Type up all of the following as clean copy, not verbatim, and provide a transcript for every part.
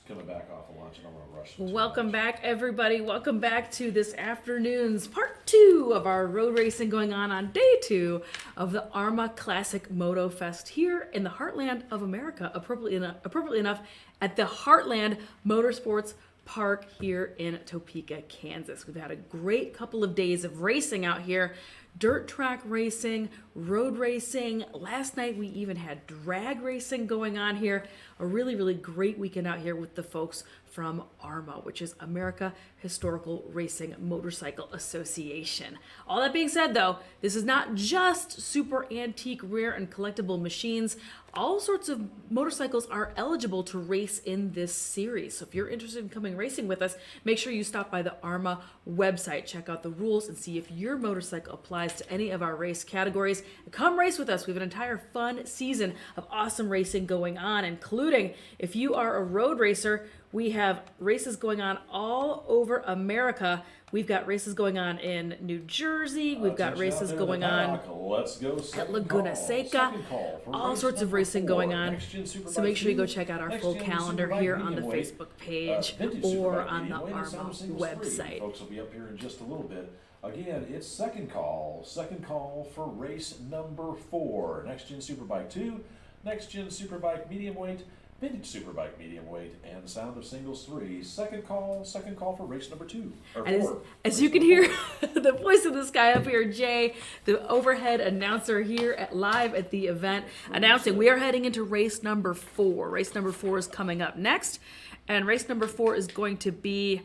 coming back off of lunch and I'm going to rush. Welcome back, everybody. Welcome back to this afternoon's part 2 of our road racing going on day 2 of the AHRMA Classic MotoFest here in the Heartland of America, appropriately enough, at the Heartland Motorsports Park here in Topeka, Kansas. We've had a great couple of days of racing out here. Dirt track racing, road racing. Last night we even had drag racing going on here. A really, really great weekend out here with the folks from AHRMA, which is America Historical Racing Motorcycle Association. All that being said, though, this is not just super antique, rare, and collectible machines. All sorts of motorcycles are eligible to race in this series. So if you're interested in coming racing with us, make sure you stop by the AHRMA website, check out the rules, and see if your motorcycle applies to any of our race categories. Come race with us. We have an entire fun season of awesome racing going on, including if you are a road racer, we have races going on all over America. We've got races going on in New Jersey. We've got races going on at Laguna Seca. All sorts of racing going on. So make sure you go check out our full calendar here on the Facebook page or on the AHRMA website. Folks will be up here in just a little bit. Again, it's second call for race number 4. Next Gen Superbike 2, Next Gen Superbike medium weight, Vintage Superbike medium weight, and Sound of Singles 3. Second call for race number 2. And as you can hear, the voice of this guy up here, Jay, the overhead announcer here live at the event, announcing we are heading into race number 4. Race number 4 is coming up next, and race number 4 is going to be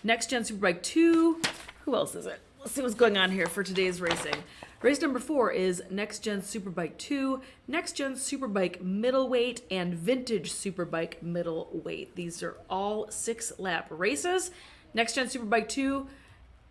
Next Gen Superbike 2. Who else is it? Let's see what's going on here for today's racing. Race number 4 is Next Gen Superbike 2, Next Gen Superbike Middleweight, and Vintage Superbike Middleweight. These are all 6-lap races. Next Gen Superbike 2,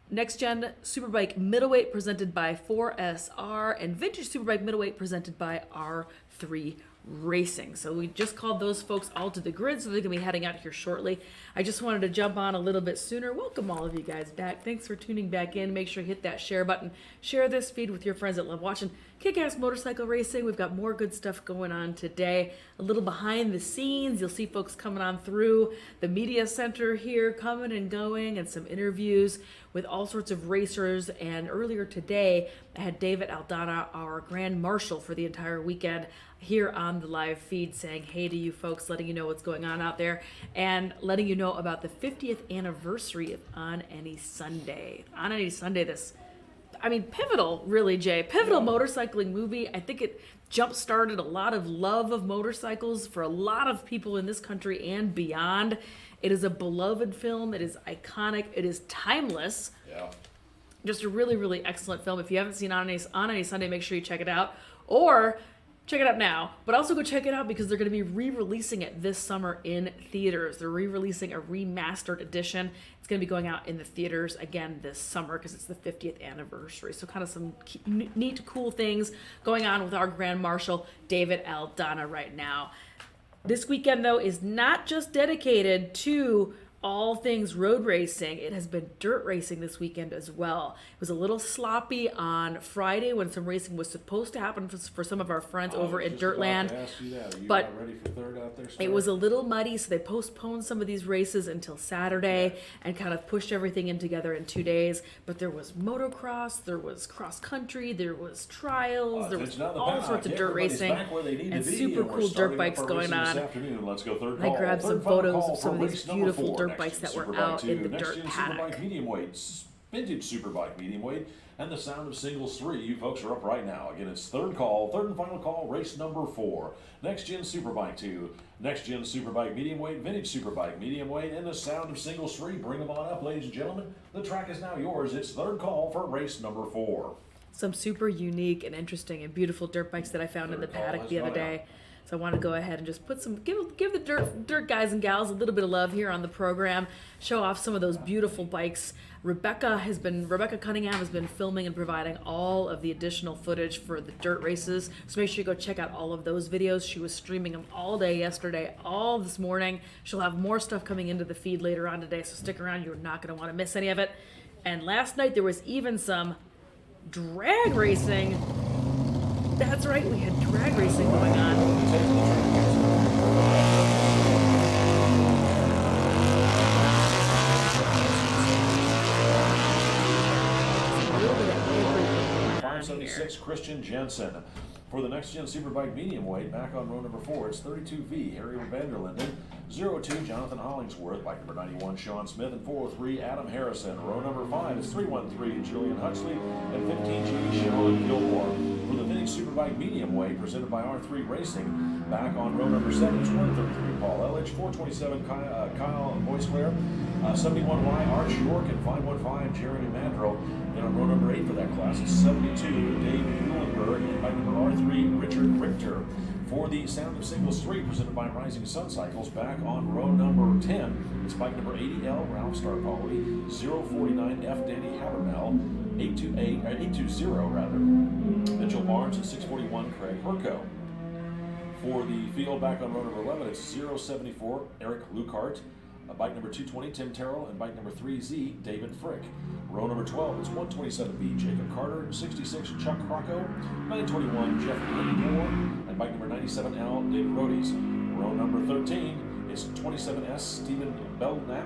Next Gen Superbike Middleweight presented by 4SR, and Vintage Superbike Middleweight presented by R3 Racing. So we just called those folks all to the grid, so they're going to be heading out here shortly. I just wanted to jump on a little bit sooner. Welcome all of you guys back. Thanks for tuning back in. Make sure you hit that share button. Share this feed with your friends that love watching kick-ass motorcycle racing. We've got more good stuff going on today. A little behind the scenes. You'll see folks coming on through the media center here, coming and going, and some interviews with all sorts of racers. And earlier today, I had David Aldana, our Grand Marshal for the entire weekend, here on the live feed saying hey to you folks, letting you know what's going on out there, and letting you know about the 50th anniversary of On Any Sunday. On Any Sunday, pivotal, really, Jay. Pivotal motorcycling movie. I think it jump-started a lot of love of motorcycles for a lot of people in this country and beyond. It is a beloved film. It is iconic. It is timeless. Yeah. Just a really, really excellent film. If you haven't seen On Any Sunday, make sure you check it out. Or check it out now, but also go check it out because they're going to be re-releasing it this summer in theaters. They're re-releasing a remastered edition. It's going to be going out in the theaters again this summer because it's the 50th anniversary. So kind of some neat, cool things going on with our Grand Marshal, David Aldana, right now. This weekend, though, is not just dedicated to all things road racing. It has been dirt racing this weekend as well. It was a little sloppy on Friday when some racing was supposed to happen for some of our friends over at Dirtland. But it was a little muddy, so they postponed some of these races until Saturday and kind of pushed everything in together in 2 days. But there was motocross, there was cross country, there was trials, there was all sorts of dirt racing and super cool dirt bikes going on. I grabbed some photos of some of these beautiful dirt bikes that were out in the dirt paddock. Medium weight, Vintage Superbike medium weight, and the Sound of Singles 3. You folks are up right now. Again, it's third and final call, race number 4. Next Gen Superbike 2, Next Gen Superbike medium weight, Vintage Superbike medium weight, and the Sound of Singles 3. Bring them on up, ladies and gentlemen. The track is now yours. It's third call for race number 4. Some super unique and interesting and beautiful dirt bikes that I found in the paddock the other day. So I want to go ahead and just put give the dirt guys and gals a little bit of love here on the program. Show off some of those beautiful bikes. Rebecca Cunningham has been filming and providing all of the additional footage for the dirt races. So make sure you go check out all of those videos. She was streaming them all day yesterday, all this morning. She'll have more stuff coming into the feed later on today. So stick around. You're not going to want to miss any of it. And last night there was even some drag racing. That's right, we had drag racing going on. 56, Christian Jensen. For the Next Gen Superbike medium weight, back on row number 4, it's 32V, Harry Vanderlinden. 02, Jonathan Hollingsworth. Bike number 91, Sean Smith. And 403, Adam Harrison. Row number 5 is 313, Julian Huxley. And 15G, Sean Gilmore. For the Vintage Superbike medium weight, presented by R3 Racing, back on row number 7, it's 133, Paul Elledge. 427, Kyle Boisclair. 71Y, Arch York. And 515, Jeremy Mandro. And on row number 8 for that class, it's 72, Dave Muhlenberg. And bike number R3, Richard Richter. For the Sound of Singles 3, presented by Rising Sun Cycles, back on row number 10, it's bike number 80L, Ralph Starpoli, 049F, Danny Habermel, 820, Mitchell Barnes, and 641, Craig Herco. For the field, back on row number 11, it's 074, Eric Lukart, bike number 220, Tim Terrell, and bike number 3Z, David Frick. Row number 12, it's 127B, Jacob Carter, 66, Chuck Crocco, 921, Jeffrey Moore, and bike number 97L, David Rodes. Row number 13, it's 27S, Stephen Belknap,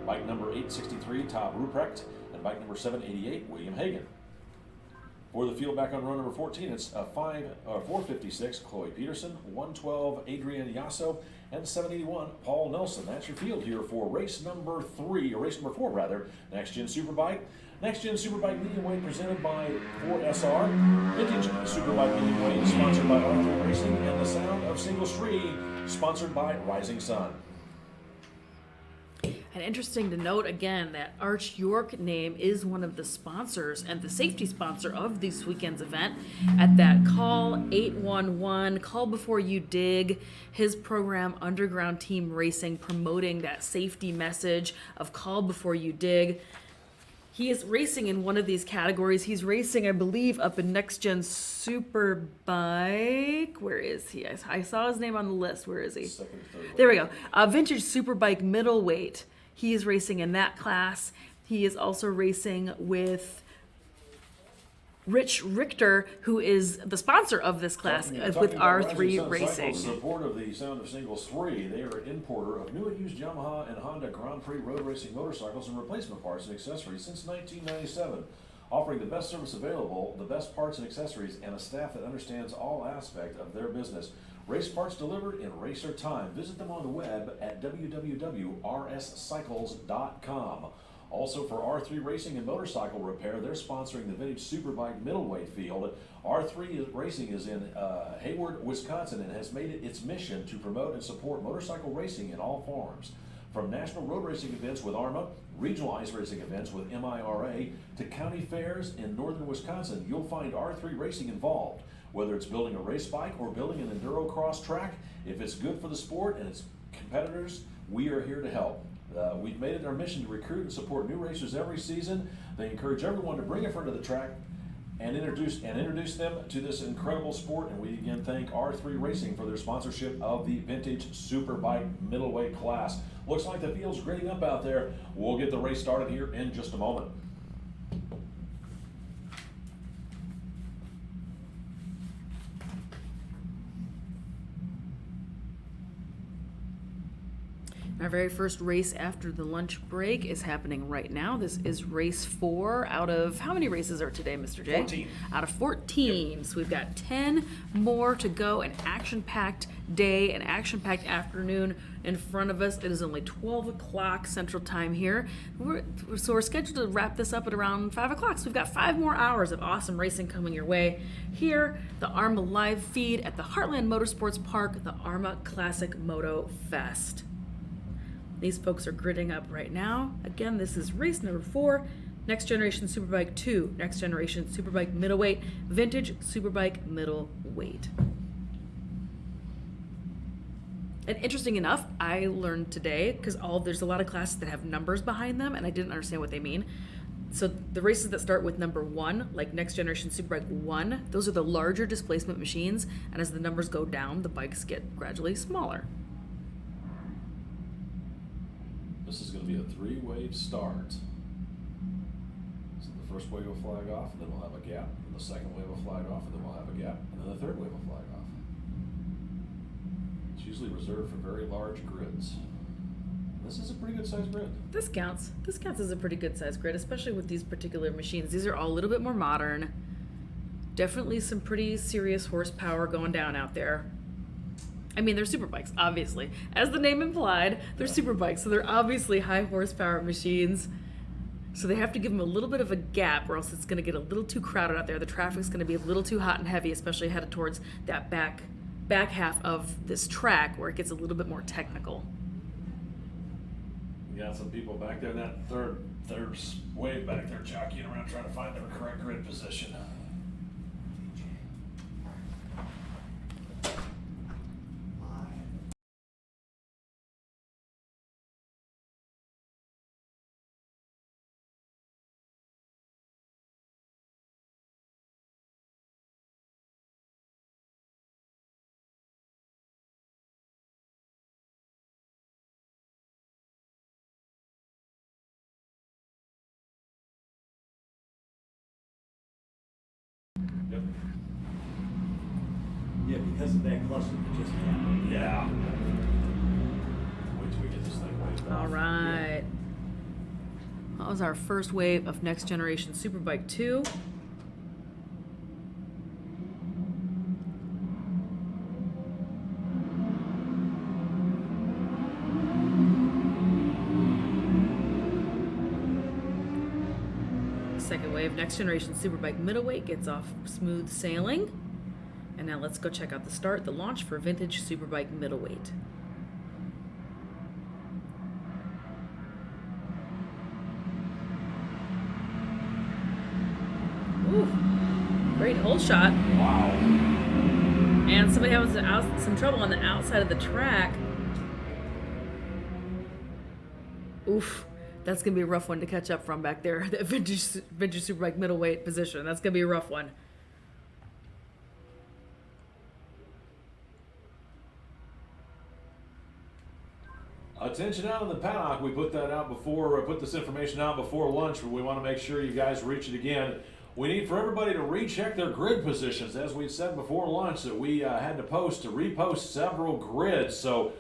bike number 863, Todd Ruprecht, and bike number 788, William Hagan. For the field, back on row number 14, it's 456, Chloe Peterson, 112, Adrian Yasso, and 781, Paul Nelson. That's your field here for race number 4 rather, Next Gen Superbike. Next Gen Superbike medium weight presented by 4SR. Vintage Superbike medium weight sponsored by R3 Racing, and the Sound of Singles 3 sponsored by Rising Sun. And interesting to note again that Arch York name is one of the sponsors and the safety sponsor of this weekend's event at that Call 811, Call Before You Dig, his program Underground Team Racing, promoting that safety message of Call Before You Dig. He is racing in one of these categories. He's racing, I believe, up in Next Gen Superbike. Where is he? I saw his name on the list. Where is he? Second, third. There we go. Vintage Superbike middleweight. He is racing in that class. He is also racing with Rich Richter, who is the sponsor of this class with R3 Racing. Support of the Sound of Singles 3. They are an importer of new and used Yamaha and Honda Grand Prix road racing motorcycles and replacement parts and accessories since 1997. Offering the best service available, the best parts and accessories, and a staff that understands all aspects of their business. Race parts delivered in racer time. Visit them on the web at www.rscycles.com. Also for R3 Racing and Motorcycle Repair, they're sponsoring the Vintage Superbike middleweight field. R3 Racing is in Hayward, Wisconsin, and has made it its mission to promote and support motorcycle racing in all forms. From national road racing events with AHRMA, regional ice racing events with MIRA, to county fairs in northern Wisconsin, you'll find R3 Racing involved. Whether it's building a race bike or building an enduro cross track, if it's good for the sport and its competitors, we are here to help. We've made it our mission to recruit and support new racers every season. They encourage everyone to bring a friend to the track and introduce them to this incredible sport. And we again thank R3 Racing for their sponsorship of the Vintage Superbike middleweight class. Looks like the field's grading up out there. We'll get the race started here in just a moment. Our very first race after the lunch break is happening right now. This is race 4 out of, how many races are today, Mr. J? 14. Out of 14. Yep. So we've got 10 more to go, an action-packed day, an action-packed afternoon in front of us. It is only 12 o'clock Central Time here. We're scheduled to wrap this up at around 5 o'clock. So we've got 5 more hours of awesome racing coming your way. Here, the AHRMA live feed at the Heartland Motorsports Park, the AHRMA Classic Moto Fest. These folks are gritting up right now. Again, this is race number 4, Next Generation Superbike 2, Next Generation Superbike Middleweight, Vintage Superbike Middleweight. And interesting enough, I learned today, because there's a lot of classes that have numbers behind them, and I didn't understand what they mean. So the races that start with number 1, like Next Generation Superbike 1, those are the larger displacement machines, and as the numbers go down, the bikes get gradually smaller. This is going to be a 3-wave start. So the first wave will flag off, and then we'll have a gap. And the second wave will flag off, and then we'll have a gap. And then the third wave will flag off. It's usually reserved for very large grids. This is a pretty good sized grid. This counts. This counts as a pretty good sized grid, especially with these particular machines. These are all a little bit more modern. Definitely some pretty serious horsepower going down out there. I mean, they're superbikes, obviously. As the name implied, they're superbikes, so they're obviously high horsepower machines. So they have to give them a little bit of a gap, or else it's going to get a little too crowded out there. The traffic's going to be a little too hot and heavy, especially headed towards that back half of this track where it gets a little bit more technical. You got some people back there in that third wave back there jockeying around trying to find their correct grid position. Yep. Yeah, because of that cluster that just happened. Yeah. Wait till we get this thing waved off. All right. That was our first wave of Next Generation Superbike 2. Second wave, Next Generation Superbike Middleweight gets off smooth sailing. And now let's go check out the start, the launch for Vintage Superbike Middleweight. Ooh, great hole shot. Wow. And somebody having some trouble on the outside of the track. Oof, that's going to be a rough one to catch up from back there. That vintage Superbike middleweight position. That's going to be a rough one. Attention out in the paddock. We put this information out before lunch, but we want to make sure you guys reach it again. We need for everybody to recheck their grid positions. As we said before lunch, that we had to repost several grids. So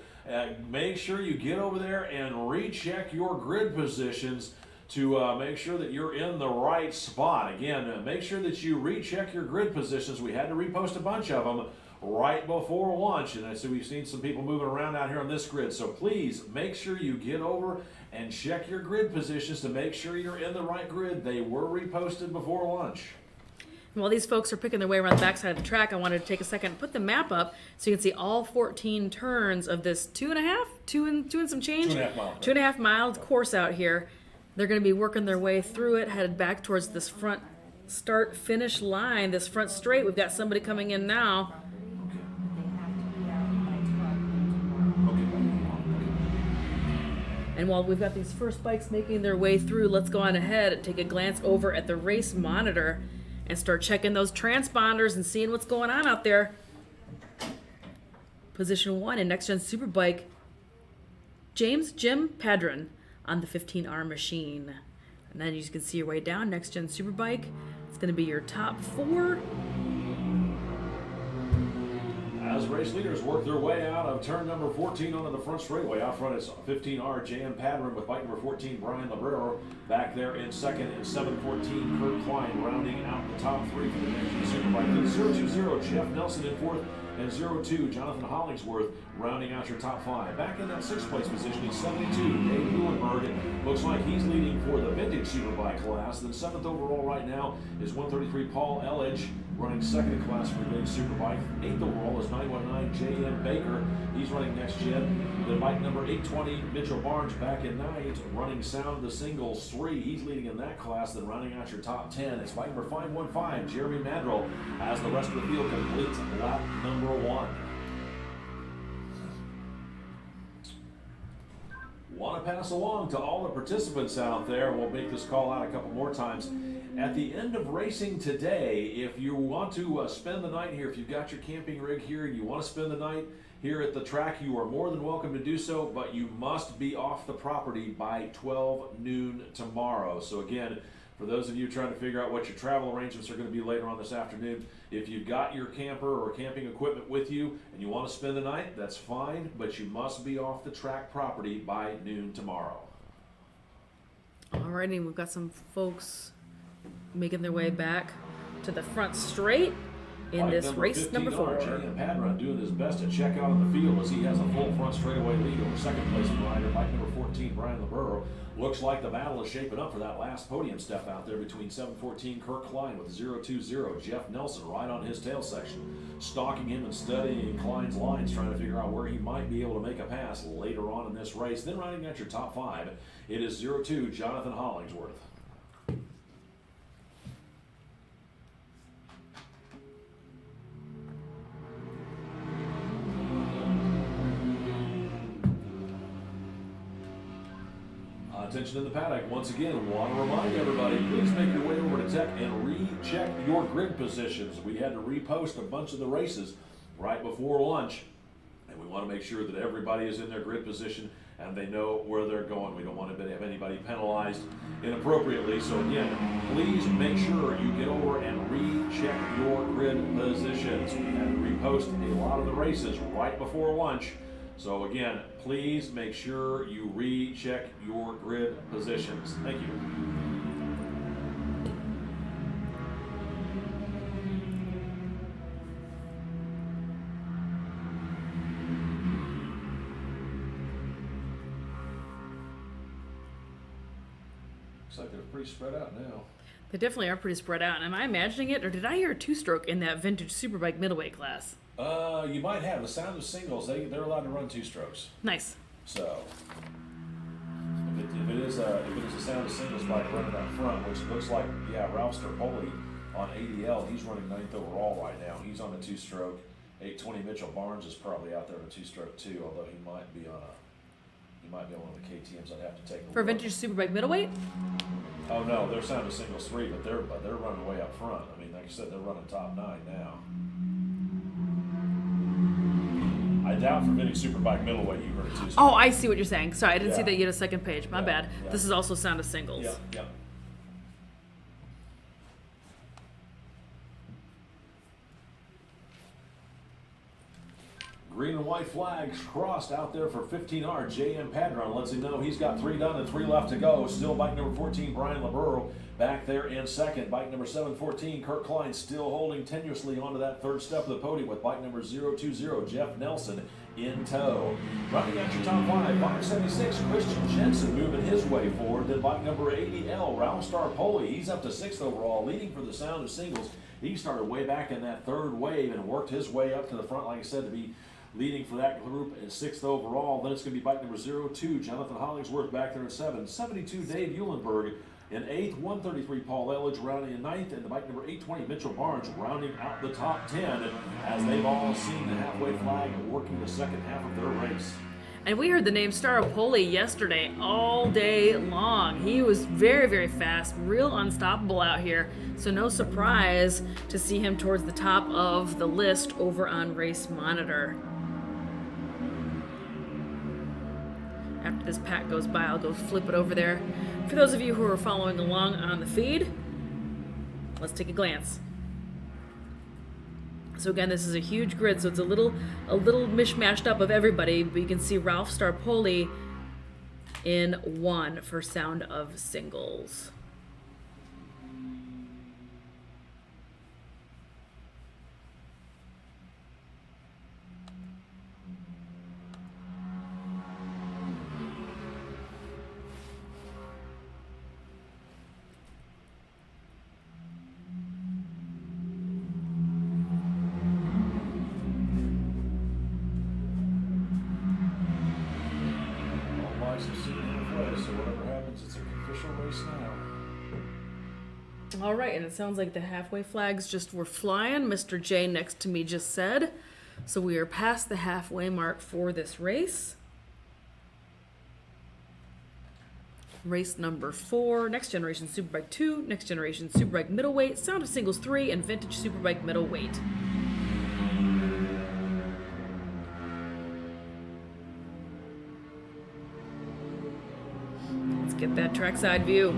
make sure you get over there and recheck your grid positions to make sure that you're in the right spot. Again, make sure that you recheck your grid positions. We had to repost a bunch of them right before lunch, and I see we've seen some people moving around out here on this grid. So please make sure you get over and check your grid positions to make sure you're in the right grid. They were reposted before lunch. While these folks are picking their way around the backside of the track, I wanted to take a second and put the map up so you can see all 14 turns of this two and some change, 2.5 mile. 2.5 mile course out here. They're going to be working their way through it, headed back towards this front start-finish line, this front straight. We've got somebody coming in now. And while we've got these first bikes making their way through, let's go on ahead and take a glance over at the race monitor and start checking those transponders and seeing what's going on out there. Position 1 in Next Gen Superbike, Jim Padron on the 15R machine. And then you can see your way down, Next Gen Superbike. It's going to be your top 4. As race leaders work their way out of turn number 14 onto the front straightaway. Out front is 15R J.M. Padron with bike number 14 Brian Librero. Back there in second and 714 Kurt Klein rounding out the top 3 for the Next Gen Superbike. Then 020 Jeff Nelson in fourth and 02 Jonathan Hollingsworth rounding out your top 5. Back in that 6th place position, he's 72 Dave Muhlenberg. Looks like he's leading for the Vintage Superbike class. Then 7th overall right now is 133 Paul Elledge running 2nd in class for the Vintage Superbike. 8th overall is 919 J.M. Baker. He's running next gen. Then bike number 820 Mitchell Barnes back in 9th, running Sound the Singles 3. He's leading in that class. Then rounding out your top 10 is bike number 515 Jeremy Madrill as the rest of the field completes lap number 1. Want to pass along to all the participants out there. We'll make this call out a couple more times. At the end of racing today, if you want to spend the night here, if you've got your camping rig here and you want to spend the night here at the track, you are more than welcome to do so, but you must be off the property by 12 noon tomorrow. So again, for those of you trying to figure out what your travel arrangements are going to be later on this afternoon, if you've got your camper or camping equipment with you and you want to spend the night, that's fine, but you must be off the track property by noon tomorrow. Alrighty, we've got some folks making their way back to the front straight in this race number 4. J.M. Padron doing his best to check out in the field as he has a full front straightaway lead over second place rider, bike number 14, Brian LeBurrow. Looks like the battle is shaping up for that last podium step out there between 714 Kirk Klein with 020 Jeff Nelson right on his tail section. Stalking him and studying Klein's lines, trying to figure out where he might be able to make a pass later on in this race. Then riding at your top 5, it is 02 Jonathan Hollingsworth. Attention in the paddock. Once again, want to remind everybody, please make your way over to Tech and recheck your grid positions. We had to repost a bunch of the races right before lunch, and we want to make sure that everybody is in their grid position and they know where they're going. We don't want to have anybody penalized inappropriately. So again, please make sure you get over and recheck your grid positions. We had to repost a lot of the races right before lunch. So again, please make sure you recheck your grid positions. Thank you. Looks like they're pretty spread out now. They definitely are pretty spread out. Am I imagining it, or did I hear a 2-stroke in that vintage Superbike middleweight class? You might have. The sound of singles, they're allowed to run 2 strokes. Nice. So, if it is a sound of singles bike running up front, which looks like, Ralph Starpoli on ADL, he's running 9th overall right now. He's on a 2-stroke. 820 Mitchell Barnes is probably out there on a 2-stroke too, although he might be on one of the KTMs. I'd have to take a look. For vintage Superbike middleweight? Oh no, they're sound of singles 3, but they're running way up front. I mean, like I said, they're running top 9 now. I doubt for vintage Superbike middleweight you heard it too. Oh, I see what you're saying. Sorry, I didn't see Yeah. that you had a second page. My Yeah, bad. yeah. This is also sound of singles. Yeah. Green and white flags crossed out there for 15R. J.M. Padron lets him know he's got 3 done and 3 left to go. Still bike number 14, Brian LeBurrow, back there in second. Bike number 714, Kirk Klein, still holding tenuously onto that third step of the podium with bike number 020, Jeff Nelson, in tow. Running at your top 5, 576, Christian Jensen moving his way forward. Then bike number 80L, Ralph Starpoli, he's up to 6th overall, leading for the sound of singles. He started way back in that third wave and worked his way up to the front, like I said, to be leading for that group at 6th overall. Then it's going to be bike number 02, Jonathan Hollingsworth back there in 7th. 72, Dave Eulenberg in 8th. 133, Paul Elledge rounding in 9th. And the bike number 820, Mitchell Barnes rounding out the top 10 as they've all seen the halfway flag and working the second half of their race. And we heard the name Staropoli yesterday all day long. He was very, very fast, real unstoppable out here. So no surprise to see him towards the top of the list over on Race Monitor. After this pack goes by, I'll go flip it over there. For those of you who are following along on the feed, let's take a glance. So again, this is a huge grid, so it's a little mishmashed up of everybody, but you can see Ralph Starpoli in 1 for sound of singles. So whatever happens, it's an official race now. All right, and it sounds like the halfway flags just were flying. Mr. J next to me just said. So we are past the halfway mark for this race. Race number 4, Next Generation Superbike 2, Next Generation Superbike Middleweight, Sound of Singles 3, and Vintage Superbike Middleweight. Let's get that trackside view.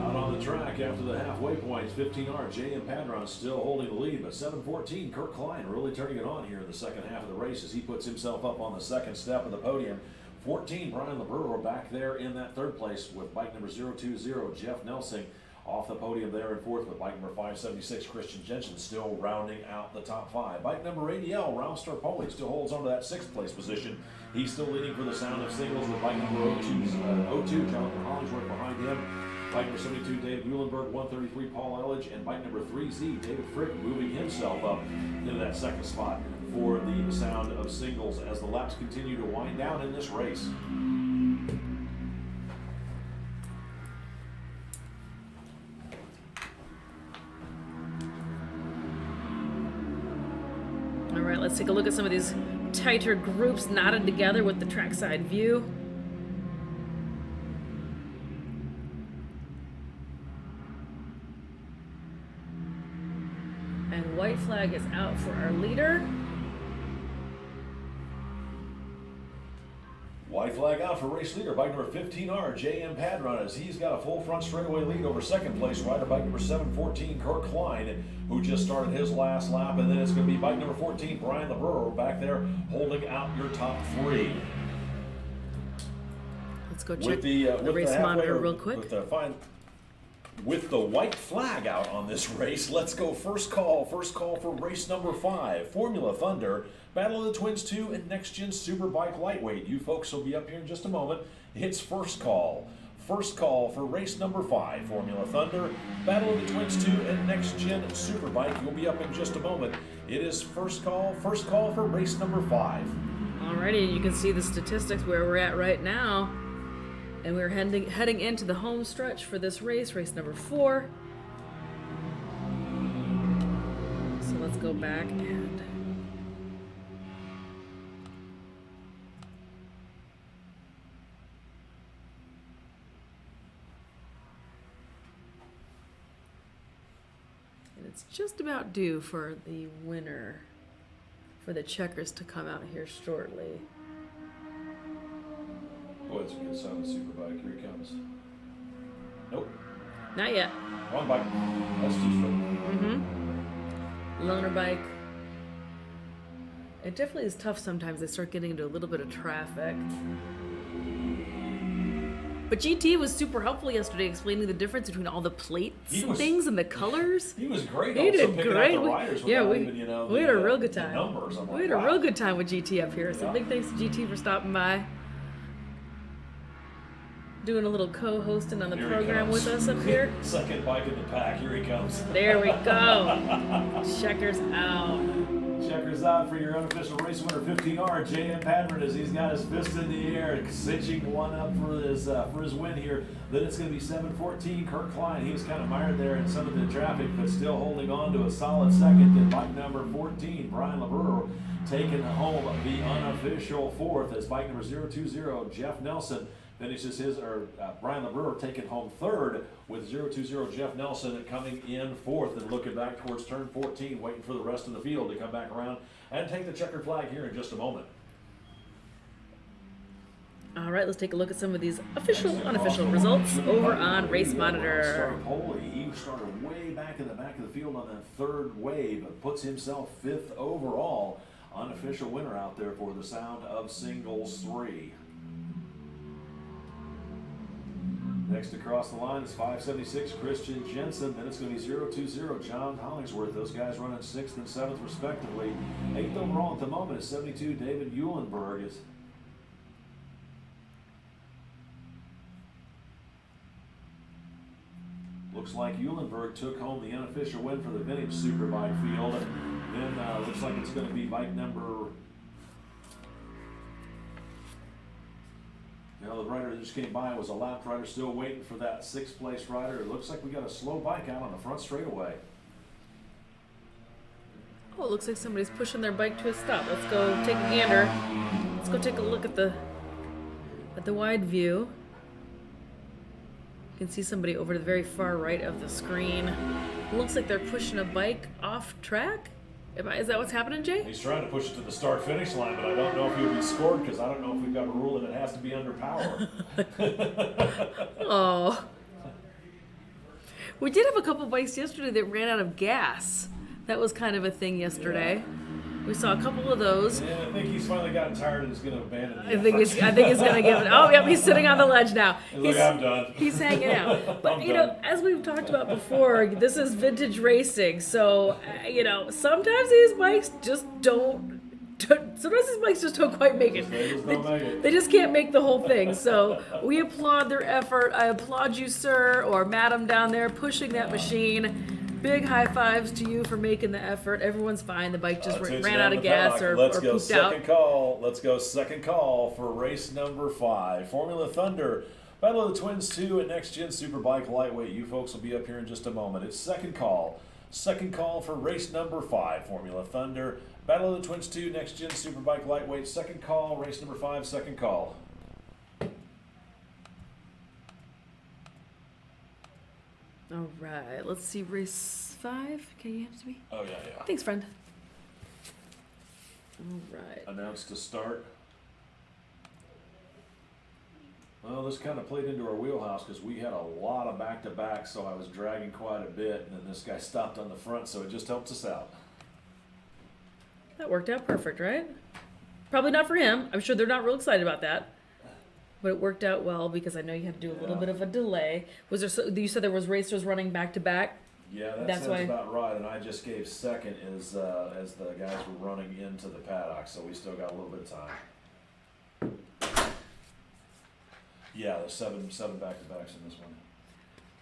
Out on the track after the halfway points, 15R, J.M. Padron still holding the lead, but 714, Kirk Klein really turning it on here in the second half of the race as he puts himself up on the second step of the podium. 14, Brian LeBurrow back there in that third place with bike number 020, Jeff Nelson. Off the podium there in fourth with bike number 576, Christian Jensen, still rounding out the top 5. Bike number 80L, Roustar Poli, still holds on to that 6th place position. He's still leading for the sound of singles with bike number 02, Jonathan Hollingsworth behind him. Bike number 72, Dave Muhlenberg, 133, Paul Elledge, and bike number 3Z, David Frick, moving himself up into that 2nd spot for the sound of singles as the laps continue to wind down in this race. All right, let's take a look at some of these tighter groups knotted together with the trackside view. And white flag is out for our leader. White flag out for race leader, bike number 15R, J.M. Padron, as he's got a full front straightaway lead over 2nd place rider, bike number 714, Kirk Klein, who just started his last lap. And then it's going to be bike number 14, Brian LeBrewer, back there holding out your top 3. Let's go check the race monitor real quick. With the white flag out on this race, let's go first call for race number 5, Formula Thunder, Battle of the Twins 2, and Next Gen Superbike Lightweight. You folks will be up here in just a moment. It's first call for race number 5, Formula Thunder, Battle of the Twins 2, and Next Gen Superbike. You'll be up in just a moment. It is first call for race number 5. Alrighty, you can see the statistics where we're at right now. And we're heading into the home stretch for this race number 4. So let's go back and it's just about due for the winner, for the checkers to come out here shortly. Boy, it's a good sound of Superbike. Here he comes. Nope. Not yet. Wrong bike. That's too straight. Loaner bike. It definitely is tough sometimes. They start getting into a little bit of traffic. But GT was super helpful yesterday explaining the difference between all the plates and things and the colors. He was great. He did great. Out the riders Yeah, we had a real good the time. Numbers. We had a real good time with GT up here. So big thanks to GT for stopping by. Doing a little co-hosting on the program with us up here. Second bike in the pack. Here he comes. There we go. Checkers out. Checkers out for your unofficial race winner, 15R, J.M. Padron, as he's got his fist in the air, cinching one up for his win here. Then it's going to be 714, Kirk Klein. He was kind of mired there in some of the traffic, but still holding on to a solid second. Then bike number 14, Brian LeBrewer, taking home the unofficial 4th as bike number 020, Jeff Nelson, finishes Brian LeBrewer taking home 3rd with 020 Jeff Nelson coming in 4th and looking back towards turn 14, waiting for the rest of the field to come back around and take the checkered flag here in just a moment. All right, let's take a look at some of these official, unofficial results over on Race Monitor. He started way back in the back of the field on that 3rd wave, but puts himself 5th overall. Unofficial winner out there for the sound of singles 3. Next across the line is 576, Christian Jensen. Then it's going to be 020, John Hollingsworth. Those guys running 6th and 7th respectively. 8th overall at the moment is 72, David Muhlenberg. Looks like Eulenberg took home the unofficial win for the vintage Superbike field. And then looks like it's going to be bike number... the rider that just came by was a lap rider, still waiting for that 6th place rider. It looks like we got a slow bike out on the front straightaway. Oh, it looks like somebody's pushing their bike to a stop. Let's go take a gander. Let's go take a look at the wide view. You can see somebody over to the very far right of the screen. It looks like they're pushing a bike off track. Is that what's happening, Jay? He's trying to push it to the start-finish line, but I don't know if he'll be scored because I don't know if we've got a rule that it has to be under power. Oh. We did have a couple bikes yesterday that ran out of gas. That was kind of a thing yesterday. We saw a couple of those. Yeah, I think he's finally gotten tired and is going to abandon the I think effort. he's gonna give it. Oh, yep, he's sitting on the ledge now. He's like, I'm done. He's hanging out. But I'm you know, done. as we've talked about before, this is vintage racing. So you know, sometimes these bikes just don't. Sometimes these bikes just don't quite make it. They just don't make it. They just can't make the whole thing. So we applaud their effort. I applaud you, sir, or madam down there pushing that machine. Big high fives to you for making the effort. Everyone's fine. The bike just Takes ran down out the of gas paddock. or Let's go pooped second out. call. Let's go second call for race number 5. Formula Thunder. Battle of the Twins 2 at Next Gen Superbike Lightweight. You folks will be up here in just a moment. It's second call. Second call for race number 5. Formula Thunder. Battle of the Twins 2, Next Gen Superbike Lightweight. Second call. Race number 5, second call. All right, let's see, race 5. Can you hand it to me? Oh, yeah. Thanks, friend. All right. Announced to start. Well, this kind of played into our wheelhouse because we had a lot of back-to-back, so I was dragging quite a bit, and then this guy stopped on the front, so it just helped us out. That worked out perfect, right? Probably not for him. I'm sure they're not real excited about that. But it worked out well because I know you had to do a little bit of a delay. Was there? You said there was racers running back to back. Yeah, that That's sounds why- about right, and I just gave second as the guys were running into the paddock, so we still got a little bit of time. Yeah, there's seven back-to-backs in this one.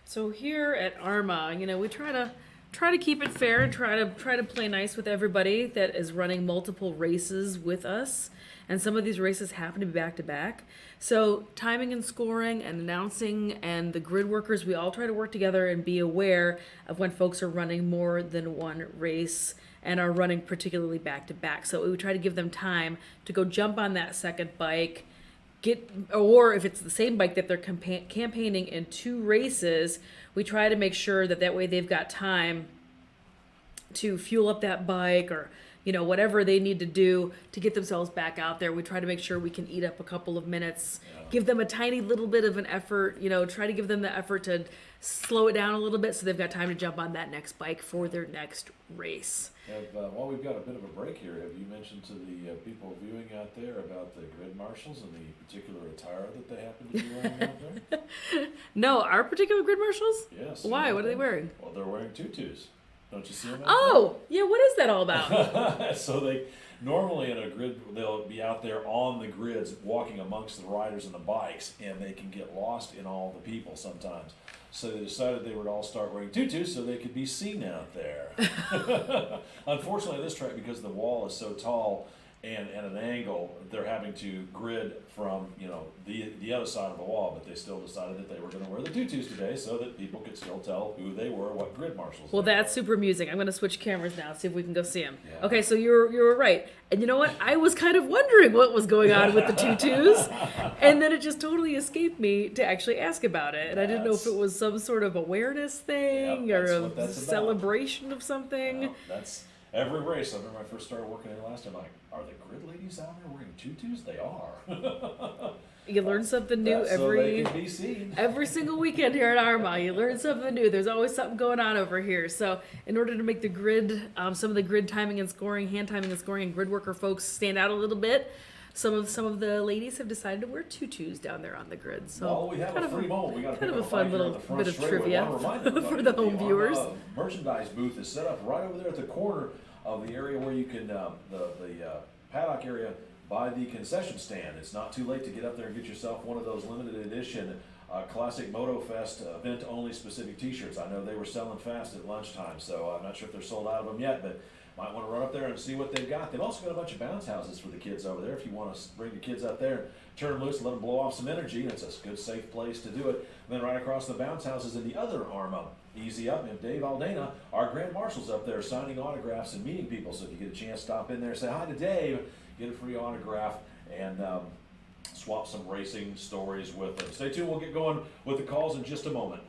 So here at AHRMA, you know, we try to keep it fair and try to play nice with everybody that is running multiple races with us. And some of these races happen to be back to back. So timing and scoring and announcing and the grid workers, we all try to work together and be aware of when folks are running more than one race and are running particularly back to back. So we try to give them time to go jump on that second bike, or if it's the same bike that they're campaigning in 2 races, we try to make sure that way they've got time to fuel up that bike or, you know, whatever they need to do to get themselves back out there. We try to make sure we can eat up a couple of minutes, give them a tiny little bit of an effort, you know, try to give them the effort to slow it down a little bit so they've got time to jump on that next bike for their next race. While we've got a bit of a break here, have you mentioned to the people viewing out there about the grid marshals and the particular attire that they happen to be wearing out there? No, our particular grid marshals? Yes. Why? What are they wearing? Well, they're wearing tutus. Don't you see them out Oh, yeah, what is that all about? there? So they normally in a grid, they'll be out there on the grids walking amongst the riders and the bikes, and they can get lost in all the people sometimes. So they decided they would all start wearing tutus so they could be seen out there. Unfortunately, this track, because the wall is so tall and at an angle, they're having to grid from, you know, the other side of the wall, but they still decided that they were going to wear the tutus today so that people could still tell who they were, what grid marshals Well, they were. that's super amusing. I'm going to switch cameras now, see if we can go see him. Yeah. Okay, so you were right. And you know what? I was kind of wondering what was going on with the tutus, and then it just totally escaped me to actually ask about it. And I didn't know if it was some sort of awareness thing Yep, or that's a what that's about. celebration of something. Well, that's every race. I remember when I first started working there last time, like, are the grid ladies out there wearing tutus? They are. You learn something new That's so they every can be seen. every single weekend here at AHRMA. You learn something new. There's always something going on over here. So in order to make the grid, some of the grid timing and scoring, hand timing and scoring, and grid worker folks stand out a little bit, some of the ladies have decided to wear tutus down there on the grid. So Well, we have kind a of free moment. We got to kind pick of up a fun bike here little on the front bit of straightaway. trivia Wanna remind everybody for the that home viewers. Merchandise booth is set up right over there at the corner of the area where you can the paddock area by the concession stand. It's not too late to get up there and get yourself one of those limited edition classic MotoFest event only specific t-shirts. I know they were selling fast at lunchtime, so I'm not sure if they're sold out of them yet, but might want to run up there and see what they've got. They've also got a bunch of bounce houses for the kids over there if you want to bring the kids out there, turn loose, let them blow off some energy. It's a good, safe place to do it. And then right across the bounce houses in the other AHRMA, easy up, and Dave Aldana, our Grand Marshal's up there signing autographs and meeting people. So if you get a chance, stop in there, say hi to Dave, get a free autograph, and swap some racing stories with them. Stay tuned, we'll get going with the calls in just a moment.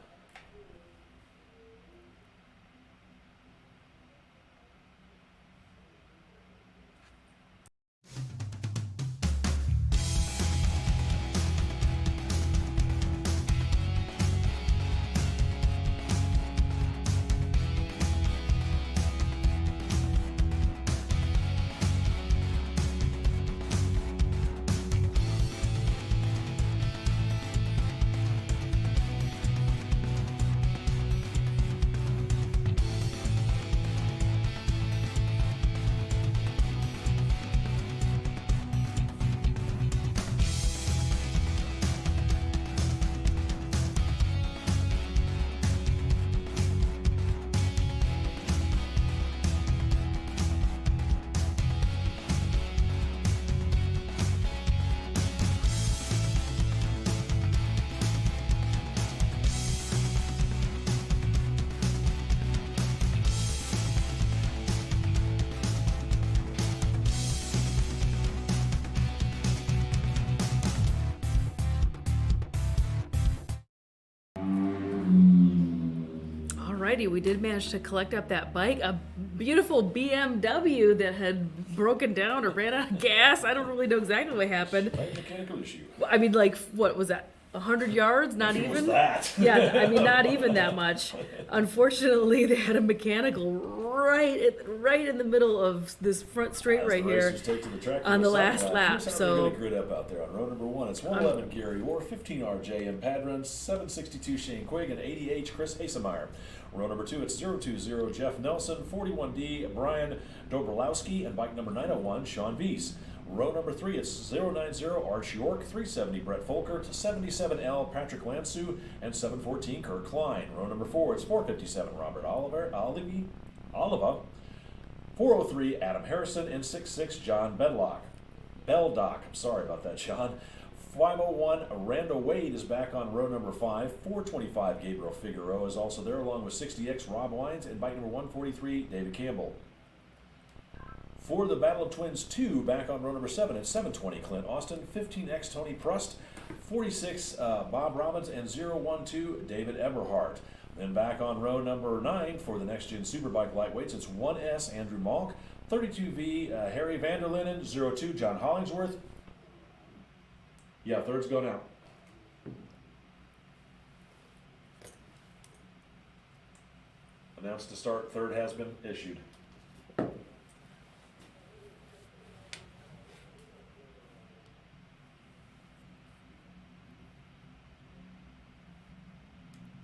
Alrighty, we did manage to collect up that bike, a beautiful BMW that had broken down or ran out of gas. I don't really know exactly what happened. Slight mechanical issue. I mean, like, what was that? 100 yards? Not It even? was that. Yeah, I mean, not even that much. Unfortunately, they had a mechanical right in the middle of this front straight As right the here racers take to the track for on the second last lap. Here's how So they're gonna grid up out there on row number 1. It's 111 Gary Orr, 15 RJ and Padron, 762 Shane Quigg, and 80H Chris Hasemeyer. Row number 2, it's 020 Jeff Nelson, 41D Brian Dobrowski, and bike number 901 Sean Vies. Row number 3, it's 090 Arch York, 370 Brett Folkert, 77L Patrick Lansu, and 714 Kurt Klein. Row number 4, it's 457 Robert Oliva, 403 Adam Harrison, and 66 John Beldock. I'm sorry about that, John. 501 Randall Wade is back on row number 5. 425 Gabriel Figueroa is also there, along with 60X Rob Wines and bike number 143 David Campbell. For the Battle of Twins 2, back on row number 7, it's 720 Clint Austin, 15X Tony Prust, 46 Bob Robbins, and 012 David Eberhardt. Then back on row number 9 for the Next Gen Superbike Lightweights, it's 1S Andrew Malk, 32V Harry Vanderlinden, 02 John Hollingsworth. Yeah, third's going out. Announced to start, third has been issued.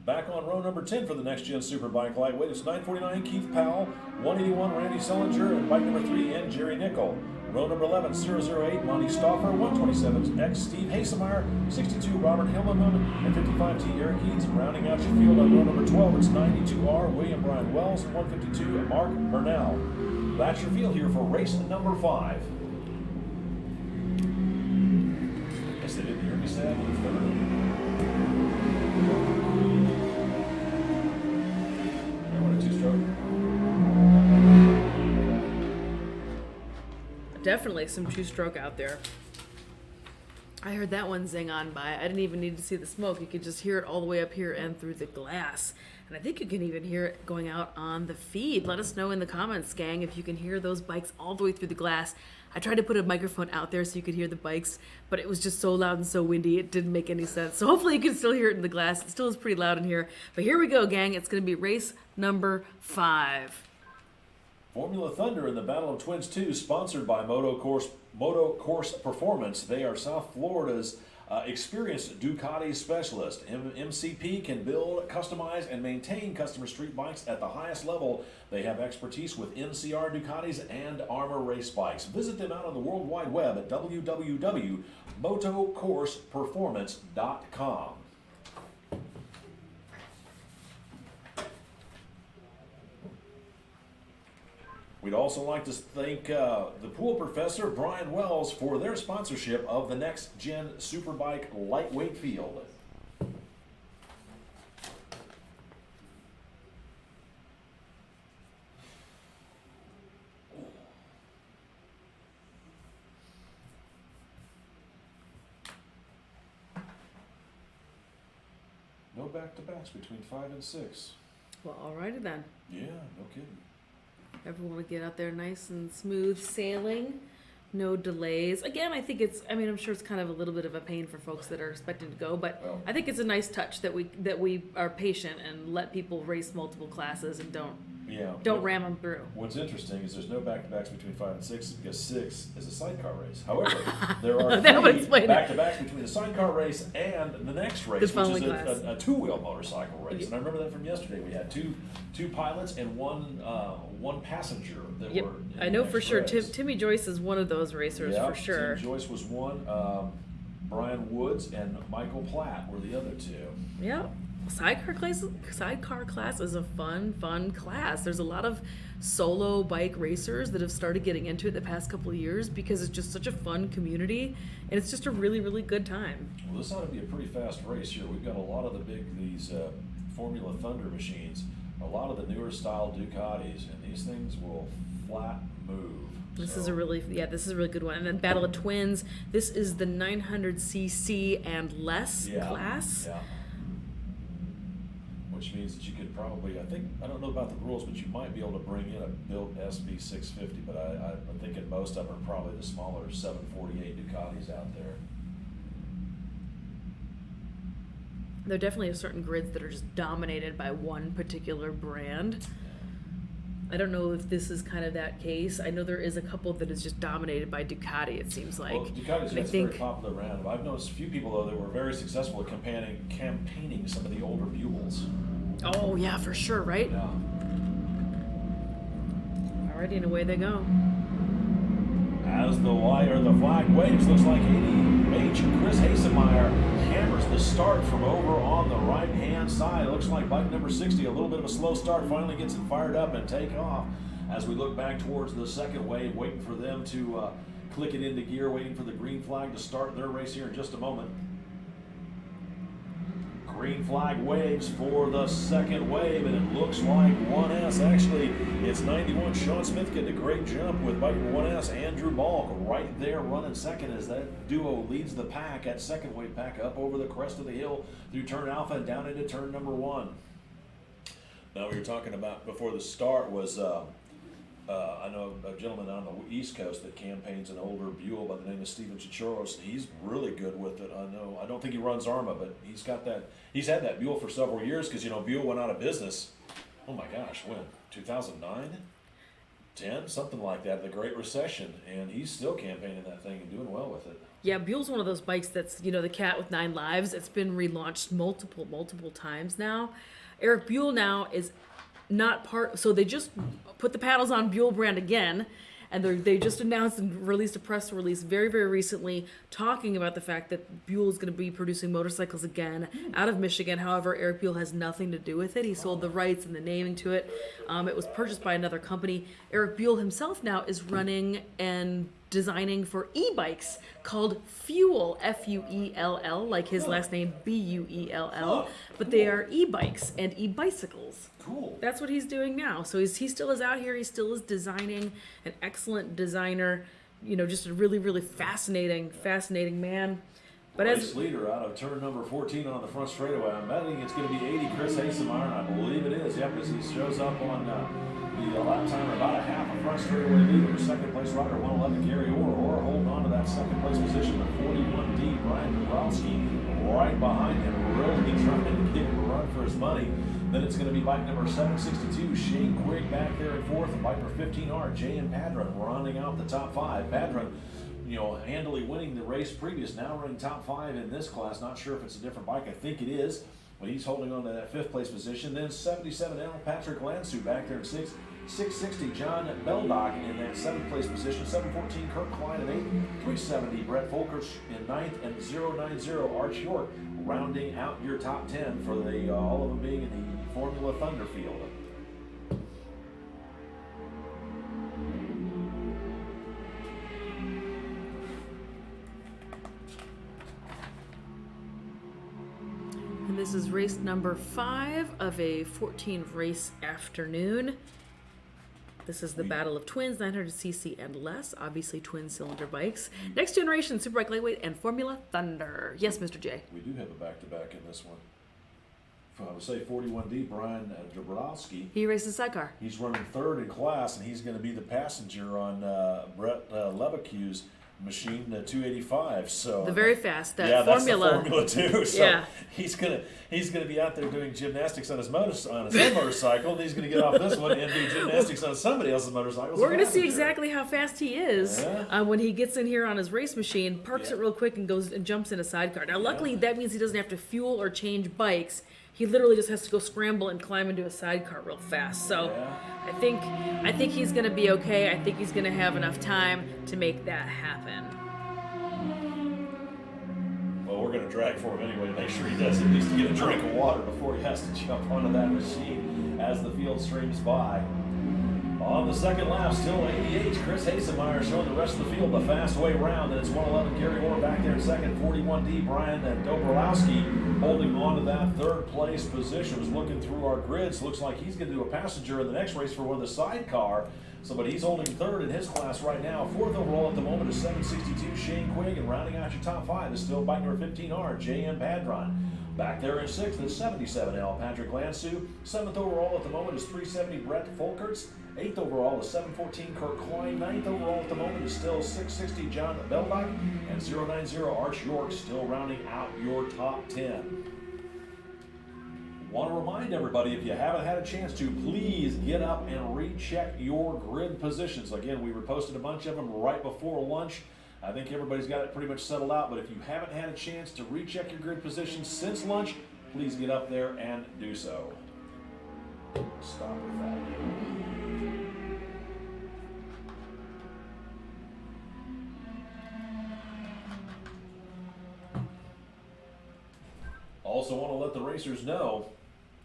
Back on row number 10 for the Next Gen Superbike Lightweight, it's 949 Keith Powell, 181 Randy Sullinger, and bike number 3 and Jerry Nickel. Row number 11, 008 Monty Stauffer, 127 X Steve Hasemeyer, 62 Robert Himmelman, and 55T Eric Eads. Rounding out your field on row number 12, it's 92R William Brian Wells, 152 Mark Burnell. That's your field here for race number 5. Guess they didn't hear me say that. definitely some two-stroke out there. I heard that one zing on by. I didn't even need to see the smoke. You could just hear it all the way up here and through the glass. And I think you can even hear it going out on the feed. Let us know in the comments, gang, if you can hear those bikes all the way through the glass. I tried to put a microphone out there so you could hear the bikes, but it was just so loud and so windy, it didn't make any sense. So hopefully you can still hear it in the glass. It still is pretty loud in here. But here we go, gang. It's going to be race number 5. Formula Thunder in the Battle of Twins 2, sponsored by Moto Course Performance. They are South Florida's experienced Ducati specialist. MCP can build, customize, and maintain customer street bikes at the highest level. They have expertise with NCR Ducatis and AHRMA race bikes. Visit them out on the World Wide Web at www.motocourseperformance.com. We'd also like to thank the Pool Professor, Brian Wells, for their sponsorship of the Next Gen Superbike Lightweight Field. No back-to-backs between 5 and 6. Well, alrighty then. Yeah, no kidding. Everyone will get out there nice and smooth sailing, no delays. Again, I think I'm sure it's kind of a little bit of a pain for folks that are expecting to go, but Well, I think it's a nice touch that we are patient and let people race multiple classes and don't ram them through. What's interesting is there's no back-to-backs between 5 and 6 because 6 is a sidecar race. However, there are That would 3 explain it. back-to-backs between the sidecar race and the next race, which is following class. a two-wheel motorcycle race. And I remember that from yesterday. We had two pilots and one passenger that Yep, were in I know the for next sure. race. Timmy Joyce is one of those racers Yeah, for sure. Tim Joyce was one. Brian Woods and Michael Platt were the other two. Yeah. Sidecar class is a fun class. There's a lot of solo bike racers that have started getting into it the past couple of years because it's just such a fun community and it's just a really, really good time. Well, this ought to be a pretty fast race here. We've got a lot of these Formula Thunder machines, a lot of the newer style Ducatis, and these things will flat move. This is a really good one. And then Battle of Twins, this is the 900cc and less class. Yeah. which means that you could probably, I don't know about the rules, but you might be able to bring in a built SV650, but I'm thinking most of them are probably the smaller 748 Ducatis out there. There definitely are certain grids that are just dominated by one particular brand. I don't know if this is kind of that case. I know there is a couple that is just dominated by Ducati, it seems like. Well, Ducati's And I a think very popular brand. I've noticed a few people, though, that were very successful at campaigning some of the older Buells. oh yeah, for sure, right? Yeah. Alrighty, and away they go. As the flag waves, looks like AH Chris Hasemeyer hammers the start from over on the right-hand side. It looks like bike number 60, a little bit of a slow start, finally gets it fired up and take off. As we look back towards the second wave, waiting for them to click it into gear, waiting for the green flag to start their race here in just a moment. Green flag waves for the second wave, and it looks like 1S. Actually, it's 91. Sean Smith getting a great jump with bike 1S. Andrew Balk right there running second as that duo leads the pack at second wave pack up over the crest of the hill through turn alpha and down into turn number 1. Now, we were talking about before the start was I know a gentleman on the East Coast that campaigns an older Buell by the name of Steven Chichoros. He's really good with it. I don't think he runs AHRMA, but he's got that. He's had that Buell for several years because, Buell went out of business. Oh my gosh, when? 2009? 10? Something like that, the Great Recession. And he's still campaigning that thing and doing well with it. Yeah, Buell's one of those bikes that's, the cat with 9 lives. It's been relaunched multiple times now. Eric Buell now is not part, so they just put the paddles on Buell brand again, and they just announced and released a press release very recently talking about the fact that Buell is going to be producing motorcycles again out of Michigan. However, Eric Buell has nothing to do with it. He sold the rights and the naming to it. It was purchased by another company. Eric Buell himself now is running and designing for e-bikes called Fuel, F-U-E-L-L, like his last name, B-U-E-L-L, but they are e-bikes and e-bicycles. Cool. That's what he's doing now. So he still is out here. He still is designing, an excellent designer, just a really fascinating man. But Race leader out of turn number 14 on the front straightaway. I'm betting it's going to be 80 Chris Hasemeyer, and I believe it is. Yep, as he shows up on the lap timer, about a half a front straightaway leader. Second place rider, 111 Gary Orr holding on to that second place position. The 41D Brian Dabrowski right behind him, really trying to give him a run for his money. Then it's going to be bike number 762, Shane Quigg back there in fourth, and bike number 15R, J.M. Padron rounding out the top 5. Padron, handily winning the race previous, now running top 5 in this class. Not sure if it's a different bike. I think it is, but he's holding on to that 5th place position. Then 77L, Patrick Lansu back there in 6th. 660, John Beldock in that 7th place position. 714, Kirk Klein in 8th. 370, Brett Folkers in 9th. And 090, Arch York rounding out your top 10 for the all of them being in the Formula Thunder field. And this is race number 5 of a 14 race afternoon. This is the Battle of Twins, 900cc and less, obviously twin cylinder bikes. Next generation Superbike Lightweight and Formula Thunder. Yes, Mr. J. We do have a back-to-back in this one. I would say 41D Brian Dabrowski. He races Sidecar. He's running 3rd in class, and he's going to be the passenger on Brett Lebeck's machine, 285. So the very fast Formula. That's the Formula 2. So yeah. he's gonna be out there doing gymnastics on his own motorcycle, and he's gonna get off this one and do gymnastics on somebody else's motorcycle. We're gonna see exactly how fast he is Yeah. when he gets in here on his race machine, parks it real quick, and goes and jumps in a Sidecar. Now, luckily, that means he doesn't have to fuel or change bikes. He literally just has to go scramble and climb into a Sidecar real fast. So I think he's going to be okay. I think he's going to have enough time to make that happen. Well, we're going to drag for him anyway to make sure he does at least get a drink of water before he has to jump onto that machine as the field streams by. On the second lap, still 88, Chris Hasemeyer showing the rest of the field the fast way round, and it's 111 Gary Orr back there in second, 41D Brian Dobrowski holding on to that 3rd place position. Was looking through our grids, looks like he's going to do a passenger in the next race for one of the Sidecar. So, but he's holding 3rd in his class right now. 4th overall at the moment is 762 Shane Quigg, and rounding out your top 5 is still bike number 15R, J.M. Padron. Back there in 6th is 77L Patrick Lansu. 7th overall at the moment is 370 Brett Folkerts. 8th overall is 714 Kurt Klein. 9th overall at the moment is still 660 John Belbach. And 090 Arch York still rounding out your top 10. Want to remind everybody, if you haven't had a chance to, please get up and recheck your grid positions. Again, we reposted a bunch of them right before lunch. I think everybody's got it pretty much settled out, but if you haven't had a chance to recheck your grid positions since lunch, please get up there and do so. Stop with that. Also want to let the racers know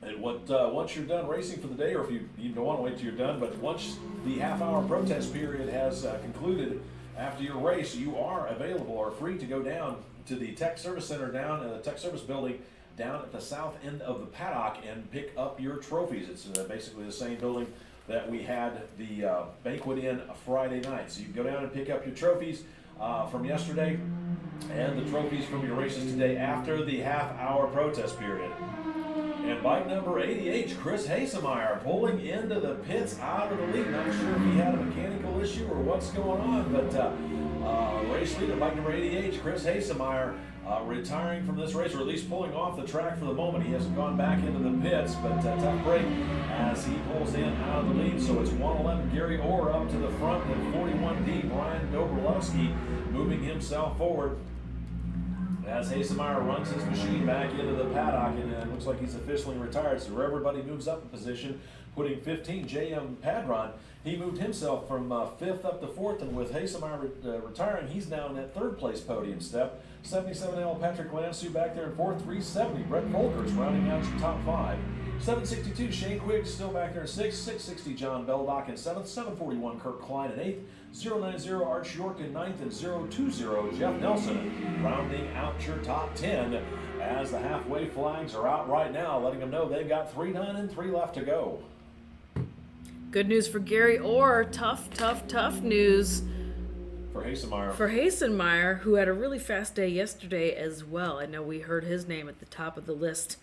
that once you're done racing for the day, or if you don't want to wait till you're done, but once the half-hour protest period has concluded after your race, you are available or free to go down to the Tech Service Center down in the Tech Service building down at the south end of the paddock and pick up your trophies. It's basically the same building that we had the banquet in Friday night. So you can go down and pick up your trophies from yesterday and the trophies from your races today after the half-hour protest period. And bike number 88, Chris Hasemeyer, pulling into the pits out of the lead. Not sure if he had a mechanical issue or what's going on, but race leader, bike number 88, Chris Hasemeyer, retiring from this race, or at least pulling off the track for the moment. He hasn't gone back into the pits, but tough break as he pulls in out of the lead. So it's 111 Gary Orr up to the front, and 41D Brian Dobrolowski moving himself forward as Hasemeyer runs his machine back into the paddock, and it looks like he's officially retired. So everybody moves up a position, putting 15, J.M. Padron. He moved himself from 5th up to 4th, and with Hasemeyer retiring, he's now in that 3rd place podium step. 77L Patrick Lansu back there in 4th, 370 Brett Volkers rounding out your top 5. 762 Shane Quigg still back there in 6th, 660 John Beldock in 7th, 741 Kurt Klein in 8th, 090 Arch York in 9th, and 020 Jeff Nelson rounding out your top 10 as the halfway flags are out right now, letting them know they've got 3 done and 3 left to go. Good news for Gary Orr. Tough news For Hasemeyer. for Hasemeyer, who had a really fast day yesterday as well. I know we heard his name at the top of the list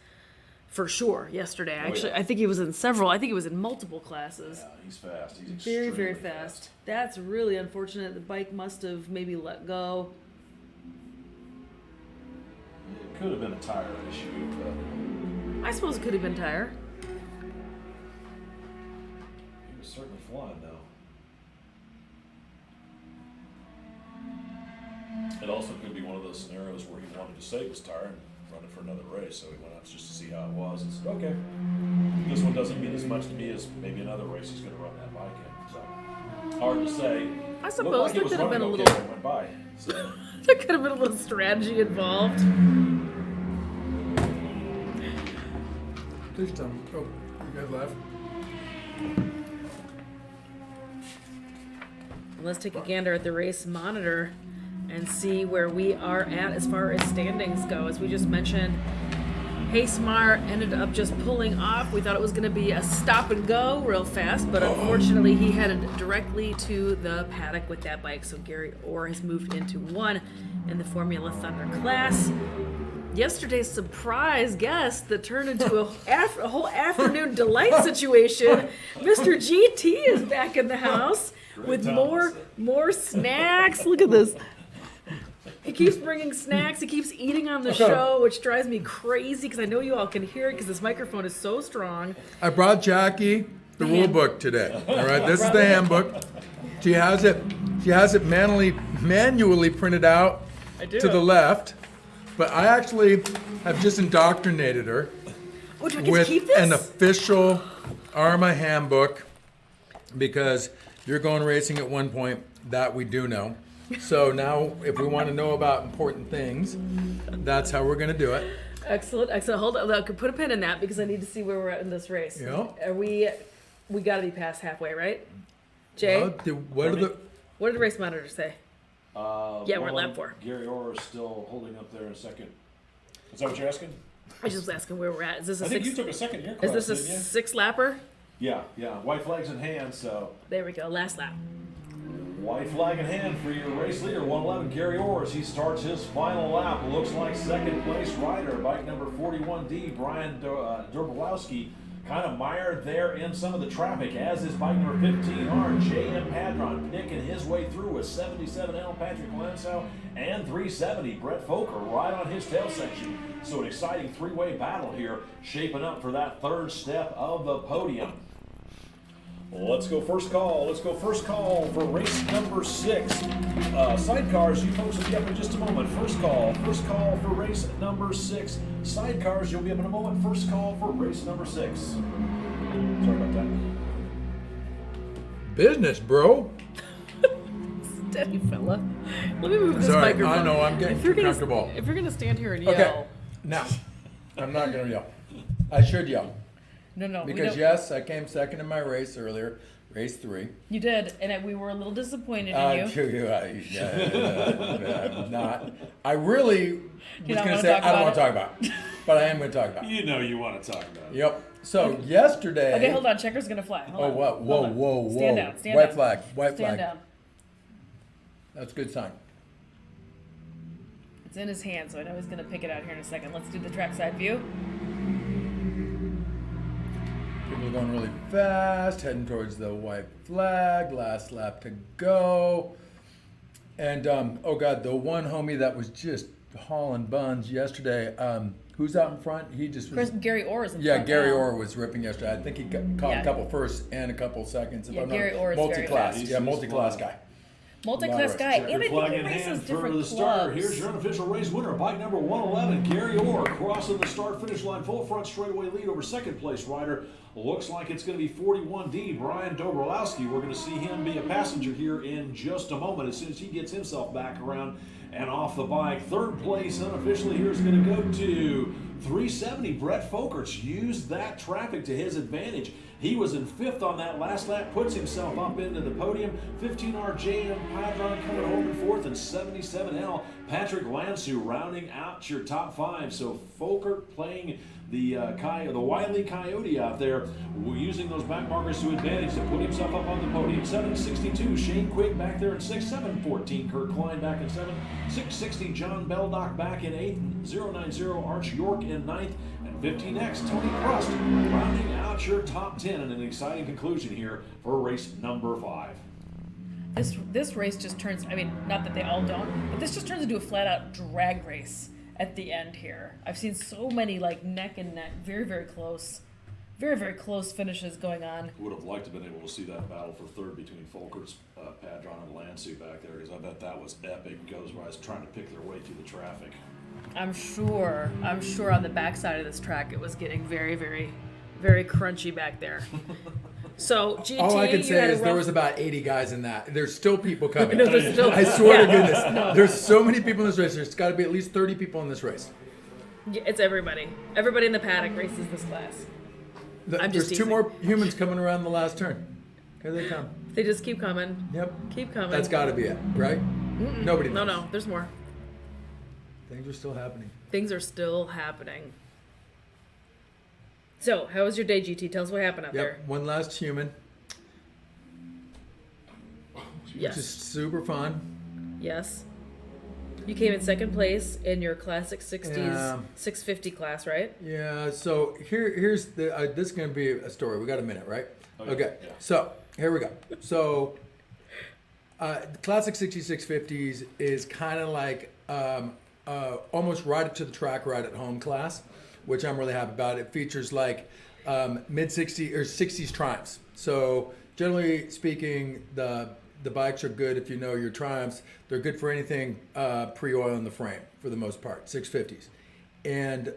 for sure yesterday. Actually, yeah. I think he was in several. I think he was in multiple classes. Yeah, he's fast. He's Very, extremely very fast. That's really unfortunate. The bike must have maybe let go. It could have been a tire issue, but I suppose it could have been tire. he was certainly flying, though. It also could be one of those scenarios where he wanted to save his tire and run it for another race, so he went out just to see how it was and said, okay, this one doesn't mean as much to me as maybe another race he's going to run that bike in. So hard to say. I suppose Looked like there it was could have been a running little. okay when it went by. So, There could have been a little strategy involved. Please tell me. Oh, you guys left? Let's take a gander at the race monitor and see where we are at as far as standings go. As we just mentioned, Hasemeyer ended up just pulling off. We thought it was going to be a stop and go real fast, but unfortunately he headed directly to the paddock with that bike. So Gary Orr has moved into 1 in the Formula Thunder class. Yesterday's surprise guest that turned into a whole afternoon delight situation. Mr. GT is back in the house with more snacks. Look at this. He keeps bringing snacks. He keeps eating on the show, which drives me crazy because I know you all can hear it because this microphone is so strong. I brought Jackie the rule book today. All right, this is the handbook. She has it manually printed out to the left, but I actually have just indoctrinated her Oh, do I get to with keep this? an official AHRMA handbook because you're going racing at one point. That we do know. So now, if we want to know about important things, that's how we're going to do it. Excellent. Hold on. Look, put a pin in that because I need to see where we're at in this race. Yeah. Are we got to be past halfway, right? Jay, What what did the race monitor say? Yeah, we're at lap 4. Gary Orr is still holding up there in second. Is that what you're asking? I was just asking where we're at. Is this a I think six? you took a second in your Is class, this a didn't you? 6 lapper? Yeah. White flags in hand, so There we go. Last lap. White flag in hand for your race leader, 111, Gary Orr, as he starts his final lap. Looks like second place rider, bike number 41D, Brian Dorbolowski, kind of mired there in some of the traffic, as is bike number 15R, J.M. Padron, picking his way through with 77L, Patrick Lansau, and 370, Brett Foker, right on his tail section. So an exciting three-way battle here, shaping up for that third step of the podium. Let's go first call. Let's go first call for race number 6. Sidecars, you folks will be up in just a moment. First call for race number 6. Sidecars, you'll be up in a moment. First call for race number 6. Sorry about that. Business, bro. Steady, fella. Let me move this Sorry, microphone. I know, I'm getting too comfortable. If you're gonna stand here and yell, Okay, now, I'm not going to yell. I should yell. no, we Because don't. yes, I came second in my race earlier, race 3. You did, and we were a little disappointed in you. I'm not. I really was not going to wanna say talk I don't about want to talk about it, but I am going to talk about it. You know you want to talk about it. Yep. So yesterday. Okay, hold on. Checker's gonna fly. Hold Oh, on. whoa, Hold whoa, on. whoa, whoa. Stand down. Stand White down. flag. White Stand flag. down. That's a good sign. It's in his hand, so I know he's gonna pick it out here in a second. Let's do the trackside view. People are going really fast, heading towards the white flag. Last lap to go. And oh god, the one homie that was just hauling buns yesterday. Who's out in front? He just was. Gary Orr is in Yeah, front Gary now. Orr was ripping yesterday. I think he caught Yeah. a couple firsts and a couple seconds. If Yeah, I'm not- Gary Orr is very multi-class. fast. Yeah, He's multi-class flying. guy. Multi-class Checker guy, and I Checker flag think in he hand races for different the start. clubs. Here's your unofficial race winner, bike number 111, Gary Orr, crossing the start-finish line, full front straightaway lead over second place rider. Looks like it's going to be 41D, Brian Dobrolowski. We're going to see him be a passenger here in just a moment as soon as he gets himself back around and off the bike. Third place unofficially here is going to go to 370, Brett Folkerts. Used that traffic to his advantage. He was in 5th on that last lap, puts himself up into the podium. 15R J.M. Padron coming home in 4th, and 77L Patrick Lansau rounding out your top 5. So Folkert playing the Wiley Coyote out there, using those back markers to advantage to put himself up on the podium. 762, Shane Quigg back there in 6th. 714, Kurt Klein back in 7th. 660, John Beldock back in 8th. 090, Arch York in 9th. And 15X, Tony Crust rounding out your top 10 in an exciting conclusion here for race number 5. This race just turns, I mean, not that they all don't, but this just turns into a flat-out drag race at the end here. I've seen so many, like, neck and neck, very, very close finishes going on. Would have liked to have been able to see that battle for third between Folkerts, Padron, and Lansau back there, because I bet that was epic. Goes guys trying to pick their way through the traffic. I'm sure on the backside of this track it was getting very, very, very crunchy back there. So GT, All I can you say had a is there rough- was about 80 guys in that. There's still people coming. No, there's still- I swear to yeah. goodness. There's so many people in this race. There's got to be at least 30 people in this race. Yeah, it's everybody. Everybody in the paddock races this class. I'm There's just 2 teasing. more humans coming around the last turn. Here they come. They just keep coming. Yep. Keep coming. That's got to be it, right? Nobody knows. No, there's more. Things are still happening. Things are still happening. So, how was your day, GT? Tell us what happened out there. Yep. One last human. Yes. Just super fun. Yes. You came in second place in your classic 60s Yeah. 650 class, right? Yeah, so here's the this is going to be a story. We got a minute, right? Okay, Okay. yeah. So here we go. So the classic 6650s is kind of like almost right up to the track, right at home class, which I'm really happy about. It features like mid 60s or 60s Triumphs. So generally speaking, the bikes are good if you know your Triumphs. They're good for anything pre-oil in the frame for the most part, 650s. And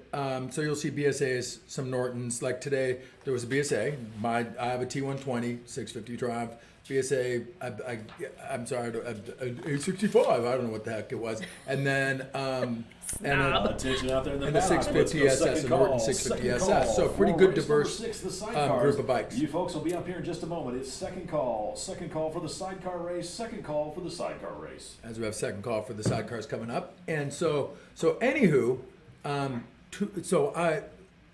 so you'll see BSAs, some Nortons. Like today, there was a BSA. I have a T120 650 Triumph. BSA, I'm sorry, a 65. I don't know what the heck it was. And then Snob. Attention out there in the And the paddock. 650 Let's go SS, second a Norton call. 650 Second SS. call So pretty for good, race number diverse 6, the sidecars. group of bikes. You folks will be up here in just a moment. It's second call for the sidecar race. Second call for the sidecar race. As we have second call for the sidecars coming up. And so anywho,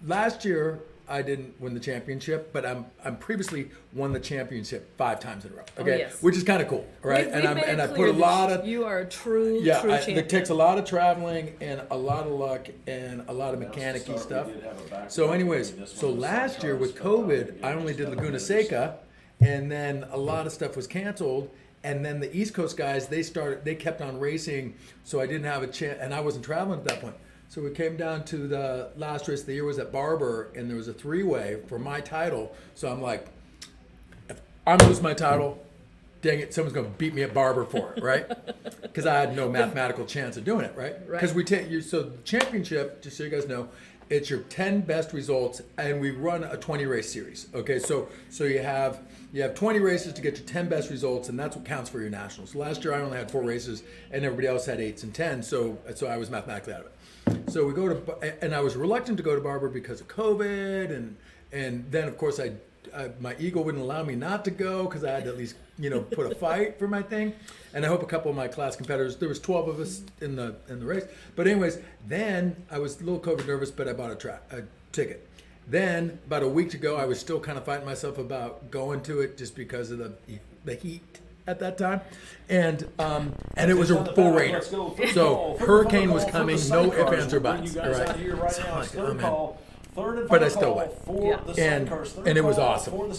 last year I didn't win the championship, but I'm previously won the championship 5 times in a row. Okay, yes. which is kind of cool, right? We've made it I clear put a that lot of you are a true champion. It takes a lot of traveling and a lot of luck and a lot of mechanic-y stuff. So anyways, so last year with COVID, I only did Laguna Seca, and then a lot of stuff was canceled. And then the East Coast guys, they kept on racing, so I didn't have a chance, and I wasn't traveling at that point. So we came down to the last race of the year was at Barber, and there was a 3-way for my title. So I'm like, if I'm gonna lose my title, dang it, someone's gonna beat me at Barber for it, right? Because I had no mathematical chance of doing it, right? Because we take you. So the championship, just so you guys know, it's your 10 best results, and we run a 20 race series. Okay, so you have 20 races to get your 10 best results, and that's what counts for your nationals. Last year I only had 4 races, and everybody else had 8s and 10s, so I was mathematically out of it. So we go to, and I was reluctant to go to Barber because of COVID, and then of course my ego wouldn't allow me not to go because I had to at least put a fight for my thing. And I hope a couple of my class competitors, there was 12 of us in the race. But anyways, then I was a little COVID nervous, but I bought a ticket. Then about a week to go, I was still kind of fighting myself about going to it just because of the heat at that time. And it was a full rainer. So hurricane was coming, no ifs, ands, or buts. All right. So I'm like, oh, man. But I still went. And it was awesome.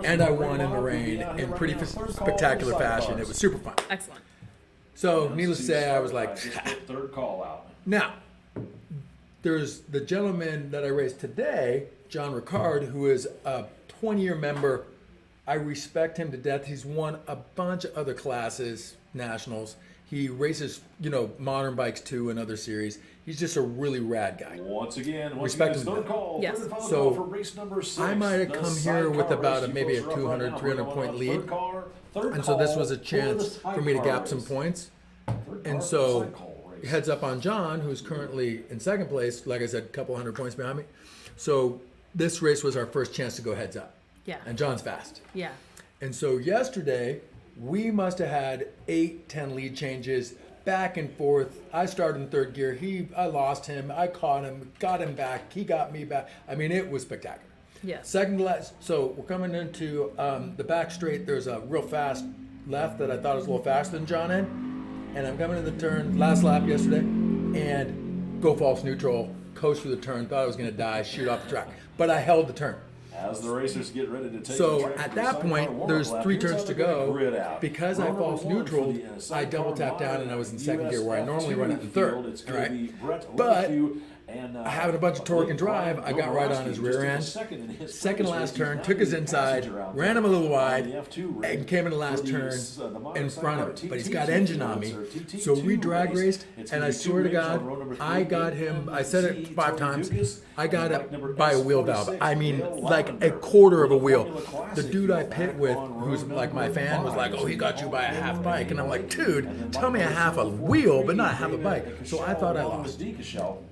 And I won in the rain in pretty spectacular fashion. It was super fun. Excellent. So needless to say, I was like, third call out. Now, there's the gentleman that I raced today, John Ricard, who is a 20-year member. I respect him to death. He's won a bunch of other classes, nationals. He races, modern bikes too and other series. He's just a really rad guy. Once again, respect him. Third call. Yes. Third and final So call for race number 6. I might have come here with about maybe a 200, 300 point lead. And so this was a chance for me to gap some points. And so heads up on John, who's currently in second place, like I said, a couple 100 points behind me. So this race was our first chance to go heads up. Yeah. And John's fast. Yeah. And so yesterday, we must have had 8, 10 lead changes back and forth. I started in third gear. I lost him. I caught him, got him back. He got me back. I mean, it was spectacular. Yes. Second to last. So we're coming into the back straight. There's a real fast left that I thought was a little faster than John in. And I'm coming to the turn, last lap yesterday, and go false neutral, coast through the turn, thought I was going to die, shoot off the track. But I held the turn. As the racers get ready to take So the track at for that the point, Sidecar there's warm-up 3 lap. turns Here's to how they're gonna go. grid out. Because I Row number false 1 for neutral, the, I Sidecar double tapped down and I was in second gear where I normally run it in third. It's gonna Right? be Brett But Leverhue and, having a bunch of torque and drive, I got right on his rear end. Second last turn, took his inside, ran him a little wide, and came in the last turn in front of it. But he's got engine on me. So we drag raced, and I swear to God, I got him, I said it 5 times, I got it by a wheel valve. I mean, like a quarter of a wheel. The dude I pit with, who's like my fan, was like, oh, he got you by a half bike. And I'm like, dude, tell me a half a wheel, but not a half a bike. So I thought I lost.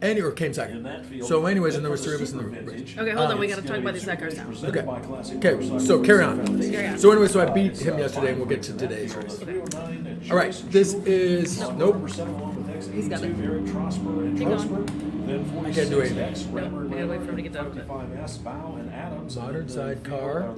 And or came second. So anyways, and there was 3 of us in the race. Okay, hold on. We got to talk about these sidecars now. Okay, so carry on. So anyway, so I beat him yesterday, and we'll get to today's race. All right, this is, nope. He's got it. Keep going. I can't do anything. No, we gotta wait for him to get done with it. Modern sidecar,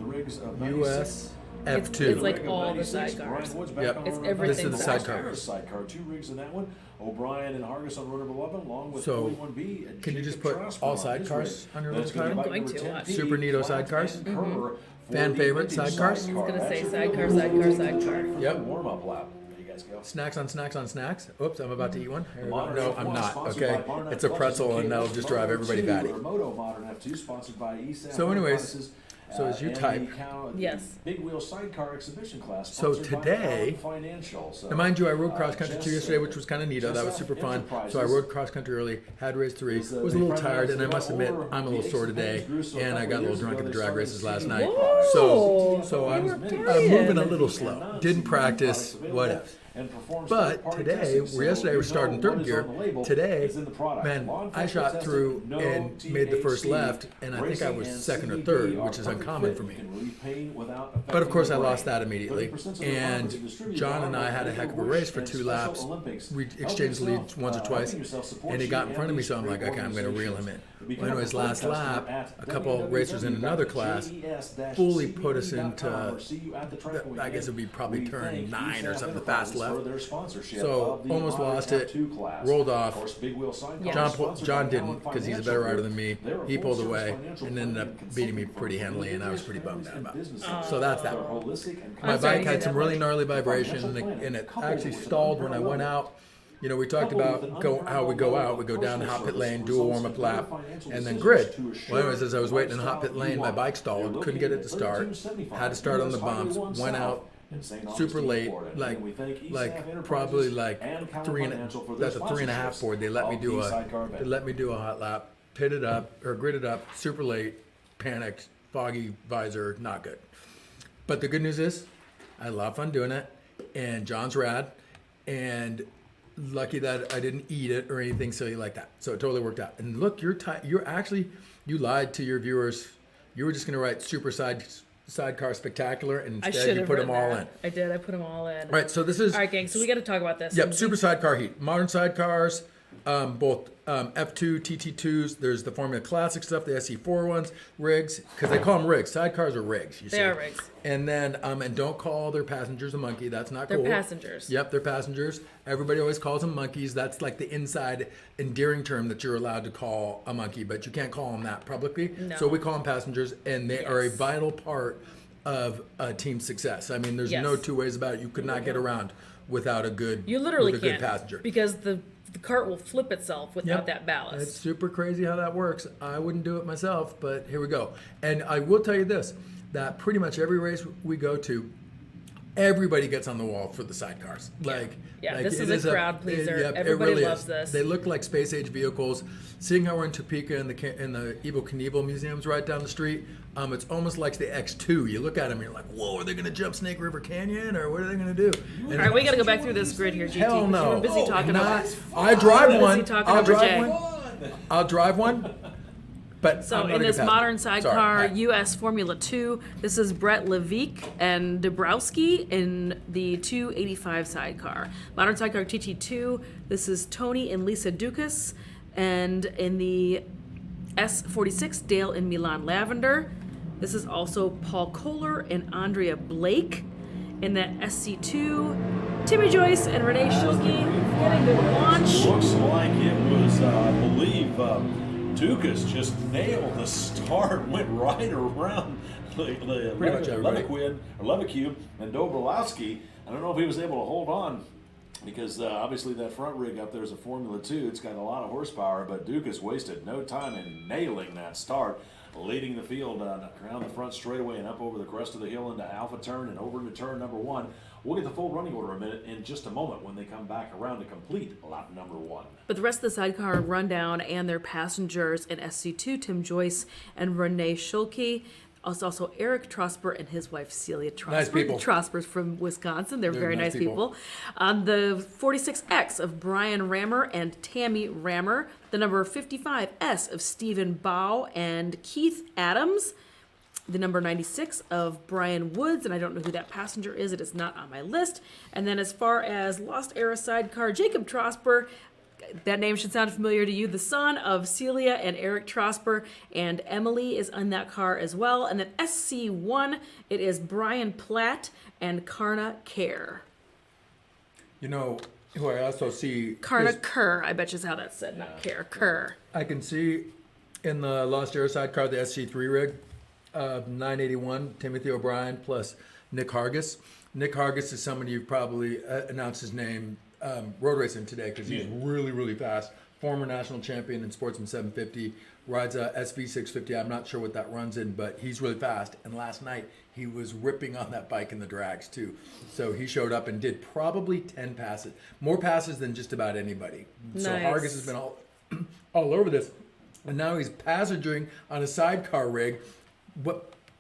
US, F2. It's like all the sidecars. Yep. It's everything. This is the sidecar. Sidecar, 2 rigs in that one. O'Brien and Hargis on row number 11, along with So, 41B. And can you just Jacob put Trosper all on his sidecars rig. on your That's little gonna be title? I'm going bike to, number actually. 10P, Super neato Platt sidecars? and Kerr for Fan the favorite vintage sidecars? I was gonna say That should be sidecar, a little sidecar, bit sidecar. for Yep. the warm-up lap. There you guys go. Snacks on snacks on snacks. Oops, I'm about to eat one. Here we go. Modern No, F1 I'm not. sponsored Okay, by Barnett it's a Clutches pretzel, and and that'll cables. just drive Moto everybody 2, batty. or Moto Modern F2, sponsored by ESAP. So anyways, Appliances, so as you and type. the Yes. Big Wheel Sidecar Exhibition class. So sponsored by today- Collin Financial. So, Now, mind you, I rode cross country Jess, too yesterday, which was kind of neato. That was super fun. So I rode cross country early, had race 3, was a little tired, and I must admit, I'm a little sore today, and I got a little drunk at the drag races last night. So I'm moving a little slow. Didn't practice, whatever. But today, yesterday we started in third gear. Today, man, I shot through and made the first left, and I think I was second or third, which is uncommon for me. But of course, I lost that immediately. And John and I had a heck of a race for 2 laps. We exchanged leads once or twice, and he got in front of me, so I'm like, okay, I'm going to reel him in. Well, anyways, last lap, a couple racers in another class fully put us into, I guess it would be probably turn 9 or something, the fast left. So almost lost it, rolled off. John didn't, because he's a better rider than me. He pulled away and ended up beating me pretty handily, and I was pretty bummed out about it. So that's that one. My bike had some really gnarly vibration, and it actually stalled when I went out. You know, we talked about how we go out. We go down the hot pit lane, do a warm-up lap, and then grid. Well, anyways, as I was waiting in the hot pit lane, my bike stalled. Couldn't get it to start. Had to start on the bumps. Went out super late, probably like that's a 3.5 board. They let me do a hot lap, pitted up or gridded up, super late, panicked, foggy visor, not good. But the good news is, I had a lot of fun doing it, and John's rad, and lucky that I didn't eat it or anything silly like that. So it totally worked out. And look, you lied to your viewers. You were just going to write Sidecar Spectacular, and instead you put them all in. I did. I put them all in. All right, so this is... All right, gang, so we got to talk about this. Yep, Super Sidecar Heat. Modern sidecars, both F2, TT2s. There's the Formula Classic stuff, the SE4 ones, rigs, because they call them rigs. Sidecars are rigs, you see. They are rigs. And then, and don't call their passengers a monkey. That's not cool. They're passengers. Yep, they're passengers. Everybody always calls them monkeys. That's like the inside endearing term that you're allowed to call a monkey, but you can't call them that publicly. No. So we call them passengers, and they are a vital part of a team's success. I mean, there's no two ways about it. You could not get around without a good, You literally with a good passenger. Because the cart will flip itself without that ballast. It's super crazy how that works. I wouldn't do it myself, but here we go. And I will tell you this, that pretty much every race we go to, everybody gets on the wall for the sidecars. This is a crowd pleaser. Everybody really loves this. They look like space age vehicles. Seeing how we're in Topeka in the Evel Knievel Museum's right down the street, it's almost like the X2. You look at them and you're like, whoa, are they going to jump Snake River Canyon, or what are they going to do? All right, we got to go back through this grid here, GT. Hell no. We're busy talking about it. I drive one. I'll I'll drive one. But so in this modern sidecar U.S. Formula 2, this is Brett Levique and Dabrowski in the 285 sidecar. Modern sidecar TT2, this is Tony and Lisa Dukas, and in the S46, Dale and Milan Lavender. This is also Paul Kohler and Andrea Blake. In the SC2, Timmy Joyce and Renee Schilke getting the launch. Looks like it was, I believe, Dukas just nailed the start, went right around Levique and Dobrowski. I don't know if he was able to hold on, because obviously that front rig up there is a Formula 2. It's got a lot of horsepower, but Dukas wasted no time in nailing that start, leading the field around the front straightaway and up over the crest of the hill into Alpha Turn and over into turn number 1. We'll get the full running order in just a moment when they come back around to complete lap number 1. But the rest of the sidecar rundown and their passengers in SC2, Tim Joyce and Renee Schilke. Also Eric Trosper and his wife Celia Trosper. Nice people. Trosper's from Wisconsin. They're very nice people. The 46X of Brian Rammer and Tammy Rammer. The number 55S of Stephen Bow and Keith Adams. The number 96 of Brian Woods, and I don't know who that passenger is. It is not on my list. And then as far as Lost Era sidecar, Jacob Trosper. That name should sound familiar to you. The son of Celia and Eric Trosper, and Emily is on that car as well. And then SC1, it is Brian Platt and Karna Kerr. You know, who I also see... Karna Kerr, I bet you is how that's said, not Kerr. Kerr. I can see in the Lost Era sidecar, the SC3 rig, 981, Timothy O'Brien plus Nick Hargis. Nick Hargis is somebody you've probably announced his name road racing today, because he's really, really fast. Former national champion in Sportsman 750, rides a SV 650. I'm not sure what that runs in, but he's really fast. And last night, he was ripping on that bike in the drags, too. So he showed up and did probably 10 passes. More passes than just about anybody. Nice. So Hargis has been all over this. And now he's passengering on a sidecar rig.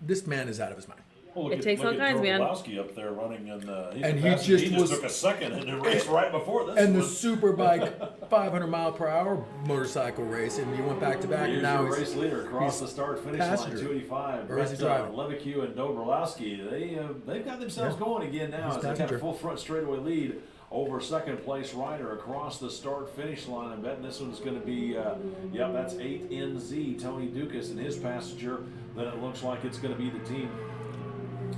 This man is out of his mind. Well, It takes all kinds, man. Dobrowski up there running, And he just took a second in the race right before this. And the Superbike 500 mile per hour motorcycle race, and you went back to back. And now he's race leader across the start finish line, 285. Or is he driving? Levique and Dobrowski, they've got themselves going again now, as they got a full front straightaway lead over second place rider across the start finish line. I'm betting this one's going to be, that's 8NZ, Tony Dukas and his passenger. Then it looks like it's going to be the team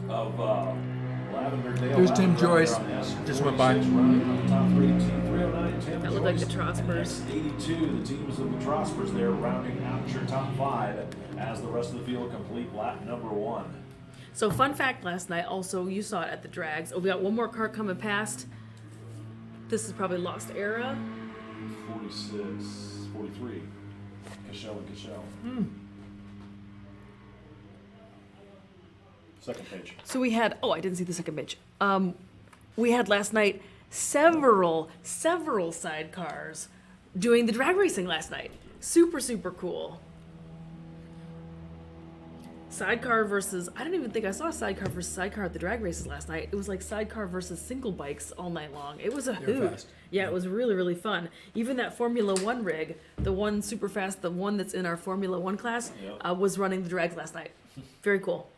of Lavenderdale. There's Tim Joyce. Just went by. That looked like the Trospers. 82, the teams of the Trospers there rounding out your top 5 as the rest of the field complete lap number 1. So fun fact last night, also, you saw it at the drags. Oh, we got one more car coming past. This is probably Lost Era. 46, 43. Cashel and Cashel. Second page. So we had, I didn't see the second page. We had last night several sidecars doing the drag racing last night. Super, super cool. Sidecar versus, I didn't even think I saw sidecar versus sidecar at the drag races last night. It was like sidecar versus single bikes all night long. It was a hoot. Fast. Yeah, it was really, really fun. Even that Formula One rig, the one super fast, the one that's in our Formula One class, was running the drags last night. Very cool.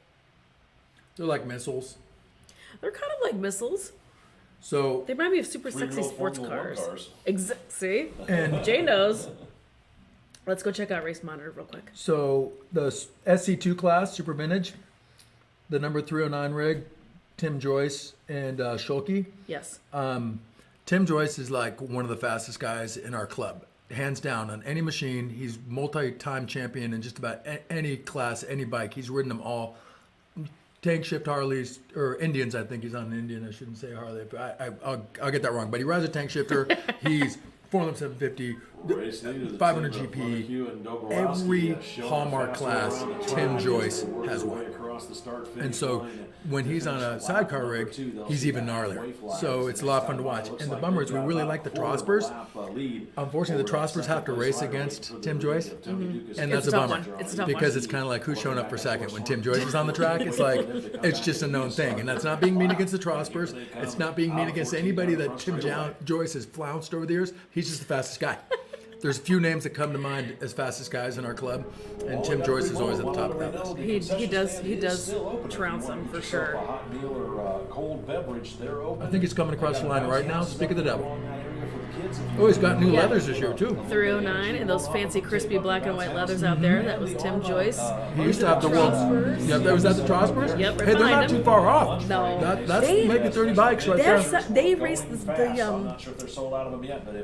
They're like missiles. They're kind of like missiles. So They remind me of super sexy Three-wheel sports Formula One cars. cars. See? and Jay knows. Let's go check out Race Monitor real quick. so the SC2 class, super vintage, the number 309 rig, Tim Joyce and Schulke. Yes. Tim Joyce is like one of the fastest guys in our club, hands down on any machine. He's multi-time champion in just about any class, any bike. He's ridden them all. Tank shift Harleys or Indians. I think he's on an Indian. I shouldn't say Harley. I'll get that wrong. But he rides a tank shifter. He's 40750, 500 GP. Every Hallmark class, Tim Joyce has one. And so when he's on a sidecar rig, he's even gnarlier. So it's a lot of fun to watch. And the bummer is we really like the Trospers. Unfortunately, the Trospers have to race against Tim Joyce. And that's It's a a tough bummer. one. It's a tough Because one. it's kind of like who's showing up for second. When Tim Joyce is on the track, it's like, it's just a known thing. And that's not being mean against the Trospers. It's not being mean against anybody that Tim Joyce has flounced over the years. He's just the fastest guy. There's a few names that come to mind as fastest guys in our club, and Tim Joyce is always at the top of that list. He does trounce them for sure. I think he's coming across the line right now. Speak of the devil. Oh, he's got new leathers this year too. 309 and those fancy crispy black and white leathers out there. That was Tim Joyce. He used to have the world. Trospers. Yeah, was that the Trospers? Yep, right Hey, they're behind not him. too far off. No. That's They- maybe 30 bikes right there. They raced the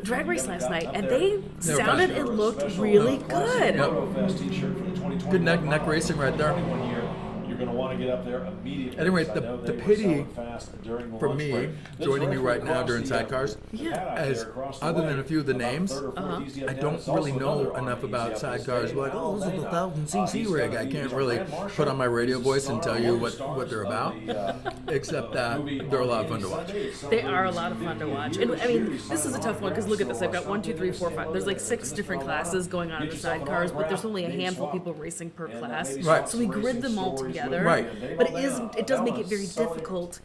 drag race last night, and they sounded and looked really good. Good neck racing right there. You're going to want to get up there immediately. At any rate, because I the know they were pity selling fast during the for lunch me, break. This joining race you right now across during the, sidecars, Yeah. pad out as there across the other way, than a few of the about names, third or fourth easy up I and down. don't It's really also know another enough easy about up the sidecars. state. Like, oh, this is the 1000cc He's rig. got I the- can't he's really got Brand put on my radio Marshall. voice and tell you what Stars they're of about, the, except that movie they're a lot of on fun to watch. They are a lot of fun to watch. And I mean, this is a tough one because look at this. I've got 1, 2, 3, 4, 5. There's like 6 different classes going on in the sidecars, but there's only a handful of people racing per class. Right. So we grid them all together. Right. But it does make it very difficult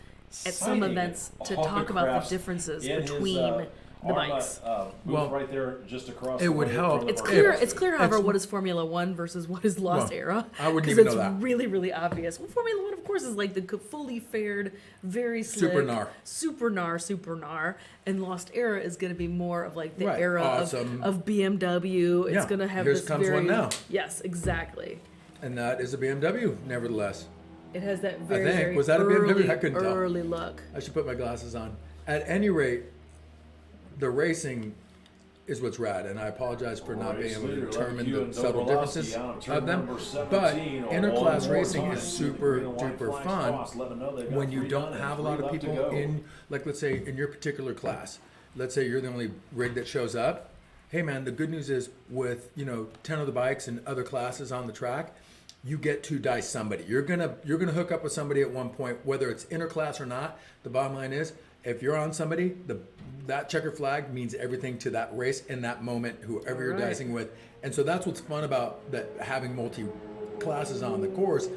at some events to talk about the differences between the bikes. Well, right there just across it the would way help. from It's the clear. race. It's clear, however, what is Formula One versus what is Lost Well, Era. I wouldn't Because even it's know that. really, really obvious. Well, Formula One, of course, is like the fully fared, very slick, Super gnar. super gnar, and Lost Era is going to be more of like the Right. era Awesome. of BMW. It's Yeah. going to have Here this comes very one now. Yes, exactly. And that is a BMW, nevertheless. It has that very, think. very Was that a early, BMW? I couldn't tell. early look. I should put my glasses on. At any rate, the racing is what's rad, and I apologize for not being able to determine the subtle differences of them. But interclass racing is super duper fun when you don't have a lot of people in, like let's say in your particular class. Let's say you're the only rig that shows up. Hey man, the good news is with 10 of the bikes and other classes on the track, you get to dice somebody. You're gonna hook up with somebody at one point, whether it's interclass or not. The bottom line is, if you're on somebody, that checker flag means everything to that race in that moment, whoever you're Right. dicing with. And so that's what's fun about that having multi classes on the course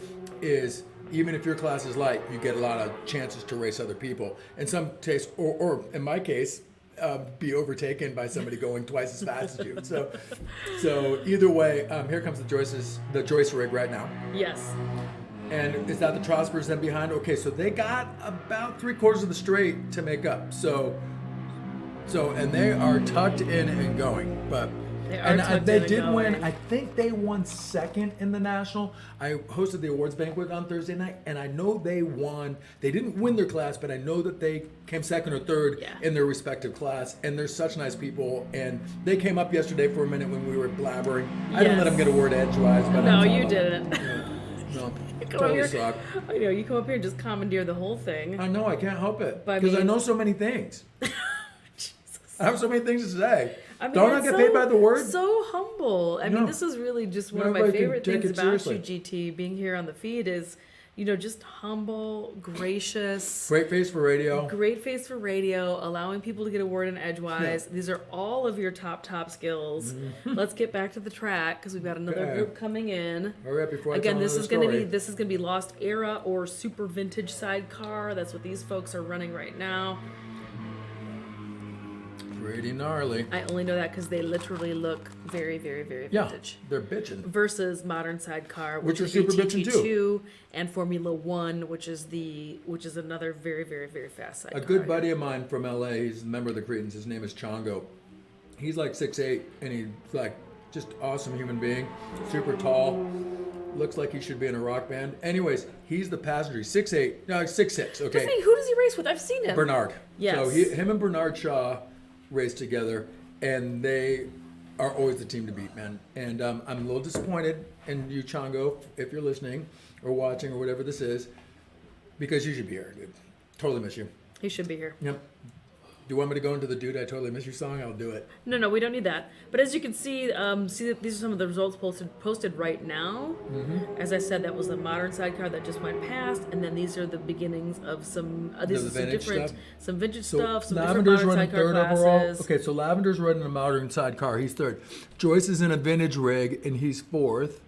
is even if your class is light, you get a lot of chances to race other people. In some case, or in my case, be overtaken by somebody going twice as fast as you. So either way, here comes the Joyce rig right now. Yes. And is that the Trospers then behind? Okay, so they got about 3/4 of the straight to make up. So So, and they are tucked in and going. But They are and tucked they in and did win. going. I think they won second in the national. I hosted the awards banquet on Thursday night, and I know they won. They didn't win their class, but I know that they came second or third Yeah. in their respective class. And they're such nice people. And they came up yesterday for a minute when we were blabbering. I didn't let them get a word edgewise, but No, that's you all. didn't. No, Come up totally here. suck. I know you come up here and just commandeer the whole thing. I know I can't help it But I because I mean- know so many things. I have so many things to say. I mean, Don't I it's get paid by the word? So humble. I mean, No. this is really just one of my Everybody can favorite take things it about seriously. you, GT. Being here on the feed is, just humble, gracious. Great face for radio. Great face for radio, allowing people to get a word in edgewise. These are all of your top skills. Let's get back to the track because we've got another Okay. group coming in. Hurry up before I Again, tell this another is going to story. be Lost Era or Super Vintage Sidecar. That's what these folks are running right now. Pretty gnarly. I only know that because they literally look very, very, very Yeah, vintage. they're bitching. Versus Modern Sidecar, Which which are is super the bitchin' too. TT2, and Formula One, which is another very, very, very fast sidecar. A good buddy of mine from LA, he's a member of the Cretans, his name is Chongo. He's like 6'8", and he's like just awesome human being, super tall, looks like he should be in a rock band. Anyways, he's the passenger, he's 6'8", no, 6'6", okay. Who does he race with? I've seen him. Bernard. Yes. So him and Bernard Shaw race together, and they are always the team to beat, man. And I'm a little disappointed in you, Chongo, if you're listening or watching or whatever this is, because you should be here, dude. Totally miss you. He should be here. Yep. Do you want me to go into the "Dude, I Totally Miss You" song? I'll do it. No, we don't need that. But as you can see that these are some of the results posted right now. Mm-hmm. As I said, that was the Modern Sidecar that just went past, and then these are the beginnings of some these The are some vintage different stuff? some vintage So stuff, some Lavender's different running Modern Sidecar third classes. overall. Okay, so Lavender's running a modern sidecar. He's third. Joyce is in a vintage rig, and he's fourth.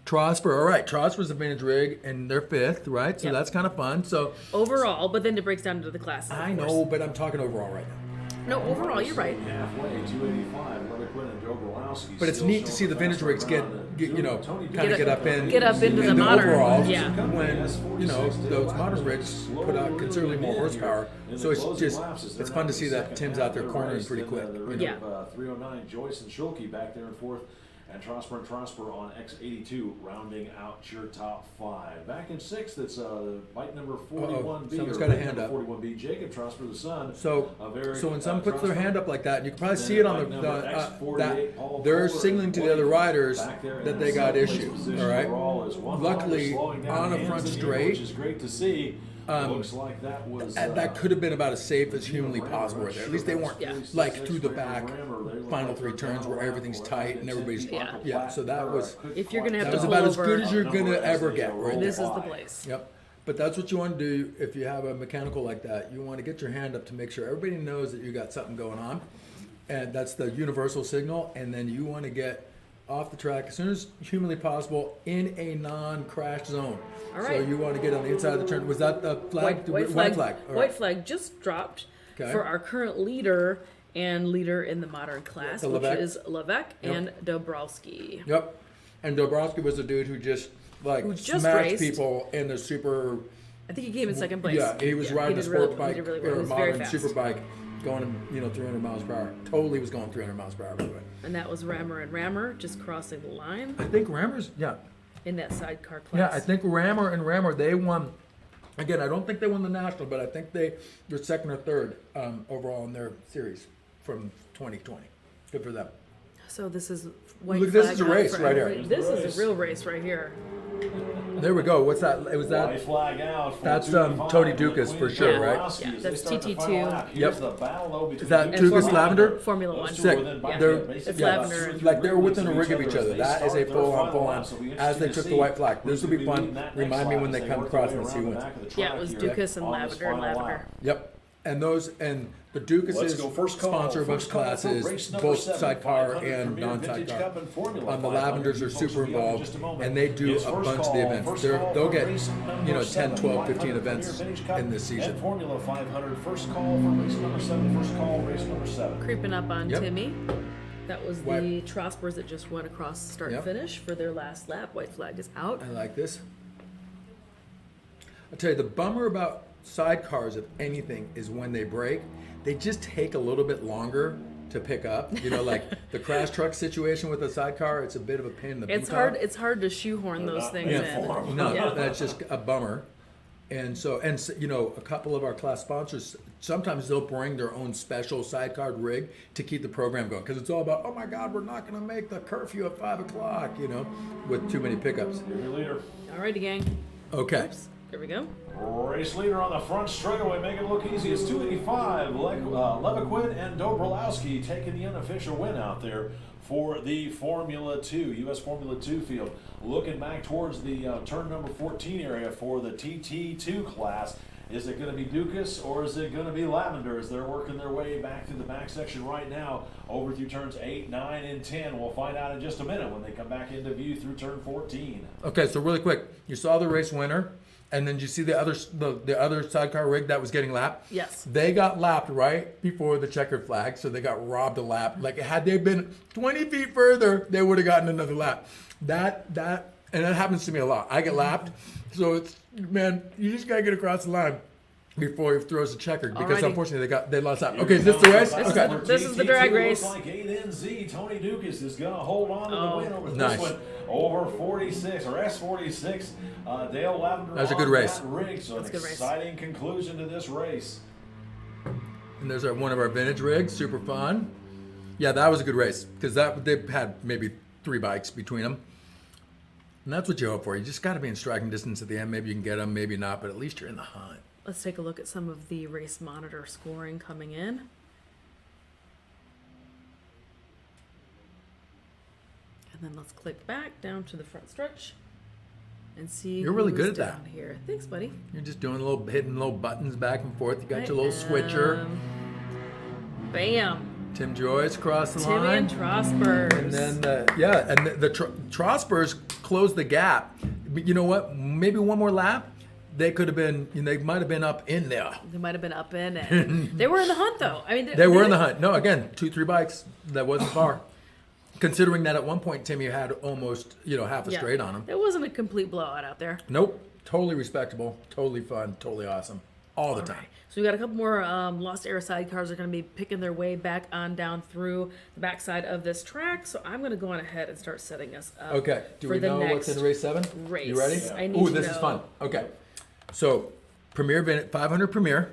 Trosper, all right. Trosper's a vintage rig, and they're fifth, right? So Yep. that's kind of fun. So Overall, but then it breaks down into the classes. I of course. know, but I'm talking overall right now. No, overall, you're right. Halfway, 285. Leather Quinn and Joe Grolowski. But it's still neat to showing see the the vintage fast rigs get around. Tony kind of Get get up in Get up into the in modern. overalls. Yeah. When those modern rigs put out considerably more horsepower. So it's fun to see that Tim's out there cornering pretty quick. Yeah. 309. Joyce and Schulke back there in fourth. And Trosper on X82, rounding out your top five. Back in sixth, it's bike number 41B. Someone's or got a rig hand number up. 41B, Jacob Trosper, the son. So when someone puts their hand up like that, you can probably see it on that they're signaling to the other riders that they got issues. All right. Luckily, on a front straight, which is great to see. Looks like that was that could have been about as safe as humanly possible right there. At least they weren't like through the back final three turns where everything's tight and everybody's Yeah. So that was If you're gonna have that to was pull about as over, good as you're gonna ever get. Right this there. is the place. Yep. But that's what you want to do if you have a mechanical like that. You want to get your hand up to make sure everybody knows that you got something going on. And that's the universal signal. And then you want to get off the track as soon as humanly possible in a non-crash zone. All right. So you want to get on the inside of the turn. Was that the flag? White flag. All right. White flag just dropped Okay. for our current leader and leader in the modern class, The which Levesque. is Levesque and Dabrowski. Yep. And Dobrowski was the dude who just Who just smashed raced. people in the super. I think he came in second place. Yeah, he was riding he a did sports really, bike he did really well. or He a was very modern fast. super bike, going 300 miles per hour. Totally was going 300 miles per hour. By the way. And that was Rammer and Rammer just crossing the line I think Rammer's in that sidecar class. Yeah, I think Rammer they won. Again, I don't think they won the national, but I think they're second or third overall in their series from 2020. Good for them. So this is white Look, this flag is a out race for right here. everybody. This is a real race right here. There we go. What's that? It was White that. flag out. That's, 425. Tony Dukas for sure, Yeah. right? Yeah, As that's they start the TT2. final lap. Here's Yep. the battle, though, between Is that Dukas Dukas and Lavender? Formula Those One. two Sick. were then Yeah. They're It's lavender and- like they're within a rig of each other. They That is a start their full on, final full lap, on. so it'll be As interesting they to took the see white flag, this will be who's fun. gonna lead that next Remind me lap when as they they come work across their and way see who around the wins. back of the Yeah, it track was here Dukas and on this Lavender and final Lavender. lap. Yep. And the Dukas Let's is go first call. sponsor a bunch First of call for classes, race number both 7, sidecar 500 and Premier Vintage non-sidecar. Cup and Formula The 500. Lavenders are You folks super will be on in involved, just a moment. and they do It's a first bunch of call, the events. first They'll call get for race number 10, 12, 15 7, events 500 Vintage Cup in this season. And Formula 500. First call for race number 7. First call, race number 7. Creeping up on Yep. Timmy. That was White- the Trospers that just went across start Yep. and finish for their last lap. White flag is out. I like this. I'll tell you, the bummer about sidecars, if anything, is when they break, they just take a little bit longer to pick up. You know, like the crash truck situation with the sidecar, it's a bit of a pain in the It's hard. It's hard to shoehorn those things in. No, Yeah. that's just a bummer. And so, you know, a couple of our class sponsors, sometimes they'll bring their own special sidecar rig to keep the program going. Because it's all about, oh my God, we're not going to make the curfew at 5 o'clock, you know, with too many pickups. You're your leader. Alrighty, gang. Okay. Oops. There we go. Race leader on the front straightaway, making it look easy. It's 285. Levaquin and Dobrowski taking the unofficial win out there for the Formula 2, U.S. Formula 2 field. Looking back towards the turn number 14 area for the TT2 class. Is it going to be Dukas or is it going to be Lavender as they're working their way back to the back section right now over through turns 8, 9, and 10? We'll find out in just a minute when they come back into view through turn 14. Okay, so really quick, you saw the race winner, and then you see the other sidecar rig that was getting lapped? Yes. They got lapped right before the checkered flag, so they got robbed a lap. Like, had they been 20 feet further, they would have gotten another lap. And that happens to me a lot. I get lapped, so it's, man, you just gotta get across the line before he throws the checkered, because Alrighty. unfortunately they lost that. Okay, is this the race? Okay. This is the drag race. Looks like 8NZ. Tony Dukas is going to hold on to the win over Nice. this one. Over 46 or S46. Dale Lavender. That was a good on race. that rig, so an That's a good race. exciting conclusion to this race. And there's one of our vintage rigs, super fun. Yeah, that was a good race, because they had maybe 3 bikes between them. And that's what you hope for. You just got to be in striking distance at the end. Maybe you can get them, maybe not, but at least you're in the hunt. Let's take a look at some of the race monitor scoring coming in. And then let's click back down to the front stretch and see. You're really who's good at down that. here. Thanks, buddy. You're just hitting little buttons back and forth. You got I your little switcher. am. Bam. Tim Joyce across the Timmy line. and Trospers. And then, the Trospers closed the gap. But you know what? Maybe one more lap. They could have been, they might have been up in there. They might have been up in it. They were in the hunt, though. I mean, They were in the hunt. No, again, 2-3 bikes. That wasn't far. Considering that at one point, Timmy had almost, half a straight on him. It wasn't a complete blowout out there. Nope. Totally respectable. Totally fun. Totally awesome. All the time. So we got a couple more Lost Era sidecars are going to be picking their way back on down through the backside of this track. So I'm going to go on ahead and start setting us up. Okay. Do for we the know next what's in race 7? race. You ready? I need Ooh, to this is know. fun. Okay. So, Premier 500 Premier,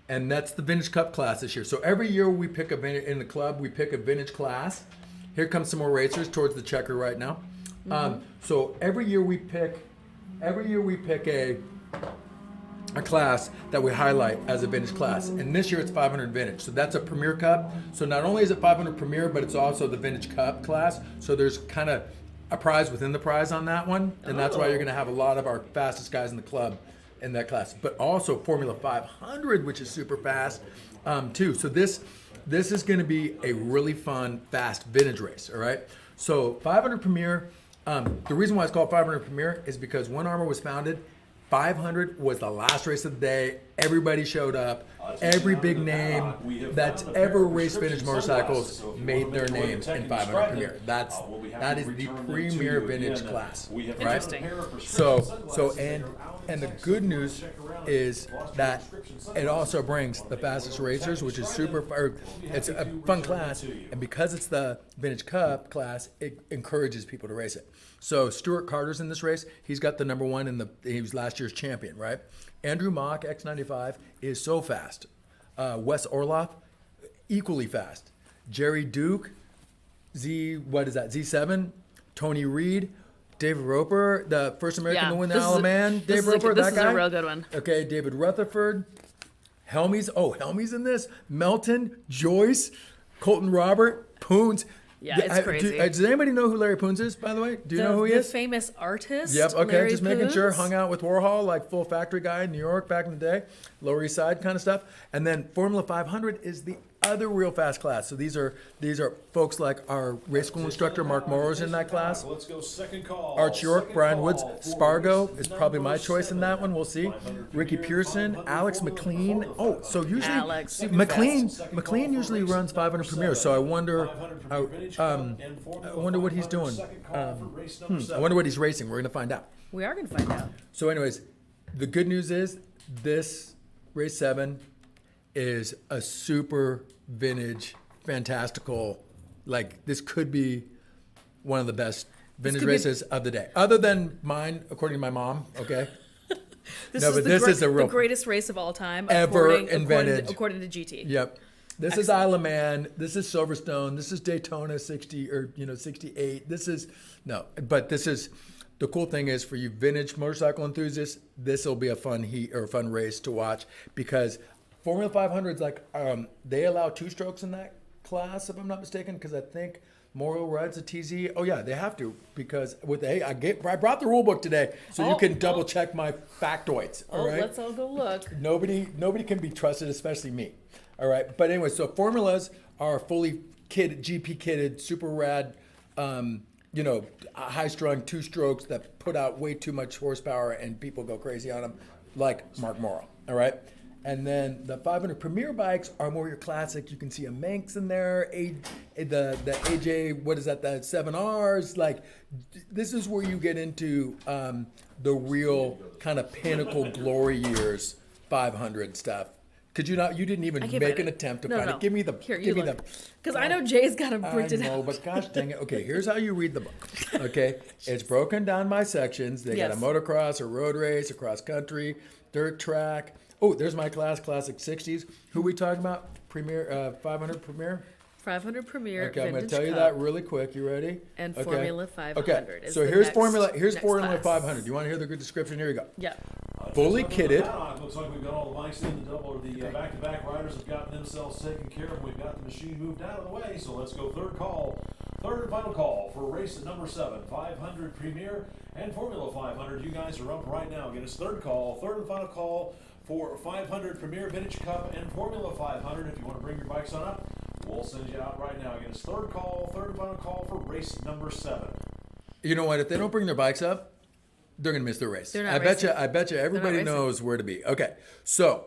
and that's the Vintage Cup class this year. So every year we pick a vintage in the club. We pick a vintage class. Here comes some more racers towards the checker right now. So every year we pick a class that we highlight as a vintage class, and this year it's 500 vintage. So that's a Premier Cup. So not only is it 500 Premier, but it's also the Vintage Cup class. So there's kind of a prize within the prize on that one, and that's why you're going to have a lot of our fastest guys in the club in that class. But also Formula 500, which is super fast too. So this is going to be a really fun, fast vintage race. All right. So 500 Premier. The reason why it's called 500 Premier is because when AHRMA was founded, 500 was the last race of the day. Everybody showed up. Every big name that's ever raced vintage motorcycles made their name in 500 Premier. That is the premier vintage class, right? Interesting. And the good news is that it also brings the fastest racers, which is it's a fun class, and because it's the Vintage Cup class, it encourages people to race it. So Stuart Carter's in this race. He's got the number 1 he was last year's champion, right? Andrew Mock, X95, is so fast. Wes Orloff, equally fast. Jerry Duke, Z7. Tony Reed, David Roper, the first American to win the Isle of Man. Dave Roper, that guy. This is a real good one. Okay, David Rutherford, Helmy's in this. Melton, Joyce, Colton Robert, Poons. Yeah, it's crazy. Does anybody know who Larry Poons is, by the way? Do you know who he The is? famous artist. Yep, okay, Larry just making sure. Poons. Hung out with Warhol, like full factory guy in New York back in the day, Lower East Side kind of stuff. And then Formula 500 is the other real fast class. So these are folks like our race school instructor, Mark Morrow's in that class. Let's go second call. Arch York, Second Brian call Woods, for Spargo race is probably my number choice in that 7. one. We'll see. 500 Ricky Premier, Pearson, 500 Alex Formula McLean. 4. Oh, so usually Alex, super McLean usually runs 500 Premier. So I wonder, 500 I Vintage Cup and Formula wonder what he's 500 doing. second call for race number I 7. wonder what he's racing. We're gonna find out. We are going to find out. So anyways, The good news is this race 7 is a super vintage, fantastical. Like this could be one of the best vintage races of the day, other than mine, according to my mom. Okay. This No, is but the, this gre- is a real the greatest race of all time ever according, invented. according to GT. Yep. This is Isle of Man. This is Silverstone. This is Daytona 60 or 68. This is but this is the cool thing is for you vintage motorcycle enthusiasts, this will be a fun fun race to watch because Formula 500 is like they allow 2 strokes in that class if I'm not mistaken because I think Moto rides a TZ. Oh yeah, they have to because I brought the rule book today so you can double check my factoids. All right. Let's all go look. Nobody can be trusted, especially me. All right. But anyway, so formulas are fully GP kitted, super rad, high strung 2 strokes that put out way too much horsepower and people go crazy on them, like Mark Morrow. All right. And then the 500 Premier bikes are more your classic. You can see a Manx in there, the AJ, what is that, the 7Rs. Like, this is where you get into the real kind of pinnacle glory years 500 stuff. Could you not? You didn't even make an attempt to find it. Give me the. Here, give me look. the. Because I know Jay's got them printed I know, out. but gosh dang it. Okay, here's how you read the book. Okay, it's broken down by sections. They got a motocross, a road race, a cross country, dirt track. Oh, there's my classic 60s. Who we talking about? Premier, 500 Premier? 500 Premier. Okay, I'm going to tell you Cup, that really quick. You ready? And okay. Formula 500. Okay, is so the here's next- Formula next 500. class. You want to hear the good description? Here you go. Yeah. Fully kitted. Looks like we've got all the bikes in. The back-to-back riders have gotten themselves taken care of. We've got the machine moved out of the way. So let's go third and final call for race number 7, 500 Premier and Formula 500. You guys are up right now. Again, it's third and final call for 500 Premier Vintage Cup and Formula 500. If you want to bring your bikes on up, we'll send you out right now. Again, it's third and final call for race number 7. You know what? If they don't bring their bikes up, they're going to miss their race. They're not I racing. bet you everybody racing. knows where to be. Okay. So,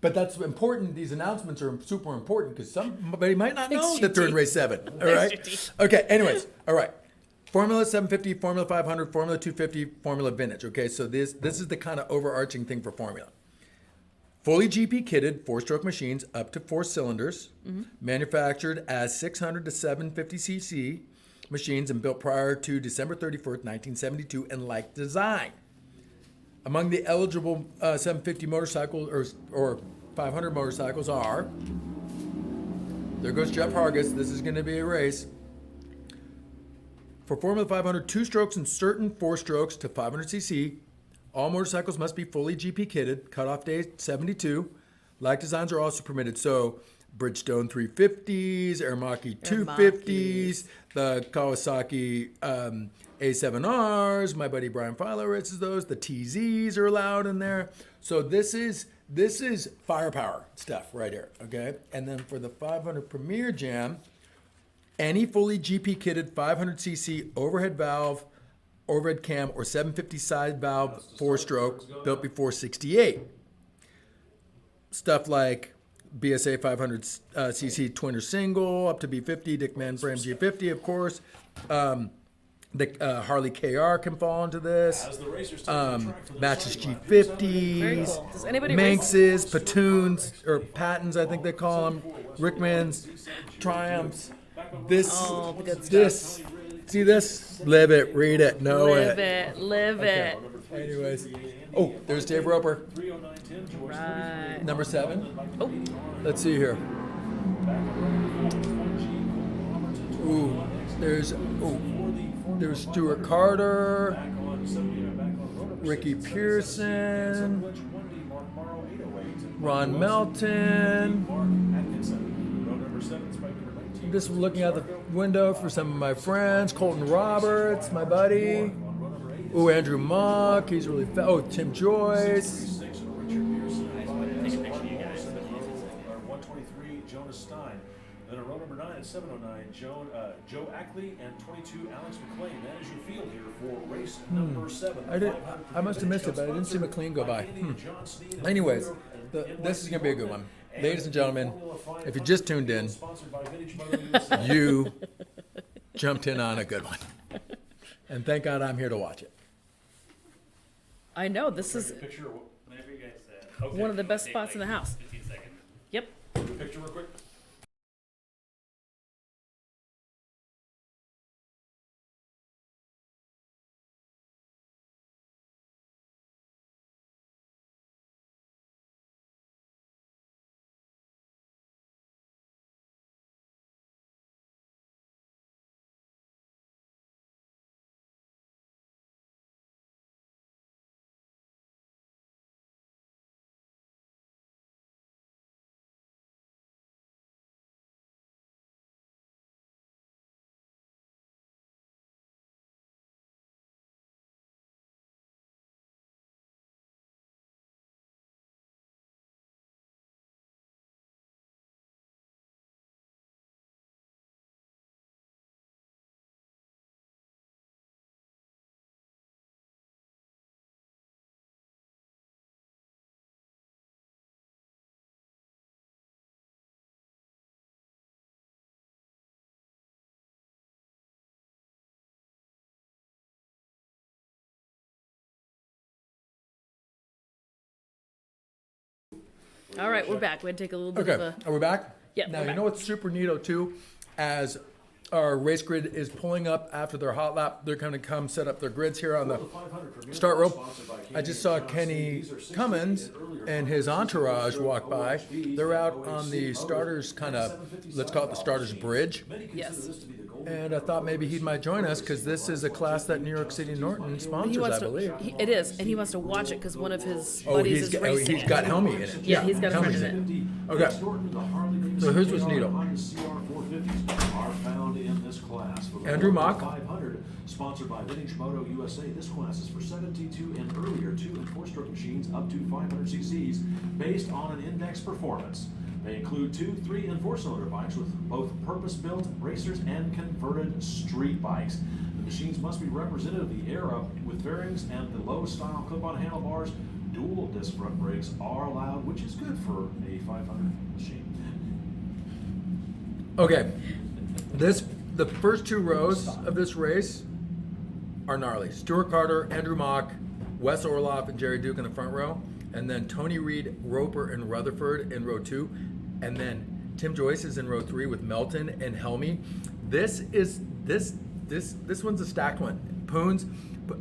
but that's important. These announcements are super important because somebody might not know that they're in race 7. All right. Okay. Anyways. All right. Formula 750, Formula 500, Formula 250, Formula Vintage. Okay. So this is the kind of overarching thing for Formula. Fully GP kitted 4-stroke machines up to 4 cylinders, manufactured as 600 to 750 cc machines and built prior to December 31st, 1972 and like design. Among the eligible 750 motorcycles or 500 motorcycles are, there goes Jeff Hargis, this is going to be a race. For Formula 500, 2 strokes and certain 4 strokes to 500 cc. All motorcycles must be fully GP kitted, cutoff day 72. Like designs are also permitted. So Bridgestone 350s, Aramaki 250s, the Kawasaki A7Rs, my buddy Brian Filo races those. The TZs are allowed in there. So this is firepower stuff right here, okay? And then for the 500 Premier Jam, any fully GP kitted 500cc overhead valve, overhead cam, or 750 side valve 4-stroke built before 68. Stuff like BSA 500cc twinner single up to B50, Dickman frame G50, of course. The Harley KR can fall into this. As the racers take the track for the Matches side Very G50s, cool. Does anybody race? Manxes, Patoons, or Pattons, I think they call them, Rickmans, Triumphs. This, Oh, the good this, see this? Live it, read it, know Live it. it. Live it. Anyways, oh, there's Dave Roper, Right. number 7. Oh, Let's see here. Ooh, there's Stuart Carter, Ricky Pearson, Ron Melton. I'm just looking out the window for some of my friends. Colton Roberts, my buddy. Ooh, Andrew Mock, he's really oh, Tim Joyce. 123, Jonas Stein. Then a row number 9 at 709, Joe Ackley, and 22, Alex McLean. That is your field here for race number 7. I must have missed it, but I didn't see McLean go by. Anyways, this is going to be a good one. Ladies and gentlemen, if you just tuned in, you jumped in on a good one. And thank God I'm here to watch it. I know, this is Picture, Whenever you guys okay, one of the we'll best take, spots in the house. 15 seconds. Yep. picture real quick. All right, we're back. We had to take a little bit Okay, of a. are we back? Yeah, Now, we're you back. know what's super neato too? As our race grid is pulling up after their hot lap, they're going to come set up their grids here on the start rope. I just saw Kenny Cummins and his entourage walk by. They're out on the starters kind of, let's call it the starters bridge. Yes. And I thought maybe he might join us because this is a class that New York City Norton He sponsors, wants I believe. it is, and he wants to watch it because one of his Oh, buddies he's is got, racing. he's got Helmy in it. Yeah, he's got a friend Helmy's in it. Okay. So here's what's neato. Are found in this class. For the Andrew Moto Mock. 500, sponsored by Vintage Moto USA. This class is for 72 and earlier 2- and 4-stroke machines up to 500 cc's based on an index performance. They include 2-, 3-, and 4-cylinder bikes with both purpose-built racers and converted street bikes. The machines must be representative of the era with fairings and the low-style clip-on handlebars. Dual disc front brakes are allowed, which is good for a 500 machine. Okay, the first two rows of this race are gnarly. Stuart Carter, Andrew Mock, Wes Orloff, and Jerry Duke in the front row, and then Tony Reed, Roper, and Rutherford in row 2, and then Tim Joyce is in row 3 with Melton and Helmy. This one's a stacked one.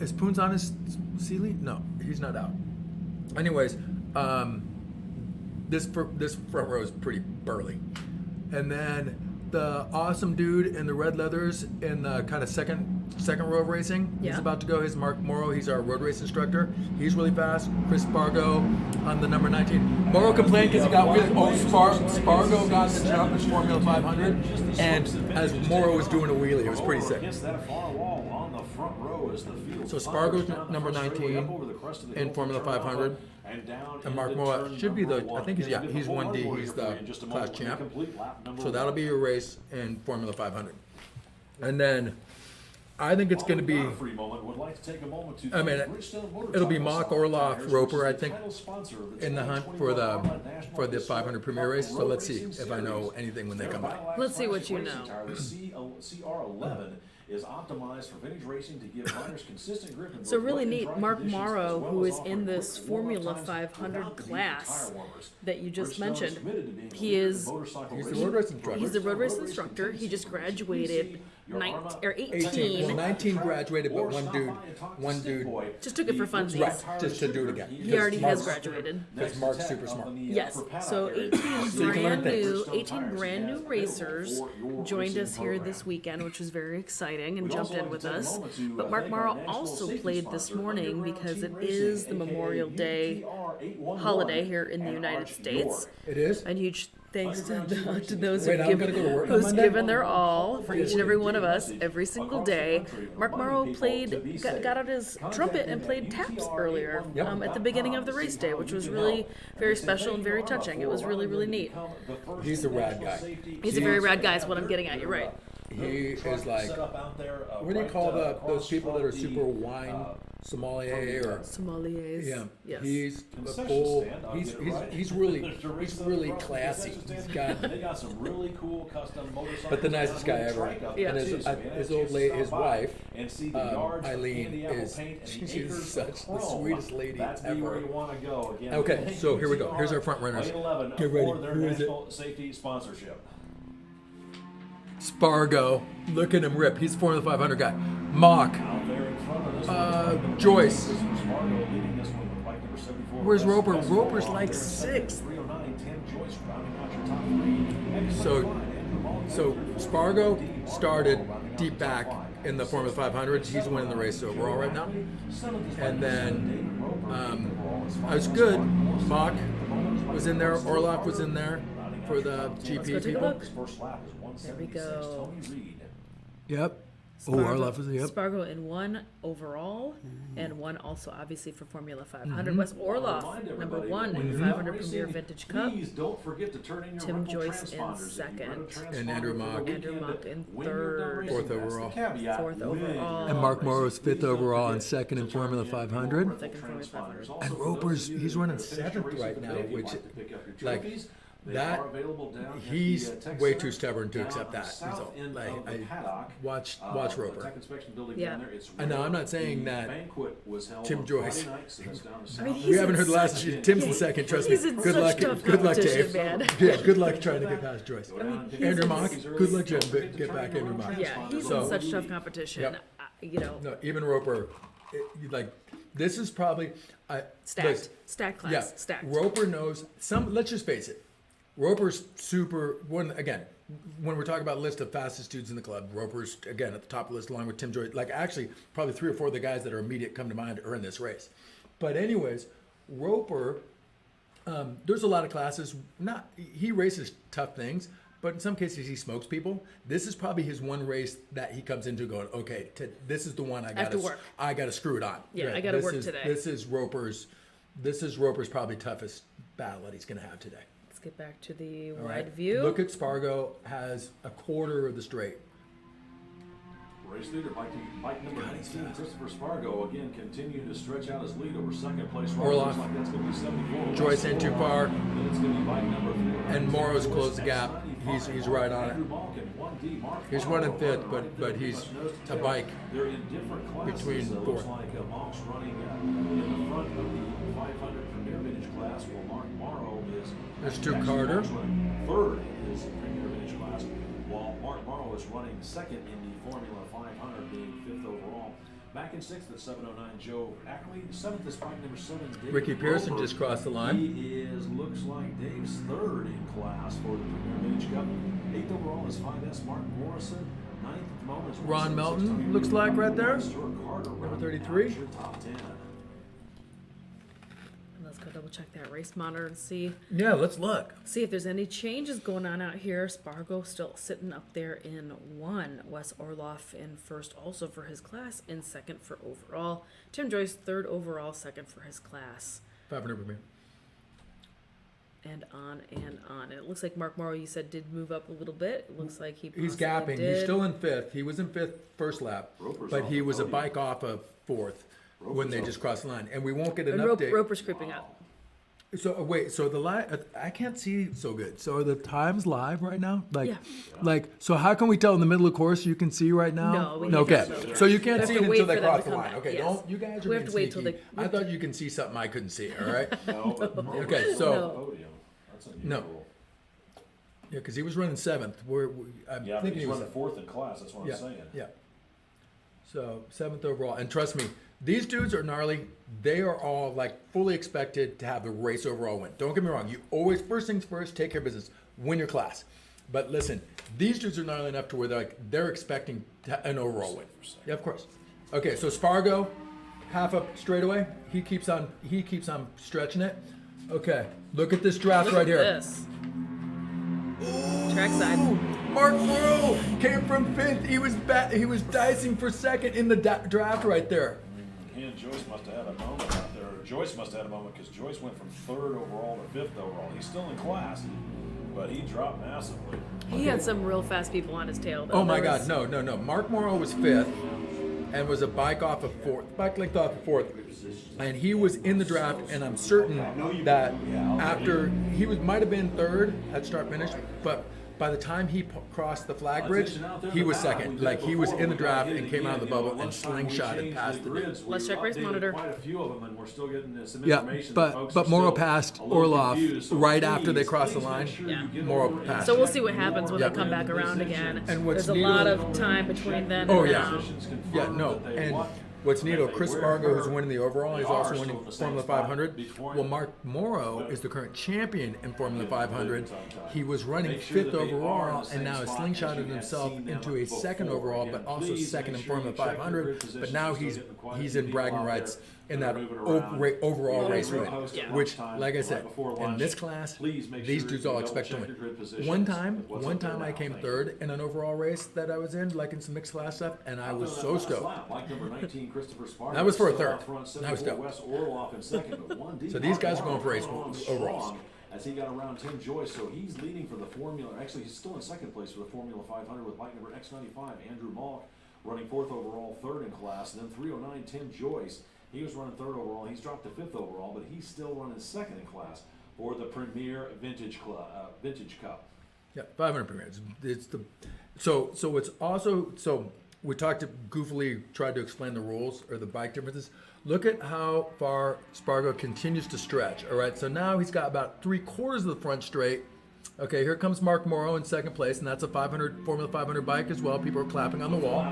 Is Poons on his Sealy? No, he's not out. Anyways, this front row is pretty burly. And then the awesome dude in the red leathers in the kind of second row of racing. Yeah. He's about to go. He's Mark Morrow. He's our road race instructor. He's really fast. Chris Spargo on the number 19. Morrow complained because he got really. Spargo got the jump in Formula 500, and as Morrow was doing a wheelie, it was pretty sick. Against that far wall on the front row is the field. So Spargo's number 19 in Formula 500. And Mark Moa should be I think he's 1D, he's the class champ. So that'll be your race in Formula 500. And then I think it's going to be, I mean, it'll be Mock, Orloff, Roper, I think, in the hunt for the 500 Premier race. So let's see if I know anything when they come by. Let's see what you know. CR11 is optimized for vintage racing to give riders consistent grip and So really in neat, driving Mark conditions, Morrow, as well who as is in offering this quick warm-up Formula times 500 without the need for class tire warmers. that you just Bridgestone is mentioned. committed to being a He leader in is motorcycle He's the racing. road race instructor. He's the road race instructor. He just graduated 18. Well, 19 graduated, but one dude Just took it for funsies. Right, just to do it again. He already has graduated. Because Mark's super smart. Yes. So 18 you can learn things. 18 brand new racers joined us here this weekend, which was very exciting and jumped in with us. But Mark Morrow also played this morning because it is the Memorial Day holiday here in the United States. It is? And huge thanks to those Wait, I'm who've gonna go to work on who's Monday? given their all for each and every one of us every single day. Mark Morrow got out his trumpet and played taps earlier at the beginning of the race day, which was really very special and very touching. It was really, really neat. He's a rad guy. He's a very rad guy is what I'm getting at. You're right. He is like, what do you call those people that are super wine sommelier or Sommeliers. yeah, Yes. he's a Concession full. stand, I'll He's get it he's, right. he's really There's a race he's up really front, classy. concession He's stand. got They got some really cool custom motorcycles. but the nicest guy ever. Yeah. And his, his old lady, his wife, and see the yards of Eileen, candy apple is paint and the she's acres of such the chrome. sweetest lady That's ever. where you want to go. Again, Okay, so here we go. Here's our front runners. Lane 11 Get ready. for their Who is it? national safety sponsorship. Spargo, look at him rip. He's Formula 500 guy. Mock. Out there in front of this one, Joyce. This is Spargo leading this one with bike number 74. Where's West- Roper? West Roper's Roper like out there in sixth. 309, Tim Joyce rounding out your top three. Excellent So- climb. Andrew Malkin So third, Spargo Mark started Marlowe rounding out deep the top back five. in the Formula 500. He's winning the race overall right now. And then I was good. Mock was in there. Orloff was in there for the Let's go GP take a people. look. First lap is 176. There we go. Tony Reed. Yep. Oh, Orloff was yep. Spargo in one overall, and one also obviously for Formula 500. Mm-hmm. West I'll Orloff, remind number everybody, one when in you're 500 racing, Premier Vintage Cup. Please don't forget to turn in your Tim rental Joyce in transponders. If you second. rent a transponder And Andrew for the Mock. weekend, Andrew Mock in when you're done third. racing, Fourth that's the overall. caveat. Fourth When overall. you're And done Mark racing, Morrow's please fifth don't overall forget and second in to turn Formula in your 500. rental Second Formula transponders. 500. Also, And for those Roper's- of you he's that running are finishing seventh racing right today, now, if you'd which, like to pick up your like, trophies, they that- are available down at he's the, Tech way Center, too stubborn to down accept on the that south result. end Like, of the I paddock. watch The Roper. Tech Inspection Building Yeah. down there. It's I know, I'm not where saying the that banquet was held Tim on Joyce- Friday night, so that's down the I mean, south he's We haven't in heard the last. such- Tim's in second. Trust me. He's in Good such luck. tough Good luck, competition, Jay. man. Yeah. Good luck trying to get past Joyce. he's Andrew in- Mock. Good luck trying to get back Andrew Mock. Yeah, he's So- in such tough competition. Yep. You know, No, even Roper. Like this is probably stacked, stacked class, Yeah, stacked. Roper knows some. Let's just face it. Roper's super. One again. When we're talking about a list of fastest dudes in the club, Roper's again at the top of the list, along with Tim Joyce. Like actually, probably 3 or 4 of the guys that are immediate come to mind are in this race. But anyways, Roper. There's a lot of classes. He races tough things, but in some cases he smokes people. This is probably his one race that he comes into going, okay, this is the one I got to work. I got to screw it on. Yeah, I gotta this work is- today. This is Roper's probably toughest battle that he's going to have today. Let's get back to the All wide right? view. Look at Spargo has a quarter of the straight. Race leader, bike number 19, Christopher Spargo, again continuing to stretch out his lead over second place. Orloff. Looks like that's going to be 74. Joyce ain't too far. Then it's going to be bike number 4. And Morrow's closed the gap. He's right on it. Andrew Malkin, 1D. Mark He's Marlowe, running fifth, running but fifth, he's much nose to a tail. bike They're in different classes. between It looks fourth. like Monk's running in the front of the 500 Premier Vintage class, while Mark Morrow is. There's Stu actually Carter. Monk's running third in his Premier Vintage class, while Mark Morrow is running second in the Formula 500, being fifth overall. Back in sixth at 709, Joe Ackley. Seventh is bike number 7, David Ricky Pearson Roper. just crossed the line. He looks like Dave's third in class for the Premier Vintage Cup. Eighth overall is 5S Mark Morrison. Ninth at the moment is Ron 176 Melton Tony looks Reed. like right there. Stuart Carter Number rounding 33. out your top 10. Let's go double check that race monitor and see Yeah, let's look. if there's any changes going on out here. Spargo still sitting up there in 1. Wes Orloff in first also for his class, in second for overall. Tim Joyce third overall, second for his class. 500 for me. And on and on. And it looks like Mark Morrow, you said, did move up a little bit. It looks like he He's possibly gapping. did. He's still in fifth. He was in fifth first lap, Roper's but off he the was a podium. bike off of fourth when Roper's they off just the crossed the line. And we won't get an And update. Roper's creeping up. So wait, so the live, I can't see so good. So are the times live right now? Yeah. So how can we tell in the middle of course you can see right now? No, we can't Okay, tell them. so you can't We see have it to wait until they for them cross to the come line. back, Okay, yes. don't you guys are We have being to wait till sneaky. they- I thought you can see something I couldn't see. All right. No, but Roper's Okay, on so- the podium. That's unusual. No. Yeah, because he was running seventh. I'm Yeah, but thinking he's he was. running fourth in class. That's what Yeah, I'm saying. yeah. So seventh overall, and trust me, these dudes are gnarly. They are all like fully expected to have the race overall win. Don't get me wrong. You always first things first, take care of business, win your class. But listen, these dudes are gnarly enough to where they're expecting an overall win. Yeah, of course. Okay, so Spargo, half up straightaway. He keeps on stretching it. Okay, look at this draft Look right at here. this. Trackside. Mark Morrow came from fifth. He was dicing for second in the draft right there. He and Joyce must have had a moment out there. Joyce must have had a moment because Joyce went from third overall to fifth overall. He's still in class, but he dropped massively. He had some real fast people on his tail, though. Oh my There God, was- no. Mark Morrow was fifth. and was a bike off of fourth, bike length off of fourth. And he was in the draft, and I'm certain that after he might have been third at start finish, but by the time he crossed the flag bridge, he was second. Like he was in the draft and came out of the bubble and slingshotted past the dude. Let's check race monitor. Quite a few of them, and we're still getting some Yeah, information. but Moro passed Orlov right after they crossed the line. Yeah. Moro passed. So we'll see what happens when Yeah. they come back around again. And what's There's a neat- lot of time between then Oh and yeah, now. yeah, no, and what's neat, Chris Spargo, who's winning the overall, he's also winning Formula 500. Well, Mark Morrow is the current champion in Formula 500. He was running fifth overall, and now has slingshotted himself into a second overall, but also second in Formula 500. But now he's in bragging rights in that overall race win, Yeah. which, like I said, in this class, these dudes all expect to win. One time I came third in an overall race that I was in, like in some mixed class stuff, and I was so stoked. That was for a third. That was dope. So these guys are going for race overalls. As he got around Tim Joyce, so he's leading for the Formula. Actually, he's still in second place for the Formula 500 with bike number X95. Andrew Malk running fourth overall, third in class, and then 309 Tim Joyce. He was running third overall. He's dropped to fifth overall, but he's still running second in class for the Premier Vintage Cup. Yeah, 500 Premier. It's the so it's also so we goofily tried to explain the rules or the bike differences. Look at how far Spargo continues to stretch. All right, so now he's got about 3/4 of the front straight. Okay, here comes Mark Morrow in second place, and that's a Formula 500 bike as well. People are clapping on the wall.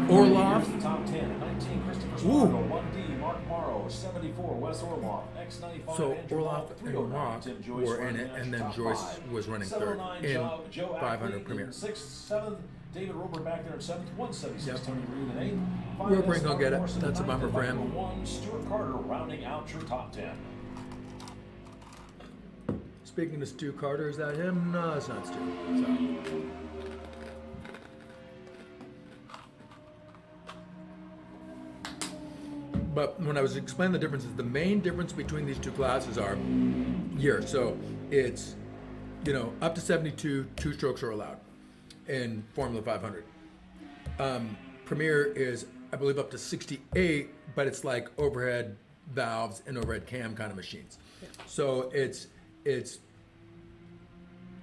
Orlov. The top 10. 19 Christopher Ooh. Spargo, 1D Mark Morrow, 74 Wes Orlov, X95 So Andrew Orlov Malk, and 309 Mark Tim Joyce were in running it, and then top Joyce five. was running third 709 in Joe 500 Ackley Premier. in 6th, 7th. David Roper back there in 7th, 176 Yep. Tony Reed in 8th. Roper ain't gonna get it. Morrison in That's a 9th, bummer and for him. number 1, Stuart Carter rounding out your top 10. Speaking of Stu Carter, is that him? No, that's not Stu. Sorry. But when I was explaining the differences, the main difference between these two classes are years. So it's, up to 72, 2 strokes are allowed in Formula 500. Premier is, I believe, up to 68, but it's like overhead valves and overhead cam kind of machines. Yeah. So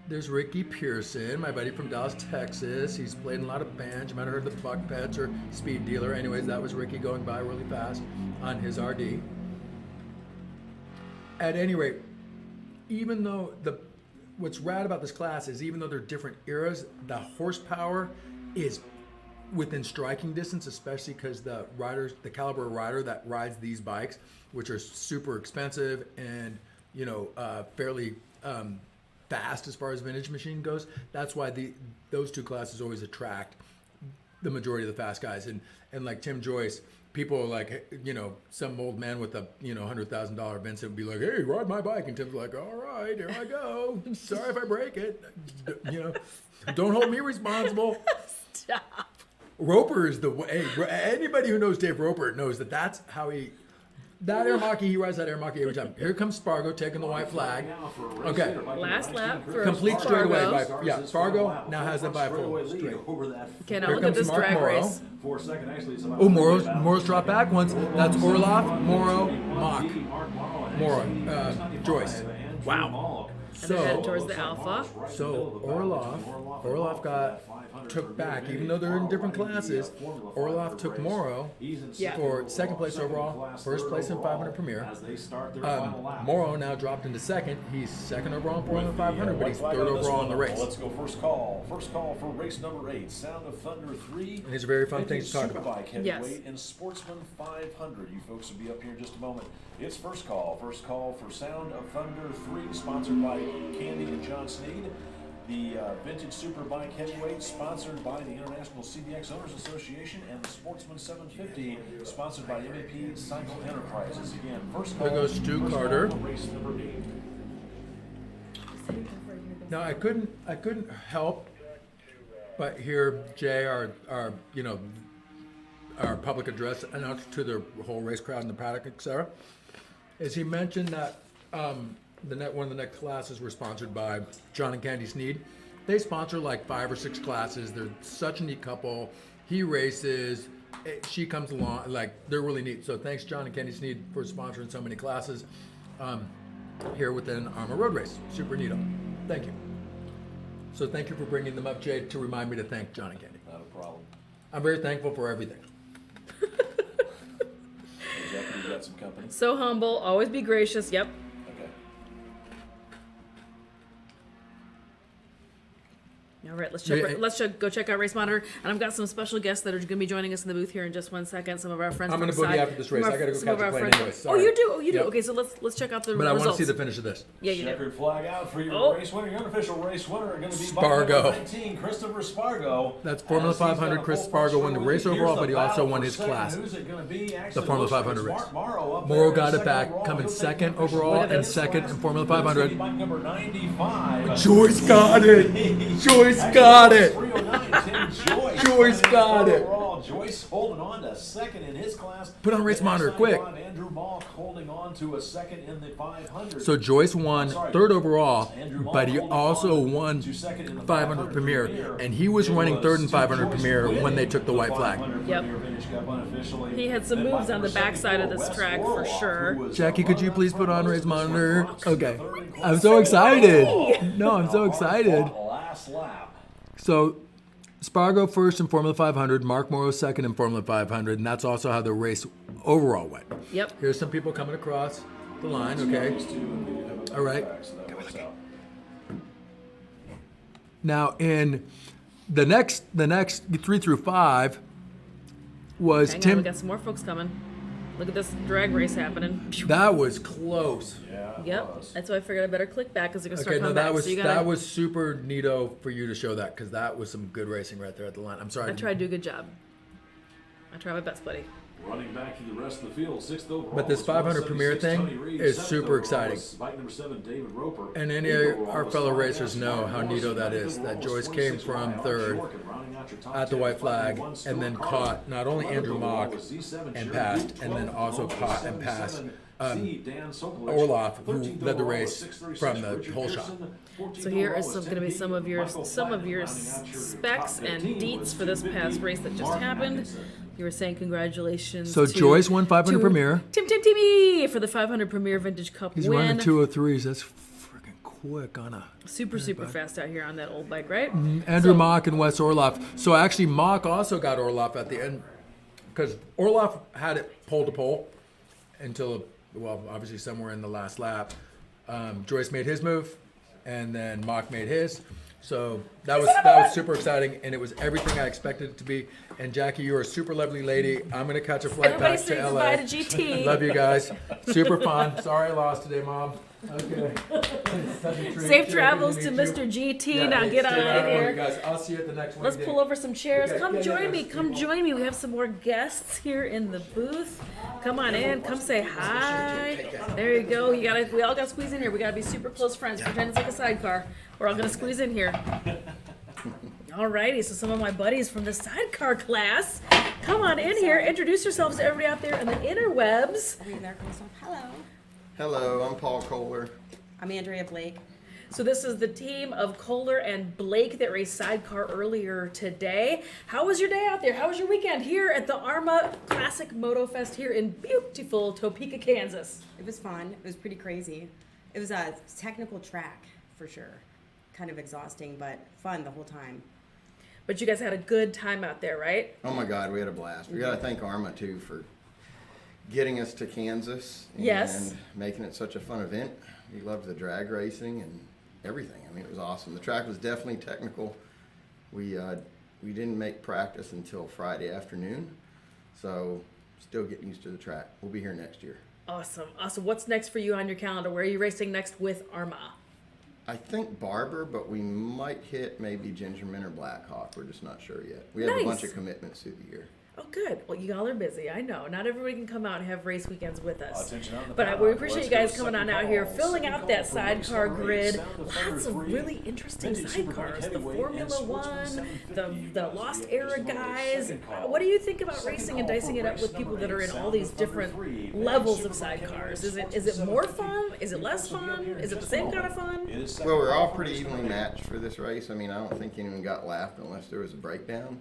there's Ricky Pearson, my buddy from Dallas, Texas. He's played in a lot of bands. You might have heard the Buck Pets or Speed Dealer. Anyways, that was Ricky going by really fast on his RD. At any rate, even though what's rad about this class is even though they're different eras, the horsepower is within striking distance, especially because the caliber of rider that rides these bikes, which are super expensive and fairly fast as far as vintage machine goes. That's why those two classes always attract the majority of the fast guys. And like Tim Joyce, people are like, some old man with a $100,000 Vincent would be like, "Hey, ride my bike," and Tim's like, "All right, here I go. Sorry if I break it. Don't hold me responsible." Stop. Roper is the way. Anybody who knows Dave Roper knows that's how that AHRMA, he rides that AHRMA every time. Here comes Spargo taking the white flag. Okay. Last lap for Complete Spargo. straightaway by Spargo now has it by full straight. Okay, now Here look at comes this Mark drag Morrow. race. For a second, actually, it's about Oh, Morrow's dropped back once. That's Orlov, Morrow, Mock, Morrow, Joyce. Wow. And they're heading towards the Alpha. So Orlov took back, even though they're in different classes. Orlov took Morrow Yeah. for second place overall, first place in 500 Premier. Morrow now dropped into second. He's second overall in Formula 500, but he's third overall in the race. Let's go first call. First call for race number 8, Sound of Thunder 3. And these are very fun things to talk about. Superbike heavyweight Yes. and Sportsman 500. You folks will be up here in just a moment. It's first call. First call for Sound of Thunder 3, sponsored by Candy and John Sneed. The Vintage Superbike Heavyweight, sponsored by the International CBX Owners Association, and the Sportsman 750, sponsored by MEP Cycle Enterprises. Again, first call. There goes Stu first Carter. call for race number 8. Now I couldn't help but hear Jay, our public address announced to the whole race crowd in the paddock, etc. Is he mentioned that one of the next classes were sponsored by John and Candy Sneed. They sponsor like 5 or 6 classes. They're such a neat couple. He races. She comes along. Like, they're really neat. So thanks, John and Kenny Sneed, for sponsoring so many classes here within AHRMA Road Race. Super neato. Thank you. So thank you for bringing them up, Jay, to remind me to thank John and Kenny. Not a problem. I'm very thankful for everything. Jackie, you got some company? So humble, always be gracious. Yep. Okay. All right, let's go check out Race Monitor, and I've got some special guests that are going to be joining us in the booth here in just 1 second. Some of our friends. I'm going to boogie after this race. I got to go catch a plane anyway. Oh, Sorry. you do. Oh, you do. Yep. Okay, so let's check out the But I results. want to see the finish of this. Yeah, you do. Checkered flag out for your Oh. race winner. Your unofficial race winner are going to be Spargo. bike number 19, Christopher Spargo. That's Formula As he's got 500. a Chris full Spargo won the punch race through. overall, Here's but he the also battle won for his second. class. Who's it going to be? Actually, The Formula looks like 500 it's race. Mark Morrow up Morrow there, got it second back, overall. coming He'll take second the official overall lead and in second class. in Formula It's gonna 500. be bike number 95. Joyce got it. Joyce got it. 309, Tim Joyce. Joyce got it. Overall, Joyce holding on to second in his class. Put on Race Monitor, quick. Andrew Malk holding on to a second in the 500. So Joyce won third overall, but he also won 500 Premier, and he was running third in 500 Premier when they took the white flag. Yep. He had some moves on the backside of this track for sure. Jackie, could you please put on Race Monitor? Okay. I'm so excited. No, I'm so excited. Last lap. So Spargo first in Formula 500, Mark Morrow second in Formula 500, and that's also how the race overall went. Yep. Here's some people coming across the line, okay? All right. Now in the next 3 through 5 was Hang on, Tim. we got some more folks coming. Look at this drag race happening. That was close. Yeah, it Yep. was. That's why I figured I better click back because they're gonna start Okay, no, coming that back. was So you gotta, that was super neato for you to show that because that was some good racing right there at the line. I'm sorry. I tried to do a good job. I try my best, buddy. Running back to the rest of the field, sixth overall. But this was 500 Premier 176 thing Tony Reed, is seventh super overall exciting. was bike number 7, David Roper. And any Eighth of overall our was fellow Scott racers Gass, know Mark how Morrison. neato that Ninth is, that overall was Joyce came 26 from Alex third York, and rounding out your top at the 10, white flag 51 and Stuart then Carter. caught not only 11th Andrew overall Mock was Z7 and Cherry passed, Duke, and then 12th also overall caught was and passed 77 Z, Dan Sokolich, Orloff, who 13th led the overall race was 636 from the Richard whole Pearson, shot. 14th So here overall is was going to be 10 some of your Michael some of Flatt, your rounding out your specs top and 15 deets was for this 250 past race that just Mark happened. Atkinson. You were saying congratulations. So to, Joyce won 500 to Premier. Timmy for the 500 Premier Vintage Cup He's win. running 203s. That's freaking quick on a Super fast out here on that old bike, right? Andrew So- Mock and Wes Orloff. So actually, Mock also got Orloff at the end because Orloff had it pole to pole until, well, obviously somewhere in the last lap. Joyce made his move, and then Mock made his. So that was super exciting, and it was everything I expected it to be. And Jackie, you're a super lovely lady. I'm gonna catch a flight Everybody back say to goodbye LA. to GT. Love you guys. Super fun. Sorry I lost today, Mom. Okay. Such a treat. Safe Jackie, travels to meet you. Mr. GT. Yeah, now hey, get stay on right in on, you here. guys. I'll see you at the next one. Let's pull over some chairs. Okay, Come yeah, join yeah, me. there's Come people. join me. We have some more guests here in the booth. Come on in. Come say hi. There you go. We all gotta squeeze in here. We gotta be super close friends. Pretend it's like a sidecar. We're all gonna squeeze in here. Alrighty, so some of my buddies from the sidecar class, come on in here. Introduce yourselves to everybody out there in the interwebs. Are we in there, Crystal? Hello. Hello, I'm Paul Kohler. I'm Andrea Blake. So this is the team of Kohler and Blake that raced sidecar earlier today. How was your day out there? How was your weekend here at the AHRMA Classic MotoFest here in beautiful Topeka, Kansas? It was fun. It was pretty crazy. It was a technical track for sure. Kind of exhausting, but fun the whole time. But you guys had a good time out there, right? Oh my God, we had a blast. We got to thank AHRMA too for getting us to Kansas and Yes. making it such a fun event. We loved the drag racing and everything. I mean, it was awesome. The track was definitely technical. We didn't make practice until Friday afternoon, so still getting used to the track. We'll be here next year. Awesome. What's next for you on your calendar? Where are you racing next with AHRMA? I think Barber, but we might hit maybe Gingerman or Blackhawk. We're just not sure yet. We have Nice. a bunch of commitments through the year. Oh, good. Well, you all are busy. I know. Not everybody can come out and have race weekends with us. Attention out in the But we paddock. appreciate Let's you guys go coming on second out here, call. filling Second out call that for race sidecar number grid. 8, south of Lots of 103. really interesting Vintage Superbike sidecars. The heavyweight Formula and Sportsman One, 750. the Lost Era guys. Second call. What do you think about Second racing call and dicing for it up race with people number that are 8, in all south these of different 103. Vintage levels of Superbike sidecars? heavyweight Is it Sportsman more 750. fun? Is it less Will be up fun? here in Is it the just same a kind of moment. fun? It is second Well, we're call all for pretty race evenly number 8. matched for this race. I mean, I don't think anyone got lapped unless there was a breakdown.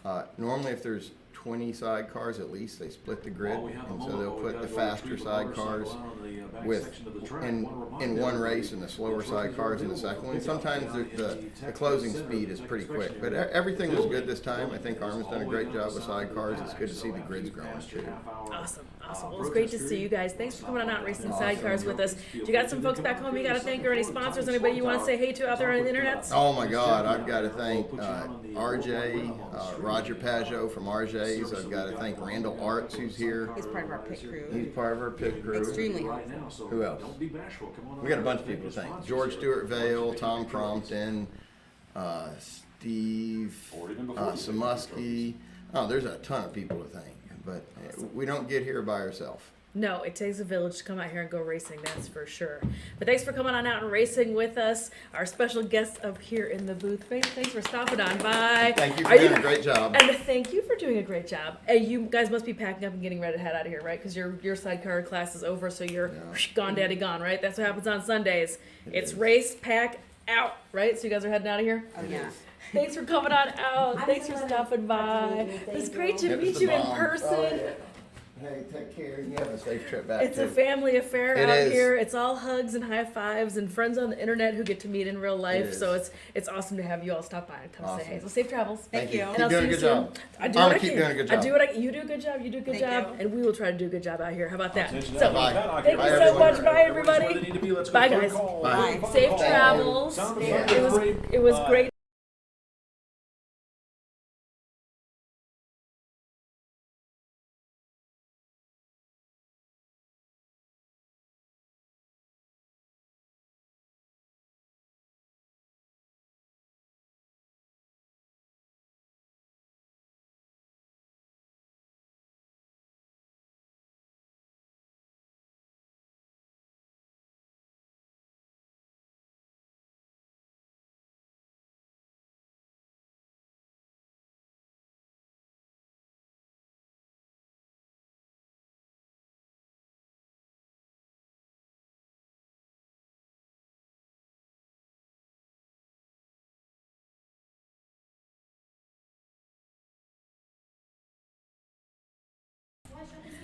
Normally, if there's 20 sidecars at least, they split the grid, While we have a and so moment, they'll we put gotta the go faster retrieve the motorcycle sidecars out on the, back with section of the track. in Wanna remind in one everybody race and the slower that trophies are sidecars in the available second for one. pickup Sometimes down in the Tech closing Center, speed the is Tech pretty quick, Inspection but Area. everything was good this Building time. I think is Armin's all done a the great way job down with the side of the sidecars. It's back, good to see so the after grids you growing pass your too. half-hour, Awesome. Well, it was protest great to see period, you guys. Thanks for coming on out racing sidecars with us. Do you got some folks back home you got to thank, or any sponsors, anybody you want to say hey to out there on the internet? Oh my God, I've got to thank RJ, Roger Pajot from RJ's. I've got to thank Randall Arts, who's here. He's part of our pit crew. He's part of our pit crew. Extremely right helpful. now, so Who else? don't be bashful. Come on We got a out. bunch of people to thank. George Stewart Vale, Tom Crompton, Steve Or even before you thank Samusky. Oh, there's a ton of people to thank, but we don't get here by ourselves. No, it takes a village to come out here and go racing, that's for sure. But thanks for coming on out and racing with us. Our special guests up here in the booth. Thanks for stopping on by. Thank you for Are doing a great job. And thank you for doing a great job. And you guys must be packing up and getting ready to head out of here, right? Because your sidecar class is over, so you're gone, daddy, gone, right? That's what happens on Sundays. It's race, pack, out, right? So you guys are heading out of here? Oh, yeah. Thanks for coming on out. Thanks for stopping by. It was great to meet you in person. Hey, take care. You have a safe trip back. It's a family affair It out is. here. It's all hugs and high fives and friends on the internet who get to meet in real life. It So is. it's awesome to have you all stop by and come say Awesome. hey. So safe travels. Thank you. And Keep I'll doing see a you good soon. job. I do Arma, what I keep can. doing a good I job. do what I. You do a good job. You do a good Thank job, you. and we will try to do a good job out here. How about that? Attention to So that. Bye. thank you Bye, so everyone. much. Bye, Everybody's where they everybody. need to be. Let's go Bye, for a guys. call. Bye. Final Safe call. travels. Sound of Yeah. thunder. It was great.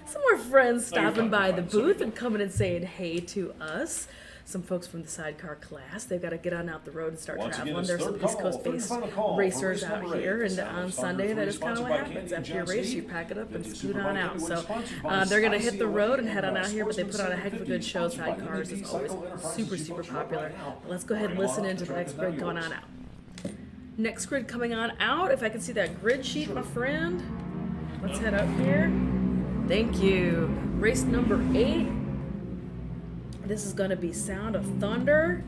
Some more friends stopping by the booth and coming and saying hey to us. Some folks from the sidecar class. They've got to get on out the road and start Once again, traveling. it's There's some third East call, Coast third and based final call for racers race out number here. eight. And Sound on of Sunday, Thunder that is kind of sponsored what by happens. Candy After your and race, John you pack it up and Vintage scoot on Superbike out. So sponsored by they're going to hit the ICOA road and head on out and here, but they put on a Sportsman heck of a good 750 show. sponsored by Sidecars MVP is always Cycle Enterprises. super, You super folks are up popular. right now. But let's go ahead and Bring listen on into up. the next The track is grid now going on yours. out. Next grid coming on out. If I can see that grid sheet, my friend. Let's head up here. Thank you. Race number 8. This is going to be Sound of Thunder.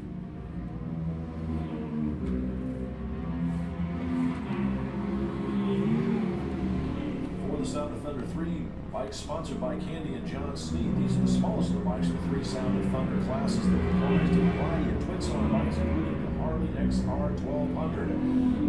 For the Sound of Thunder 3 bikes sponsored by Candy and John Sneed, these are the smallest of the bikes of the 3 Sound of Thunder classes. They're comprised of a variety of twin cylinder bikes, including the Harley XR 1200.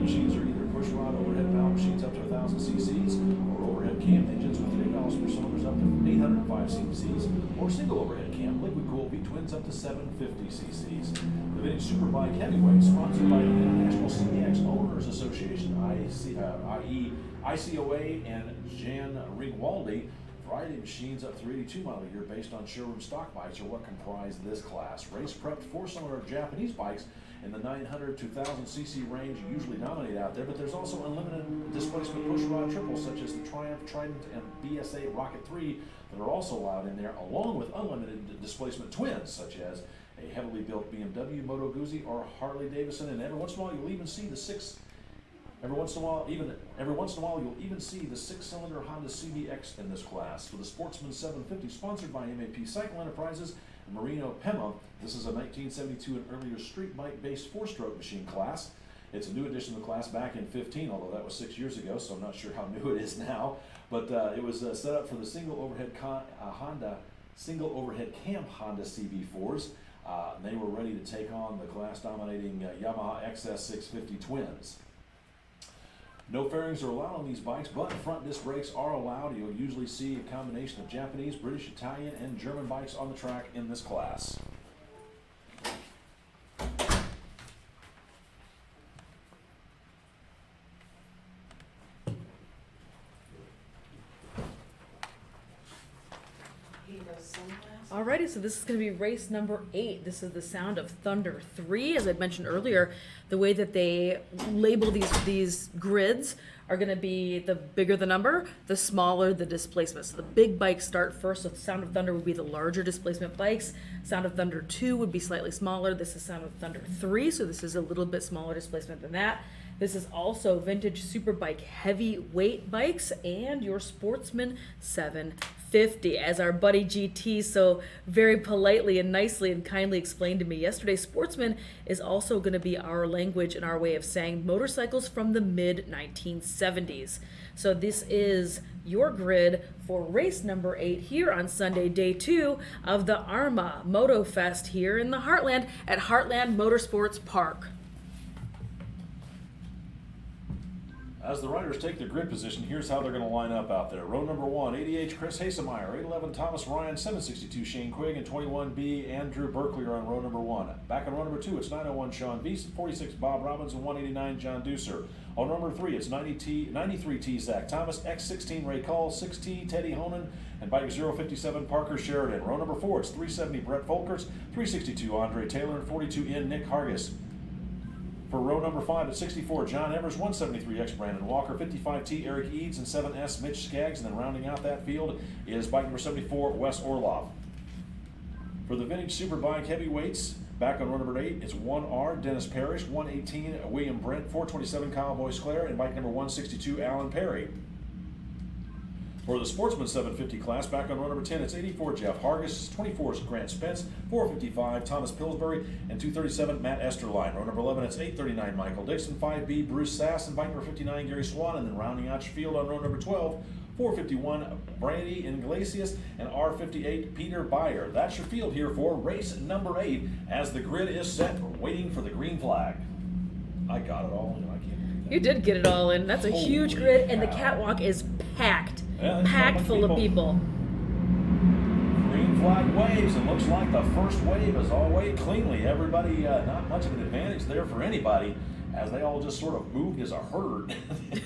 Machines are either pushrod overhead valve machines up to 1,000 cc's, or overhead cam engines with 3 valves per cylinders up to 805 cc's, or single overhead cam liquid cooled V twins up to 750 cc's. The Vintage Superbike Heavyweight, sponsored by the International CBX Owners Association, i.e. ICOA and Jan Ringwalde. Variety of machines up to 82 model year based on showroom stock bikes are what comprise this class. Race prepped 4-cylinder Japanese bikes in the 900 to 1000 cc range usually dominate out there, but there's also unlimited displacement pushrod triples such as the Triumph, Trident, and BSA Rocket 3 that are also allowed in there, along with unlimited displacement twins such as a heavily built BMW, Moto Guzzi, or Harley Davidson, and every once in a while you'll even see the Every once in a while, you'll even see the 6-cylinder Honda CBX in this class. For the Sportsman 750, sponsored by MAP Cycle Enterprises and Marino Pema, this is a 1972 and earlier street bike-based 4-stroke machine class. It's a new addition to the class back in 15, although that was 6 years ago, so I'm not sure how new it is now. But it was set up for the single overhead cam Honda CB4s. They were ready to take on the class-dominating Yamaha XS650 twins. No fairings are allowed on these bikes, but front disc brakes are allowed. You'll usually see a combination of Japanese, British, Italian, and German bikes on the track in this class. Alrighty, so this is going to be race number 8. This is the Sound of Thunder 3. As I mentioned earlier, the way that they label these grids are going to be the bigger the number, the smaller the displacement. So the big bikes start first, so Sound of Thunder would be the larger displacement bikes. Sound of Thunder 2 would be slightly smaller. This is Sound of Thunder 3, so this is a little bit smaller displacement than that. This is also vintage Superbike heavyweight bikes and your Sportsman 750. As our buddy GT so very politely and nicely and kindly explained to me yesterday, Sportsman is also going to be our language and our way of saying motorcycles from the mid-1970s. So this is your grid for race number 8 here on Sunday, day 2 of the AHRMA MotoFest here in the Heartland at Heartland Motorsports Park. As the riders take their grid position, here's how they're going to line up out there. Row number 1, 80H Chris Hasemeyer, 811 Thomas Ryan, 762 Shane Quigg, and 21B Andrew Berkeley are on row number 1. Back on row number 2, it's 901 Sean Beast, 46 Bob Robbins, and 189 John Deucer. On row number 3, it's 93T Zach Thomas, X16 Ray Call, 6T Teddy Honan, and bike 057 Parker Sheridan. Row number 4, it's 370 Brett Folkers, 362 Andre Taylor, and 42N Nick Hargis. For row number 5 at 64, John Evers, 173X Brandon Walker, 55T Eric Eads, and 7S Mitch Skaggs. And then rounding out that field is bike number 74, Wes Orloff. For the vintage Superbike heavyweights, back on row number 8, it's 1R Dennis Parrish, 118 William Brent, 427 Kyle Boyce Clare, and bike number 162 Alan Perry. For the Sportsman 750 class, back on row number 10, it's 84 Jeff Hargis, 24 is Grant Spence, 455 Thomas Pillsbury, and 237 Matt Esterline. Row number 11, it's 839 Michael Dixon, 5B Bruce Sass, and bike number 59 Gary Swan. And then rounding out your field on row number 12, 451 Brandy Iglesias, and R58 Peter Beyer. That's your field here for race number 8 as the grid is set, waiting for the green flag. I got it all. I can't. You did get it all in. That's a huge grid, and the cow. catwalk is packed. Yeah, there's Packed not much full of people. Green flag waves. It looks like the first wave is all weighed cleanly. Everybody, not much of an advantage there for anybody, as they all just sort of moved as a herd,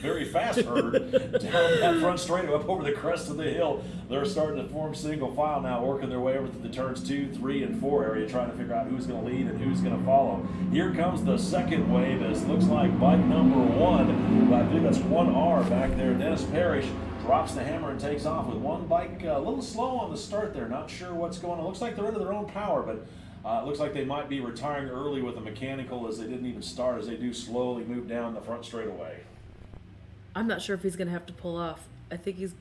very fast herd, down that front straightaway up over the crest of the hill. They're starting to form single file now, working their way over to the turns 2, 3, and 4 area, trying to figure out who's going to lead and who's going to follow. Here comes the second wave. This looks like bike number 1. I believe that's 1R back there. Dennis Parrish drops the hammer and takes off with one bike a little slow on the start there. Not sure what's going on. Looks like they're into their own power, but it looks like they might be retiring early with a mechanical, as they didn't even start, as they do slowly move down the front straightaway. I'm not sure if he's going to have to pull off. I think he's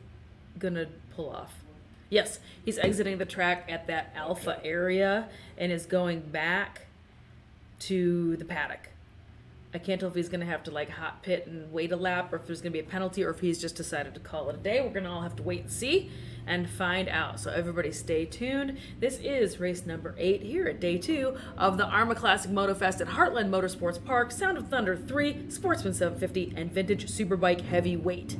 going to pull off. Yes, he's exiting the track at that alpha area and is going back to the paddock. I can't tell if he's going to have to like hot pit and wait a lap, or if there's going to be a penalty, or if he's just decided to call it a day. We're going to all have to wait and see and find out. So everybody stay tuned. This is race number 8 here at day 2 of the AHRMA Classic MotoFest at Heartland Motorsports Park, Sound of Thunder 3, Sportsman 750, and Vintage Superbike Heavyweight.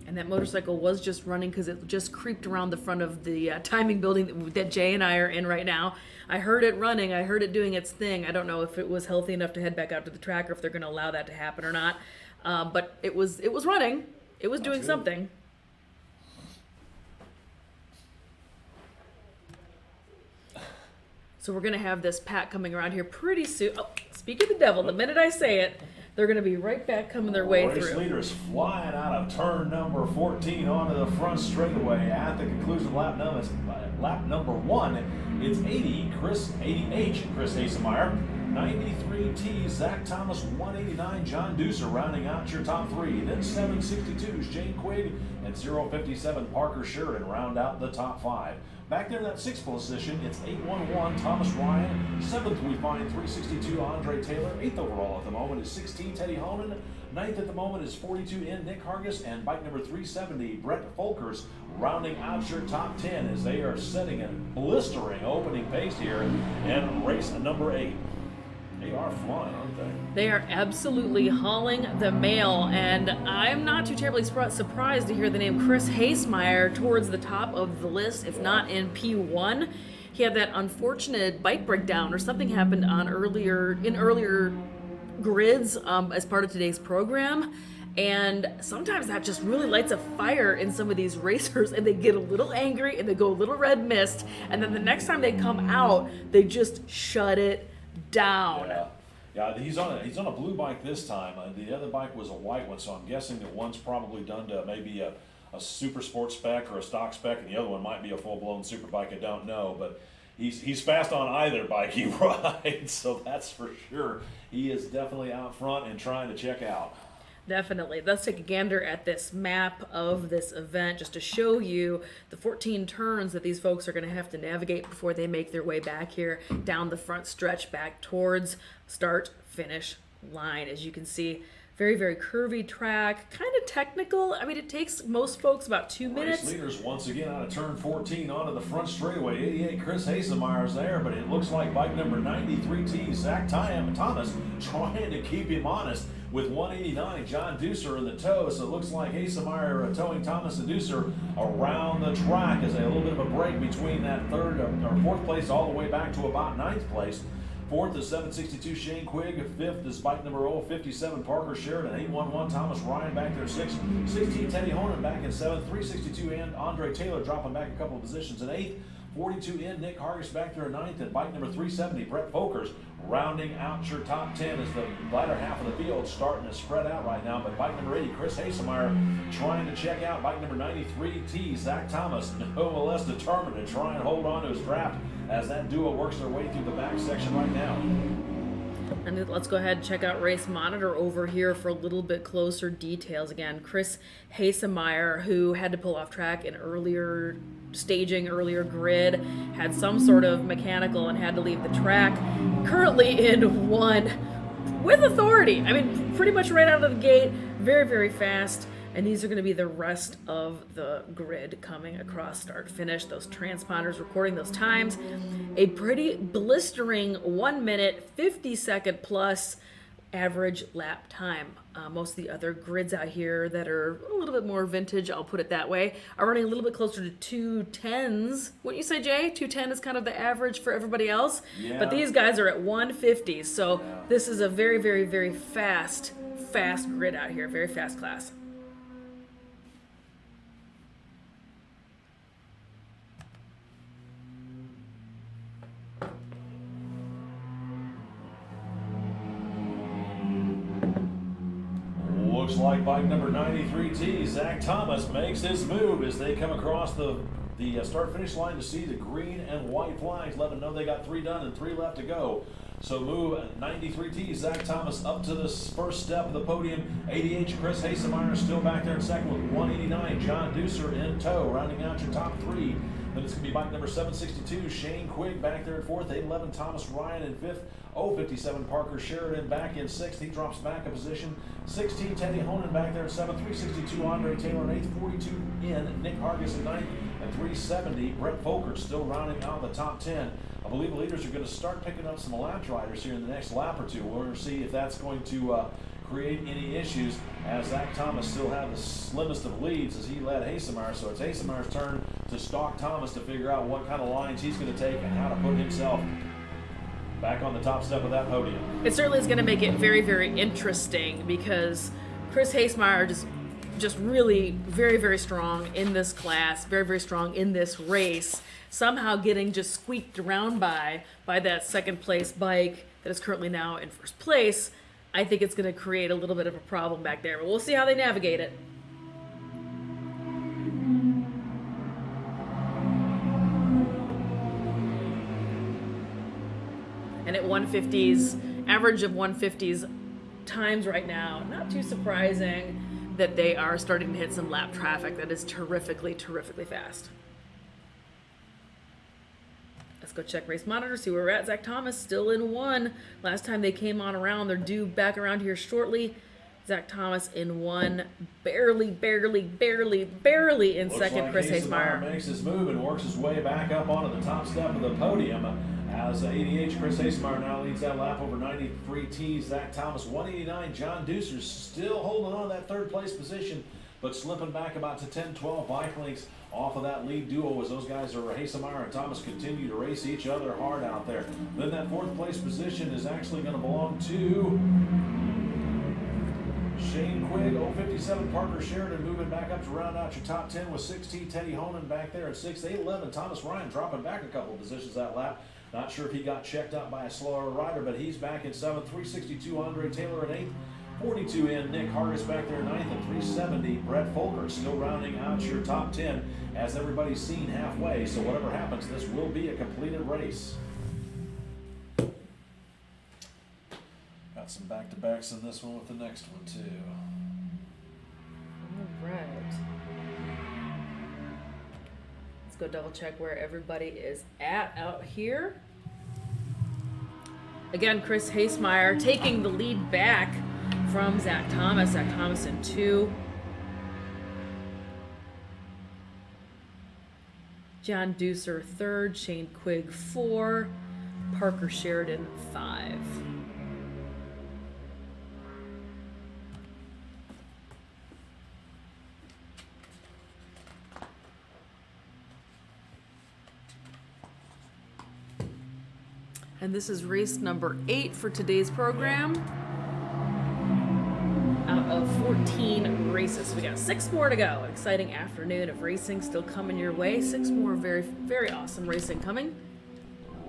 And that motorcycle was just running because it just creeped around the front of the timing building that Jay and I are in right now. I heard it running. I heard it doing its thing. I don't know if it was healthy enough to head back out to the track or if they're going to allow that to happen or not. But it was running. It was doing something. So we're going to have this pack coming around here pretty soon. Oh, speak of the devil, the minute I say it, they're going to be right back coming their way Race through. leaders flying out of turn number 14 onto the front straightaway at the conclusion of lap number 1. It's 80 H Chris Hasemeyer, 93T Zach Thomas, 189 John Deucer rounding out your top 3. Then 762 Shane Quigg and 057 Parker Sheridan round out the top 5. Back there in that 6th position, it's 811 Thomas Ryan. 7th, we find 362 Andre Taylor. 8th overall at the moment is 16 Teddy Honan. 9th at the moment is 42N Nick Hargis. And bike number 370, Brett Folkers, rounding out your top 10 as they are setting a blistering opening pace here in race number 8. They are flying, aren't they? They are absolutely hauling the mail, and I'm not too terribly surprised to hear the name Chris Hasemeyer towards the top of the list, if not in P1. he had that unfortunate bike breakdown or something happened on earlier grids as part of today's program. And sometimes that just really lights a fire in some of these racers, and they get a little angry and they go a little red mist, and then the next time they come out, they just shut it down. Yeah, he's on a blue bike this time. The other bike was a white one, so I'm guessing that one's probably done to maybe a super sport spec or a stock spec, and the other one might be a full-blown super bike. I don't know, but he's fast on either bike he rides, so that's for sure. He is definitely out front and trying to check out. Definitely. Let's take a gander at this map of this event just to show you the 14 turns that these folks are going to have to navigate before they make their way back here down the front stretch back towards start-finish line. As you can see, very, very curvy track, kind of technical. I mean, it takes most folks about 2 minutes. Race leaders once again out of turn 14 onto the front straightaway. 88 Chris Hasemeyer's there, but it looks like bike number 93T, Zach Thomas, trying to keep him honest with 189, John Deucer in the tow. So it looks like Hasemeyer towing Thomas and Deucer around the track as a little bit of a break between that third or fourth place all the way back to about ninth place. Fourth is 762 Shane Quigg. Fifth is bike number 057 Parker Sheridan. 811 Thomas Ryan back there sixth. 16 Teddy Honan back in seventh. 362 and Andre Taylor dropping back a couple of positions in eighth. 42 in Nick Hargis back there in ninth. And bike number 370 Brett Folkers rounding out your top 10 as the latter half of the field starting to spread out right now. But bike number 80 Chris Hasemeyer trying to check out. Bike number 93T Zach Thomas no less determined to try and hold on to his draft as that duo works their way through the back section right now. And let's go ahead and check out Race Monitor over here for a little bit closer details. Again, Chris Hasemeyer, who had to pull off track in earlier grid, had some sort of mechanical and had to leave the track. Currently in one with authority. I mean, pretty much right out of the gate, very, very fast. And these are going to be the rest of the grid coming across start finish. Those transponders recording those times. A pretty blistering 1 minute, 50-second plus average lap time. Most of the other grids out here that are a little bit more vintage, I'll put it that way, are running a little bit closer to 210s. Wouldn't you say, Jay? 210 is kind of the average for everybody else. Yeah. But these guys are at 150s. So this is a very, very, very fast grid out here. Very fast class. Looks like bike number 93T, Zach Thomas, makes his move as they come across the start-finish line to see the green and white flags. Let them know they got 3 done and 3 left to go. So move 93T, Zach Thomas up to the first step of the podium. 88 Chris Hasemeyer still back there in second with 189. John Deucer in tow, rounding out your top 3. Then it's going to be bike number 762, Shane Quigg back there in fourth. 811 Thomas Ryan in fifth. 057 Parker Sheridan back in sixth. He drops back a position. 16 Teddy Honan back there in seventh. 362 Andre Taylor in eighth. 42 in Nick Hargis in ninth. And 370 Brett Folkers still rounding out the top 10. I believe the leaders are going to start picking up some elapsed riders here in the next lap or two. We're going to see if that's going to create any issues, as Zach Thomas still had the slimmest of leads as he led Hasemeyer. So it's Hasemeyer's turn to stalk Thomas to figure out what kind of lines he's going to take and how to put himself back on the top step of that podium. It certainly is going to make it very, very interesting because Chris Hasemeyer just really very, very strong in this class, very, very strong in this race, somehow getting just squeaked around by that second place bike that is currently now in first place. I think it's going to create a little bit of a problem back there, but we'll see how they navigate it. And at 150s, average of 150s times right now, not too surprising that they are starting to hit some lap traffic that is terrifically, terrifically fast. Let's go check Race Monitor, see where we're at. Zach Thomas still in one. Last time they came on around, they're due back around here shortly. Zach Thomas in one, barely in second. Like Chris Hasemeyer Hasemeyer makes his move and works his way back up onto the top step of the podium. As 88 Chris Hasemeyer now leads that lap over 93T. Zach Thomas 189. John Deucer still holding on to that third place position. but slipping back about to 10, 12 bike lengths off of that lead duo as those guys are Hasemeyer and Thomas continue to race each other hard out there. Then that fourth place position is actually going to belong to Shane Quigg, 057 Parker Sheridan moving back up to round out your top 10 with 16 Teddy Honan back there at 6, 811. Thomas Ryan dropping back a couple of positions that lap. Not sure if he got checked out by a slower rider, but he's back in 7th. 362 Andre Taylor at 8th. 42 in Nick Hargis back there 9th, and 370 Brett Folker still rounding out your top 10 as everybody's seen halfway. So whatever happens, this will be a completed race. Got some back-to-backs in this one with the next one too. All right. Let's go double check where everybody is at out here. Again, Chris Hasemeyer taking the lead back from Zach Thomas. Zach Thomas in 2. John Deucer 3rd. Shane Quigg 4. Parker Sheridan 5. And this is race number 8 for today's program. Out of 14 races. We got 6 more to go. An exciting afternoon of racing still coming your way. 6 more very, very awesome racing coming.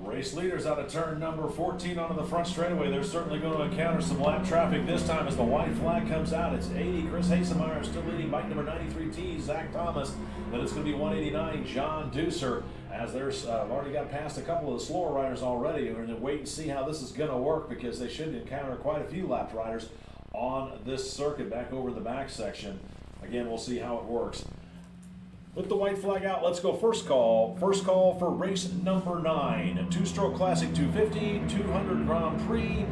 Race leaders out of turn number 14 onto the front straightaway. They're certainly going to encounter some lap traffic this time as the white flag comes out. It's 80. Chris Hasemeyer still leading bike number 93T, Zach Thomas. Then it's going to be 189, John Deucer. As there's already got past a couple of the slower riders already. We're going to wait and see how this is going to work because they should encounter quite a few lap riders on this circuit back over the back section. Again, we'll see how it works. With the white flag out, let's go first call. First call for race number 9. Two-stroke classic 250, 200 Grand Prix,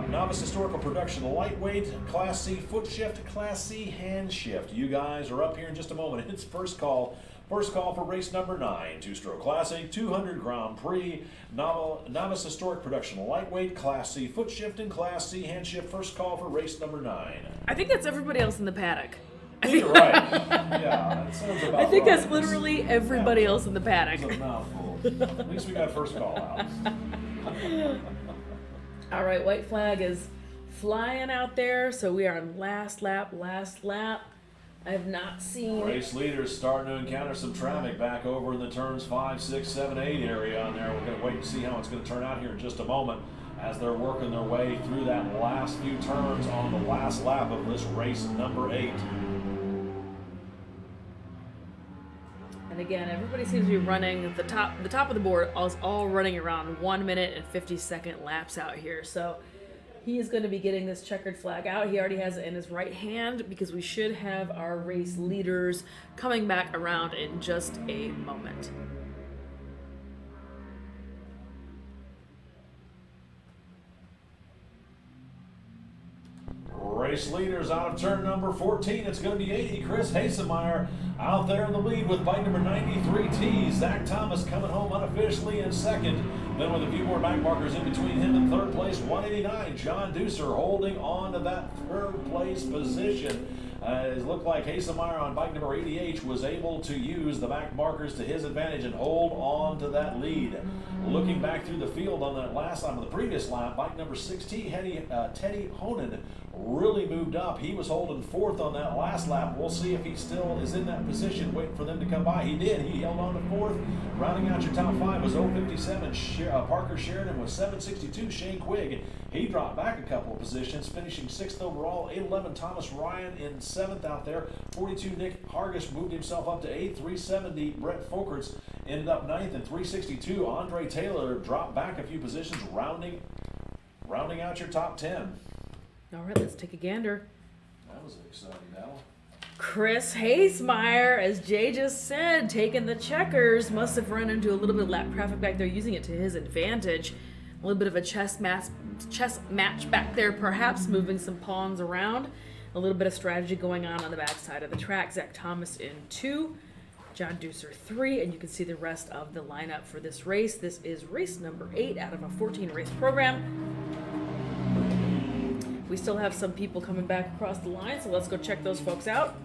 novice historical production lightweight, Class C foot shift, Class C hand shift. You guys are up here in just a moment. It's first call. First call for race number 9. Two-stroke classic, 200 Grand Prix, novice historic production lightweight, Class C foot shift, and Class C hand shift. First call for race number 9. I think that's everybody else in the paddock. You're right. Yeah, that sounds about I think right. that's literally everybody else in the paddock. It's a mouthful. At least we got first call out. All right, white flag is flying out there, so we are on last lap. I have not seen... Race leaders starting to encounter some traffic back over in the turns 5, 6, 7, 8 area on there. We're going to wait and see how it's going to turn out here in just a moment as they're working their way through that last few turns on the last lap of this race number 8. And again, everybody seems to be running the top of the board is all running around 1 minute and 50-second laps out here. So he is going to be getting this checkered flag out. He already has it in his right hand because we should have our race leaders coming back around in just a moment. Race leaders out of turn number 14. It's going to be 80. Chris Hasemeyer out there in the lead with bike number 93T. Zach Thomas coming home unofficially in second. Then with a few more back markers in between him and third place, 189. John Deucer holding on to that third place position. It looked like Hasemeyer on bike number 80H was able to use the back markers to his advantage and hold on to that lead. Looking back through the field on that last lap of the previous lap, bike number 16, Teddy Honan really moved up. He was holding fourth on that last lap. We'll see if he still is in that position, waiting for them to come by. He did. He held on to fourth. Rounding out your top 5 was 057 Parker Sheridan with 762 Shane Quigg. He dropped back a couple of positions, finishing 6th overall. 811 Thomas Ryan in 7th out there. 42 Nick Hargis moved himself up to 8th. 370 Brett Folkerts ended up 9th, and 362 Andre Taylor dropped back a few positions, rounding out your top 10. All right, let's take a gander. That was an exciting battle. Chris Hasemeyer, as Jay just said, taking the checkers, must have run into a little bit of lap traffic back there, using it to his advantage. A little bit of a chess match back there, perhaps moving some pawns around. A little bit of strategy going on the backside of the track. Zach Thomas in 2, John Deucer 3, and you can see the rest of the lineup for this race. This is race number 8 out of a 14-race program. We still have some people coming back across the line, so let's go check those folks out.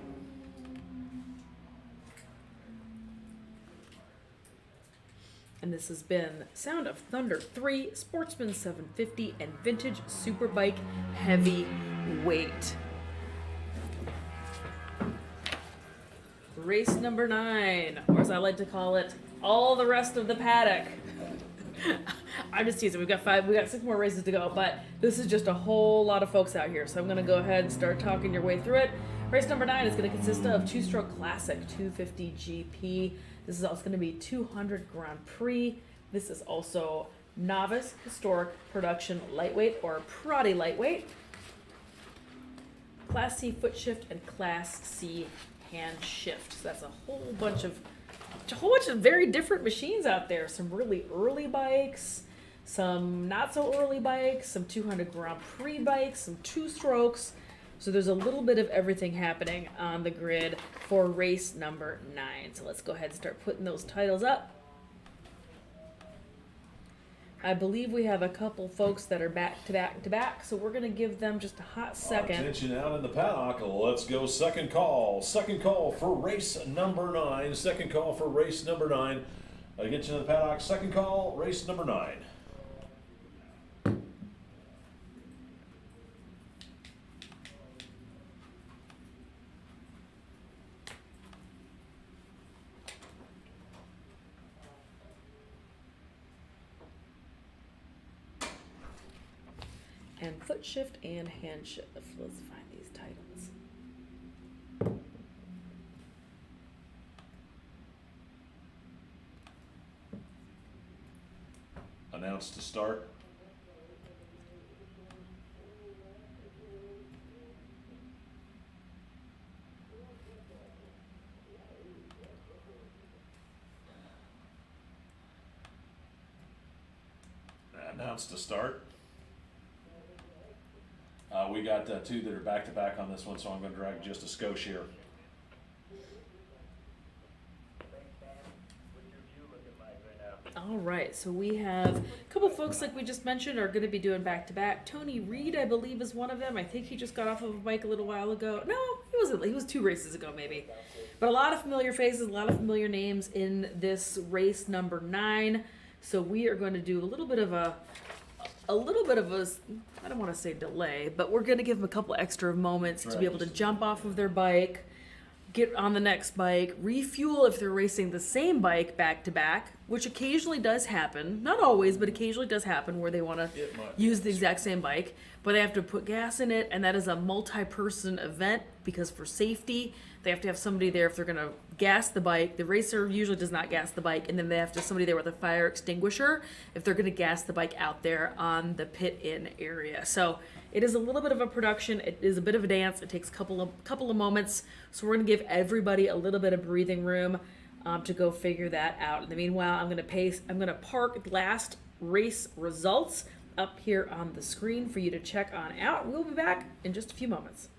And this has been Sound of Thunder 3, Sportsman 750, and Vintage Superbike Heavyweight. Race number 9, or as I like to call it, all the rest of the paddock. I'm just teasing. We got 6 more races to go, but this is just a whole lot of folks out here. So I'm going to go ahead and start talking your way through it. Race number 9 is going to consist of 2-stroke classic 250 GP. This is also going to be 200 Grand Prix. This is also novice, historic, production, lightweight, or Prodi lightweight. Class C foot shift and Class C hand shift. So that's a whole bunch of very different machines out there. Some really early bikes, some not so early bikes, some 200 Grand Prix bikes, some 2-strokes. So there's a little bit of everything happening on the grid for race number 9. So let's go ahead and start putting those titles up. I believe we have a couple folks that are back to back to back, so we're going to give them just a hot second. Attention out in the paddock. Let's go second call. Second call for race number 9. Second call for race number 9. Get you in the paddock. Second call, race number 9. And foot shift and hand shift. Let's find these titles. Announced to start. Announced to start. We got 2 that are back to back on this one, so I'm going to drag just a skosh here. All right, so we have a couple folks like we just mentioned are going to be doing back to back. Tony Reed, I believe, is one of them. I think he just got off of a bike a little while ago. No, he wasn't. He was 2 races ago, maybe. But a lot of familiar faces, a lot of familiar names in this race number 9. So we are going to do a little bit of a I don't want to say delay, but we're going to give them a couple extra moments to be able to jump off of their bike, get on the next bike, refuel if they're racing the same bike back to back, which occasionally does happen. Not always, but occasionally does happen where they want to use the exact same bike, but they have to put gas in it, and that is a multi-person event because for safety, they have to have somebody there if they're going to gas the bike. The racer usually does not gas the bike, and then they have to somebody there with a fire extinguisher if they're going to gas the bike out there on the pit-in area. So it is a little bit of a production. It is a bit of a dance. It takes a couple of moments. So we're going to give everybody a little bit of breathing room to go figure that out. In the meanwhile, I'm going to park last race results up here on the screen for you to check on out. We'll be back in just a few moments.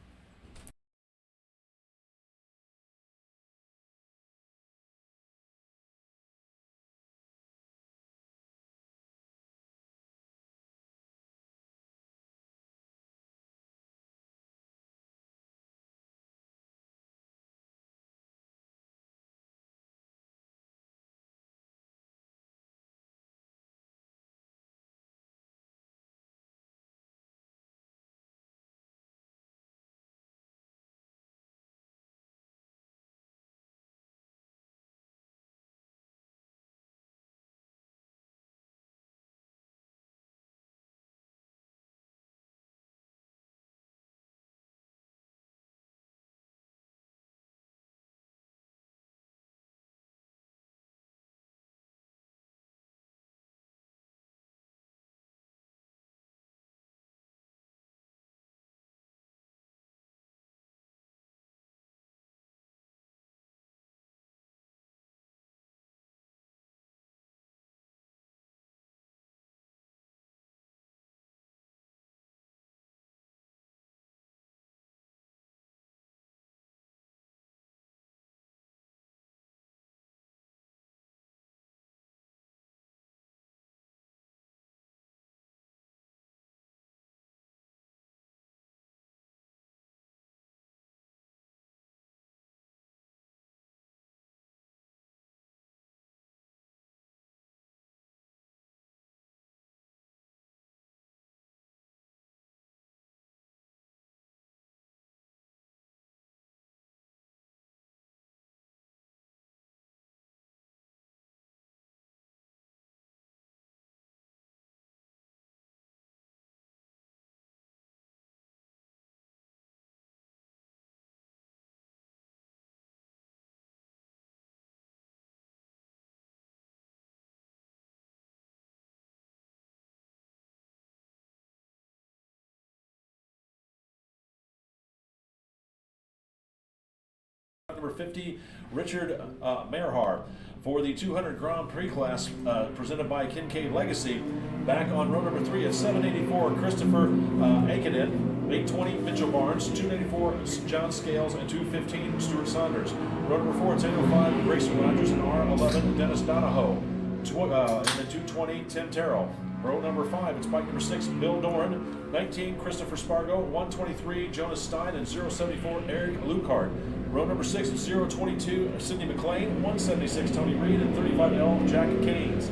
50, Richard Merhar. For the 200 Grand Prix class presented by Kincaid Legacy, back on row number 3 at 784, Christopher Aikinen. 820, Mitchell Barnes. 294, John Scales. And 215, Stuart Saunders. Row number 4 at 805, Grayson Rogers. And R11, Dennis Donahoe. And then 220, Tim Terrell. Row number 5, it's bike number 6, Bill Doran. 19, Christopher Spargo. 123, Jonas Stein. And 074, Eric Lucart. Row number 6 is 022, Sidney McLean. 176, Tony Reed. And 35L, Jack Keynes.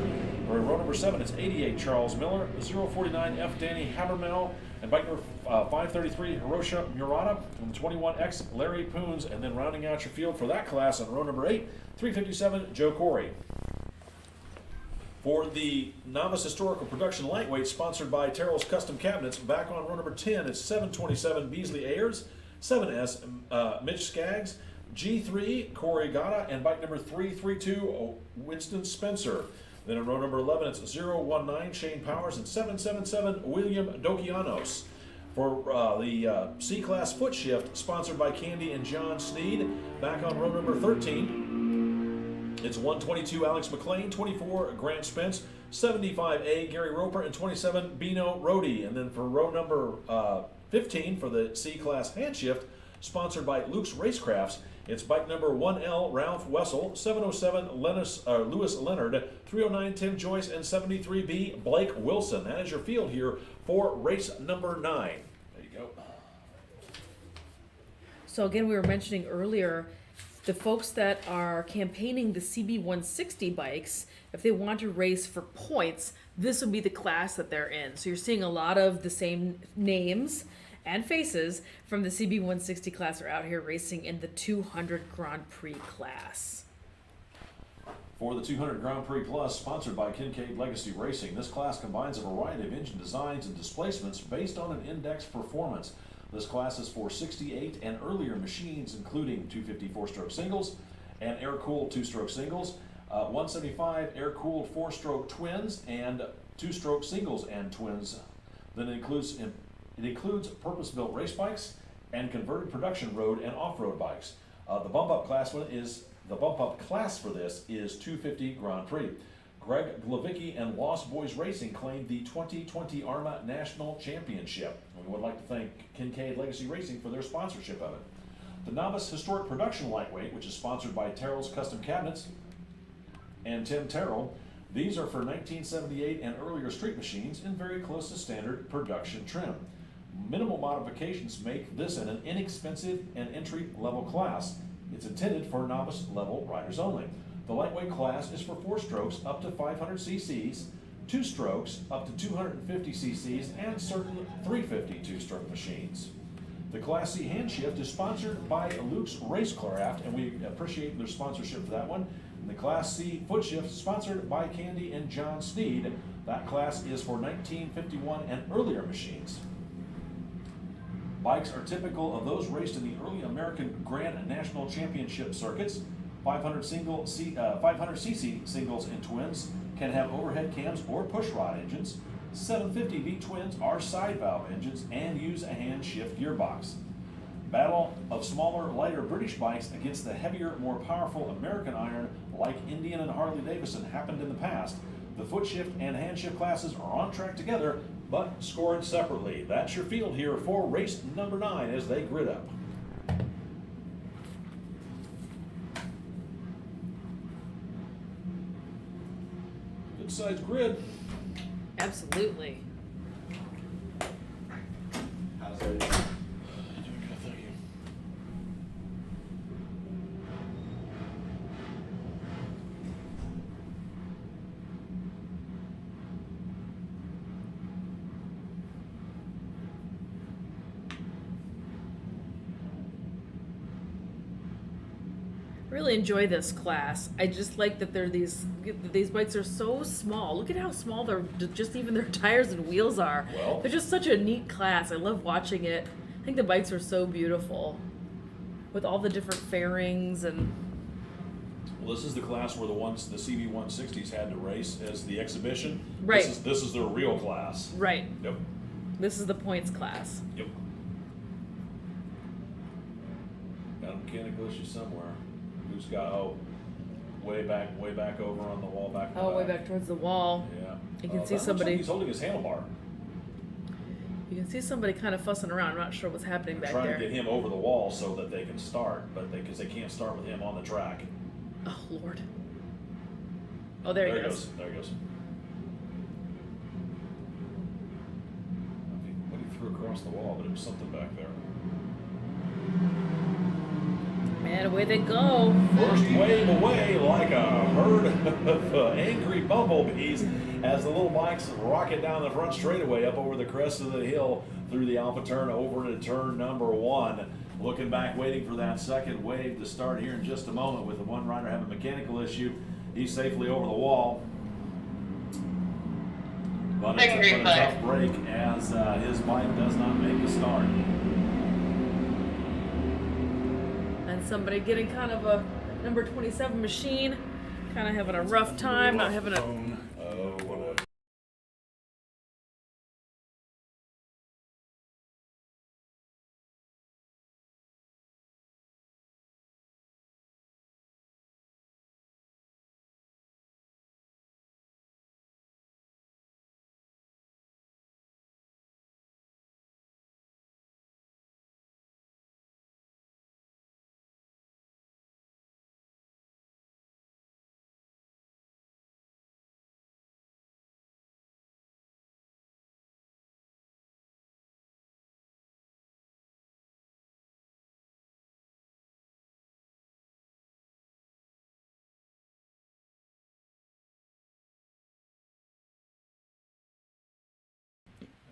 For row number 7, it's 88, Charles Miller. 049, F. Danny Habermel. And bike number 533, Hiroshi Murata. And 21X, Larry Poons. And then rounding out your field for that class on row number 8, 357, Joe Corey. For the Novice Historical Production Lightweight, sponsored by Terrell's Custom Cabinets, back on row number 10, it's 727, Beasley Ayers. 7S, Mitch Skaggs. G3, Corey Gata. And bike number 332, Winston Spencer. Then in row number 11, it's 019, Shane Powers. And 777, William Dokianos. For the C-Class Foot Shift, sponsored by Candy and John Sneed, back on row number 13, it's 122, Alex McLean. 24, Grant Spence. 75A, Gary Roper. And 27, Bino Rohde. And then for row number 15 for the C-Class Hand Shift, sponsored by Luke's Racecrafts, it's bike number 1L, Ralph Wessel. 707, Lewis Leonard. 309, Tim Joyce. And 73B, Blake Wilson. That is your field here for race number 9. There you go. So again, we were mentioning earlier, the folks that are campaigning the CB160 bikes, if they want to race for points, this would be the class that they're in. So you're seeing a lot of the same names and faces from the CB160 class are out here racing in the 200 Grand Prix class. For the 200 Grand Prix Plus, sponsored by Kincaid Legacy Racing, this class combines a variety of engine designs and displacements based on an index performance. This class is for 68 and earlier machines, including 250 4-stroke singles and air-cooled 2-stroke singles, 175 air-cooled 4-stroke twins, and 2-stroke singles and twins. Then it includes purpose-built race bikes and converted production road and off-road bikes. The bump-up class for this is 250 Grand Prix. Greg Glavicki and Lost Boys Racing claimed the 2020 AHRMA National Championship. We would like to thank Kincaid Legacy Racing for their sponsorship of it. The Novice Historic Production Lightweight, which is sponsored by Terrell's Custom Cabinets and Tim Terrell, these are for 1978 and earlier street machines in very close to standard production trim. Minimal modifications make this an inexpensive and entry-level class. It's intended for novice-level riders only. The lightweight class is for 4 strokes up to 500 cc's, 2 strokes up to 250 cc's, and certain 350 2-stroke machines. The Class C hand shift is sponsored by Luke's Racecraft, and we appreciate their sponsorship for that one. And the Class C foot shift is sponsored by Candy and John Sneed. That class is for 1951 and earlier machines. Bikes are typical of those raced in the early American Grand National Championship circuits. 500cc singles and twins can have overhead cams or pushrod engines. 750 V twins are side valve engines and use a hand shift gearbox. Battle of smaller, lighter British bikes against the heavier, more powerful American iron like Indian and Harley Davidson happened in the past. The foot shift and hand shift classes are on track together, but scored separately. That's your field here for race number 9 as they grid up. Good sized grid. Absolutely. How's it? Thank you. Really enjoy this class. I just like that these bikes are so small. Look at how small just even their tires and wheels are. Well, They're just such a neat class. I love watching it. I think the bikes are so beautiful with all the different fairings and well, this is the class where the CB160s had to race as the exhibition. Right. This is their real class. right. Yep. This is the points class. Yep. Got a mechanical issue somewhere. who's got way back over on the wall back. in the Oh, way back towards the wall. Yeah. You can see that looks somebody- like he's holding his handlebar. You can see somebody kind of fussing around. I'm not sure what's happening back Trying there. to get him over the wall so that they can start, but because they can't start with him on the track. Oh, Lord. Oh, there he goes. There he goes. What he threw across the wall, but it was something back there. And away they go. First wave away like a herd of angry bumblebees as the little bikes rocket down the front straightaway up over the crest of the hill through the Alpha turn over to turn number 1. Looking back, waiting for that second wave to start here in just a moment with the one rider having a mechanical issue. He's safely over the wall. But it's a tough break as his bike does not make the start. And somebody getting kind of a number 27 machine, kind of having a rough time, not having a... Oh, boy.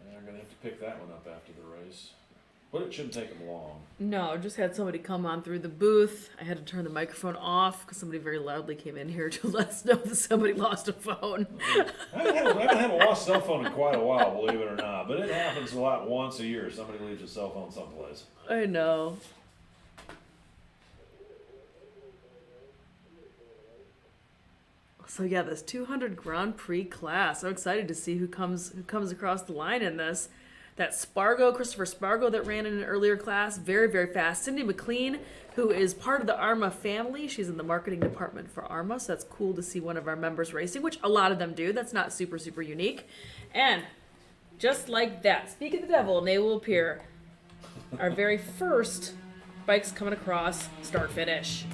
They're going to have to pick that one up after the race. But it shouldn't take them long. No, just had somebody come on through the booth. I had to turn the microphone off because somebody very loudly came in here to let us know that somebody lost a phone. I haven't had a lost cell phone in quite a while, believe it or not. But it happens a lot once a year. Somebody leaves a cell phone someplace. I know. So yeah, this 200 Grand Prix class. I'm excited to see who comes across the line in this. That Spargo, Christopher Spargo, that ran in an earlier class, very, very fast. Cindy McLean, who is part of the AHRMA family. She's in the marketing department for AHRMA, so that's cool to see one of our members racing, which a lot of them do. That's not super, super unique. And just like that, speak of the devil, and they will appear. Our very first bikes coming across, start finish.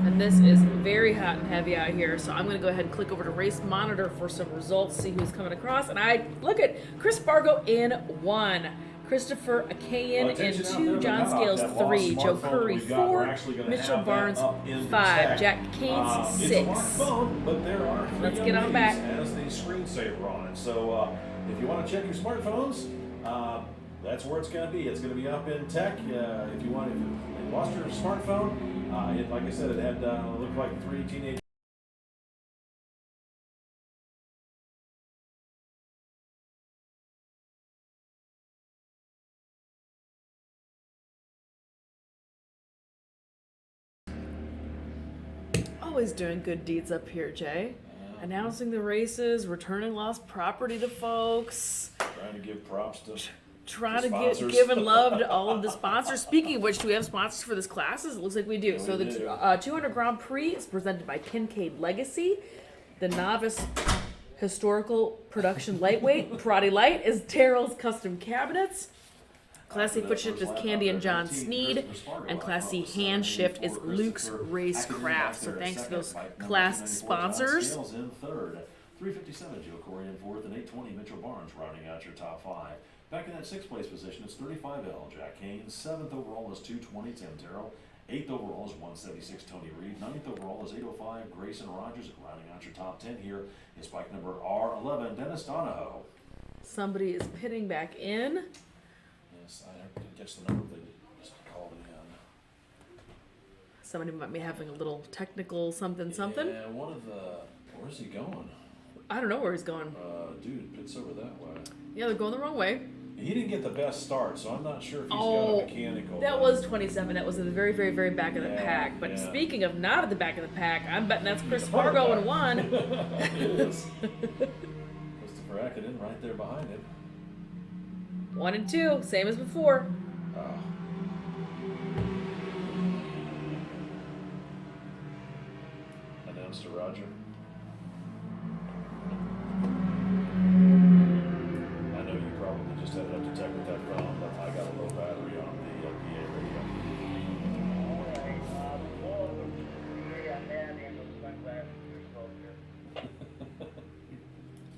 And this is very hot and heavy out here, so I'm going to go ahead and click over to Race Monitor for some results, see who's coming across. And I look at Chris Spargo in 1, Christopher Akayan in 2, John Scales 3, Joe Curry 4, Mitchell Barnes 5, Jack Keynes 6. Let's get on back. As the screensaver on it. So if you want to check your smartphones, that's where it's going to be. It's going to be up in tech. If you lost your smartphone, like I said, it had looked like 3 teenage. Always doing good deeds up here, Jay. Announcing the races, returning lost property to folks. Trying to give props to. Trying to sponsors. give and love to all of the sponsors. Speaking of which, do we have sponsors for this classes? It looks like we do. So the 200 Grand Prix is presented by Kincaid Legacy. The Novice Historical Production Lightweight, Parati Light, is Terrell's Custom Cabinets. Class C foot shift is Candy and John Sneed, and Class C hand shift is Luke's Racecraft. So thanks to those class sponsors. In third, 357 Joe Corey in fourth, and 820 Mitchell Barnes rounding out your top 5. Back in that 6th place position, it's 35L Jack Kane. 7th overall is 220 Tim Terrell. 8th overall is 176 Tony Reed. 9th overall is 805 Grayson Rogers. And rounding out your top 10 here is bike number R11 Dennis Donahoe. Somebody is pitting back in. Yes, I didn't catch the number. They just called it in. Somebody might be having a little technical something. Yeah, one of the. Where's he going? I don't know where he's going. Dude, pits over that way. Yeah, they're going the wrong way. He didn't get the best start, so I'm not sure if he's got a mechanical. That was 27. That was in the very, very, very back of the pack. But yeah. speaking of not at the back of the pack, I'm betting that's Chris Fargo in 1. It is. Christopher Christopher Acton right there behind him. 1 and 2, same as before. Announced to Roger. I know you probably just headed up to tech with that phone, but I got a low battery on the PA radio.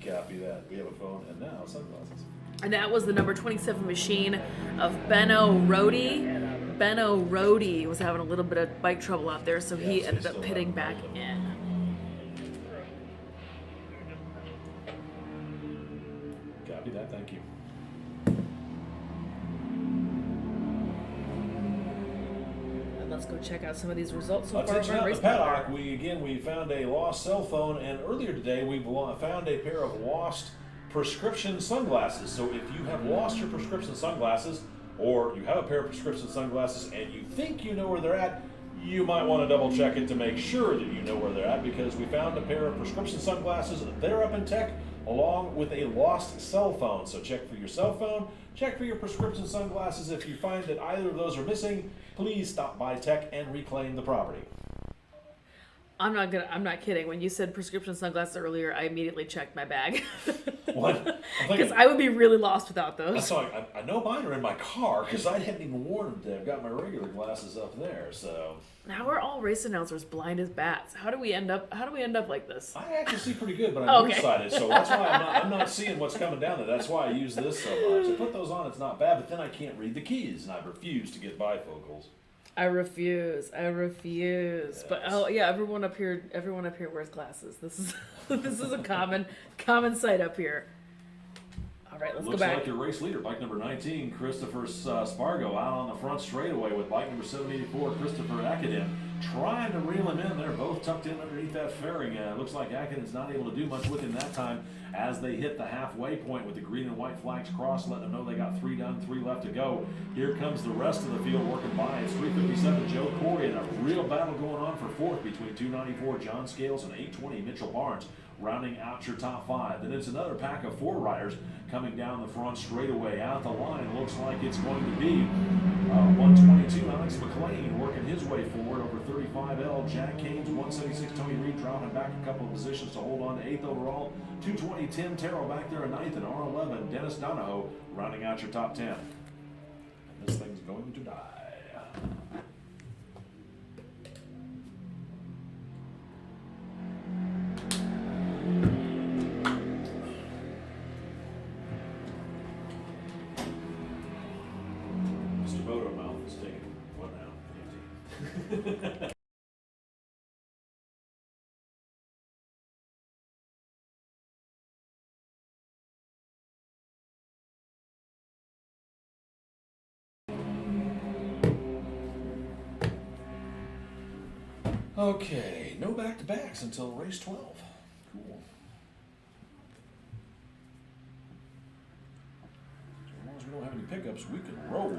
Copy that. We have a phone and now sunglasses. And that was the number 27 machine of Benno Rodi. Benno Rodi was having a little bit of bike trouble out there, so he ended up pitting back in. Copy that. Thank you. And let's go check out some of these results so far. Attention on out in race the number. paddock. We found a lost cell phone, and earlier today we found a pair of lost prescription sunglasses. So if you have lost your prescription sunglasses, or you have a pair of prescription sunglasses and you think you know where they're at, you might want to double check it to make sure that you know where they're at, because we found a pair of prescription sunglasses. They're up in tech along with a lost cell phone. So check for your cell phone, check for your prescription sunglasses. If you find that either of those are missing, please stop by tech and reclaim the property. I'm not kidding. When you said prescription sunglasses earlier, I immediately checked my bag. What? Because I would be really lost without those. So I know mine are in my car because I hadn't even worn them today. I've got my regular glasses up there, so. Now we're all race announcers blind as bats. How do we end up like this? I actually see pretty good, but I'm Okay. nearsighted, so that's why I'm not seeing what's coming down there. That's why I use this so much. I put those on, it's not bad, but then I can't read the keys, and I refuse to get bifocals. I refuse. Yes. But everyone up here wears glasses. This is this is a common sight up here. All right, let's Looks go back. like your race leader, bike number 19, Christopher Spargo, out on the front straightaway with bike number 784, Christopher Acton, trying to reel him in. They're both tucked in underneath that fairing. Looks like Acton's not able to do much with him that time as they hit the halfway point with the green and white flags crossed, letting them know they got 3 done, 3 left to go. Here comes the rest of the field working by. It's 357 Joe Corey, and a real battle going on for fourth between 294 John Scales and 820 Mitchell Barnes, rounding out your top 5. Then it's another pack of 4 riders coming down the front straightaway. Out the line, looks like it's going to be 122 Alex McLean working his way forward over 35L. Jack Canes, 176 Tony Reed dropping back a couple of positions to hold on to 8th overall. 220 Tim Terrell back there in 9th, and R11 Dennis Donahoe rounding out your top 10. And this thing's going to die. Mr. Moto mouth is taking one out. Empty. Okay, no back-to-backs until race 12. Cool. As long as we don't have any pickups, we can roll.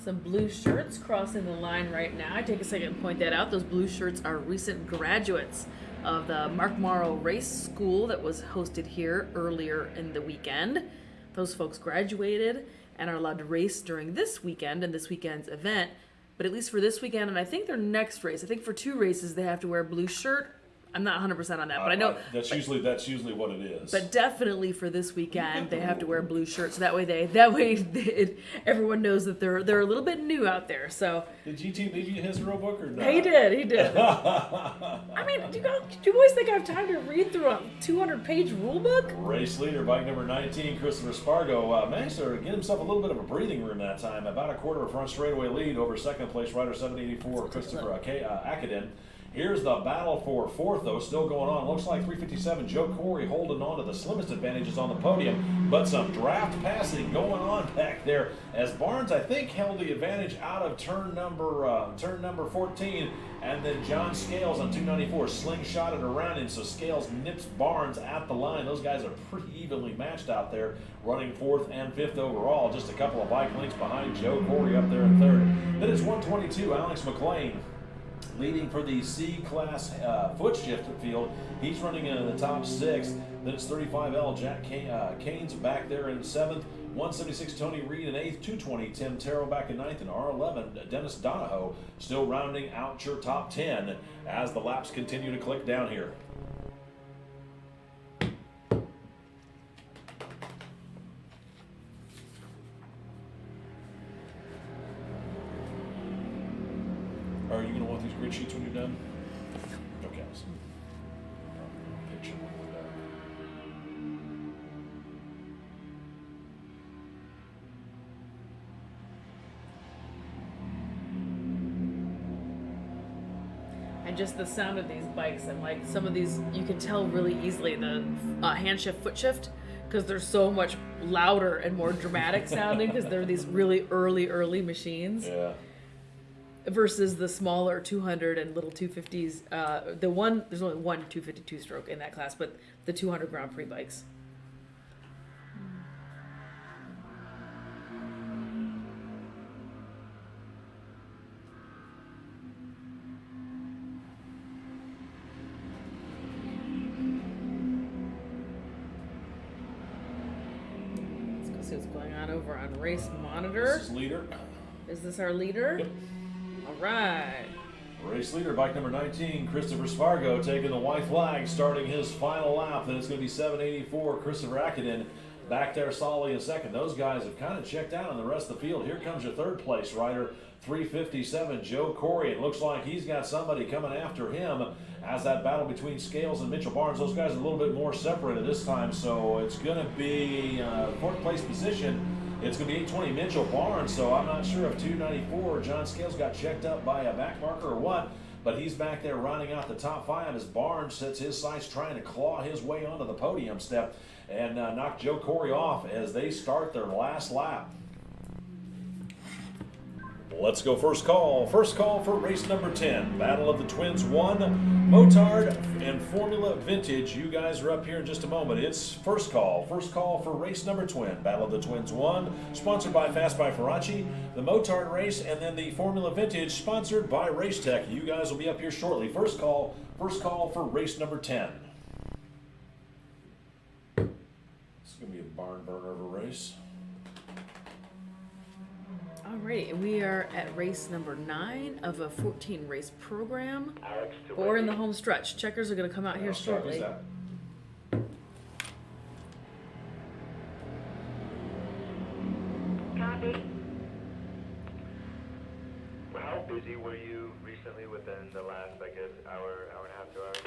Some blue shirts crossing the line right now. I take a second to point that out. Those blue shirts are recent graduates of the Mark Morrow Race School that was hosted here earlier in the weekend. Those folks graduated and are allowed to race during this weekend and this weekend's event. But at least for this weekend, and I think their next race, I think for 2 races they have to wear a blue shirt. I'm not 100% on that, but I know that's usually what it is. But definitely for this weekend, they have to wear blue shirts. So that way everyone knows that they're a little bit new out there. So Did GT leave you his rule book or not? he did. I mean, do you boys think I have time to read through a 200-page rule book? Race leader, bike number 19, Christopher Spargo, managed to get himself a little bit of a breathing room that time. About a quarter of front straightaway lead over second place rider 784, Christopher Acton. Here's the battle for fourth, though, still going on. Looks like 357 Joe Corey holding on to the slimmest advantages on the podium, but some draft passing going on back there as Barnes, I think, held the advantage out of turn number 14, and then John Scales on 294 slingshotted around him, so Scales nips Barnes at the line. Those guys are pretty evenly matched out there, running 4th and 5th overall, just a couple of bike lengths behind Joe Corey up there in 3rd. Then it's 122 Alex McLean Leading for the C-Class foot shift field, he's running in the top 6. Then it's 35L Jack Canes back there in 7th. 176 Tony Reed in 8th. 220 Tim Terrell back in 9th. And R11 Dennis Donahoe still rounding out your top 10 as the laps continue to click down here. Are you going to want these grid sheets when you're done? Okay. So, picture when we're done. And just the sound of these bikes, and like some of these, you can tell really easily the hand shift, foot shift, because they're so much louder and more dramatic sounding because they're these really early machines. Yeah. Versus the smaller 200 and little 250s. There's only one 252 stroke in that class, but the 200 Grand Prix bikes. Let's go see what's going on over on Race Monitor. This is leader. Is this our leader? Yep. All right. Race leader, bike number 19, Christopher Spargo, taking the white flag, starting his final lap. Then it's going to be 784, Christopher Akinen back there solidly in second. Those guys have kind of checked out on the rest of the field. Here comes your third place rider, 357, Joe Corey. It looks like he's got somebody coming after him as that battle between Scales and Mitchell Barnes. Those guys are a little bit more separated this time, so it's going to be fourth place position. It's going to be 820 Mitchell Barnes, so I'm not sure if 294 John Scales got checked up by a back marker or what, but he's back there rounding out the top 5 as Barnes sets his sights trying to claw his way onto the podium step and knock Joe Corey off as they start their last lap. Let's go first call. First call for race number 10. Battle of the Twins 1, Motard and Formula Vintage. You guys are up here in just a moment. It's first call. First call for race number 10. Battle of the Twins 1, sponsored by Fast by Faraci, the Motard race, and then the Formula Vintage, sponsored by Racetech. You guys will be up here shortly. First call for race number 10. It's going to be a barn burner of a race. Alrighty, we are at race number 9 of a 14 race program. We're in the home stretch. Checkers are going to come out here shortly. Copy. How busy were you recently within the last, I guess, hour and a half, 2 hours?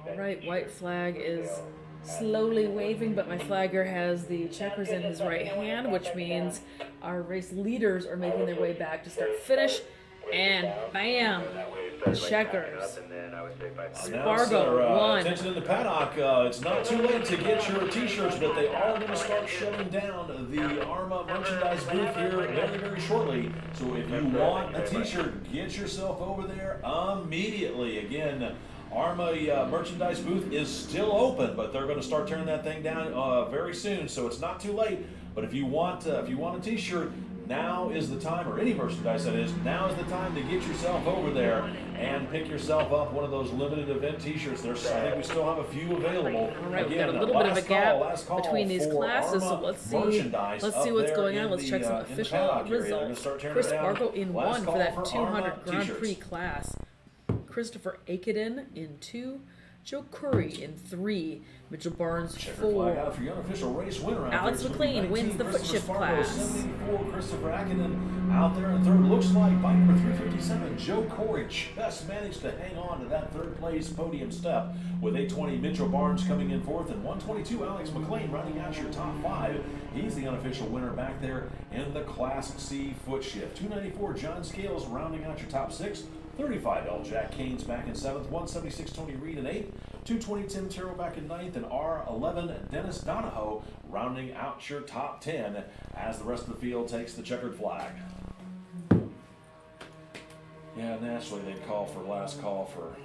All right, white flag is slowly waving, but my flagger has the checkers in his right hand, which means our race leaders are making their way back to start finish. And bam, checkers. Spargo won. Attention in the paddock. It's not too late to get your t-shirts, but they are going to start shutting down the AHRMA merchandise booth here very, very shortly. So if you want a t-shirt, get yourself over there immediately. Again, AHRMA merchandise booth is still open, but they're going to start tearing that thing down very soon. So it's not too late. But if you want a t-shirt, now is the time, or any merchandise that is, now is the time to get yourself over there and pick yourself up one of those limited event t-shirts. I think we still have a few available. All right, Again, we've got a little bit of a gap call between these for classes, so AHRMA let's see what's up going there on. Let's in check some in the official paddock area. They're gonna results. start tearing Chris it down. Spargo in Last 1 for call that for 200 AHRMA Grand t-shirts. Prix class. Christopher Akiden in 2. Joe Curry in 3. Mitchell Barnes Checker flag out 4. for your unofficial race winner out Alex there. It's McLean 19, wins the foot Christopher shift Spargo, class. 74, Christopher Akinen out there in third. Looks like bike number 357, Joe Corey, just managed to hang on to that third place podium step with 820 Mitchell Barnes coming in fourth and 122 Alex McLean rounding out your top 5. He's the unofficial winner back there in the Class C foot shift. 294 John Scales rounding out your top 6. 35L Jack Canes back in 7th, 176 Tony Reed in 8th, 220 Tim Terrell back in 9th, and R11 Dennis Donahoe rounding out your top 10 as the rest of the field takes the checkered flag. Yeah, naturally they'd call for last call for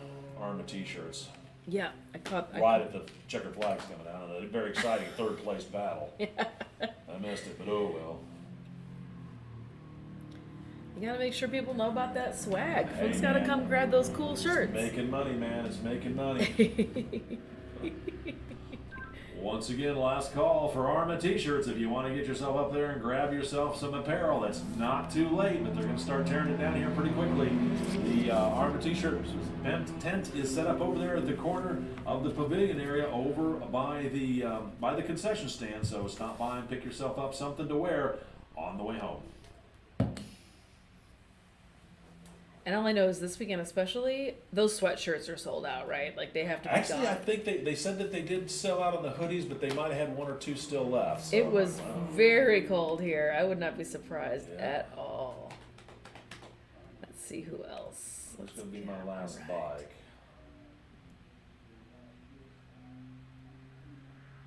AHRMA t-shirts. Yeah, I caught. Right at the checkered flag's coming out, and a very exciting third place battle. I missed it, but oh well. You gotta make sure people know about that swag. Hey, Folks gotta man. come grab those cool It's shirts. making money, man. It's making money. Once again, last call for AHRMA t-shirts. If you want to get yourself up there and grab yourself some apparel, that's not too late, but they're going to start tearing it down here pretty quickly. The AHRMA t-shirt tent is set up over there at the corner of the pavilion area over by the concession stand, so stop by and pick yourself up something to wear on the way home. And all I know is this weekend especially, those sweatshirts are sold out, right? Like they have to be Actually, I gone. think they said that they did sell out on the hoodies, but they might have had one or two still left. So, It was wow. very cold here. I would not be surprised Yeah. at all. Let's see who else. It's Let's going to be get my last right. bike.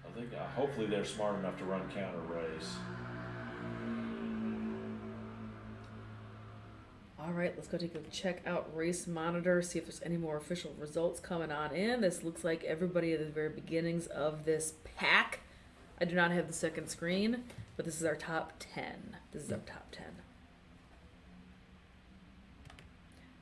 I think hopefully they're smart enough to run counter race. All right, let's go check out Race Monitor, see if there's any more official results coming on in. This looks like everybody at the very beginnings of this pack. I do not have the second screen, but this is our top 10. This is our top 10.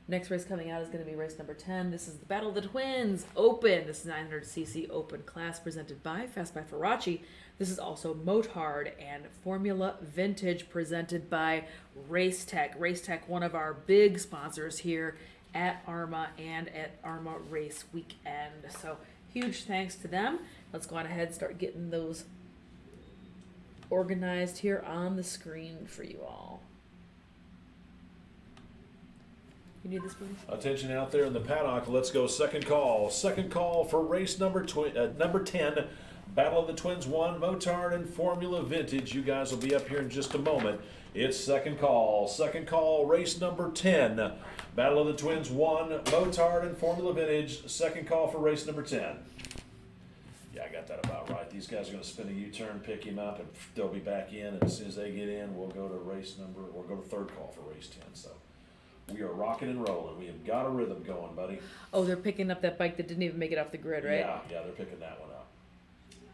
Next race coming out is going to be race number 10. This is the Battle of the Twins Open. This is 900cc Open class presented by Fast by Faraci. This is also Motard and Formula Vintage presented by Racetech. Racetech, one of our big sponsors here at AHRMA and at AHRMA Race Weekend. So huge thanks to them. Let's go on ahead and start getting those organized here on the screen for you all. You need this, please? Attention out there in the paddock. Let's go second call. Second call for race number 10. Battle of the Twins 1, Motard and Formula Vintage. You guys will be up here in just a moment. It's second call. Second call, race number 10. Battle of the Twins 1, Motard and Formula Vintage. Second call for race number 10. Yeah, I got that about right. These guys are going to spin a U-turn, pick him up, and they'll be back in. And as soon as they get in, we'll go to third call for race 10. So we are rocking and rolling. We have got a rhythm going, buddy. Oh, they're picking up that bike that didn't even make it off the grid, right? Yeah, they're picking that one up.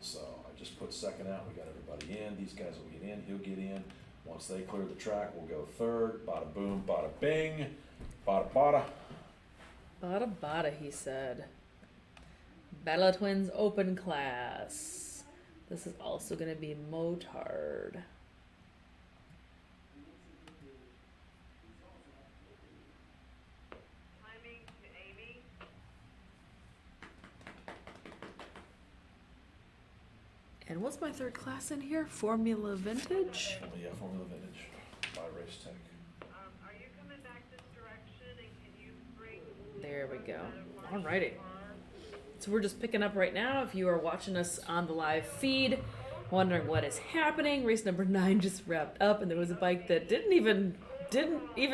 So I just put second out. We got everybody in. These guys will get in. He'll get in. Once they clear the track, we'll go third. Bada boom, bada bing, bada bada. Bada bada, he said. Battle of Twins Open class. This is also going to be Motard. And what's my third class in here? Formula Vintage? Yeah, Formula Vintage by Racetech. Are you coming back this direction and can you bring There we go. Alrighty. So we're just picking up right now. If you are watching us on the live feed, wondering what is happening, race number 9 just wrapped up, and there was a bike that didn't even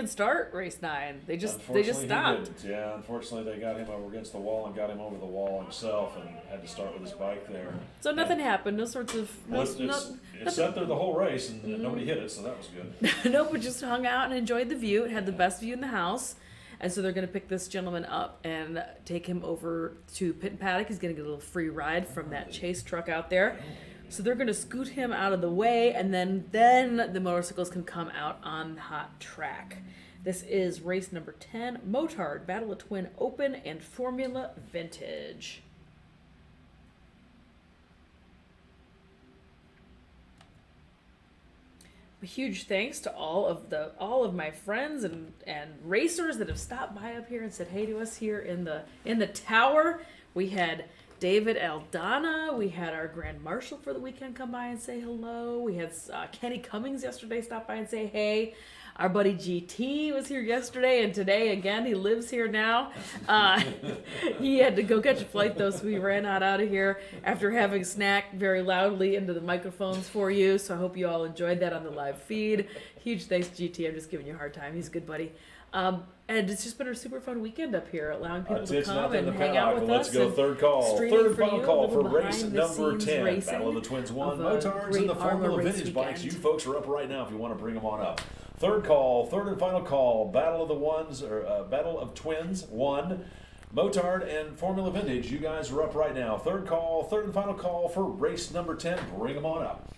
start race 9. They just stopped. He didn't. Yeah, unfortunately they got him over against the wall and got him over the wall himself and had to start with his bike there. So nothing happened. No sorts of Well, it sat there the whole race and nobody hit it, so that was good. Nope, we just hung out and enjoyed the view. It had the best view in the house. And so they're going to pick this gentleman up and take him over to Pit and Paddock. He's going to get a little free ride from that chase truck out there. So they're going to scoot him out of the way, and then the motorcycles can come out on the hot track. This is race number 10, Motard, Battle of Twin Open, and Formula Vintage. A huge thanks to all of my friends and racers that have stopped by up here and said hey to us here in the tower. We had David Aldana, we had our Grand Marshal for the weekend come by and say hello. We had Kenny Cummings yesterday stop by and say hey. Our buddy GT was here yesterday and today again. He lives here now. He had to go catch a flight though, so we ran out of here after having snacked very loudly into the microphones for you. So I hope you all enjoyed that on the live feed. Huge thanks, GT. I'm just giving you a hard time. He's a good buddy. And it's just been a super fun weekend up here, allowing people to It's come nothing and to hang out paddock, with but us. let's go. and Third call. streaming Third for final you a call for little race number behind-the-scenes 10. racing Battle of the Twins 1. of a Motards great and the Formula AHRMA race Vintage bikes. You weekend. folks are up right now if you want to bring them on up. Third call. Third and final call. Battle of the Ones, or Battle of Twins 1. Motard and Formula Vintage. You guys are up right now. Third call. Third and final call for race number 10. Bring them on up.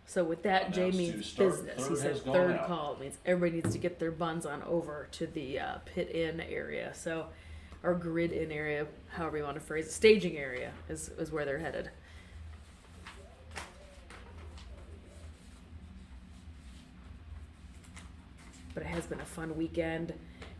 So with that, Jay Announced to means start. business. Third He said has gone third out. call. It means everybody needs to get their buns on over to the pit in area. So, or grid in area, however you want to phrase it. Staging area is where they're headed. But it has been a fun weekend.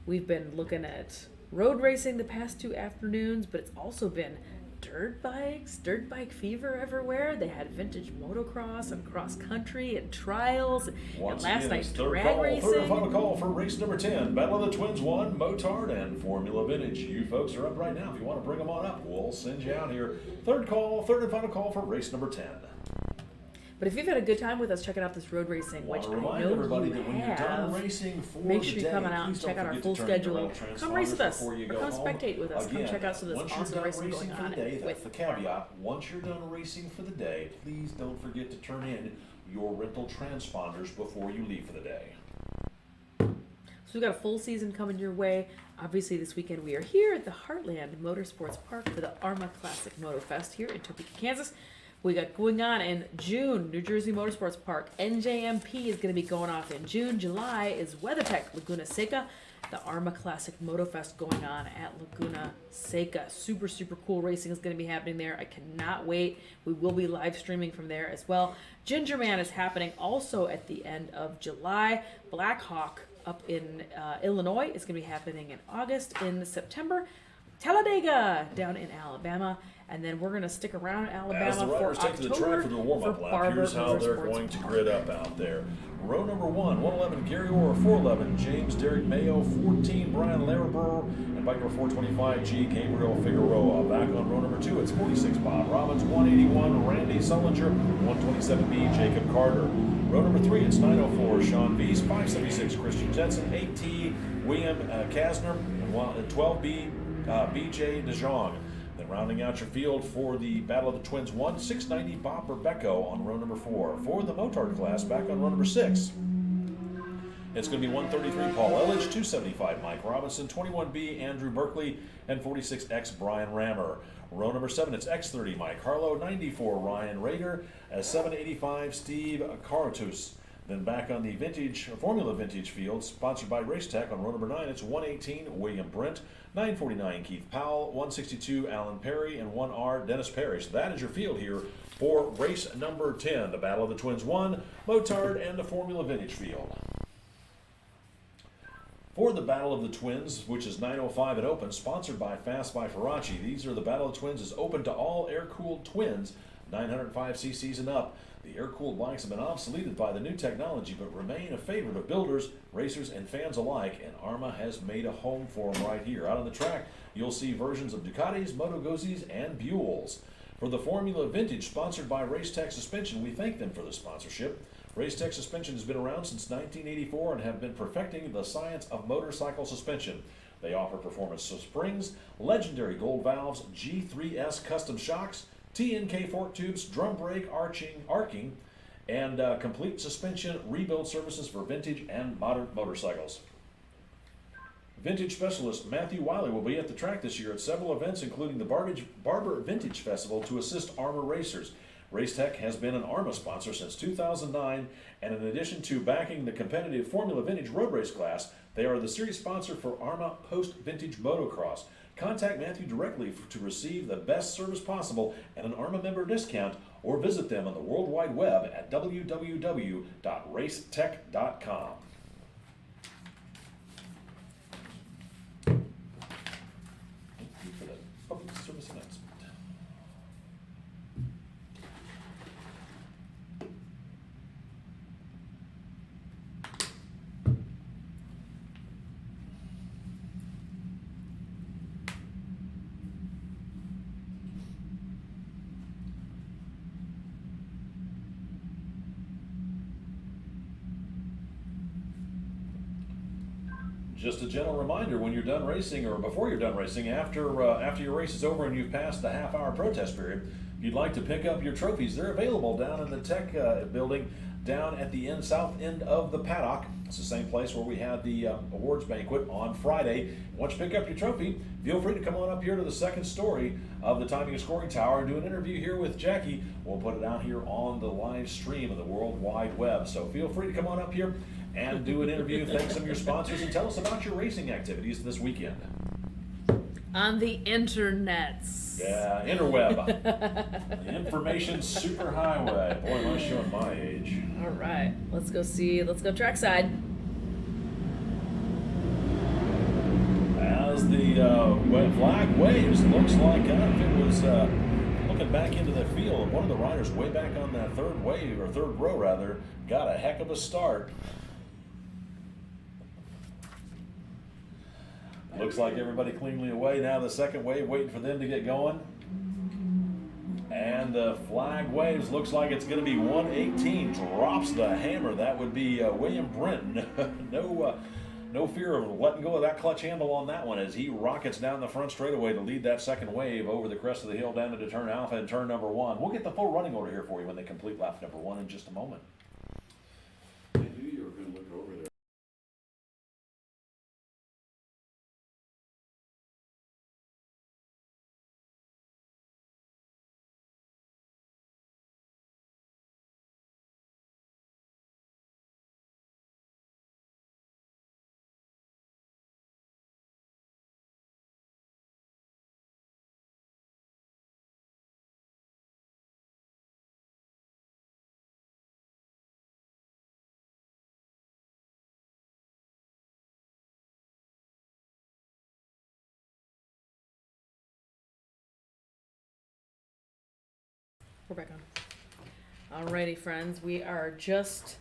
We've been looking at road racing the past 2 afternoons, but it's also been dirt bikes, dirt bike fever everywhere. They had vintage motocross and cross country and trials, Once and last again, night it's third drag call, racing. third and final call for race number 10. Battle of the Twins 1, Motard and Formula Vintage. You folks are up right now. If you want to bring them on up, we'll send you out here. Third call, third and final call for race number 10. But if you've had a good time with us checking out this road racing, Want which to I remind know everybody you that when you're done have, racing for make the sure day, you're coming out and please check don't out our forget full to turn your schedule. rental Come race with transponders us. before you Or go come home. spectate with us. Come Again, check out some of this once you're awesome done racing racing going for on the day, that's with the caveat. Once you're done racing for the day, please don't forget to turn in your rental transponders before you leave for the day. So we've got a full season coming your way. Obviously, this weekend we are here at the Heartland Motorsports Park for the AHRMA Classic MotoFest here in Topeka, Kansas. We got going on in June, New Jersey Motorsports Park. NJMP is going to be going off in June. July is WeatherTech, Laguna Seca. The AHRMA Classic MotoFest going on at Laguna Seca. Super, super cool racing is going to be happening there. I cannot wait. We will be live streaming from there as well. Ginger Man is happening also at the end of July. Black Hawk up in Illinois is going to be happening in August. In September, Talladega down in Alabama. And then we're going to stick around Alabama As the riders for take to the track October for the warm-up for lap, Barber here's how they're Motorsports going to Park. grid up out there. Row number 1, 111, Gary Orr, 411, James Derek Mayo, 14, Brian Laraber, and bike number 425, G. Gabriel Figueroa. Back on row number 2, it's 46, Bob Robbins, 181, Randy Sullinger, 127B, Jacob Carter. Row number 3, it's 904, Sean Bees, 576, Christian Jetson, 8T, William Kasner, and 12B, BJ DeJong. Then rounding out your field for the Battle of the Twins 1, 690 Bob Rebecco on row number 4. For the Motard class, back on row number 6. It's going to be 133 Paul Elledge, 275 Mike Robinson, 21B Andrew Berkeley, and 46X Brian Rammer. Row number 7, it's X30 Mike Harlow, 94 Ryan Rader, 785 Steve Carotus. Then back on the Formula Vintage field, sponsored by Racetech on row number 9, it's 118 William Brent, 949 Keith Powell, 162 Alan Perry, and 1R Dennis Perry. So that is your field here for race number 10, the Battle of the Twins 1, Motard, and the Formula Vintage field. For the Battle of the Twins, which is 905 and open, sponsored by Fast by Faraci. These are the Battle of the Twins is open to all air-cooled twins, 905 cc's and up. The air-cooled bikes have been obsoleted by the new technology, but remain a favorite of builders, racers, and fans alike, and AHRMA has made a home for them right here. Out on the track, you'll see versions of Ducatis, Moto Guzzi's, and Buells. For the Formula Vintage, sponsored by Racetech Suspension, we thank them for the sponsorship. Racetech Suspension has been around since 1984 and have been perfecting the science of motorcycle suspension. They offer performance springs, legendary gold valves, G3S custom shocks, TNK fork tubes, drum brake, arcing, and complete suspension rebuild services for vintage and modern motorcycles. Vintage specialist Matthew Wiley will be at the track this year at several events, including the Barber Vintage Festival, to assist AHRMA racers. Racetech has been an AHRMA sponsor since 2009, and in addition to backing the competitive Formula Vintage road race class, they are the series sponsor for AHRMA Post Vintage Motocross. Contact Matthew directly to receive the best service possible and an AHRMA member discount, or visit them on the World Wide Web at www.racetech.com. Thank you for that public service announcement. Just a gentle reminder, when you're done racing, or before you're done racing, after your race is over and you've passed the half-hour protest period, if you'd like to pick up your trophies, they're available down in the tech building down at the south end of the paddock. It's the same place where we had the awards banquet on Friday. Once you pick up your trophy, feel free to come on up here to the second story of the timing and scoring tower and do an interview here with Jackie. We'll put it out here on the live stream of the World Wide Web. So feel free to come on up here and do an interview, thank some of your sponsors, and tell us about your racing activities this weekend. On the internets. Yeah, interweb. The information superhighway. Boy, am I showing my age. All right, let's go trackside. As the flag waves, looks like if it was looking back into the field, one of the riders way back on that third row rather, got a heck of a start. Looks like everybody cleanly away. Now the second wave waiting for them to get going. And the flag waves. Looks like it's going to be 118. Drops the hammer. That would be William Brenton. No fear of letting go of that clutch handle on that one as he rockets down the front straightaway to lead that second wave over the crest of the hill down into turn alpha and turn number 1. We'll get the full running order here for you when they complete lap number 1 in just a moment. I knew you were going to look over there. We're back on. Alrighty, friends. We are just,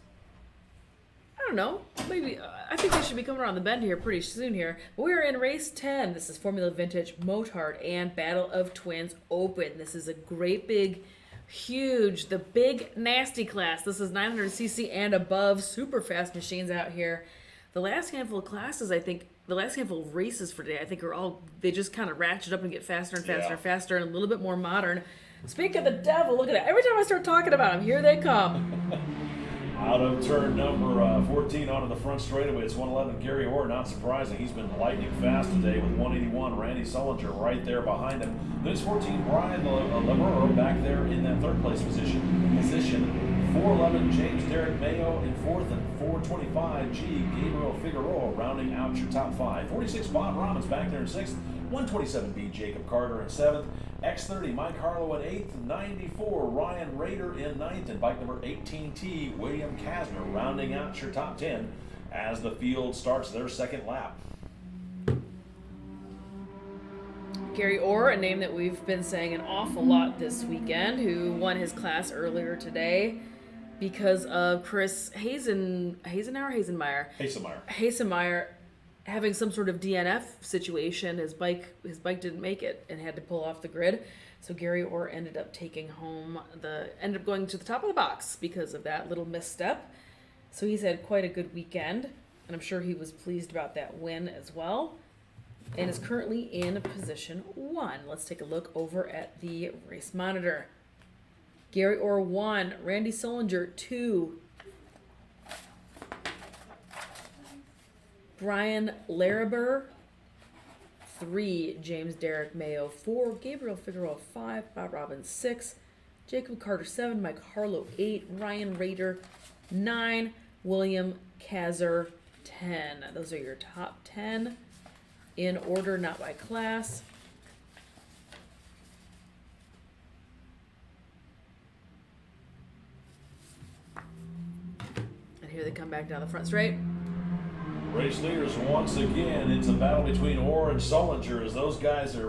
I don't know, maybe, I think we should be coming around the bend here pretty soon here. But we are in race 10. This is Formula Vintage Motard and Battle of Twins Open. This is a great big, huge, the big nasty class. This is 900cc and above, super fast machines out here. The last handful of classes, I think, the last handful of races for today, I think are all, they just kind of ratchet up and get faster and faster and faster and a little bit more modern. Speak of the devil, look at that. Every time I start talking about them, here they come. Out of turn number 14 onto the front straightaway, it's 111 Gary Orr. Not surprising, he's been lightning fast today with 181 Randy Sullinger right there behind him. Then it's 14 Brian Lemuro back there in that third place position. 411 James Derek Mayo in fourth, and 425 G Gabriel Figueroa rounding out your top 5. 46 Bob Robbins back there in sixth. 127B Jacob Carter in seventh. X30 Mike Harlow in eighth. 94 Ryan Rader in ninth, and bike number 18T William Kasner rounding out your top 10 as the field starts their second lap. Gary Orr, a name that we've been saying an awful lot this weekend, who won his class earlier today because of Chris Hasemeyer having some sort of DNF situation. His bike didn't make it and had to pull off the grid. So Gary Orr ended up going to the top of the box because of that little misstep. So he's had quite a good weekend, and I'm sure he was pleased about that win as well, and is currently in position 1. Let's take a look over at the race monitor. Gary Orr 1, Randy Sullinger 2, Brian Laraber 3, James Derek Mayo 4, Gabriel Figueroa 5, Bob Robbins 6, Jacob Carter 7, Mike Harlow 8, Ryan Rader 9, William Kasner 10. Those are your top 10 in order, not by class. And here they come back down the front straight. Race leaders once again. It's a battle between Orr and Sullinger as those guys are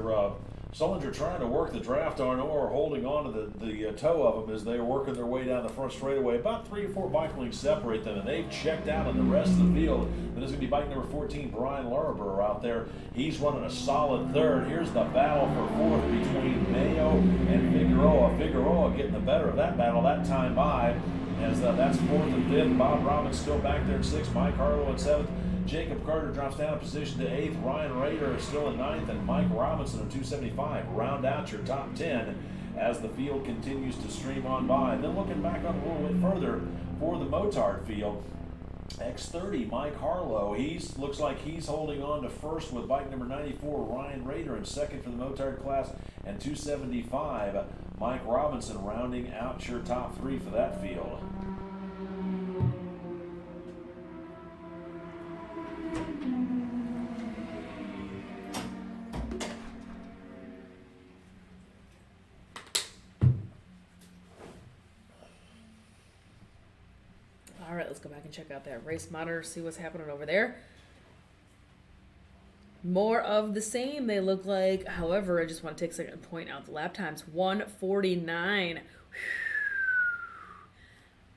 Sullinger trying to work the draft on Orr, holding on to the toe of them as they're working their way down the front straightaway. About 3 or 4 bike lengths separate them, and they've checked out on the rest of the field. But this is going to be bike number 14, Brian Laraber out there. He's running a solid third. Here's the battle for fourth between Mayo and Figueroa. Figueroa getting the better of that battle that time by, as that's fourth and fifth. Bob Robbins still back there in sixth. Mike Harlow in seventh. Jacob Carter drops down a position to 8th. Ryan Rader is still in 9th, and Mike Robinson in 275 round out your top 10 as the field continues to stream on by. And then looking back on a little bit further for the Motard field, X30 Mike Harlow, looks like he's holding on to first with bike number 94 Ryan Rader, and second for the Motard class, and 275 Mike Robinson rounding out your top 3 for that field. All right, let's go back and check out that race monitor, see what's happening over there. More of the same, they look like. However, I just want to take a second and point out the lap times. 1:49.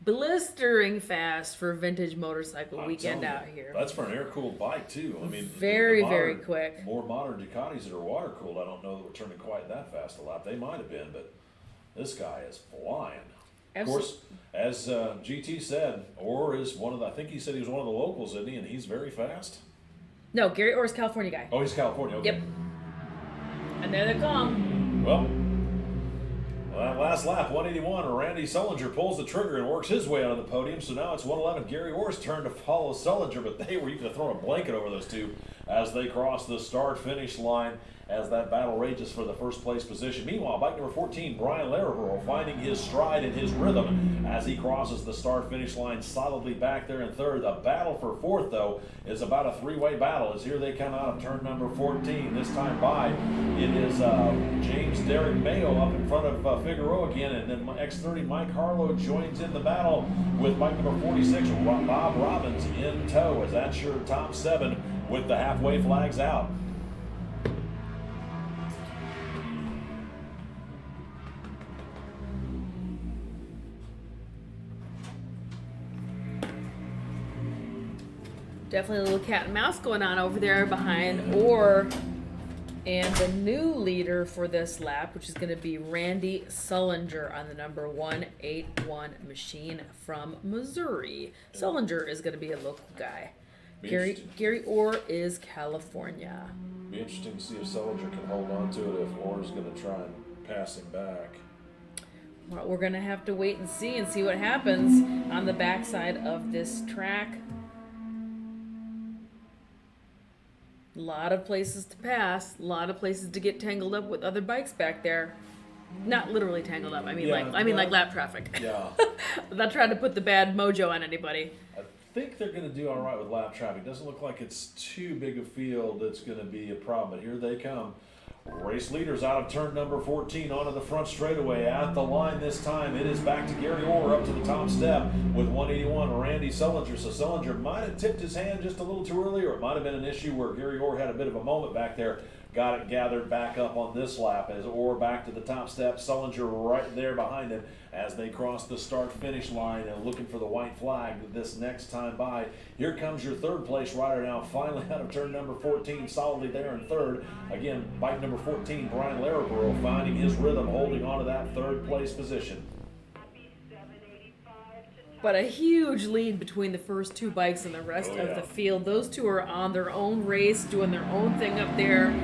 Blistering fast for vintage motorcycle I'm weekend telling out you, here. That's for an air-cooled bike, too. I mean, Very, the very quick. More modern Ducatis that are water-cooled, I don't know that we're turning quite that fast a lap. They might have been, but this guy is flying. Of course, as GT said, Orr is one of the, I think he said he was one of the locals, isn't he? And he's very fast. No, Gary Orr's California guy. Oh, he's California, okay. Yep. And there they come. Well, that last lap, 181, Randy Sullinger pulls the trigger and works his way onto the podium. So now it's 111, Gary Orr's turn to follow Sullinger, but they were even throwing a blanket over those two as they cross the start-finish line as that battle rages for the first place position. Meanwhile, bike number 14, Brian Laraborough, finding his stride and his rhythm as he crosses the start-finish line solidly back there in third. The battle for fourth, though, is about a three-way battle as here they come out of turn number 14. This time by, it is James Derek Mayo up in front of Figueroa again, and then X30 Mike Harlow joins in the battle with bike number 46, Bob Robbins in tow, as that's your top 7 with the halfway flags out. Definitely a little cat and mouse going on over there behind Orr and the new leader for this lap, which is going to be Randy Sullinger on the number 181 machine from Missouri. Sullinger is going to be a local guy. Gary Orr is California. Be interesting to see if Sullinger can hold on to it, if Orr's going to try and pass him back. Well, we're going to have to wait and see what happens on the backside of this track. A lot of places to pass, a lot of places to get tangled up with other bikes back there. Not literally tangled up. I mean, like lap traffic. Yeah. I'm not trying to put the bad mojo on anybody. I think they're going to do all right with lap traffic. Doesn't look like it's too big a field that's going to be a problem, but here they come. Race leaders out of turn number 14 onto the front straightaway. At the line this time, it is back to Gary Orr up to the top step with 181, Randy Sullinger. So Sullinger might have tipped his hand just a little too early, or it might have been an issue where Gary Orr had a bit of a moment back there. Got it gathered back up on this lap as Orr back to the top step. Sullinger right there behind him as they cross the start-finish line and looking for the white flag this next time by. Here comes your third place rider now, finally out of turn number 14, solidly there in third. Again, bike number 14, Brian Laraborough, finding his rhythm, holding on to that third place position. But a huge lead between the first two bikes and the rest of the field. Those two are on their own race, doing their own thing up there.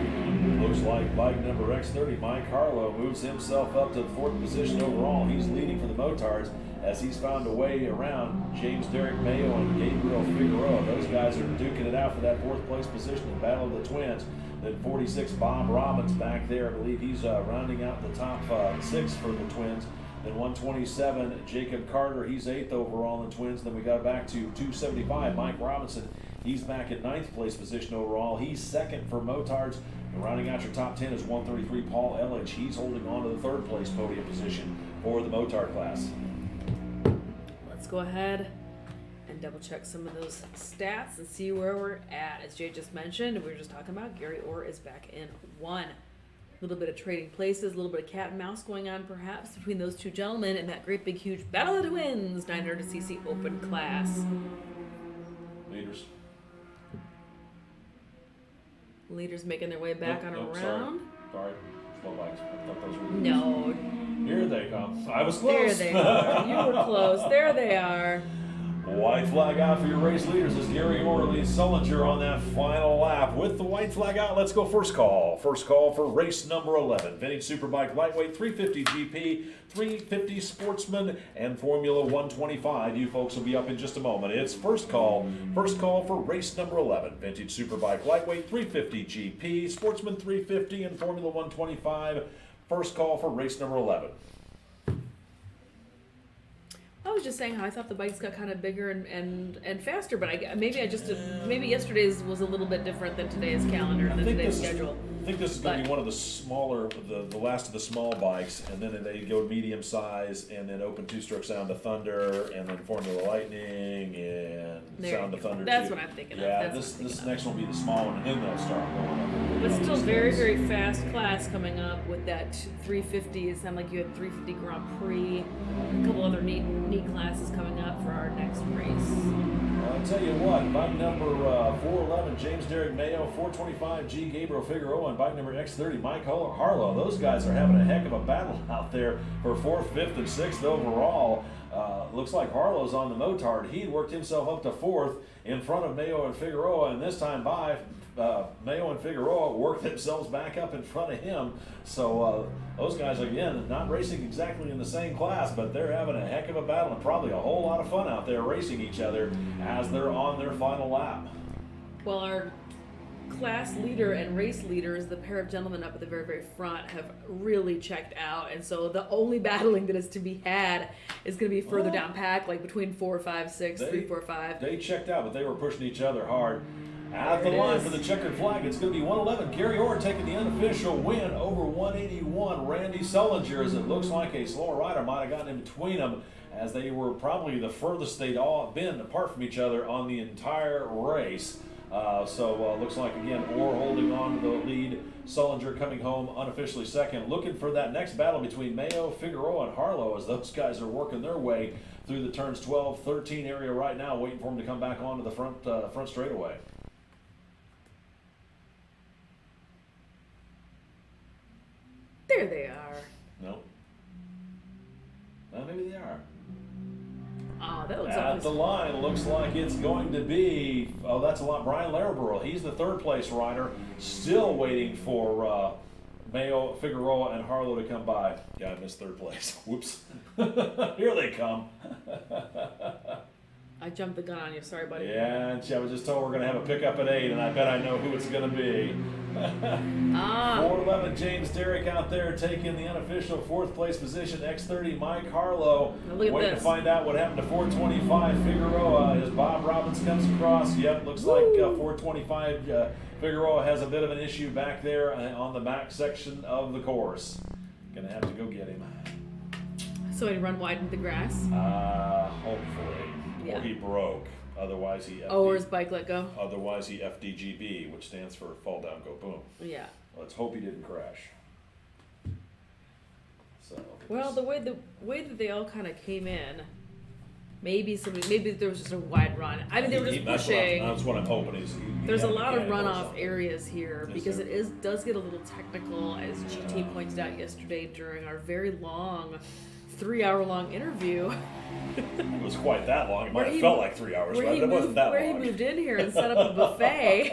Looks like bike number X30, Mike Harlow, moves himself up to the fourth position overall. He's leading for the Motards as he's found a way around James Derek Mayo and Gabriel Figueroa. Those guys are duking it out for that fourth place position in Battle of the Twins. Then 46, Bob Robbins back there. I believe he's rounding out the top 6 for the Twins. Then 127, Jacob Carter, he's 8th overall in the Twins. Then we got back to 275, Mike Robinson. He's back at 9th place position overall. He's 2nd for Motards. And rounding out your top 10 is 133, Paul Elledge. He's holding on to the 3rd place podium position for the Motard class. Let's go ahead and double check some of those stats and see where we're at. As Jay just mentioned, we were just talking about, Gary Orr is back in 1. A little bit of trading places, a little bit of cat and mouse going on perhaps between those two gentlemen in that great big huge Battle of the Twins 900cc open class. Leaders. Leaders making their way back on around. Sorry. Slow bikes. I thought those were leaders. No. Here they come. I was close. There they are. You were close. There they are. White flag out for your race leaders as Gary Orr leads Sullinger on that final lap. With the white flag out, let's go first call. First call for race number 11. Vintage Superbike Lightweight 350 GP, 350 Sportsman, and Formula 125. You folks will be up in just a moment. It's first call. First call for race number 11. Vintage Superbike Lightweight 350 GP, Sportsman 350, and Formula 125. First call for race number 11. I was just saying how I thought the bikes got kind of bigger and faster, but maybe yesterday's was a little bit different than today's calendar and today's schedule. I think this is going to be one of the smaller, the last of the small bikes, and then they go medium size, and then open two-stroke Sound of Thunder, and then Formula Lightning, and Sound of Thunder. That's too. what I'm thinking of. Yeah, That's this next one will be the small one, and then they'll start going up. But still very, very fast class coming up with that 350. It sounded like you had 350 Grand Prix, a couple other neat classes coming up for our next race. Well, I'll tell you what, bike number 411, James Derrick Mayo, 425, G. Gabriel Figueroa, and bike number X30, Mike Harlow. Those guys are having a heck of a battle out there for 4th, 5th, and 6th overall. Looks like Harlow's on the motard. He worked himself up to 4th in front of Mayo and Figueroa, and this time Mayo and Figueroa worked themselves back up in front of him. So those guys, again, not racing exactly in the same class, but they're having a heck of a battle and probably a whole lot of fun out there racing each other as they're on their final lap. Well, our class leader and race leaders, the pair of gentlemen up at the very, very front, have really checked out, and so the only battling that is to be had is going to be further down pack, like between 4, 5, 6, 3, 4, 5. They checked out, but they were pushing each other hard. At the line for the checkered flag, it's going to be 111. Gary Orr taking the unofficial win over 181. Randy Sullinger, as it looks like a slower rider might have gotten in between them, as they were probably the furthest they'd all been apart from each other on the entire race. Looks like, again, Orr holding on to the lead. Sullinger coming home unofficially second. Looking for that next battle between Mayo, Figueroa, and Harlow as those guys are working their way through the turns 12, 13 area right now, waiting for them to come back onto the front straightaway. There they are. No. Well, maybe they are. Oh, that looks At the line, looks like it's going to be, that's a lot. Brian Laraborough, he's the third place rider, still waiting for Mayo, Figueroa, and Harlow to come by. Yeah, I missed third place. Whoops. Here they come. I jumped the gun on you. Sorry, buddy. Yeah, and I was just told we're going to have a pickup at 8, and I bet I know who it's going to be. 411 James Derrick out there taking the unofficial 4th place position. X30 Mike Harlow. Waiting to find out what happened to 425 Figueroa as Bob Robbins comes across. Yep, looks like 425 Figueroa has a bit of an issue back there on the back section of the course. Gonna have to go get him. So he run wide into the grass. Hopefully. Yeah. Or he broke. Otherwise he or his bike let go. Otherwise he FDGB, which stands for fall down, go boom. Yeah. Let's hope he didn't crash. So. Well, the way that they all kind of came in, maybe there was just a wide run. I mean, they were just pushing. That's what I'm hoping. There's a lot of runoff areas here because it does get a little technical, as GT pointed out yesterday during our very long 3-hour-long interview. It was quite that long. It might have felt like 3 hours, but it wasn't that long. Where he moved in here and set up a buffet.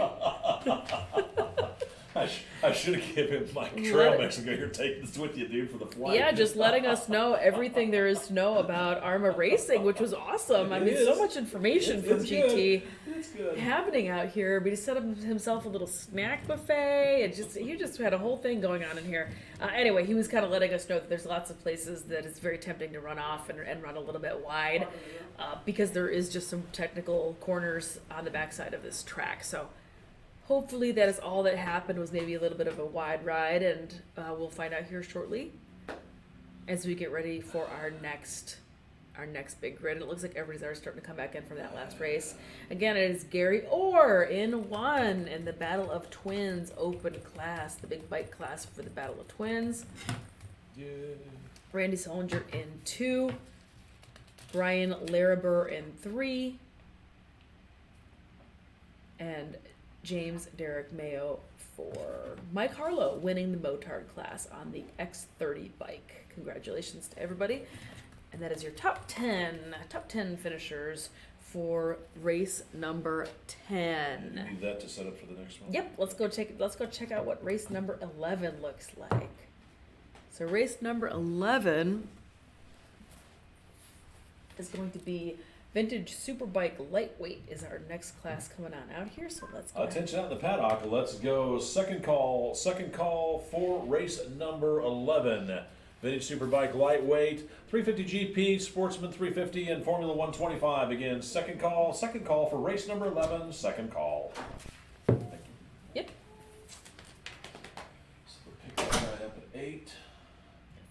I should have given him my trail mix and go, here, take this with you, dude, for the flight. Yeah, just letting us know everything there is to know about AHRMA racing, which was awesome. I mean, so much information from GT happening out here. But he set up himself a little snack buffet. He just had a whole thing going on in here. Anyway, he was kind of letting us know that there's lots of places that it's very tempting to run off and run a little bit wide because there is just some technical corners on the backside of this track. So hopefully that is all that happened, was maybe a little bit of a wide ride, and we'll find out here shortly as we get ready for our next big grid. It looks like everybody's already starting to come back in from that last race. Again, it is Gary Orr in 1 in the Battle of Twins Open class, the big bike class for the Battle of Twins. Yeah. Randy Sullinger in 2. Brian Laraborough in 3. And James Derrick Mayo for Mike Harlow winning the motard class on the X30 bike. Congratulations to everybody. And that is your top 10 finishers for race number 10. You need that to set up for the next one? Yep, let's go check out what race number 11 looks like. So race number 11 is going to be Vintage Superbike Lightweight is our next class coming on out here. So let's go. Attention out in the paddock. Let's go. Second call for race number 11. Vintage Superbike Lightweight, 350 GP, Sportsman 350, and Formula 125. Again, second call for race number 11. Second call. Thank you. Yep. So we'll pick that guy up at 8.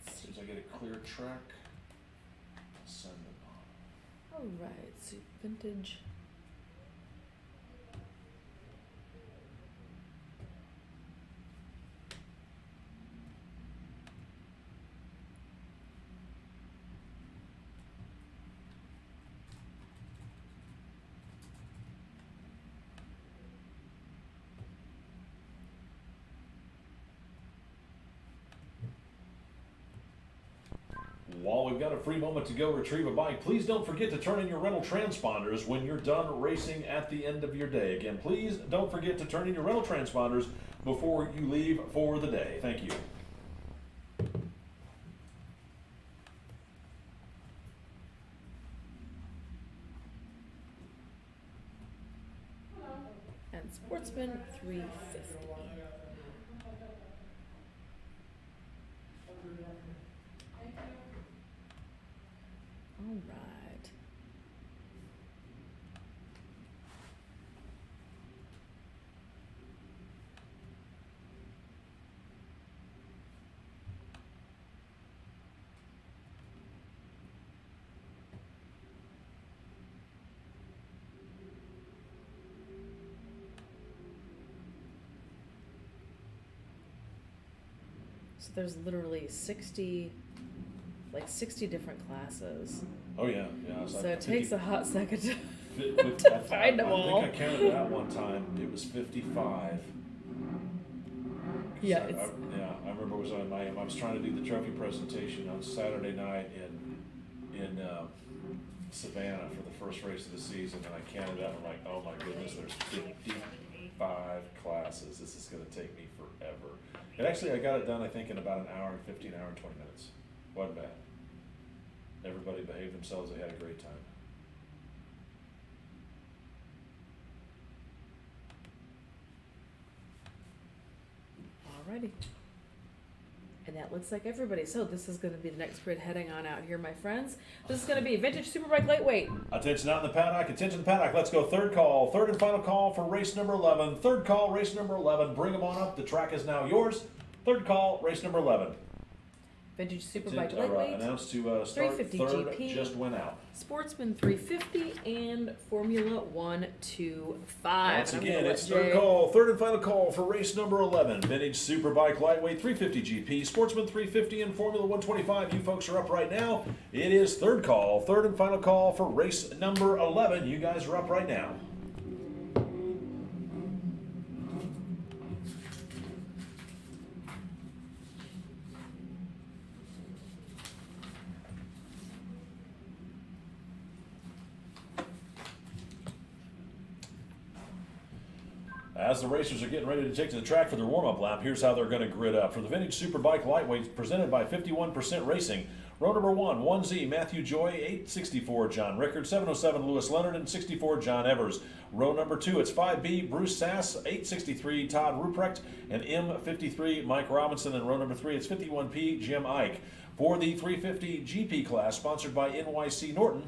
As soon as I get a clear track, send it on. All right. So vintage. While we've got a free moment to go retrieve a bike, please don't forget to turn in your rental transponders when you're done racing at the end of your day. Again, please don't forget to turn in your rental transponders before you leave for the day. Thank you. And Sportsman 350. All right. So there's literally 60 different classes. Oh yeah, yeah. So it takes a hot second to to find them all. I think I counted that one time. It was 55. Yeah, So it's- I remember it was on I was trying to do the trophy presentation on Saturday night in Savannah for the first race of the season, and I counted that. And I'm like, oh my goodness, there's 55 classes. This is going to take me forever. And actually, I got it done, I think, in about an hour and 15, hour and 20 minutes. Wasn't bad. Everybody behaved themselves. They had a great time. Alrighty. And that looks like everybody. So this is going to be the next grid heading on out here, my friends. This is going to be Vintage Superbike Lightweight. Attention out in the paddock, attention in the paddock. Let's go third and final call for race number 11. Third call, race number 11. Bring them on up. The track is now yours. Third call, race number 11. Vintage Superbike Lightweight. Announced to start 350 third, GP. just went out. Sportsman 350 and Formula 125. Once And I'm again, gonna it's let Jay- third and final call for race number 11. Vintage Superbike Lightweight 350 GP, Sportsman 350, and Formula 125. You folks are up right now. It is third and final call for race number 11. You guys are up right now. As the racers are getting ready to take to the track for their warm-up lap, here's how they're going to grid up. For the Vintage Superbike Lightweight, presented by 51% Racing, row number 1, 1Z, Matthew Joy, 864, John Rickard, 707, Lewis Leonard, and 64, John Evers. Row number 2, it's 5B, Bruce Sass, 863, Todd Ruprecht, and M53, Mike Robinson. And row number 3, it's 51P, Jim Ike. For the 350 GP class, sponsored by NYC Norton,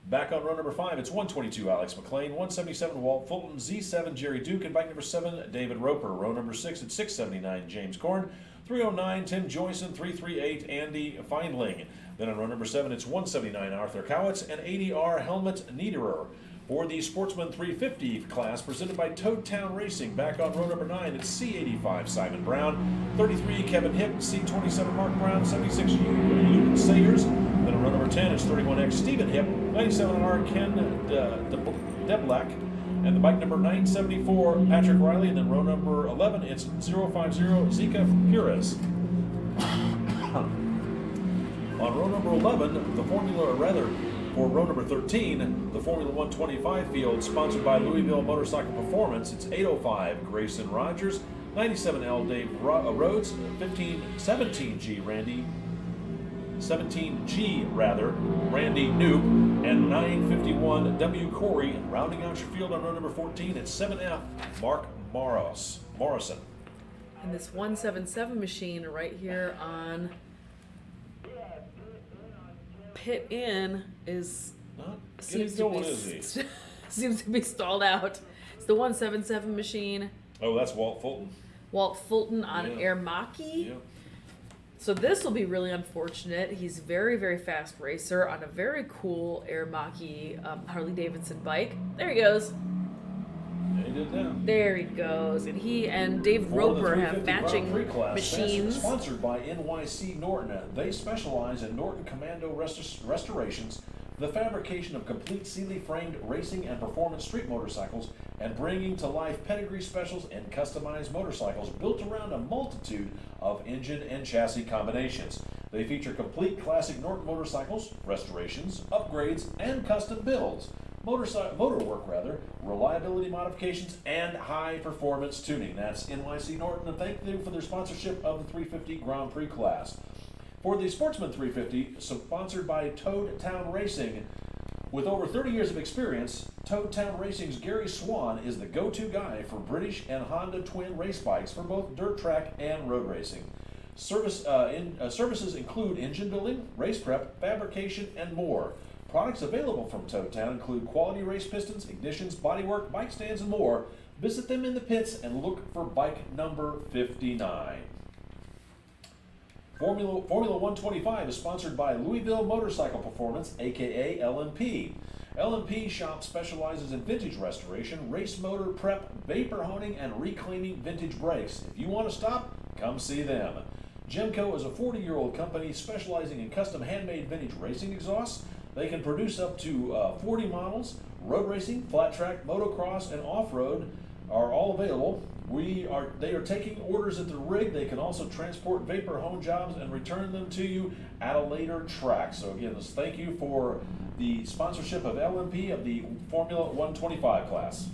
back on row number 5, it's 122, Alex McLean, 177, Walt Fulton, Z7, Jerry Duke, and bike number 7, David Roper. Row number 6, it's 679, James Korn, 309, Tim Joyson, 338, Andy Feindling. Then on row number 7, it's 179, Arthur Cowitz, and 80R Helmut Niederer. For the Sportsman 350 class, presented by Toadtown Racing, back on row number 9, it's C85, Simon Brown, 33, Kevin Hipp, C27, Mark Brown, 76, Luke Sayers. Then on row number 10, it's 31X, Stephen Hipp, 97R, Ken Deblak, and the bike number 974, Patrick Riley. And then row number 11, it's 050, Zika Pires. On row number 11, the For row number 13, the Formula 125 field, sponsored by Louisville Motorcycle Performance, it's 805 Grayson Rogers, 97L Dave Rhodes, 17G Randy Newp, and 951 W Corey. And rounding out your field on row number 14, it's 7F Mark Morrison. And this 177 machine right here on pit in is Not seems getting to going, be is he? seems to be stalled out. It's the 177 machine. Oh, that's Walt Fulton. Walt Fulton on Yeah. AHRMA. Yeah. So this will be really unfortunate. He's very, very fast racer on a very cool AHRMA Harley Davidson bike. There he goes. He did that. There he goes. And he and Dave For the Roper have 350 Grand matching Prix class, machines. Sponsored by NYC Norton. They specialize in Norton Commando restorations, the fabrication of complete Sealy-framed racing and performance street motorcycles, and bringing to life pedigree specials and customized motorcycles built around a multitude of engine and chassis combinations. They feature complete classic Norton motorcycles, restorations, upgrades, and custom builds. Motor work, reliability modifications, and high performance tuning. That's NYC Norton, and thank you for their sponsorship of the 350 Grand Prix class. For the Sportsman 350, sponsored by Toad Town Racing, with over 30 years of experience, Toad Town Racing's Gary Swan is the go-to guy for British and Honda twin race bikes for both dirt track and road racing. Services include engine building, race prep, fabrication, and more. Products available from Toad Town include quality race pistons, ignitions, bodywork, bike stands, and more. Visit them in the pits and look for bike number 59. Formula 125 is sponsored by Louisville Motorcycle Performance, aka LMP. LMP shop specializes in vintage restoration, race motor prep, vapor honing, and reclaiming vintage brakes. If you want to stop, come see them. Gemco is a 40-year-old company specializing in custom handmade vintage racing exhausts. They can produce up to 40 models. Road racing, flat track, motocross, and off-road are all available. They are taking orders at the rig. They can also transport vapor hone jobs and return them to you at a later track. So again, let's thank you for the sponsorship of LMP of the Formula 125 class.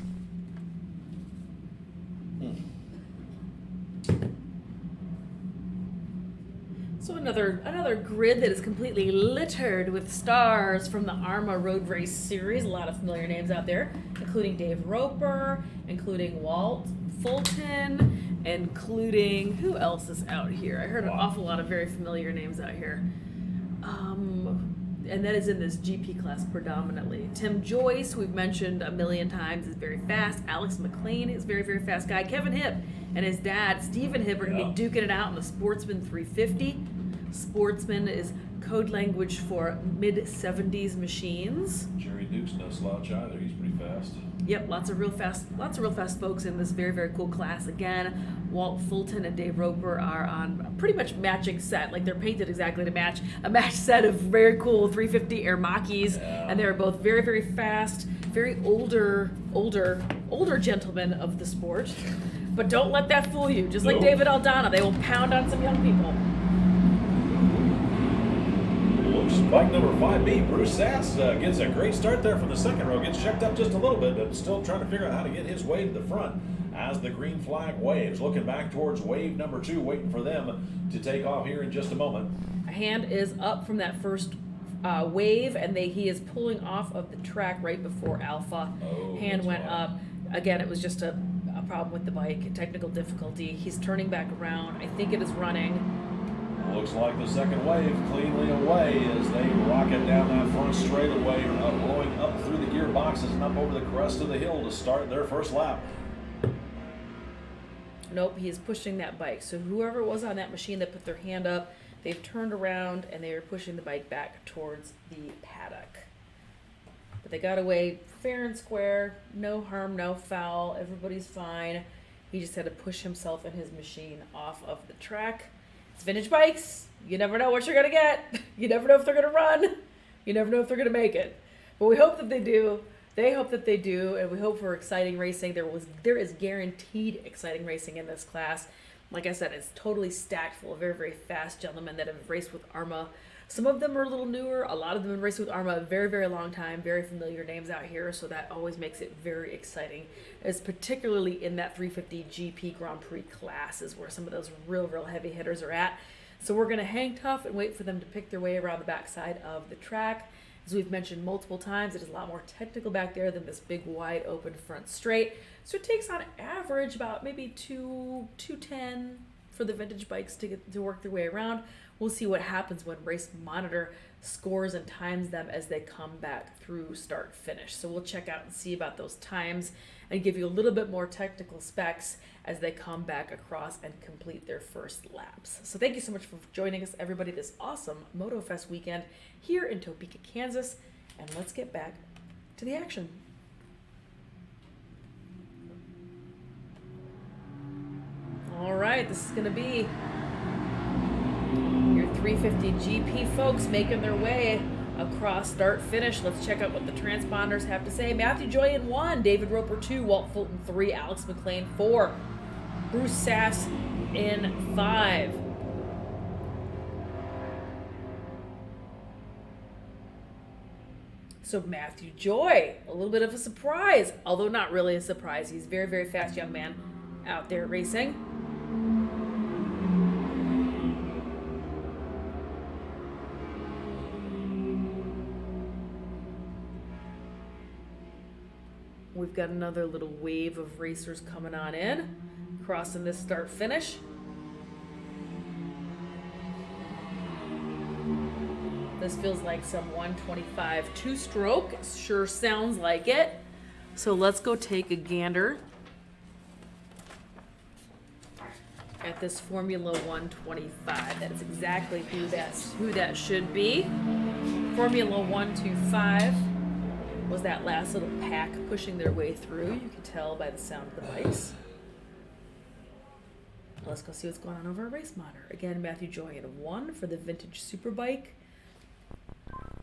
So another grid that is completely littered with stars from the AHRMA Road Race Series. A lot of familiar names out there, including Dave Roper, including Walt Fulton, including, who else is out here? I heard an awful lot of very familiar names out here. And that is in this GP class predominantly. Tim Joyce, we've mentioned a million times, is very fast. Alex McLean is a very, very fast guy. Kevin Hipp and his dad, Stephen Hipp, are going to be duking it out in the Sportsman 350. Sportsman is code language for mid-70s machines. Jerry Duke's no slouch either. He's pretty fast. Yep, lots of real fast folks in this very, very cool class. Again, Walt Fulton and Dave Roper are on a pretty much matching set. Like, they're painted exactly to match a match set of very cool 350 AHRMAs, and they're both very, very fast, very older gentlemen of the sport. But don't let that fool you. Just like David Aldana, they will pound on some young people. Bike number 5B, Bruce Sass, gets a great start there from the second row. Gets checked up just a little bit, but still trying to figure out how to get his way to the front as the green flag waves. Looking back towards wave number 2, waiting for them to take off here in just a moment. A hand is up from that first wave, and he is pulling off of the track right before Alpha. Hand went up. Again, it was just a problem with the bike, a technical difficulty. He's turning back around. I think it is running. Looks like the second wave cleanly away as they rocket down that front straightaway, blowing up through the gearboxes and up over the crest of the hill to start their first lap. Nope, he is pushing that bike. So whoever was on that machine that put their hand up, they've turned around and they are pushing the bike back towards the paddock. But they got away fair and square, no harm, no foul, everybody's fine. He just had to push himself and his machine off of the track. It's vintage bikes. You never know what you're going to get. You never know if they're going to run. You never know if they're going to make it. But we hope that they do. They hope that they do, and we hope for exciting racing. There is guaranteed exciting racing in this class. like I said, it's totally stacked full of very, very fast gentlemen that have raced with AHRMA. Some of them are a little newer. A lot of them have raced with AHRMA a very, very long time. Very familiar names out here, so that always makes it very exciting. It's particularly in that 350 GP Grand Prix class is where some of those real, real heavy hitters are at. So we're going to hang tough and wait for them to pick their way around the backside of the track. As we've mentioned multiple times, it is a lot more technical back there than this big, wide open front straight. So it takes on average about maybe 210 for the vintage bikes to get to work their way around. We'll see what happens when Race Monitor scores and times them as they come back through start finish. So we'll check out and see about those times and give you a little bit more technical specs as they come back across and complete their first laps. So thank you so much for joining us, everybody, this awesome MotoFest weekend here in Topeka, Kansas. And let's get back to the action. All right, this is going to be your 350 GP folks making their way across start finish. Let's check out what the transponders have to say. Matthew Joy in 1, David Roper 2, Walt Fulton 3, Alex McLean 4, Bruce Sass in 5. So Matthew Joy, a little bit of a surprise, although not really a surprise. He's a very, very fast young man out there racing. We've got another little wave of racers coming on in, crossing this start finish. This feels like some 125 two-stroke. Sure sounds like it. So let's go take a gander at this Formula 125. That is exactly who that should be. Formula 125 was that last little pack pushing their way through. You can tell by the sound of the bikes. Let's go see what's going on over at Race Monitor. Again, Matthew Joy in 1 for the vintage Superbike.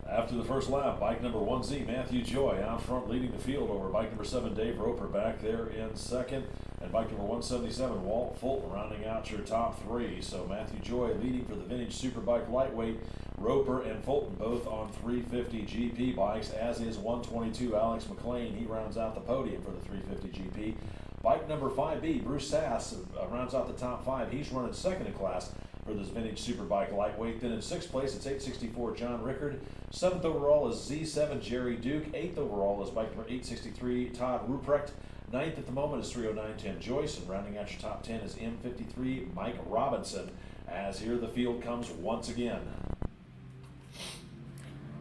After the first lap, bike number 1Z, Matthew Joy, out front leading the field over bike number 7, Dave Roper, back there in second. And bike number 177, Walt Fulton, rounding out your top 3. So Matthew Joy leading for the vintage Superbike lightweight. Roper and Fulton both on 350 GP bikes, as is 122 Alex McLean. He rounds out the podium for the 350 GP. Bike number 5B, Bruce Sass, rounds out the top 5. He's running second in class for this vintage Superbike lightweight. Then in 6th place, it's 864 John Rickard. 7th overall is Z7 Jerry Duke. 8th overall is bike number 863 Todd Ruprecht. 9th at the moment is 309 Tim Joyce. And rounding out your top 10 is M53 Mike Robinson. As here the field comes once again.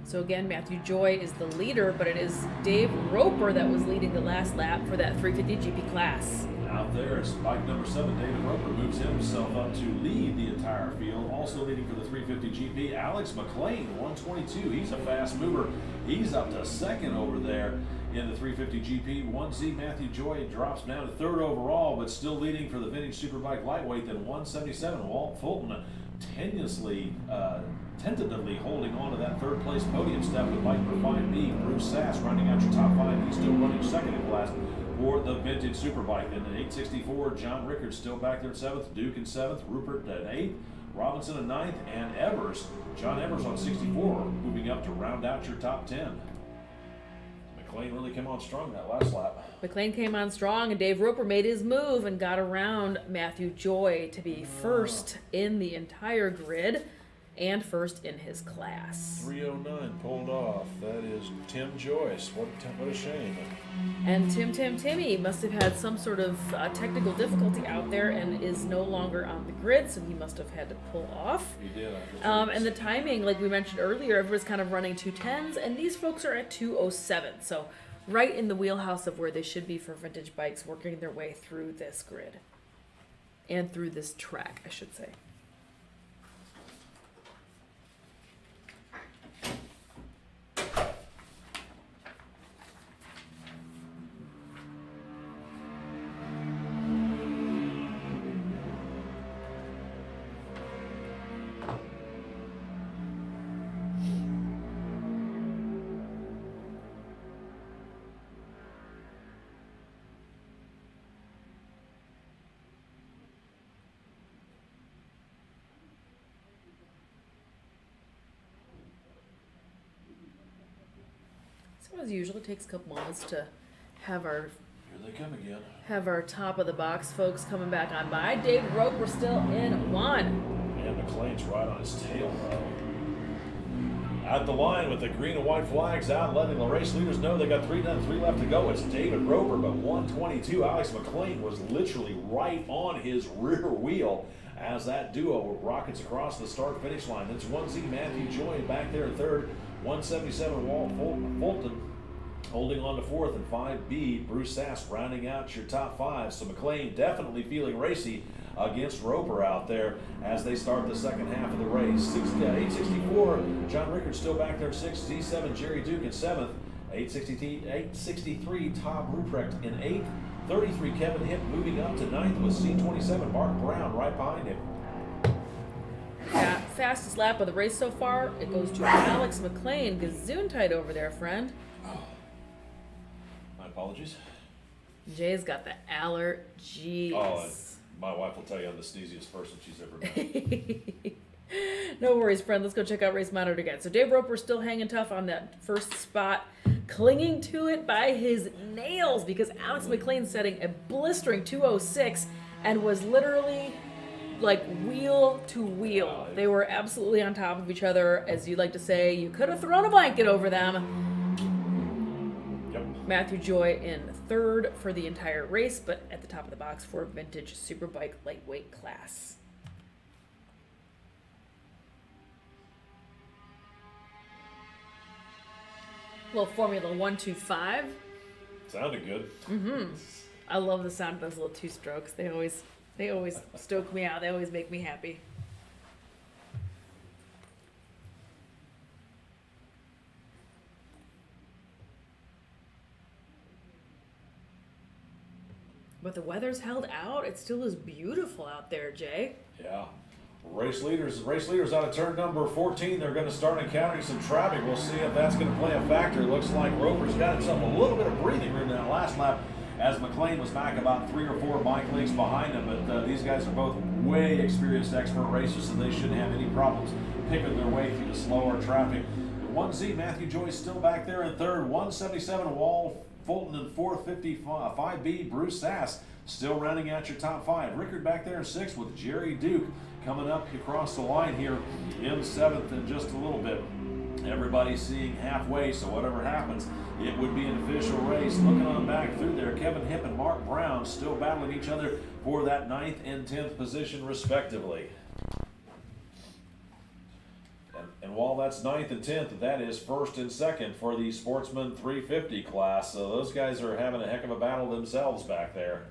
So again, Matthew Joy is the leader, but it is Dave Roper that was leading the last lap for that 350 GP class. Out there, it's bike number 7, David Roper, moves himself up to lead the entire field. Also leading for the 350 GP, Alex McLean, 122. He's a fast mover. He's up to second over there in the 350 GP. 1Z, Matthew Joy, drops down to third overall, but still leading for the vintage Superbike lightweight. Then 177, Walt Fulton, tentatively holding on to that third place podium step with bike number 5B. Bruce Sass rounding out your top 5. He's still running second in class for the vintage Superbike. Then the 864, John Rickard still back there in 7th, Duke in 7th, Rupert at 8th, Robinson in 9th, and Evers, John Evers on 64, moving up to round out your top 10. McLean really came on strong that last lap. McLean came on strong, and Dave Roper made his move and got around Matthew Joy to be first in the entire grid and first in his class. 309 pulled off. That is Tim Joyce. What a shame. And Timmy must have had some sort of technical difficulty out there and is no longer on the grid, so he must have had to pull off. He did. And the timing, like we mentioned earlier, everyone's kind of running 210s, and these folks are at 207. So right in the wheelhouse of where they should be for vintage bikes, working their way through this grid. And through this track, I should say. So as usual, it takes a couple moments to have our Here they come again. top of the box folks coming back on by. Dave Roper still in one. And McLean's right on his tail, though. At the line with the green and white flags out, letting the race leaders know they got 3 left to go. It's David Roper, but 122. Alex McLean was literally right on his rear wheel as that duo rockets across the start-finish line. It's 1Z Matthew Joy back there in third. 177 Walt Fulton holding on to fourth, and 5B Bruce Sass rounding out your top 5. So McLean definitely feeling racy against Roper out there as they start the second half of the race. 864, John Rickard still back there in 6th. Z7, Jerry Duke in 7th. 863, Tom Ruprecht in 8th. 33, Kevin Hipp moving up to 9th with C27, Mark Brown right behind him. Fastest lap of the race so far, it goes to Alex McLean. Gazoon-tight over there, friend. My apologies. Jay's got the allergies. Oh, and my wife will tell you I'm the sneeziest person she's ever met. No worries, friend. Let's go check out race monitor again. So Dave Roper still hanging tough on that first spot, clinging to it by his nails because Alex McLean setting a blistering 2:06 and was literally like wheel to wheel. They were absolutely on top of each other. As you like to say, you could have thrown a blanket over them. Yep. Matthew Joy in third for the entire race, but at the top of the box for vintage Superbike lightweight class. Little Formula 125. Sounded good. I love the sound of those little two strokes. They always stoke me out. They always make me happy. But the weather's held out. It still is beautiful out there, Jay. Yeah. Race leaders out of turn number 14. They're going to start encountering some traffic. We'll see if that's going to play a factor. Looks like Roper's got himself a little bit of breathing room in that last lap as McLean was back about 3 or 4 bike lengths behind him. But these guys are both way experienced expert racers, so they shouldn't have any problems picking their way through the slower traffic. 1Z, Matthew Joy still back there in third. 177, Wall Fulton in fourth. 5B, Bruce Sass still rounding out your top 5. Rickard back there in 6th with Jerry Duke coming up across the line here in 7th in just a little bit. Everybody's seeing halfway, so whatever happens, it would be an official race. Looking on back through there, Kevin Hipp and Mark Brown still battling each other for that 9th and 10th position respectively. And while that's 9th and 10th, that is 1st and 2nd for the Sportsman 350 class. So those guys are having a heck of a battle themselves back there.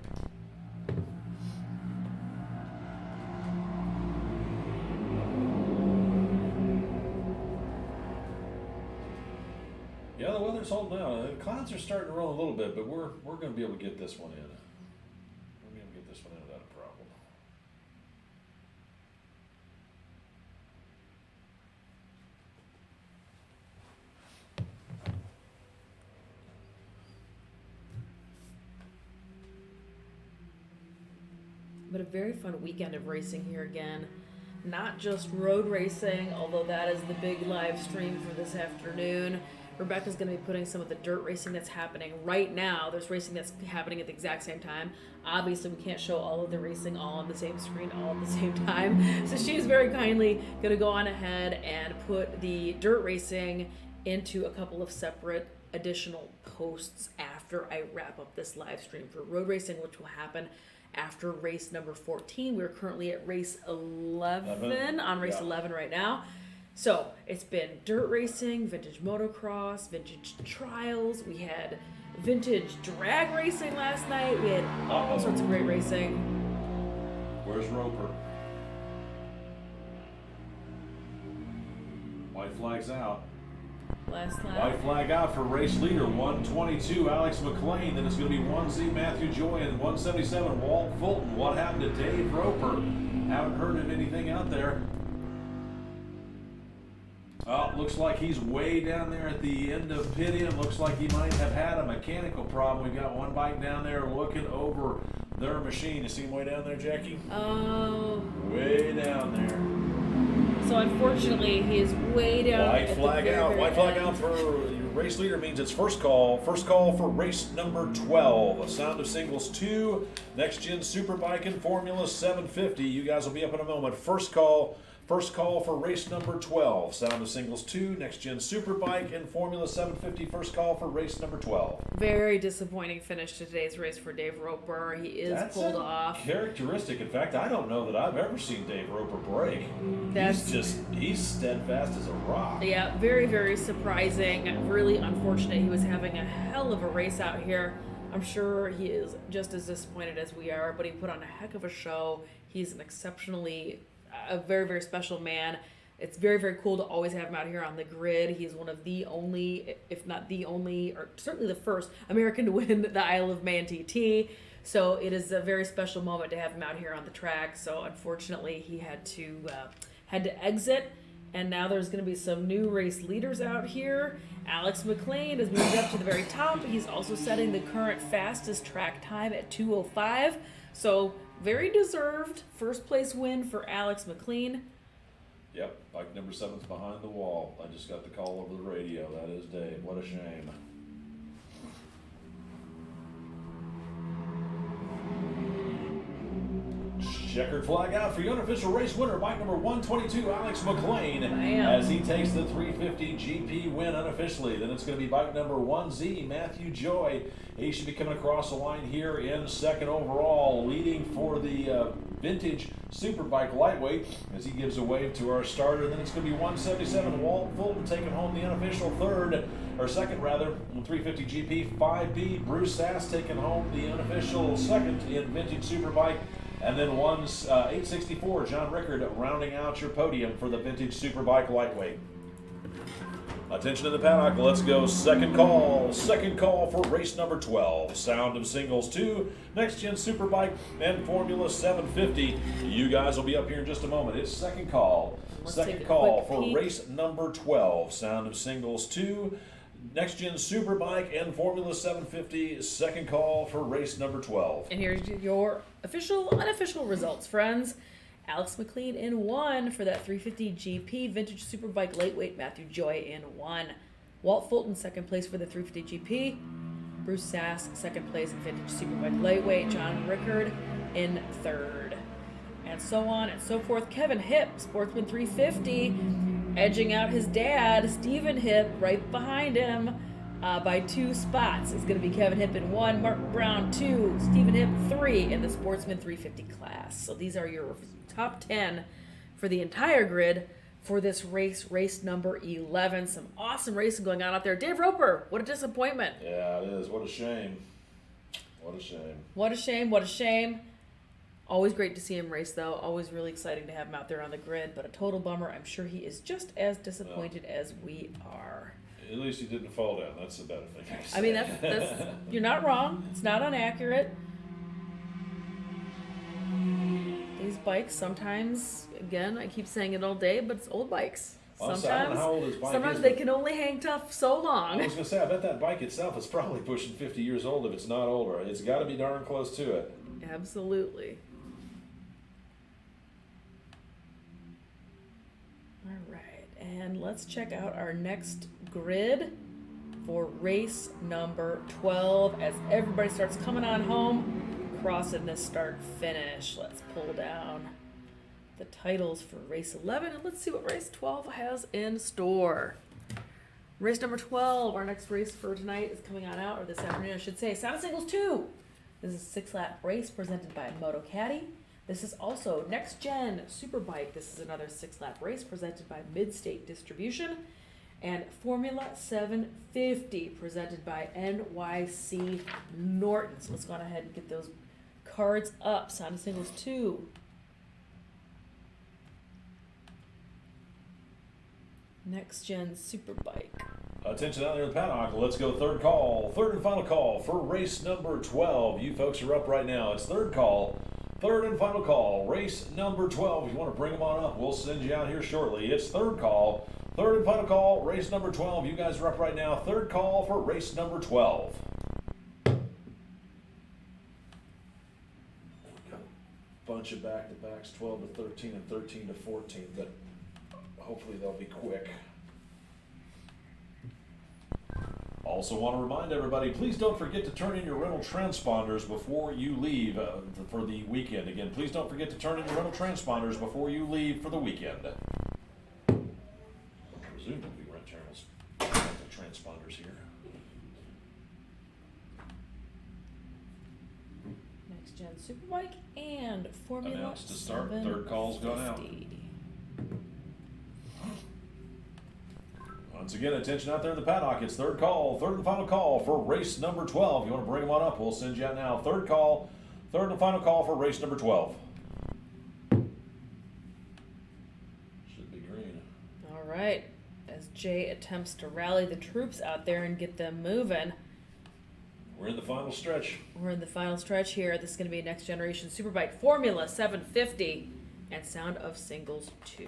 Yeah, the weather's holding out. The clouds are starting to roll a little bit, but we're going to be able to get this one in. We're going to get this one in without a problem. But a very fun weekend of racing here again. Not just road racing, although that is the big live stream for this afternoon. Rebecca's going to be putting some of the dirt racing that's happening right now. There's racing that's happening at the exact same time. Obviously, we can't show all of the racing all on the same screen all at the same time. So she's very kindly going to go on ahead and put the dirt racing into a couple of separate additional posts after I wrap up this live stream for road racing, which will happen after race number 14. We're currently at race 11, on race 11 right now. So it's been dirt racing, vintage motocross, vintage trials. We had vintage drag racing last night. We had all sorts of great racing. Where's Roper? White flag's out. Last lap. White flag out for race leader 122, Alex McLean. Then it's going to be 1Z, Matthew Joy, and 177, Walt Fulton. What happened to Dave Roper? Haven't heard of anything out there. Oh, looks like he's way down there at the end of pit in. Looks like he might have had a mechanical problem. We've got one bike down there looking over their machine. You see him way down there, Jackie? Oh. Way down there. So unfortunately, he is way down. White flag out. White flag out for race leader means it's first call. First call for race number 12. A Sound of Singles 2, Next Gen Superbike and Formula 750. You guys will be up in a moment. First call for race number 12. Sound of Singles 2, Next Gen Superbike and Formula 750. First call for race number 12. Very disappointing finish to today's race for Dave Roper. He is That's pulled a off. characteristic. In fact, I don't know that I've ever seen Dave Roper break. He's steadfast as a rock. Yeah, very, very surprising. Really unfortunate. He was having a hell of a race out here. I'm sure he is just as disappointed as we are, but he put on a heck of a show. He's a very, very special man. It's very, very cool to always have him out here on the grid. He's one of the only, if not the only, or certainly the first American to win the Isle of Man TT. So it is a very special moment to have him out here on the track. So unfortunately, he had to exit. And now there's going to be some new race leaders out here. Alex McLean has moved up to the very top. He's also setting the current fastest track time at 2:05. So very deserved first place win for Alex McLean. Yep, bike number 7's behind the wall. I just got the call over the radio. That is Dave. What a shame. Checkered flag out for your unofficial race winner, bike number 122, Alex McLean, as he takes the 350 GP win unofficially. Then it's going to be bike number 1Z, Matthew Joy. He should be coming across the line here in second overall, leading for the vintage Superbike lightweight as he gives a wave to our starter. Then it's going to be 177, Walt Fulton taking home the unofficial second, in 350 GP. 5B, Bruce Sass taking home the unofficial second in vintage Superbike. And then 864, John Rickard rounding out your podium for the vintage Superbike lightweight. Attention in the paddock, let's go second call for race number 12. Sound of Singles 2, Next Gen Superbike and Formula 750. You guys will be up here in just a moment. It's second call. Second call for race number 12. Sound of Singles 2, Next Gen Superbike and Formula 750, second call for race number 12. And here's your unofficial results, friends. Alex McLean in 1 for that 350 GP vintage Superbike lightweight. Matthew Joy in 1. Walt Fulton second place for the 350 GP. Bruce Sass second place in vintage Superbike lightweight. John Rickard in 3rd. And so on and so forth. Kevin Hipp, Sportsman 350, edging out his dad, Stephen Hipp, right behind him by 2 spots. It's going to be Kevin Hipp in 1, Mark Brown 2, Stephen Hipp 3 in the Sportsman 350 class. So these are your top 10 for the entire grid for this race number 11. Some awesome racing going on out there. Dave Roper, what a disappointment. Yeah, it is. What a shame. What a shame. What a shame. What a shame. Always great to see him race, though. Always really exciting to have him out there on the grid, but a total bummer. I'm sure he is just as disappointed as we are. At least he didn't fall down. That's the better thing. I mean, that's you're not wrong. It's not inaccurate. These bikes sometimes, again, I keep saying it all day, but it's old bikes. Well, I don't know how old his bike Sometimes is, they but can only hang tough so long. I was going to say, I bet that bike itself is probably pushing 50 years old if it's not older. It's got to be darn close to it. Absolutely. All right, and let's check out our next grid for race number 12 as everybody starts coming on home, crossing this start finish. Let's pull down the titles for race 11 and let's see what race 12 has in store. Race number 12, our next race for tonight is coming on out, or this afternoon I should say, Sound of Singles 2. This is a 6-lap race presented by Moto Caddy. This is also Next Gen Superbike. This is another 6-lap race presented by Midstate Distribution. And Formula 750 presented by NYC Norton. So let's go on ahead and get those cards up. Sound of Singles 2. Next Gen Superbike. Attention out there in the paddock. Let's go third and final call for race number 12. You folks are up right now. It's third and final call, race number 12. If you want to bring them on up, we'll send you out here shortly. It's third and final call, race number 12. You guys are up right now. Third call for race number 12. Bunch of back-to-backs, 12 to 13 and 13 to 14, but hopefully they'll be quick. Also want to remind everybody, please don't forget to turn in your rental transponders before you leave for the weekend. Again, please don't forget to turn in your rental transponders before you leave for the weekend. Presumably we rent transponders here. Next Gen Superbike and Formula Announced to start. Third call's gone out. 750. Once again, attention out there in the paddock. It's third and final call for race number 12. You want to bring them on up, we'll send you out now. Third and final call for race number 12. Should be green. All right, as Jay attempts to rally the troops out there and get them moving. We're in the final stretch. We're in the final stretch here. This is going to be Next Generation Superbike Formula 750 and Sound of Singles 2.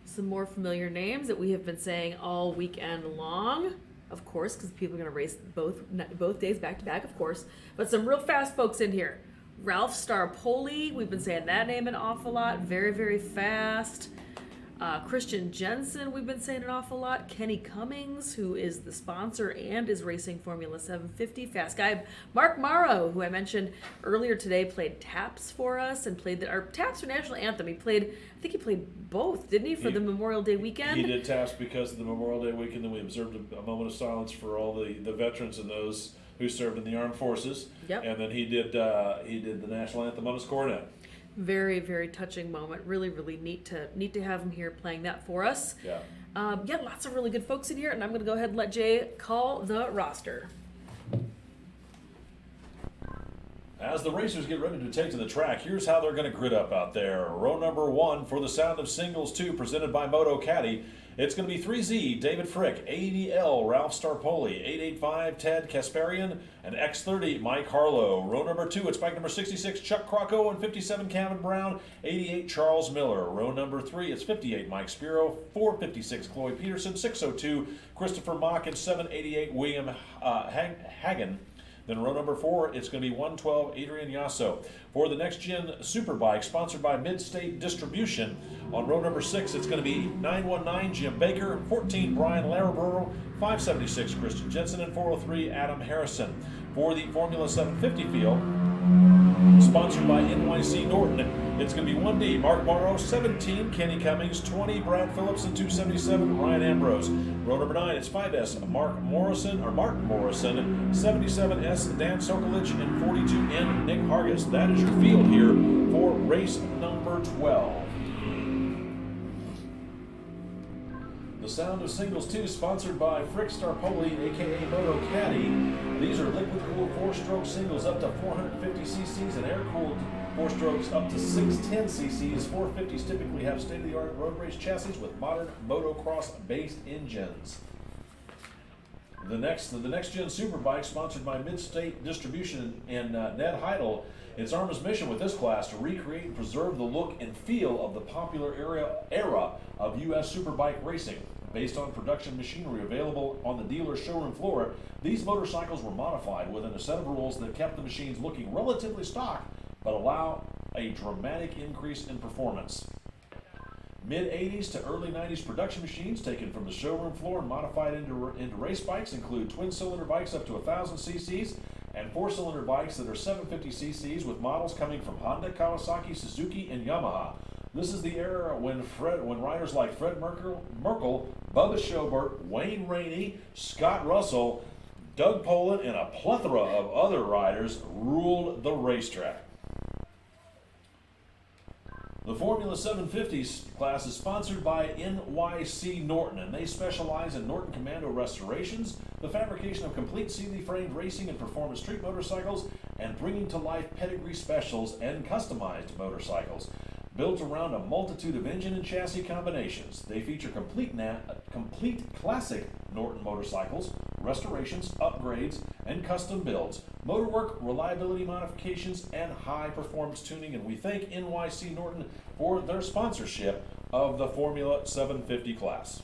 Some more familiar names that we have been saying all weekend long, of course, because people are going to race both days back to back, of course. But some real fast folks in here. Ralph Starpoli, we've been saying that name an awful lot. Very, very fast. Christian Jensen, we've been saying an awful lot. Kenny Cummings, who is the sponsor and is racing Formula 750. Fast guy. Mark Morrow, who I mentioned earlier today, played taps for us and played our taps for National Anthem. I think he played both, didn't he, for the Memorial Day weekend? He did taps because of the Memorial Day weekend. Then we observed a moment of silence for all the veterans and those who served in the armed forces. Yep. And then he did the National Anthem on his cornet. Very, very touching moment. Really, really neat to have him here playing that for us. Yeah. Lots of really good folks in here, and I'm going to go ahead and let Jay call the roster. As the racers get ready to take to the track, here's how they're going to grid up out there. Row number 1 for the Sound of Singles 2, presented by Moto Caddy. It's going to be 3Z, David Frick, ADL, Ralph Starpoli, 885, Ted Kasparian, and X30, Mike Harlow. Row number 2, it's bike number 66, Chuck Crocco, and 57, Kevin Brown, 88, Charles Miller. Row number 3, it's 58, Mike Spiro, 456, Chloe Peterson, 602, Christopher Mock, and 788, William Hagen. Then row number 4, it's going to be 112, Adrian Yasso. For the Next Gen Superbike, sponsored by Mid-State Distribution, on row number 6, it's going to be 919, Jim Baker, 14, Brian Laraburo, 576, Christian Jensen, and 403, Adam Harrison. For the Formula 750 field, sponsored by NYC Norton, it's going to be 1D, Mark Morrow, 17, Kenny Cummings, 20, Brad Phillips, and 277, Ryan Ambrose. Row number 9, it's 5S, Martin Morrison, 77S, Dan Sokolich, and 42N, Nick Hargis. That is your field here for race number 12. The Sound of Singles 2, sponsored by Frick Starpoli, aka Moto Caddy. These are liquid-cooled 4-stroke singles up to 450 cc's and air-cooled 4 strokes up to 610 cc's. 450s typically have state-of-the-art road race chassis with modern motocross-based engines. The next Gen Superbike, sponsored by Mid-State Distribution and Ned Heidel. It's AHRMA's mission with this class to recreate and preserve the look and feel of the popular era of U.S. Superbike racing. Based on production machinery available on the dealer's showroom floor, these motorcycles were modified within a set of rules that kept the machines looking relatively stock, but allow a dramatic increase in performance. Mid-80s to early 90s production machines taken from the showroom floor and modified into race bikes include twin-cylinder bikes up to 1,000 cc's and 4-cylinder bikes that are 750 cc's, with models coming from Honda, Kawasaki, Suzuki, and Yamaha. This is the era when riders like Fred Merkel, Bubba Schobert, Wayne Rainey, Scott Russell, Doug Poland, and a plethora of other riders ruled the racetrack. The Formula 750 class is sponsored by NYC Norton, and they specialize in Norton Commando restorations, the fabrication of complete Sealy-framed racing and performance street motorcycles, and bringing to life pedigree specials and customized motorcycles. Built around a multitude of engine and chassis combinations, they feature complete classic Norton motorcycles, restorations, upgrades, and custom builds, motorwork, reliability modifications, and high-performance tuning. And we thank NYC Norton for their sponsorship of the Formula 750 class.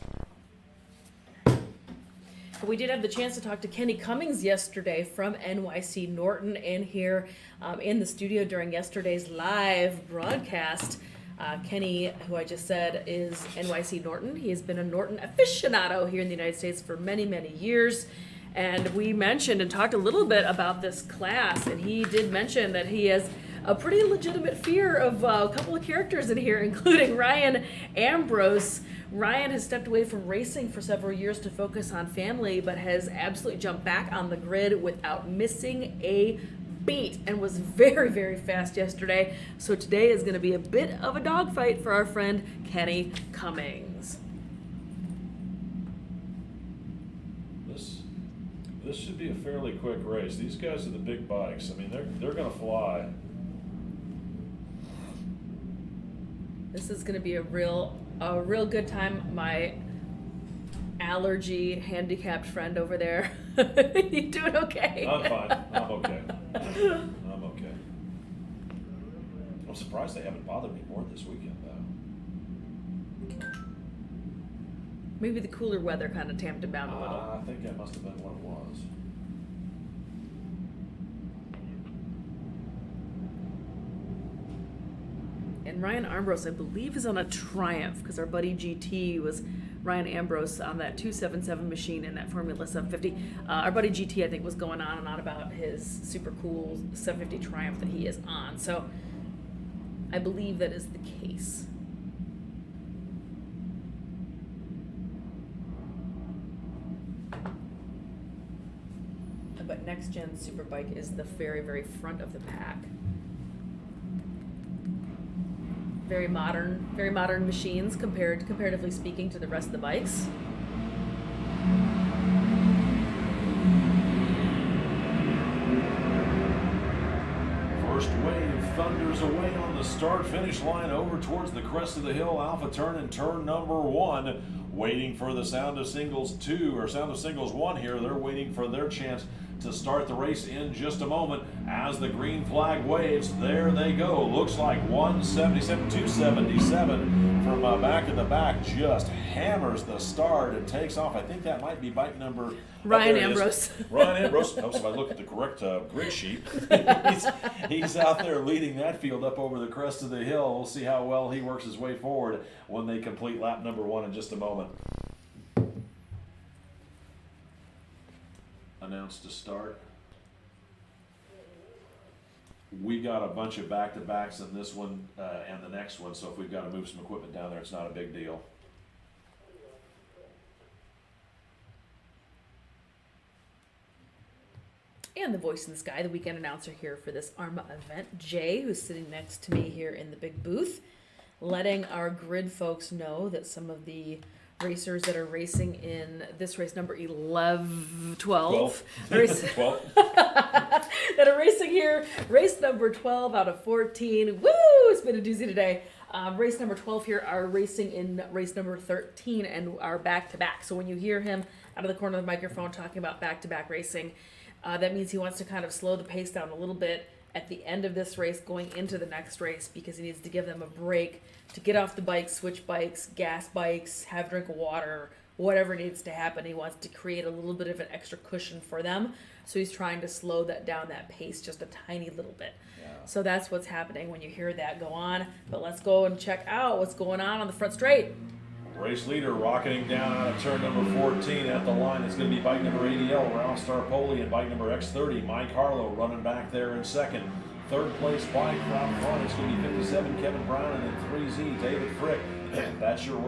We did have the chance to talk to Kenny Cummings yesterday from NYC Norton in here in the studio during yesterday's live broadcast. Kenny, who I just said, is NYC Norton. He has been a Norton aficionado here in the United States for many, many years. And we mentioned and talked a little bit about this class, and he did mention that he has a pretty legitimate fear of a couple of characters in here, including Ryan Ambrose. Ryan has stepped away from racing for several years to focus on family, but has absolutely jumped back on the grid without missing a beat and was very, very fast yesterday. So today is going to be a bit of a dogfight for our friend Kenny Cummings. This should be a fairly quick race. These guys are the big bikes. I mean, they're going to fly. This is going to be a real good time. My allergy handicapped friend over there. You doing okay? I'm fine. I'm okay. I'm okay. I'm surprised they haven't bothered me more this weekend, though. Maybe the cooler weather kind of tamped him down a little. I think that must have been what it was. And Ryan Ambrose, I believe, is on a Triumph because our buddy GT was Ryan Ambrose on that 277 machine in that Formula 750. Our buddy GT, I think, was going on and on about his super cool 750 Triumph that he is on. So I believe that is the case. But next gen Superbike is the very, very front of the pack. Very modern machines comparatively speaking to the rest of the bikes. First wave thunders away on the start-finish line over towards the crest of the hill. Alpha turn in turn number 1. Waiting for the Sound of Singles 2 or Sound of Singles 1 here. They're waiting for their chance to start the race in just a moment. As the green flag waves, there they go. Looks like 177, 277 from back in the back just hammers the start and takes off. I think that might be bike number... Ryan Ambrose. Ryan Ambrose. Helps if I look at the correct grid sheet. he's out there leading that field up over the crest of the hill. We'll see how well he works his way forward when they complete lap number 1 in just a moment. Announced to start. We got a bunch of back-to-backs in this one and the next one, so if we've got to move some equipment down there, it's not a big deal. And the voice in the sky, the weekend announcer here for this AHRMA event, Jay, who's sitting next to me here in the big booth, letting our grid folks know that some of the racers that are racing in this race number 12. That are racing here, race number 12 out of 14. Woo! It's been a doozy today. Race number 12 here are racing in race number 13 and are back-to-back. So when you hear him out of the corner of the microphone talking about back-to-back racing, that means he wants to kind of slow the pace down a little bit at the end of this race going into the next race because he needs to give them a break to get off the bike, switch bikes, gas bikes, have a drink of water, whatever needs to happen. He wants to create a little bit of an extra cushion for them. So he's trying to slow that down, that pace, just a tiny little bit. Yeah. So that's what's happening when you hear that go on. But let's go and check out what's going on the front straight. Race leader rocketing down out of turn number 14 at the line. It's going to be bike number 80L, Ralph Starpoli, and bike number X30, Mike Harlow, running back there in second. Third place bike out front, it's going to be 57, Kevin Brown, and then 3Z, David Frick. That's your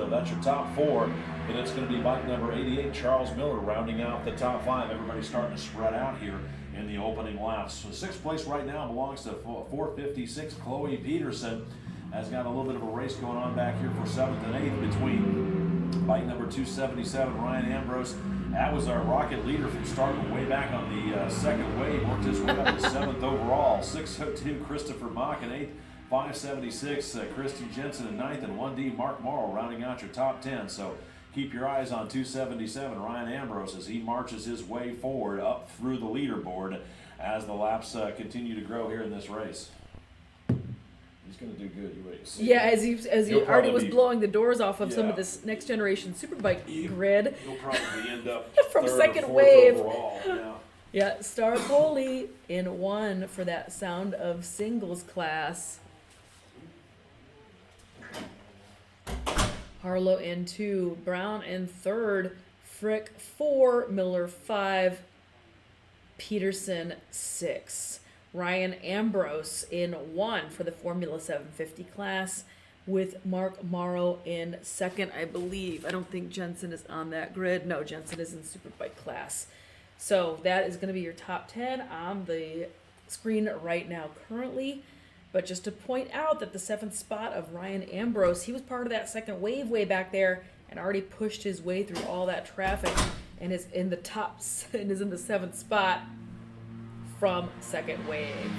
that's your top 4. Then it's going to be bike number 88, Charles Miller, rounding out the top 5. Everybody's starting to spread out here in the opening laps. So 6th place right now belongs to 456, Chloe Peterson. Has got a little bit of a race going on back here for 7th and 8th between bike number 277, Ryan Ambrose. That was our rocket leader from starting way back on the second wave. Worked his way up to 7th overall. 602, Christopher Mock in 8th. 576, Christy Jensen in 9th. And 1D, Mark Morrow rounding out your top 10. So keep your eyes on 277, Ryan Ambrose, as he marches his way forward up through the leaderboard as the laps continue to grow here in this race. He's going to do good. You wait and see. Yeah, as he already was blowing the doors off of some of Yeah. this next generation Superbike grid. He'll probably end up From 3rd or second 4th wave. overall. Yeah. Yeah, Starpoli in 1 for that Sound of Singles class. Harlow in 2, Brown in 3rd, Frick 4, Miller 5, Peterson 6. Ryan Ambrose in 1 for the Formula 750 class, with Mark Morrow in 2nd, I believe. I don't think Jensen is on that grid. No, Jensen is in Superbike class. So that is going to be your top 10 on the screen right now currently. But just to point out that the 7th spot of Ryan Ambrose, he was part of that second wave way back there and already pushed his way through all that traffic and is in the top and is in the 7th spot from second wave.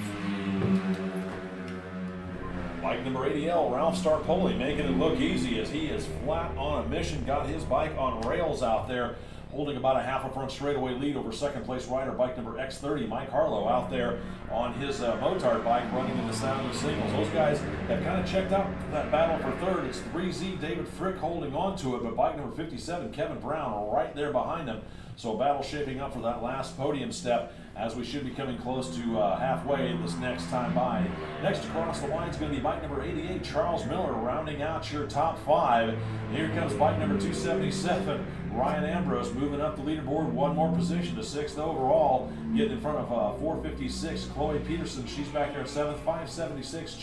Bike number 80L, Ralph Starpoli, making it look easy as he is flat on a mission. Got his bike on rails out there, holding about a half a front straightaway lead over second place rider, bike number X30, Mike Harlow, out there on his Motard bike, running in the sound of singles. Those guys have kind of checked out that battle for third. It's 3Z, David Frick holding on to it, but bike number 57, Kevin Brown, right there behind him. So a battle shaping up for that last podium step as we should be coming close to halfway this next time by. Next across the line is going to be bike number 88, Charles Miller, rounding out your top 5. Here comes bike number 277, Ryan Ambrose, moving up the leaderboard one more position to 6th overall, getting in front of 456, Chloe Peterson. She's back there at 7th, 576,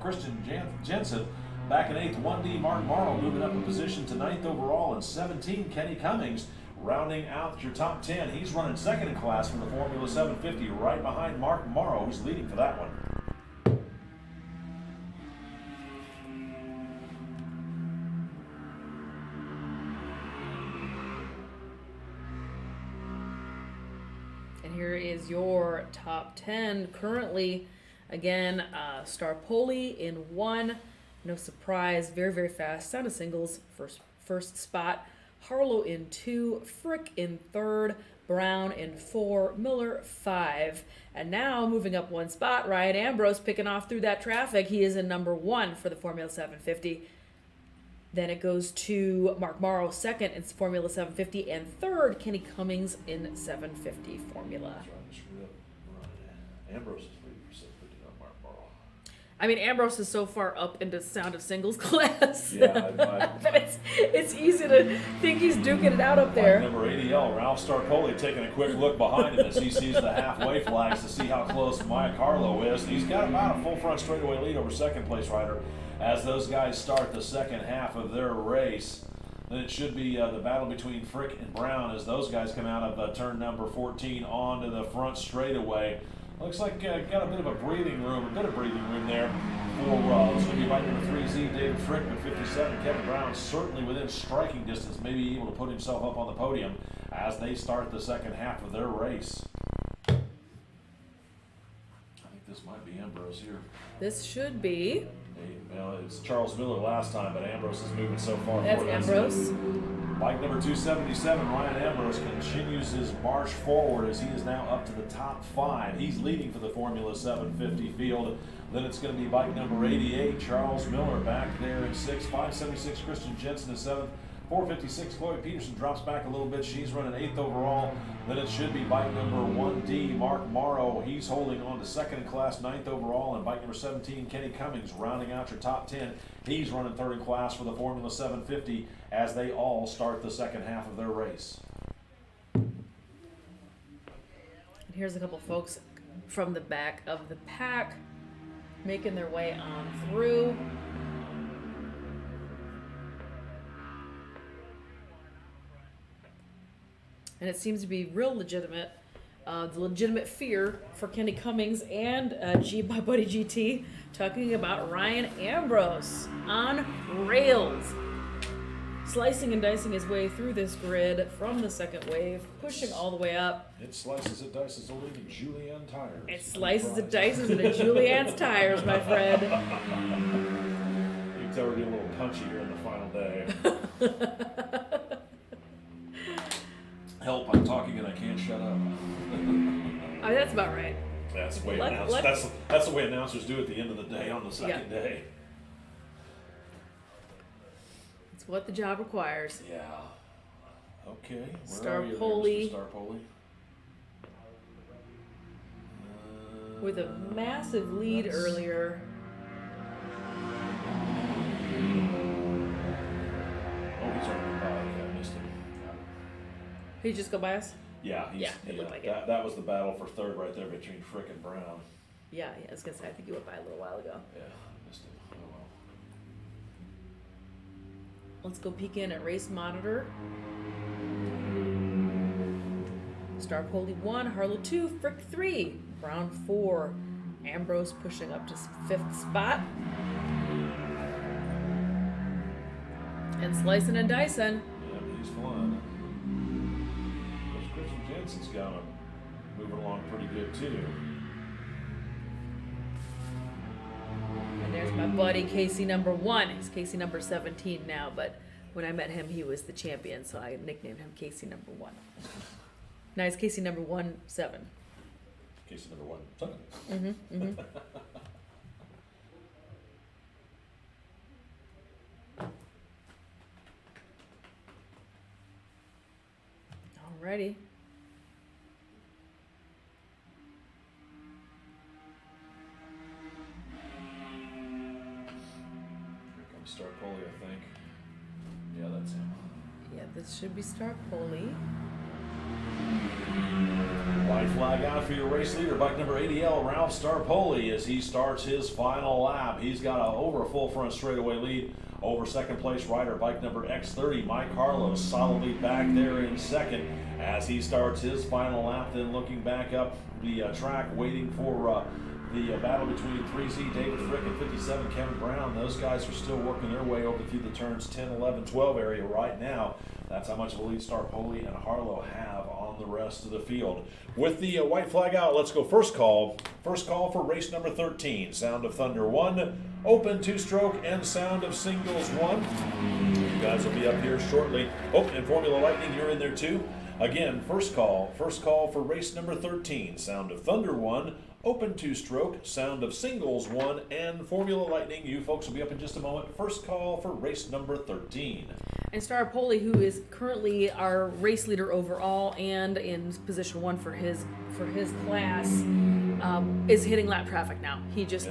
Christian Jensen. Back in 8th, 1D, Mark Morrow moving up a position to 9th overall, and 17, Kenny Cummings, rounding out your top 10. He's running second in class for the Formula 750, right behind Mark Morrow, who's leading for that one. And here is your top 10 currently. Again, Starpoli in 1. No surprise, very, very fast. Sound of singles, first spot. Harlow in 2, Frick in 3rd, Brown in 4, Miller 5. And now moving up one spot, Ryan Ambrose picking off through that traffic. He is in number 1 for the Formula 750. Then it goes to Mark Morrow 2nd in Formula 750, and 3rd, Kenny Cummings in 750 Formula. Ambrose is leading for 750 on Mark Morrow. I mean, Ambrose is so far up into sound of singles class Yeah, that it's easy to think he's duking it out up Bike there. number 80L, Ralph Starpoli, taking a quick look behind him as he sees the halfway flags to see how close Mike Harlow is. And he's got about a full front straightaway lead over second place rider as those guys start the second half of their race. Then it should be the battle between Frick and Brown as those guys come out of turn number 14 onto the front straightaway. Looks like got a bit of breathing room there for it's going to be bike number 3Z, David Frick, with 57. Kevin Brown certainly within striking distance, maybe able to put himself up on the podium as they start the second half of their race. I think this might be Ambrose here. This should be. Well, it's Charles Miller last time, but Ambrose is moving so far That's forward. Ambrose. Bike number 277, Ryan Ambrose, continues his march forward as he is now up to the top 5. He's leading for the Formula 750 field. Then it's going to be bike number 88, Charles Miller, back there in 6th, 576, Christian Jensen in 7th, 456, Chloe Peterson drops back a little bit. She's running 8th overall. Then it should be bike number 1D, Mark Morrow. He's holding on to second in class, 9th overall. And bike number 17, Kenny Cummings, rounding out your top 10. He's running third in class for the Formula 750 as they all start the second half of their race. And here's a couple folks from the back of the pack making their way on through. And it seems to be real legitimate. The legitimate fear for Kenny Cummings and my buddy GT, talking about Ryan Ambrose on rails. Slicing and dicing his way through this grid from the second wave, pushing all the way up. It slices, it dices, only the Julianne tires. It slices, it dices into Julianne's tires, my friend. You can tell we're getting a little punchy here in the final day. Help, I'm talking and I can't shut up. Oh, that's about right. That's the way Let's- that's the way announcers do at the end of the day on the second day. It's what the job requires. Yeah. Okay. Where Starpoli. are you there, Mr. Starpoli? With a massive lead earlier. He just go by us? Yeah, Yeah, it looked like it. that was the battle for third right there between Frick and Brown. Yeah, I was gonna say, I think he went by a little while ago. Yeah, missed it. Oh well. Let's go peek in at race monitor. Star Poli 1, Harlow 2, Frick 3, Brown 4, Ambrose pushing up to 5th spot. And slicing and dicing. Yeah, he's flying. Coach Christian Jensen's got him moving along pretty good too. And there's my buddy Casey number 1. He's Casey number 17 now, but when I met him, he was the champion, so I nicknamed him Casey number 1. Now he's Casey number 17. Case number 1. Alrighty. Here comes Star Poli, I think. Yeah, that's him. Yeah, this should be Star Poli. White flag out for your race leader, bike number 80L, Ralph Starpoli, as he starts his final lap. He's got over a full front straightaway lead over second place rider, bike number X30, Mike Harlow, solidly back there in second as he starts his final lap. Then looking back up the track, waiting for the battle between 3Z, David Frick, and 57, Kevin Brown. Those guys are still working their way over through the turns 10, 11, 12 area right now. That's how much of a lead Starpoli and Harlow have on the rest of the field. With the white flag out, let's go first call. First call for race number 13. Sound of Thunder 1, Open 2-stroke, and Sound of Singles 1. You guys will be up here shortly. Oh, and Formula Lightning, you're in there too. Again, first call for race number 13. Sound of Thunder 1, Open 2-stroke, Sound of Singles 1, and Formula Lightning. You folks will be up in just a moment. First call for race number 13. And Star Poli, who is currently our race leader overall and in position 1 for his class, is hitting lap traffic now. He just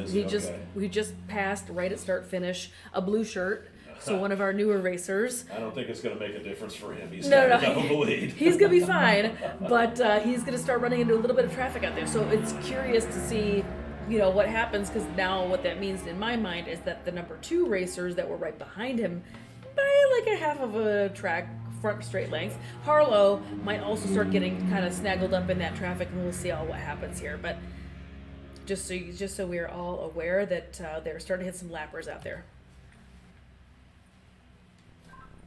passed right at start finish a blue shirt. So one of our newer racers. I don't think it's going to make a difference for him. He's No. got enough of a lead. He's going to be fine, but he's going to start running into a little bit of traffic out there. So it's curious to see, what happens, because now what that means in my mind is that the number 2 racers that were right behind him by like a half of a track front straight length, Harlow might also start getting kind of snaggled up in that traffic, and we'll see all what happens here. But just so we're all aware that they're starting to hit some lappers out there.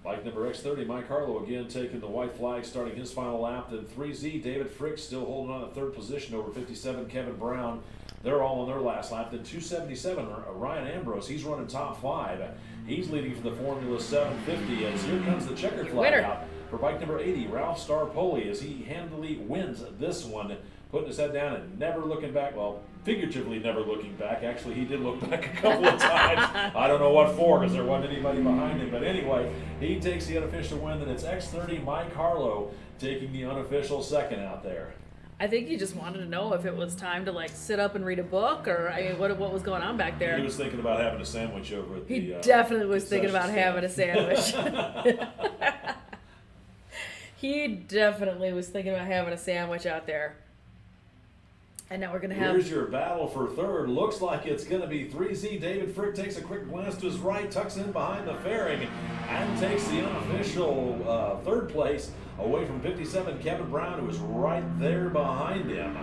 Bike number X30, Mike Harlow again taking the white flag, starting his final lap. Then 3Z, David Frick still holding on to third position over 57, Kevin Brown. They're all on their last lap. Then 277, Ryan Ambrose, he's running top 5. He's leading for the Formula 750 as here comes the checkered flag Winner. out for bike number 80, Ralph Starpoli, as he handily wins this one, putting his head down and never looking back. Well, figuratively never looking back. Actually, he did look back a couple of times. I don't know what for, because there wasn't anybody behind him. But anyway, he takes the unofficial win. Then it's X30 Mike Harlow taking the unofficial second out there. I think he just wanted to know if it was time to sit up and read a book, or what was going on back there. He was thinking about having a sandwich over at the. He definitely was thinking about concession having a sandwich. He definitely was thinking about having a sandwich out there. And now we're going to have... Here's your battle for third. Looks like it's going to be 3Z. David Frick takes a quick glance to his right, tucks in behind the fairing, and takes the unofficial third place away from 57, Kevin Brown, who is right there behind him.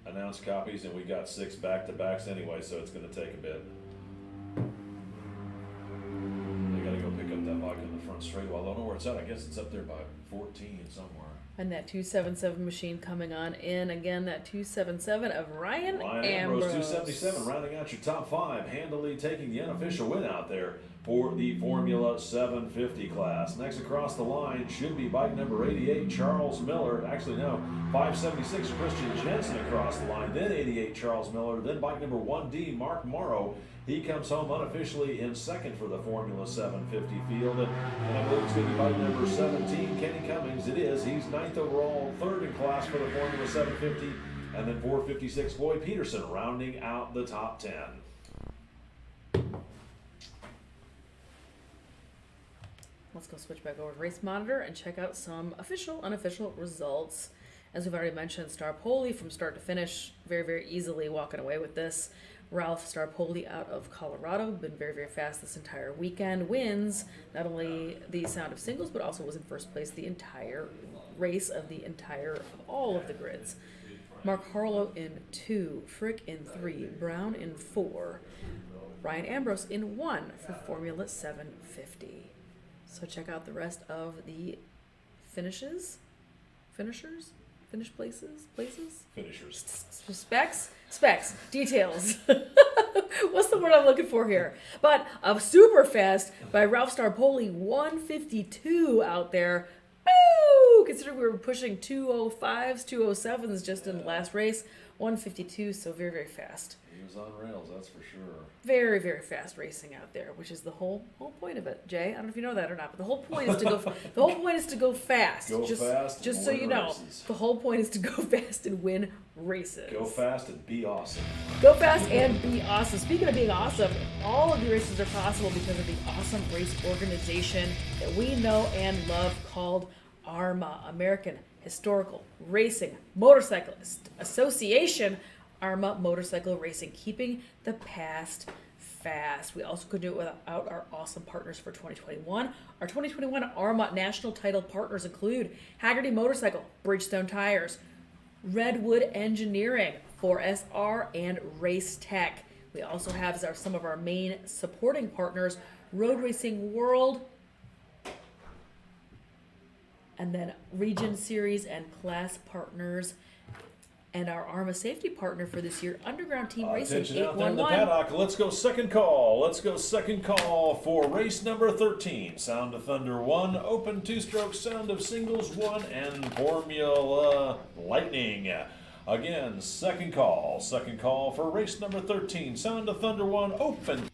Announced copies, and we got 6 back-to-backs anyway, so it's going to take a bit. They got to go pick up that vodka in the front straight. Well, I don't know where it's at. I guess it's up there by 14 somewhere. And that 277 machine coming on in. Again, that 277 of Ryan Ambrose, Ambrose. 277, rounding out your top 5, handily taking the unofficial win out there for the Formula 750 class. Next across the line should be bike number 88, Charles Miller. Actually, no, 576, Christian Jensen across the line. Then 88, Charles Miller. Then bike number 1D, Mark Morrow. He comes home unofficially in second for the Formula 750 field. And I believe it's going to be bike number 17, Kenny Cummings. It is. He's 9th overall, 3rd in class for the Formula 750. And then 456, Floyd Peterson rounding out the top 10. Let's go switch back over to Race Monitor and check out some official, unofficial results. As we've already mentioned, Starpoli from start to finish, very, very easily walking away with this. Ralph Starpoli out of Colorado, been very, very fast this entire weekend, wins not only the Sound of Singles, but also was in first place the entire race of all of the grids. Mark Harlow in 2, Frick in 3, Brown in 4, Ryan Ambrose in 1 for Formula 750. So check out the rest of the finishers, specs, details. What's the word I'm looking for here? But a super fast by Ralph Starpoli, 152 out there. Boo! Considering we were pushing 205s, 207s just in the last race, 152, so very, very fast. He was on rails, that's for sure. Very, very fast racing out there, which is the whole point of it, Jay. I don't know if you know that or not, but the whole point is to go. The whole point is to go fast. Go fast just and so win you know, races. the whole point is to go fast and win races. Go fast and be awesome. Go fast and be awesome. Speaking of being awesome, all of the races are possible because of the awesome race organization that we know and love called AHRMA, American Historical Racing Motorcyclist Association. AHRMA Motorcycle Racing, keeping the past fast. We also couldn't do it without our awesome partners for 2021. Our 2021 AHRMA national title partners include Haggerty Motorcycle, Bridgestone Tires, Redwood Engineering, 4SR, and Race Tech. We also have as some of our main supporting partners, Road Racing World, and then Region Series and Class partners. And our AHRMA safety partner for this year, Underground Team Racing, Attention out there in the 811. paddock. Let's go second call. Let's go second call for race number 13. Sound of Thunder 1, Open 2-stroke, Sound of Singles 1, and Formula Lightning. Again, second call. Second call for race number 13. Sound of Thunder 1, Open.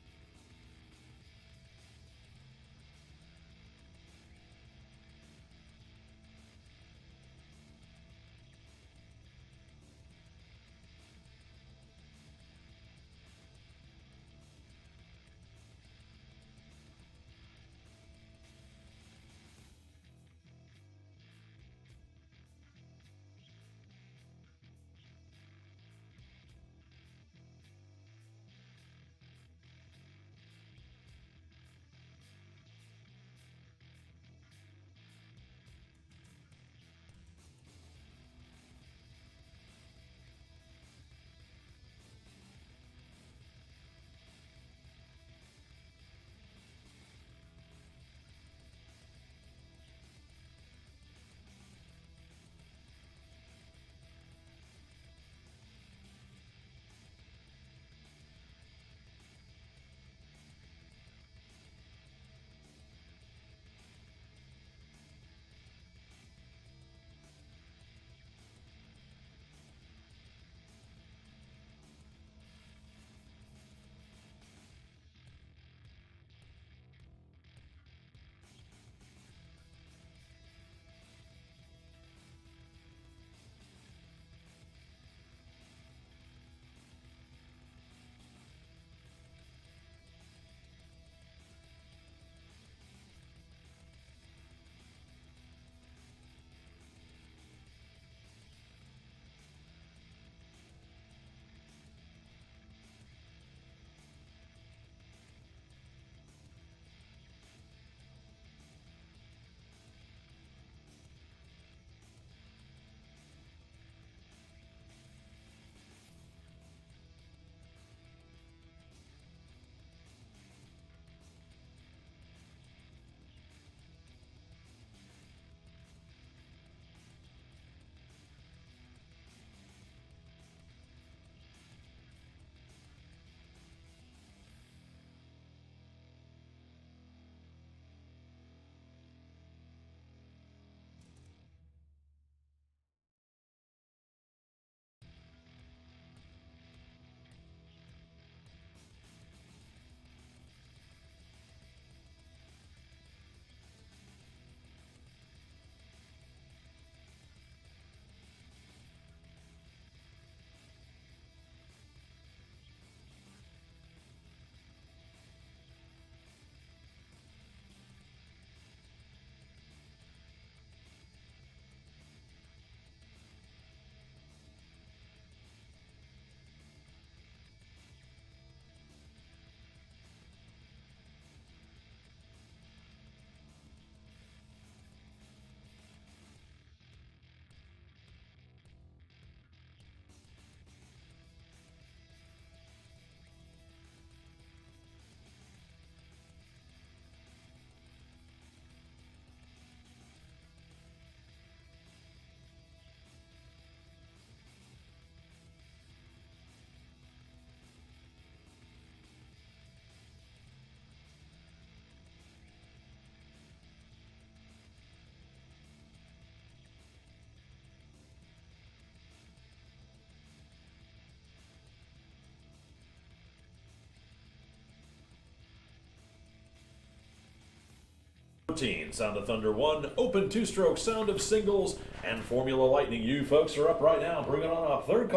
14. Sound of Thunder 1, Open 2-Stroke, Sound of Singles, and Formula Lightning. You folks are up right now. Bring it on up. Third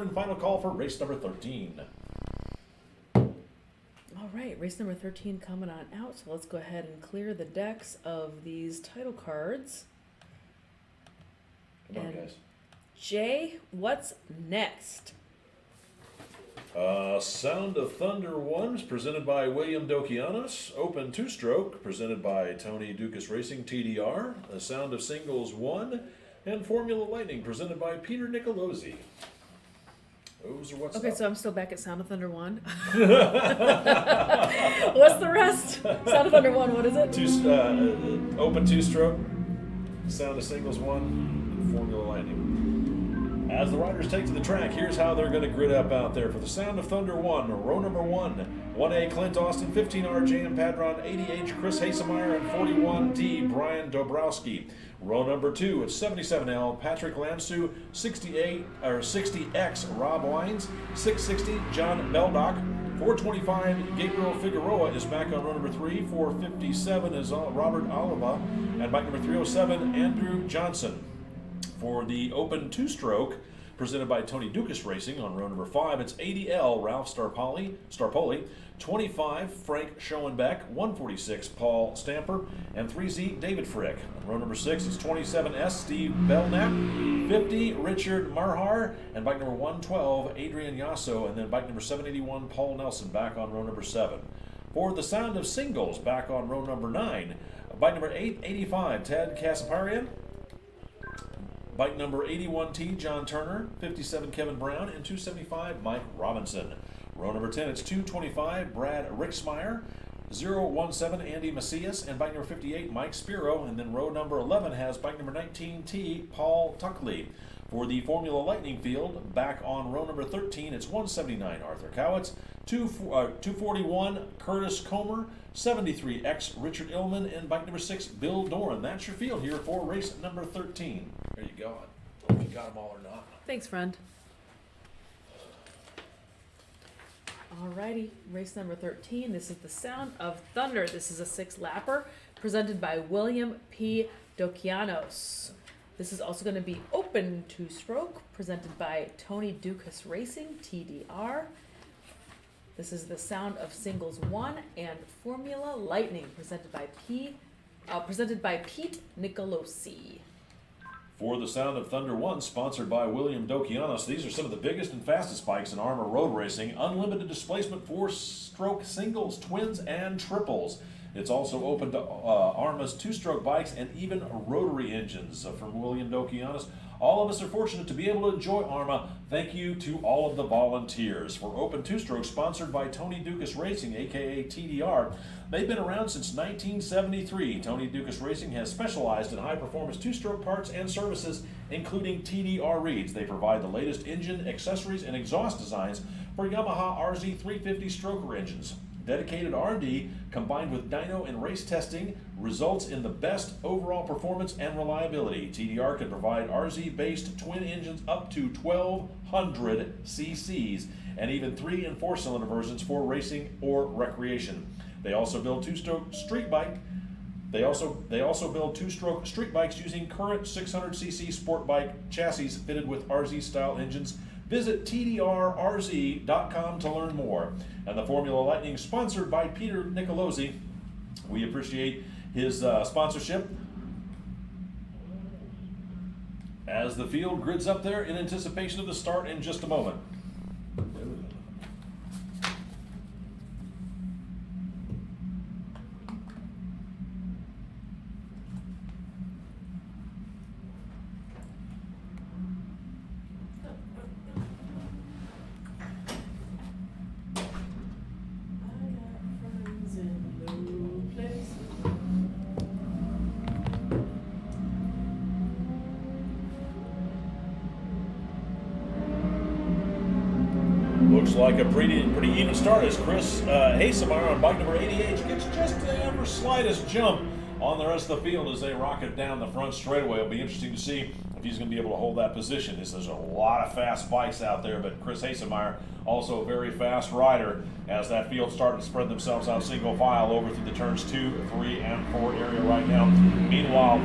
and final call for race number 13. All right, race number 13 coming on out. So let's go ahead and clear the decks of these title cards. Come on, And guys. Jay, what's next? Sound of Thunder 1 is presented by William Dokianos. Open 2-Stroke presented by Tony Dukas Racing TDR. The Sound of Singles 1 and Formula Lightning presented by Peter Nicolosi. Those are what's Okay, up. so I'm still back at Sound of Thunder 1. What's the rest? Sound of Thunder 1, what is it? Open 2-Stroke, Sound of Singles 1, and Formula Lightning. As the riders take to the track, here's how they're going to grid up out there. For the Sound of Thunder 1, row number 1, 1A Clint Austin, 15R Jan Padron, 80H Chris Hasemeyer, and 41D Brian Dobrowski. Row number 2, it's 77L Patrick Lamsu, 60X Rob Wines, 660 John Beldock, 425 Gabriel Figueroa is back on row number 3, 457 is Robert Oliva, and bike number 307 Andrew Johnson. For the Open 2-Stroke, presented by Tony Dukas Racing on row number 5, it's 80L Ralph Starpoli, 25 Frank Schoenbeck, 146 Paul Stamper, and 3Z David Frick. On row number 6, it's 27S Steve Belknap, 50 Richard Marhar, and bike number 112 Adrian Yasso, and then bike number 781 Paul Nelson back on row number 7. For the Sound of Singles, back on row number 9, bike number 885 Ted Casaparian, bike number 81T, John Turner, 57 Kevin Brown, and 275 Mike Robinson. Row number 10, it's 225 Brad Rixmeyer, 017 Andy Macias, and bike number 58 Mike Spiro. And then row number 11 has bike number 19T, Paul Tuckley. For the Formula Lightning field, back on row number 13, it's 179 Arthur Cowitz, 241 Curtis Comer, 73X Richard Illman, and bike number 6 Bill Doran. That's your field here for race number 13. There you go. I don't know if you got them all or not. Thanks, friend. Alrighty, race number 13. This is the Sound of Thunder. This is a 6-lapper presented by William P. Dokianos. This is also going to be Open 2-Stroke presented by Tony Dukas Racing, TDR. This is the Sound of Singles 1 and Formula Lightning presented by Pete Nicolosi. For the Sound of Thunder 1, sponsored by William Dokianos, these are some of the biggest and fastest bikes in AHRMA road racing. Unlimited displacement 4-stroke singles, twins, and triples. It's also open to AHRMA's 2-stroke bikes and even rotary engines from William Dokianos. All of us are fortunate to be able to enjoy AHRMA. Thank you to all of the volunteers. For Open 2-Stroke, sponsored by Tony Dukas Racing, aka TDR. They've been around since 1973. Tony Dukas Racing has specialized in high-performance 2-stroke parts and services, including TDR reeds. They provide the latest engine, accessories, and exhaust designs for Yamaha RZ350 stroker engines. Dedicated R&D combined with dyno and race testing results in the best overall performance and reliability. TDR can provide RZ-based twin engines up to 1,200 cc's and even 3- and 4-cylinder versions for racing or recreation. They also build 2-stroke street bike. They also build 2-stroke street bikes using current 600cc sport bike chassis fitted with RZ-style engines. Visit tdrrz.com to learn more. And the Formula Lightning, sponsored by Peter Nicolosi. We appreciate his sponsorship. As the field grids up there in anticipation of the start in just a moment. Looks like a pretty even start as Chris Hasemeyer on bike number 88 gets just the ever slightest jump on the rest of the field as they rocket down the front straightaway. It'll be interesting to see if he's going to be able to hold that position. There's a lot of fast bikes out there, but Chris Hasemeyer, also a very fast rider, as that field started to spread themselves out single file over through the turns 2, 3, and 4 area right now. Meanwhile,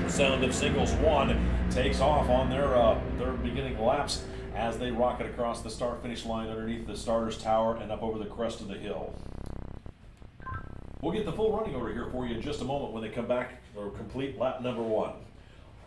Sound of Singles 1 takes off on their beginning laps as they rocket across the start-finish line underneath the starter's tower and up over the crest of the hill. We'll get the full running order here for you in just a moment when they come back or complete lap number 1.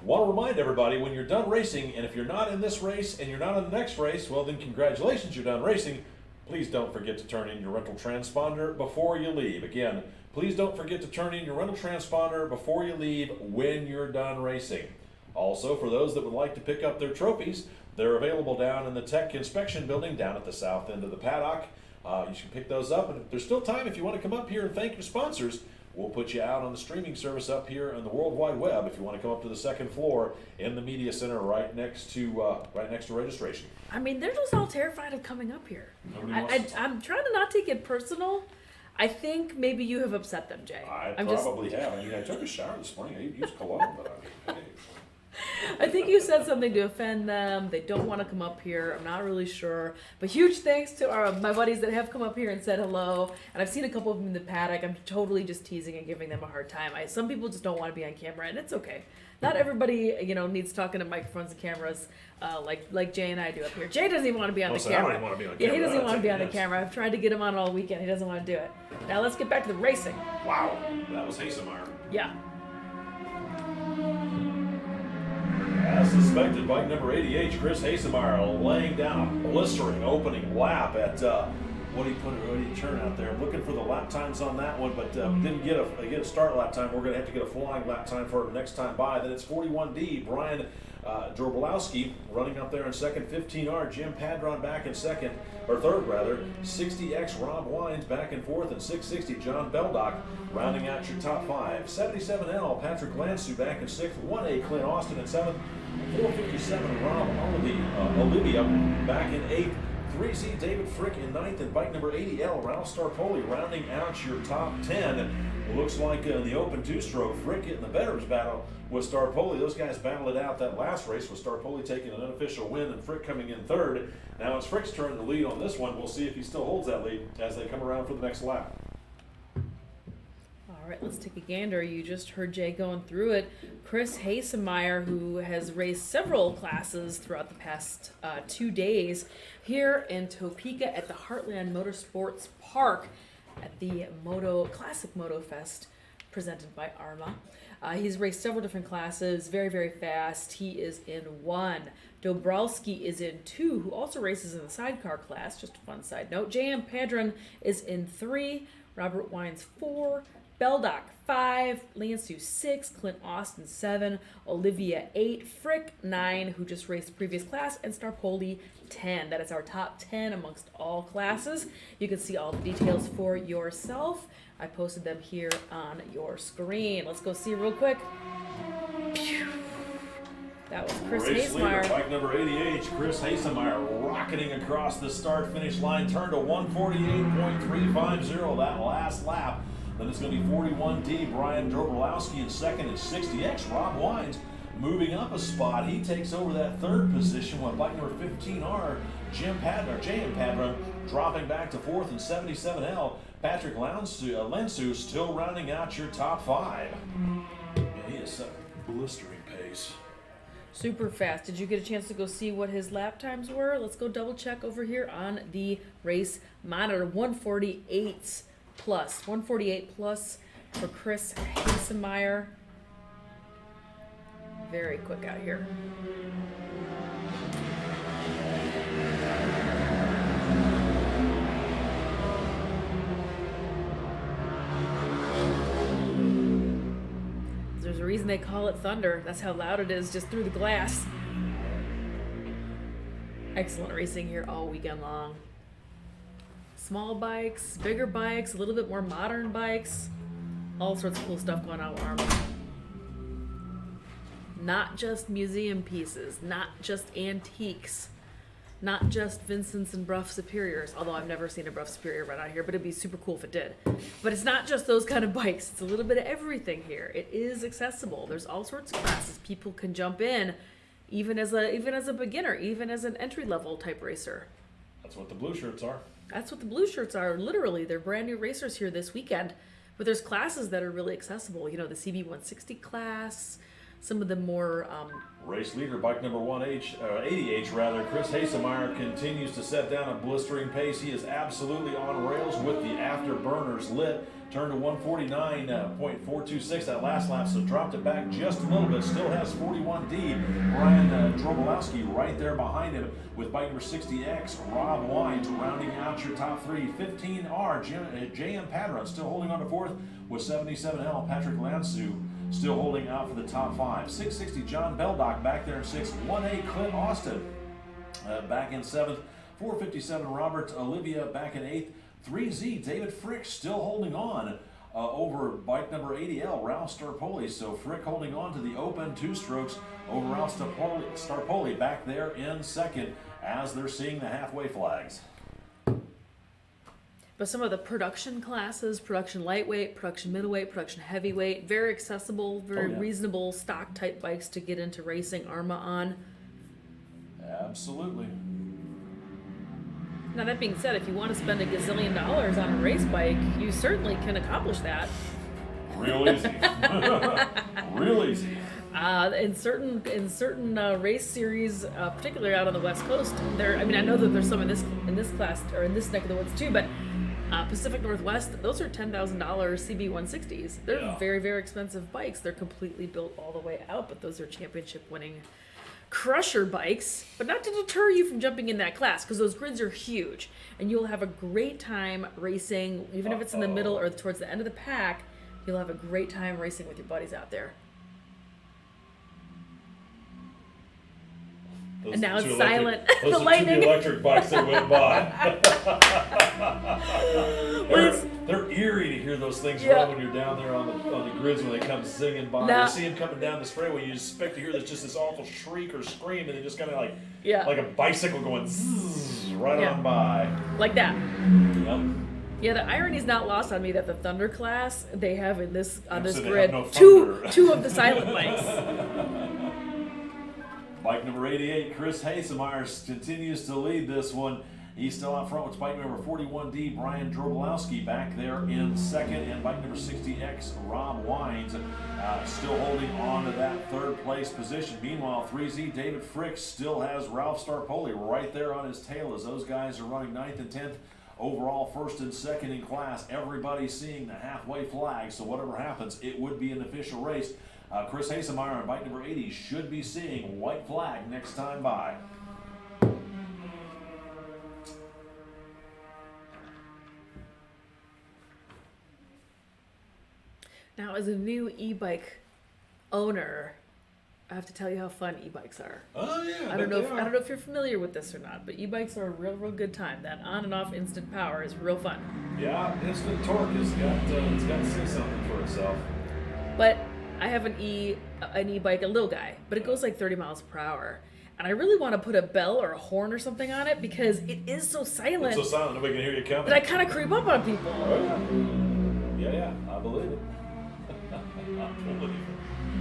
Want to remind everybody, when you're done racing, and if you're not in this race and you're not in the next race, well then congratulations, you're done racing. Please don't forget to turn in your rental transponder before you leave. Again, please don't forget to turn in your rental transponder before you leave when you're done racing. Also, for those that would like to pick up their trophies, they're available down in the Tech Inspection Building down at the south end of the paddock. You should pick those up, and if there's still time, if you want to come up here and thank your sponsors, we'll put you out on the streaming service up here on the World Wide Web if you want to come up to the second floor in the media center right next to registration. I mean, they're just all terrified of coming up here. Nobody wants I'm trying to not take it personal. I think maybe you have upset them, Jay. I I'm probably have. I mean, I took a shower this morning. I used cologne, but hey. I think you said something to offend them. They don't want to come up here. I'm not really sure. But huge thanks to my buddies that have come up here and said hello. And I've seen a couple of them in the paddock. I'm totally just teasing and giving them a hard time. Some people just don't want to be on camera, and it's okay. Not everybody, needs talking to microphones and cameras like Jay and I do up here. Jay doesn't even want to be on the I camera. don't even want to be on Yeah, he camera. doesn't even want to be on the Yes. camera. I've tried to get him on all weekend. He doesn't want to do it. Now let's get back to the racing. Wow, that was Hasemeyer. Yeah. As suspected, bike number 88, Chris Hasemeyer, laying down a blistering opening lap at what did he turn out there? Looking for the lap times on that one, but didn't get a start lap time. We're going to have to get a flying lap time for it next time by. Then it's 41D, Brian Drobolowski running up there in second, 15R, Jim Padron back in third, 60X, Rob Wines back in fourth, and 660, John Beldock rounding out your top 5. 77L, Patrick Lansu back in 6th, 1A, Clint Austin in 7th, 457, Rob Olivia back in 8th, 3Z, David Frick in 9th, and bike number 80L, Ralph Starpoli rounding out your top 10. It looks like in the open two-stroke, Frick getting the veterans battle with Starpoli. Those guys battled it out that last race with Starpoli taking an unofficial win and Frick coming in third. Now it's Frick's turn to lead on this one. We'll see if he still holds that lead as they come around for the next lap. All right, let's take a gander. You just heard Jay going through it. Chris Hasemeyer, who has raced several classes throughout the past 2 days, here in Topeka at the Heartland Motorsports Park at the Classic MotoFest presented by AHRMA. He's raced several different classes, very, very fast. He is in 1. Dobrowski is in 2, who also races in the sidecar class. Just a fun side note. J.M. Padron is in 3. Robert Wines 4. Beldock 5, Lansu 6, Clint Austin 7, Olivia 8, Frick 9, who just raced the previous class, and Starpoli 10. That is our top 10 amongst all classes. You can see all the details for yourself. I posted them here on your screen. Let's go see real quick. That was Chris Race leader, Hasemeyer. bike number 88, Chris Hasemeyer rocketing across the start-finish line, turned to 148.350 that last lap. Then it's going to be 41D, Brian Drobolowski in second, and 60X, Rob Wines moving up a spot. He takes over that third position, while bike number 15R, J.M. Padron, dropping back to fourth, and 77L, Patrick Lansu still rounding out your top 5. And he is set a blistering pace. Super fast. Did you get a chance to go see what his lap times were? Let's go double check over here on the race monitor. 148 plus for Chris Hasemeyer. Very quick out here. There's a reason they call it thunder. That's how loud it is just through the glass. Excellent racing here all weekend long. Small bikes, bigger bikes, a little bit more modern bikes. All sorts of cool stuff going on with AHRMA. Not just museum pieces, not just antiques. not just Vincent's and Brough Superiors, although I've never seen a Brough Superior run out here, but it'd be super cool if it did. But it's not just those kind of bikes. It's a little bit of everything here. It is accessible. There's all sorts of classes people can jump in, even as a beginner, even as an entry-level type racer. That's what the blue shirts are. That's what the blue shirts are. Literally, they're brand new racers here this weekend. But there's classes that are really accessible. You know, the CB160 class, some of the more Race leader, bike number 80H rather, Chris Hasemeyer continues to set down a blistering pace. He is absolutely on rails with the afterburners lit. Turned to 149.426 that last lap, so dropped it back just a little bit. Still has 41D. Brian Drobolowski right there behind him with bike number 60X. Rob Wines rounding out your top three. 15R, JM Padron still holding on to fourth with 77L. Patrick Lansu still holding out for the top five. 660 John Beldock back there in sixth. 1A Clint Austin back in seventh. 457 Robert Olivia back in eighth. 3Z David Frick still holding on over bike number 80L Ralph Starpoli. So Frick holding on to the open two strokes over Ralph Starpoli back there in second as they're seeing the halfway flags. But some of the production classes, production lightweight, production middleweight, production heavyweight, very accessible, very reasonable stock type bikes to get into racing AHRMA on. Absolutely. Now that being said, if you want to spend $1 gazillion on a race bike, you certainly can accomplish that. Real easy. Real easy. In certain race series, particularly out on the West Coast, I know that there's some in this class or in this neck of the woods too, but Pacific Northwest, those are $10,000 CB160s. They're very, very expensive bikes. They're completely built all the way out, but those are championship-winning crusher bikes. But not to deter you from jumping in that class, because those grids are huge, and you'll have a great time racing, even if it's in the middle or towards the end of the pack. You'll have a great time racing with your buddies out there. And now it's silent. Those The are lightning. two electric bikes that went by. they're eerie to hear those things run when you're down there on the grids when they come zinging by. Now, you see them coming down the straightaway, you expect to hear this awful shriek or scream, and they just kind of like a bicycle going zzz, right on by. Like that. Yep. Yeah, the irony is not lost on me that the Thunder class, they have on this they grid have no two of the silent bikes. Bike number 88, Chris Hasemeyer continues to lead this one. He's still out front with bike number 41D, Brian Drobolowski back there in second, and bike number 60X, Rob Wines, still holding on to that third place position. Meanwhile, 3Z David Frick still has Ralph Starpoli right there on his tail as those guys are running 9th and 10th. Overall, first and second in class. Everybody's seeing the halfway flag, so whatever happens, it would be an official race. Chris Hasemeyer on bike number 80 should be seeing white flag next time by. Now, as a new e-bike owner, I have to tell you how fun e-bikes are. Oh yeah, I don't know if you're familiar with this or not, but e-bikes are a real good time. That on and off instant power is real fun. Yeah, instant torque has got to say something for itself. But I have an e-bike, a little guy, but it goes like 30 miles per hour. And I really want to put a bell or a horn or something on it because it is so silent. It's so silent, nobody can hear you coming. That I kind of creep up on people. Oh, yeah, I believe it. I believe it.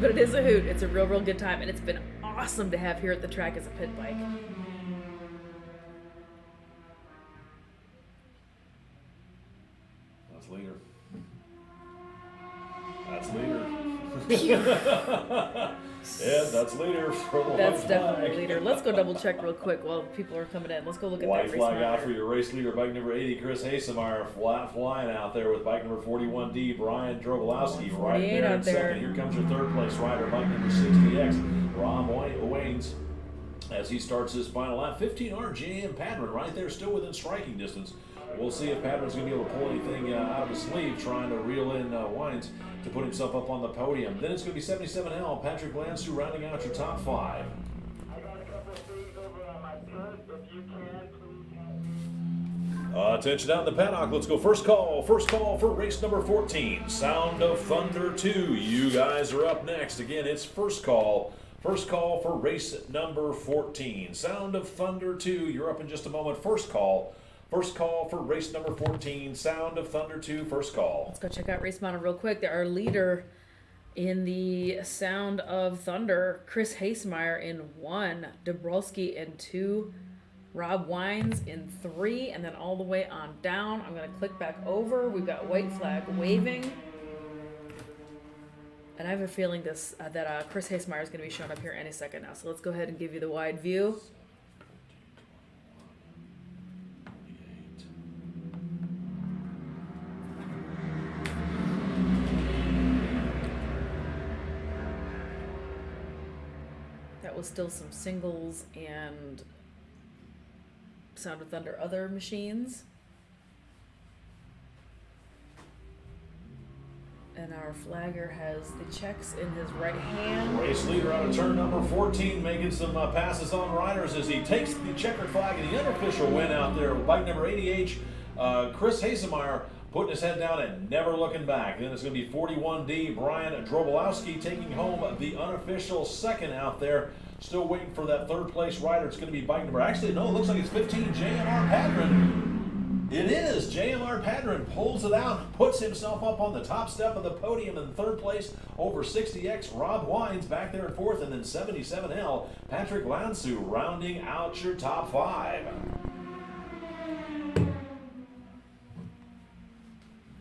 But it is a hoot. It's a real good time. And it's been awesome to have here at the track as a pit bike. That's leader. That's leader. Yeah, that's leader for the That's white definitely flag. leader. Let's go double check real quick while people are coming in. Let's go look at White that race flag out monitor. for your race leader, bike number 80, Chris Hasemeyer, flat flying out there with bike number 41D, Brian Drobolowski, right 48 there in out there. second. Here comes your third place rider, bike number 60X, Rob Waynes, as he starts his final lap. 15R JM Padron right there, still within striking distance. We'll see if Padron's going to be able to pull anything out of his sleeve, trying to reel in Wines to put himself up on the podium. Then it's going to be 77L, Patrick Lansu rounding out your top five. I got a couple of things over on my turf. If you can, please help. Attention out in the paddock. Let's go first call for race number 14. Sound of Thunder 2. You guys are up next. Again, it's first call First call for race number 14. Sound of Thunder 2. You're up in just a moment. First call. First call for race number 14. Sound of Thunder 2. First call. Let's go check out Race Mountain real quick. Our leader in the Sound of Thunder, Chris Hasemeyer in 1, Dabrowski in 2, Rob Wines in 3, and then all the way on down. I'm going to click back over. We've got white flag waving. And I have a feeling that Chris Hasemeyer is going to be showing up here any second now. So let's go ahead and give you the wide view. That was still some singles and Sound of Thunder other machines. And our flagger has the checks in his right hand. Race leader out of turn number 14, making some passes on riders as he takes the checkered flag and the unofficial win out there with bike number 80H. Chris Hasemeyer putting his head down and never looking back. Then it's going to be 41D, Brian Drobolowski taking home the unofficial second out there. Still waiting for that third place rider. It's going to be bike number, actually, no, it looks like it's 15, JMR Padron. It is. JMR Padron pulls it out, puts himself up on the top step of the podium in third place over 60X. Rob Wines back there in fourth, and then 77L. Patrick Lansu rounding out your top 5.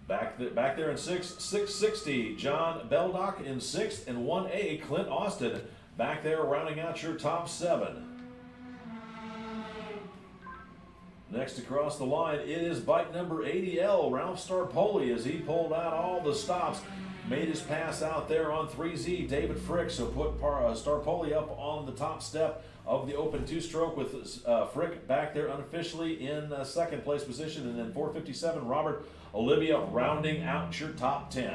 Back there in 660, John Beldock in 6th, and 1A, Clint Austin back there rounding out your top 7. Next across the line, it is bike number 80L, Ralph Starpoli, as he pulled out all the stops. Made his pass out there on 3Z, David Frick, so put Starpoli up on the top step of the open two-stroke with Frick back there unofficially in second place position, and then 457, Robert Olivia rounding out your top 10.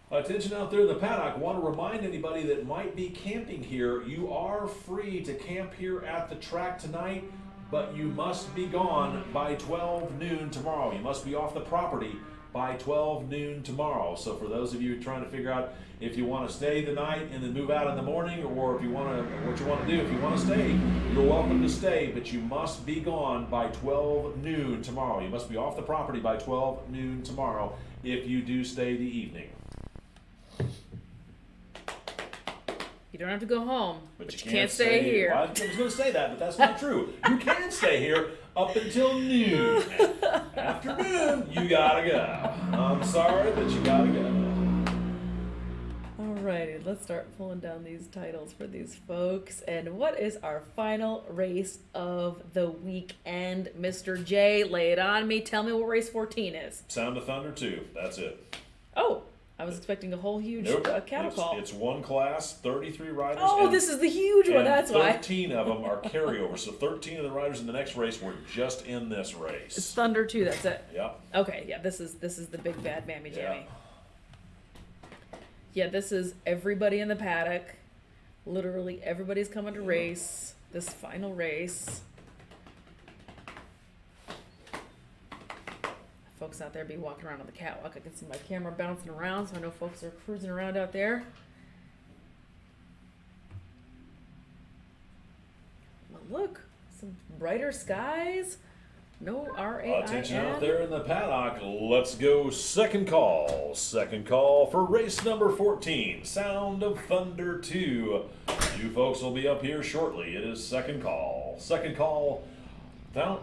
Attention out there in the paddock. Want to remind anybody that might be camping here, you are free to camp here at the track tonight, but you must be gone by 12 noon tomorrow. You must be off the property by 12 noon tomorrow. So for those of you trying to figure out if you want to stay the night and then move out in the morning, or if you want to, what you want to do, if you want to stay, you're welcome to stay, but you must be gone by 12 noon tomorrow. You must be off the property by 12 noon tomorrow if you do stay the evening. You don't have to go home, But you can't stay here. Well, I was going to say that, but that's not true. You can stay here up until noon. After noon, you gotta go. I'm sorry, but you gotta go. Alrighty, let's start pulling down these titles for these folks. And what is our final race of the weekend? Mr. J, lay it on me. Tell me what race 14 is. Sound of Thunder 2. That's it. Oh, I was expecting a whole huge cattle call. It's one class, 33 riders. Oh, this is the huge one. That's why. 13 of them are carryovers. So 13 of the riders in the next race were just in this race. It's Thunder 2. That's it. Yep. Okay, yeah, this is the big bad mammy jammy. Yeah, this is everybody in the paddock. Literally everybody's coming to race this final race. Folks out there be walking around on the catwalk. I can see my camera bouncing around, so I know folks are cruising around out there. Well, look, some brighter skies. No RAIN. Attention out there in the paddock. Let's go second call. Second call for race number 14. Sound of Thunder 2. You folks will be up here shortly. It is second call. Second call.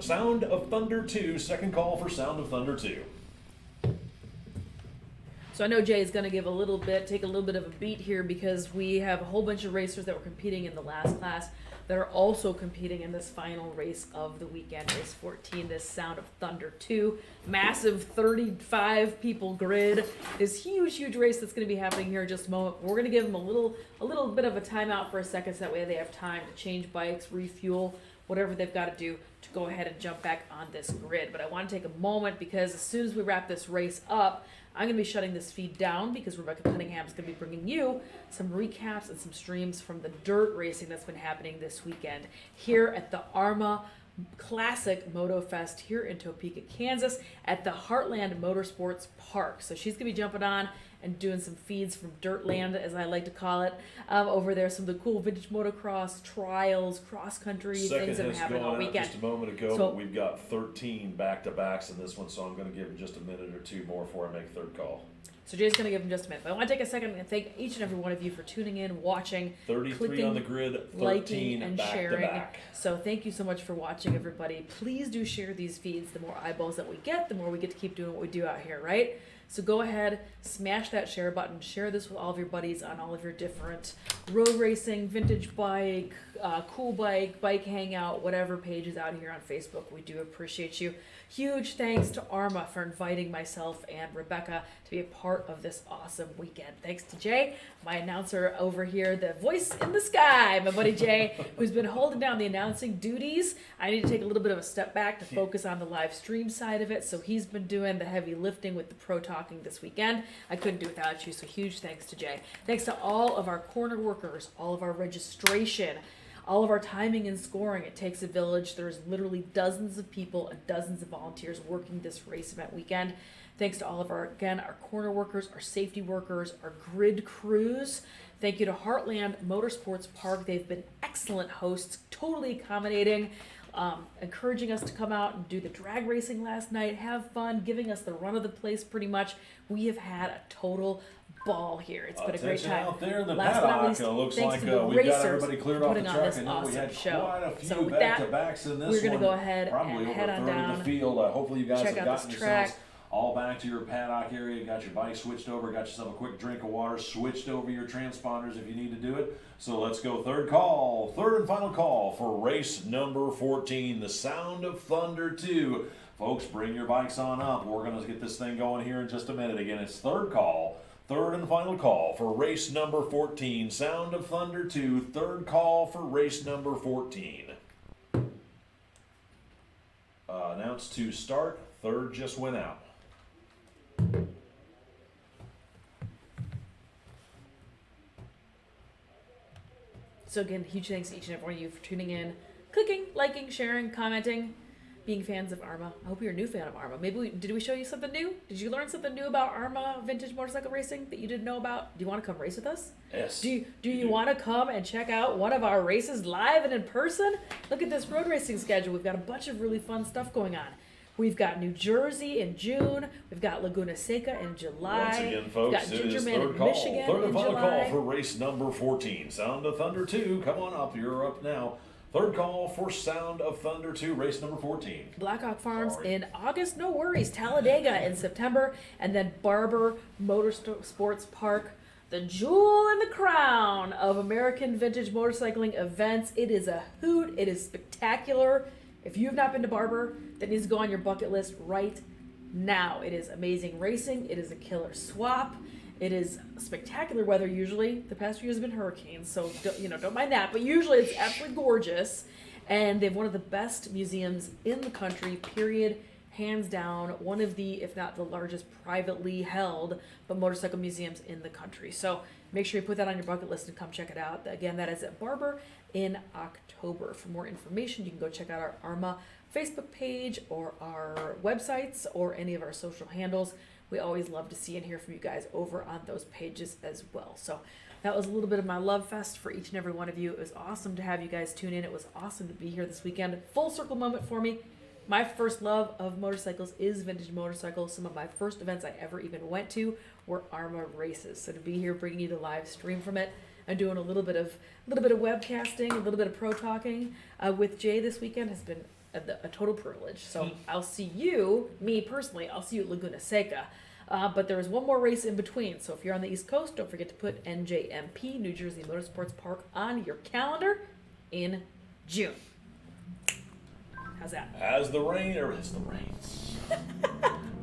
Sound of Thunder 2. Second call for Sound of Thunder 2. So I know Jay is going to take a little bit of a beat here because we have a whole bunch of racers that were competing in the last class that are also competing in this final race of the weekend, race 14, this Sound of Thunder 2. Massive 35 people grid. This huge race that's going to be happening here in just a moment. We're going to give them a little bit of a timeout for a second so that way they have time to change bikes, refuel, whatever they've got to do to go ahead and jump back on this grid. But I want to take a moment because as soon as we wrap this race up, I'm going to be shutting this feed down because Rebecca Cunningham is going to be bringing you some recaps and some streams from the dirt racing that's been happening this weekend here at the AHRMA classic MotoFest here in Topeka, Kansas at the Heartland Motorsports Park. So she's going to be jumping on and doing some feeds from Dirtland, as I like to call it, over there. Some of the cool vintage motocross trials, cross-country things that are happening all weekend. Just a moment ago, So- but we've got 13 back-to-backs in this one, so I'm going to give him just a minute or two more before I make third call. So Jay's going to give him just a minute. But I want to take a second and thank each and every one of you for tuning in, watching, 33 clicking, on the grid, 13 liking, and sharing. back-to-back. So thank you so much for watching, everybody. Please do share these feeds. The more eyeballs that we get, the more we get to keep doing what we do out here, right? So go ahead, smash that share button, share this with all of your buddies on all of your different road racing, vintage bike, cool bike hangout, whatever pages out here on Facebook. We do appreciate you. Huge thanks to AHRMA for inviting myself and Rebecca to be a part of this awesome weekend. Thanks to Jay, my announcer over here, the voice in the sky, my buddy Jay, who's been holding down the announcing duties. I need to take a little bit of a step back to focus on the live stream side of it, so he's been doing the heavy lifting with the pro talking this weekend. I couldn't do without you, so huge thanks to Jay. Thanks to all of our corner workers, all of our registration, all of our timing and scoring. It takes a village. There's literally dozens of people and dozens of volunteers working this race event weekend. Thanks to all of our corner workers, our safety workers, our grid crews. Thank you to Heartland Motorsports Park. They've been excellent hosts, totally accommodating, encouraging us to come out and do the drag racing last night, have fun, giving us the run of the place pretty much. We have had a total ball here. It's been a great time. Out there in the Last but not least, paddock, looks thanks like to the we've got racers everybody cleared off the putting on track. this I know we awesome had show. quite a few So with that, back-to-backs in this we're gonna one. go ahead Probably and over head a on third down. of the field. Hopefully you guys Check have out gotten this yourselves track. all back to your paddock area, got your bike switched over, got yourself a quick drink of water, switched over your transponders if you need to do it. So let's go third and final call for race number 14, the Sound of Thunder 2. Folks, bring your bikes on up. We're going to get this thing going here in just a minute. Again, it's third and final call for race number 14, Sound of Thunder 2, third call for race number 14. Announced to start, third just went out. So again, huge thanks to each and every one of you for tuning in, clicking, liking, sharing, commenting, being fans of AHRMA. I hope you're a new fan of AHRMA. Maybe did we show you something new? Did you learn something new about AHRMA vintage motorcycle racing that you didn't know about? Do you want to come race with us? Yes. Do you want to come and check out one of our races live and in person? Look at this road racing schedule. We've got a bunch of really fun stuff going on. We've got New Jersey in June. We've got Laguna Seca in July. Once again, folks, We've got it is Gingerman third in call. Michigan Third and in final July. call for race number 14, Sound of Thunder 2. Come on up, you're up now. Third call for Sound of Thunder 2, race number 14. Blackhawk Farms Sorry. in August, no worries. Talladega in September, and then Barber Motorsports Park, the jewel in the crown of American vintage motorcycling events. It is a hoot. It is spectacular. If you have not been to Barber, that needs to go on your bucket list right now. It is amazing racing. It is a killer swap. It is spectacular weather usually. The past few years have been hurricanes, so don't mind that. But usually it's absolutely gorgeous. And they have one of the best museums in the country, period, hands down. One of the, if not the largest privately held, but motorcycle museums in the country. So make sure you put that on your bucket list and come check it out. Again, that is at Barber in October. For more information, you can go check out our AHRMA Facebook page or our websites or any of our social handles. We always love to see and hear from you guys over on those pages as well. So that was a little bit of my love fest for each and every one of you. It was awesome to have you guys tune in. It was awesome to be here this weekend. Full circle moment for me. My first love of motorcycles is vintage motorcycles. Some of my first events I ever even went to were AHRMA races. So to be here bringing you the live stream from it and doing a little bit of webcasting, a little bit of pro talking with Jay this weekend has been a total privilege. So I'll see you, me personally, I'll see you at Laguna Seca. But there is one more race in between. So if you're on the East Coast, don't forget to put NJMP, New Jersey Motorsports Park, on your calendar in June. How's that? As the rains.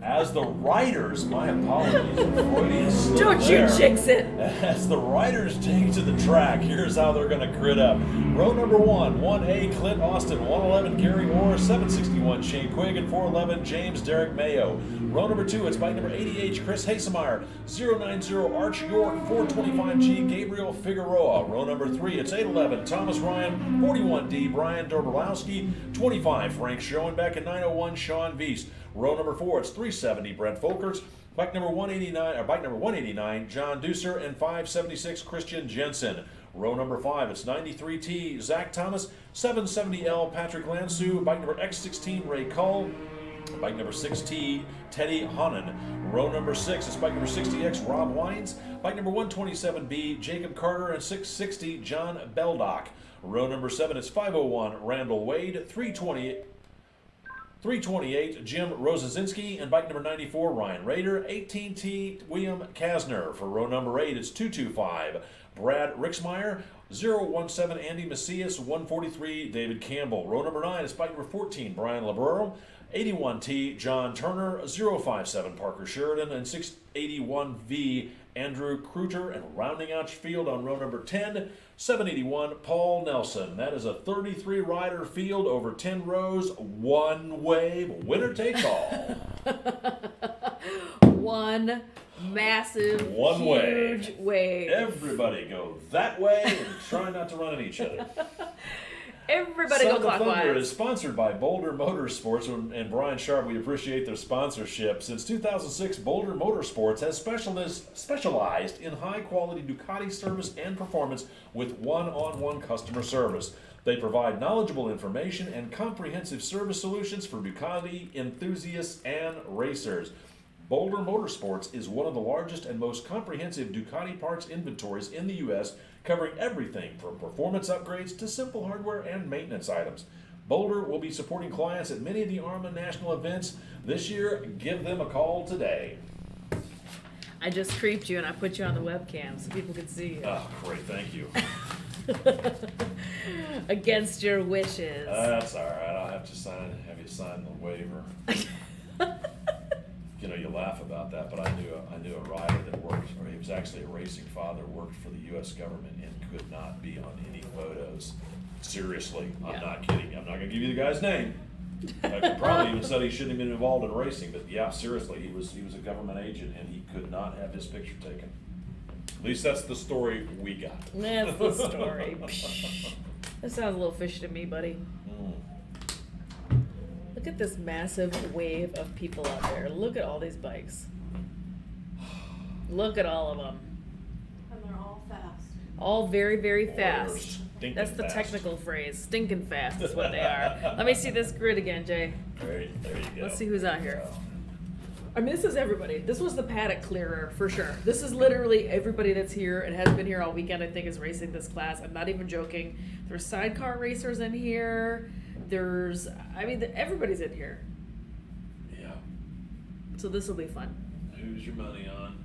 As the riders, my apologies, Freudian slip Don't you there. jinx it. As the riders take to the track, here's how they're going to grid up. Row number 1A, Clint Austin, 111, Gary Orr, 761, Shane Quigg, and 411, James Derek Mayo. Row number 2, it's bike number 80H, Chris Hasemeyer, 090, Arch York, 425G, Gabriel Figueroa. Row number 3, it's 811, Thomas Ryan, 41D, Brian Dobrowski, 25, Frank Schoenbeck, and 901, Sean Weiss. Row number 4, it's 370, Brent Folkers. Bike number 189, John Deucer, and 576, Christian Jensen. Row number 5, it's 93T, Zach Thomas, 770L, Patrick Lansu. Bike number X16, Ray Cull. Bike number 6T, Teddy Honan. Row number 6 is bike number 60X, Rob Wines. Bike number 127B, Jacob Carter, and 660, John Beldock. Row number 7 is 501, Randall Wade. 328, Jim Rosazinski, and bike number 94, Ryan Rader. 18T, William Kasner. For row number 8, it's 225, Brad Rixmeyer. 017, Andy Macias. 143, David Campbell. Row number 9 is bike number 14, Brian Labero. 81T, John Turner. 057, Parker Sheridan, and 681V, Andrew Kruger. And rounding out your field on row number 10, 781, Paul Nelson. That is a 33-rider field over 10 rows, one wave, winner takes all. One massive, One huge wave. Everybody go that way and try not to run at each other. Everybody Son go of the Thunder clockwise. is sponsored by Boulder Motorsports and Brian Sharp. We appreciate their sponsorship. Since 2006, Boulder Motorsports has specialized in high-quality Ducati service and performance with one-on-one customer service. They provide knowledgeable information and comprehensive service solutions for Ducati enthusiasts and racers. Boulder Motorsports is one of the largest and most comprehensive Ducati parts inventories in the U.S., covering everything from performance upgrades to simple hardware and maintenance items. Boulder will be supporting clients at many of the AHRMA national events this year. Give them a call today. I just creeped you and I put you on the webcam so people could see you. Oh, great, thank you. Against your wishes. That's all right. I'll have you sign the waiver. You know, you laugh about that, but I knew a rider that worked, or he was actually a racing father, worked for the U.S. government and could not be on any photos. Seriously, I'm Yeah. not kidding. I'm not going to give you the guy's name. I could probably even said he shouldn't have been involved in racing, but yeah, seriously, he was a government agent and he could not have his picture taken. At least that's the story we got. That's the story. Psh. That sounds a little fishy to me, buddy. Look at this massive wave of people out there. Look at all these bikes. Look at all of them. And they're all fast. All very, very They're fast. stinking That's the fast. technical phrase. Stinking fast is what they are. Let me see this grid again, Jay. There you go. Let's see who's out here. I mean, this is everybody. This was the paddock clearer for sure. This is literally everybody that's here and has been here all weekend, I think, is racing this class. I'm not even joking. There's sidecar racers in here. Everybody's in here. Yeah. So this will be fun. Who's your money on?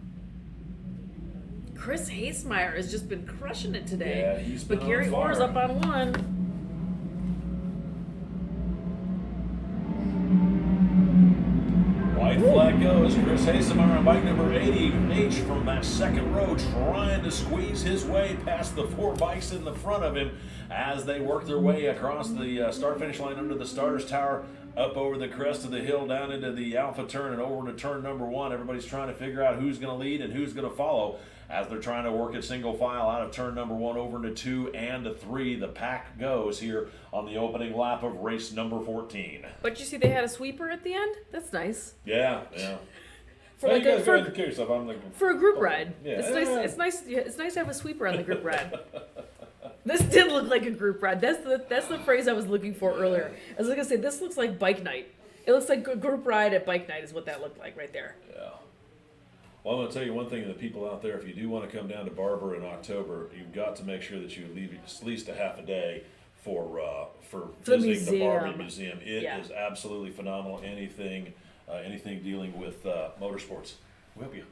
Chris Hasemeyer has just been crushing it today. Yeah, he's been But Gary on fire. Orr's up on one. White flag goes. Chris Hasemeyer on bike number 80H from that second row, trying to squeeze his way past the 4 bikes in the front of him as they work their way across the start-finish line under the starter's tower, up over the crest of the hill, down into the alpha turn and over into turn number 1. Everybody's trying to figure out who's going to lead and who's going to follow as they're trying to work it single file out of turn number 1 over into 2 and to 3. The pack goes here on the opening lap of race number 14. But you see they had a sweeper at the end? That's nice. Yeah. For Well, like you a, guys for, go ahead and kill yourself. I'm like, for a group ride. Yeah. It's nice to have a sweeper on the group ride. This did look like a group ride. That's the phrase I was looking for earlier. I was gonna say this looks like bike night. It looks like a group ride at bike night is what that looked like right there. Yeah. Well, I'm going to tell you one thing to the people out there. If you do want to come down to Barber in October, you've got to make sure that you leave at least a half a day for the visiting the Barbie museum. Museum. It Yeah. is absolutely phenomenal. Anything dealing with motorsports. We'll help you.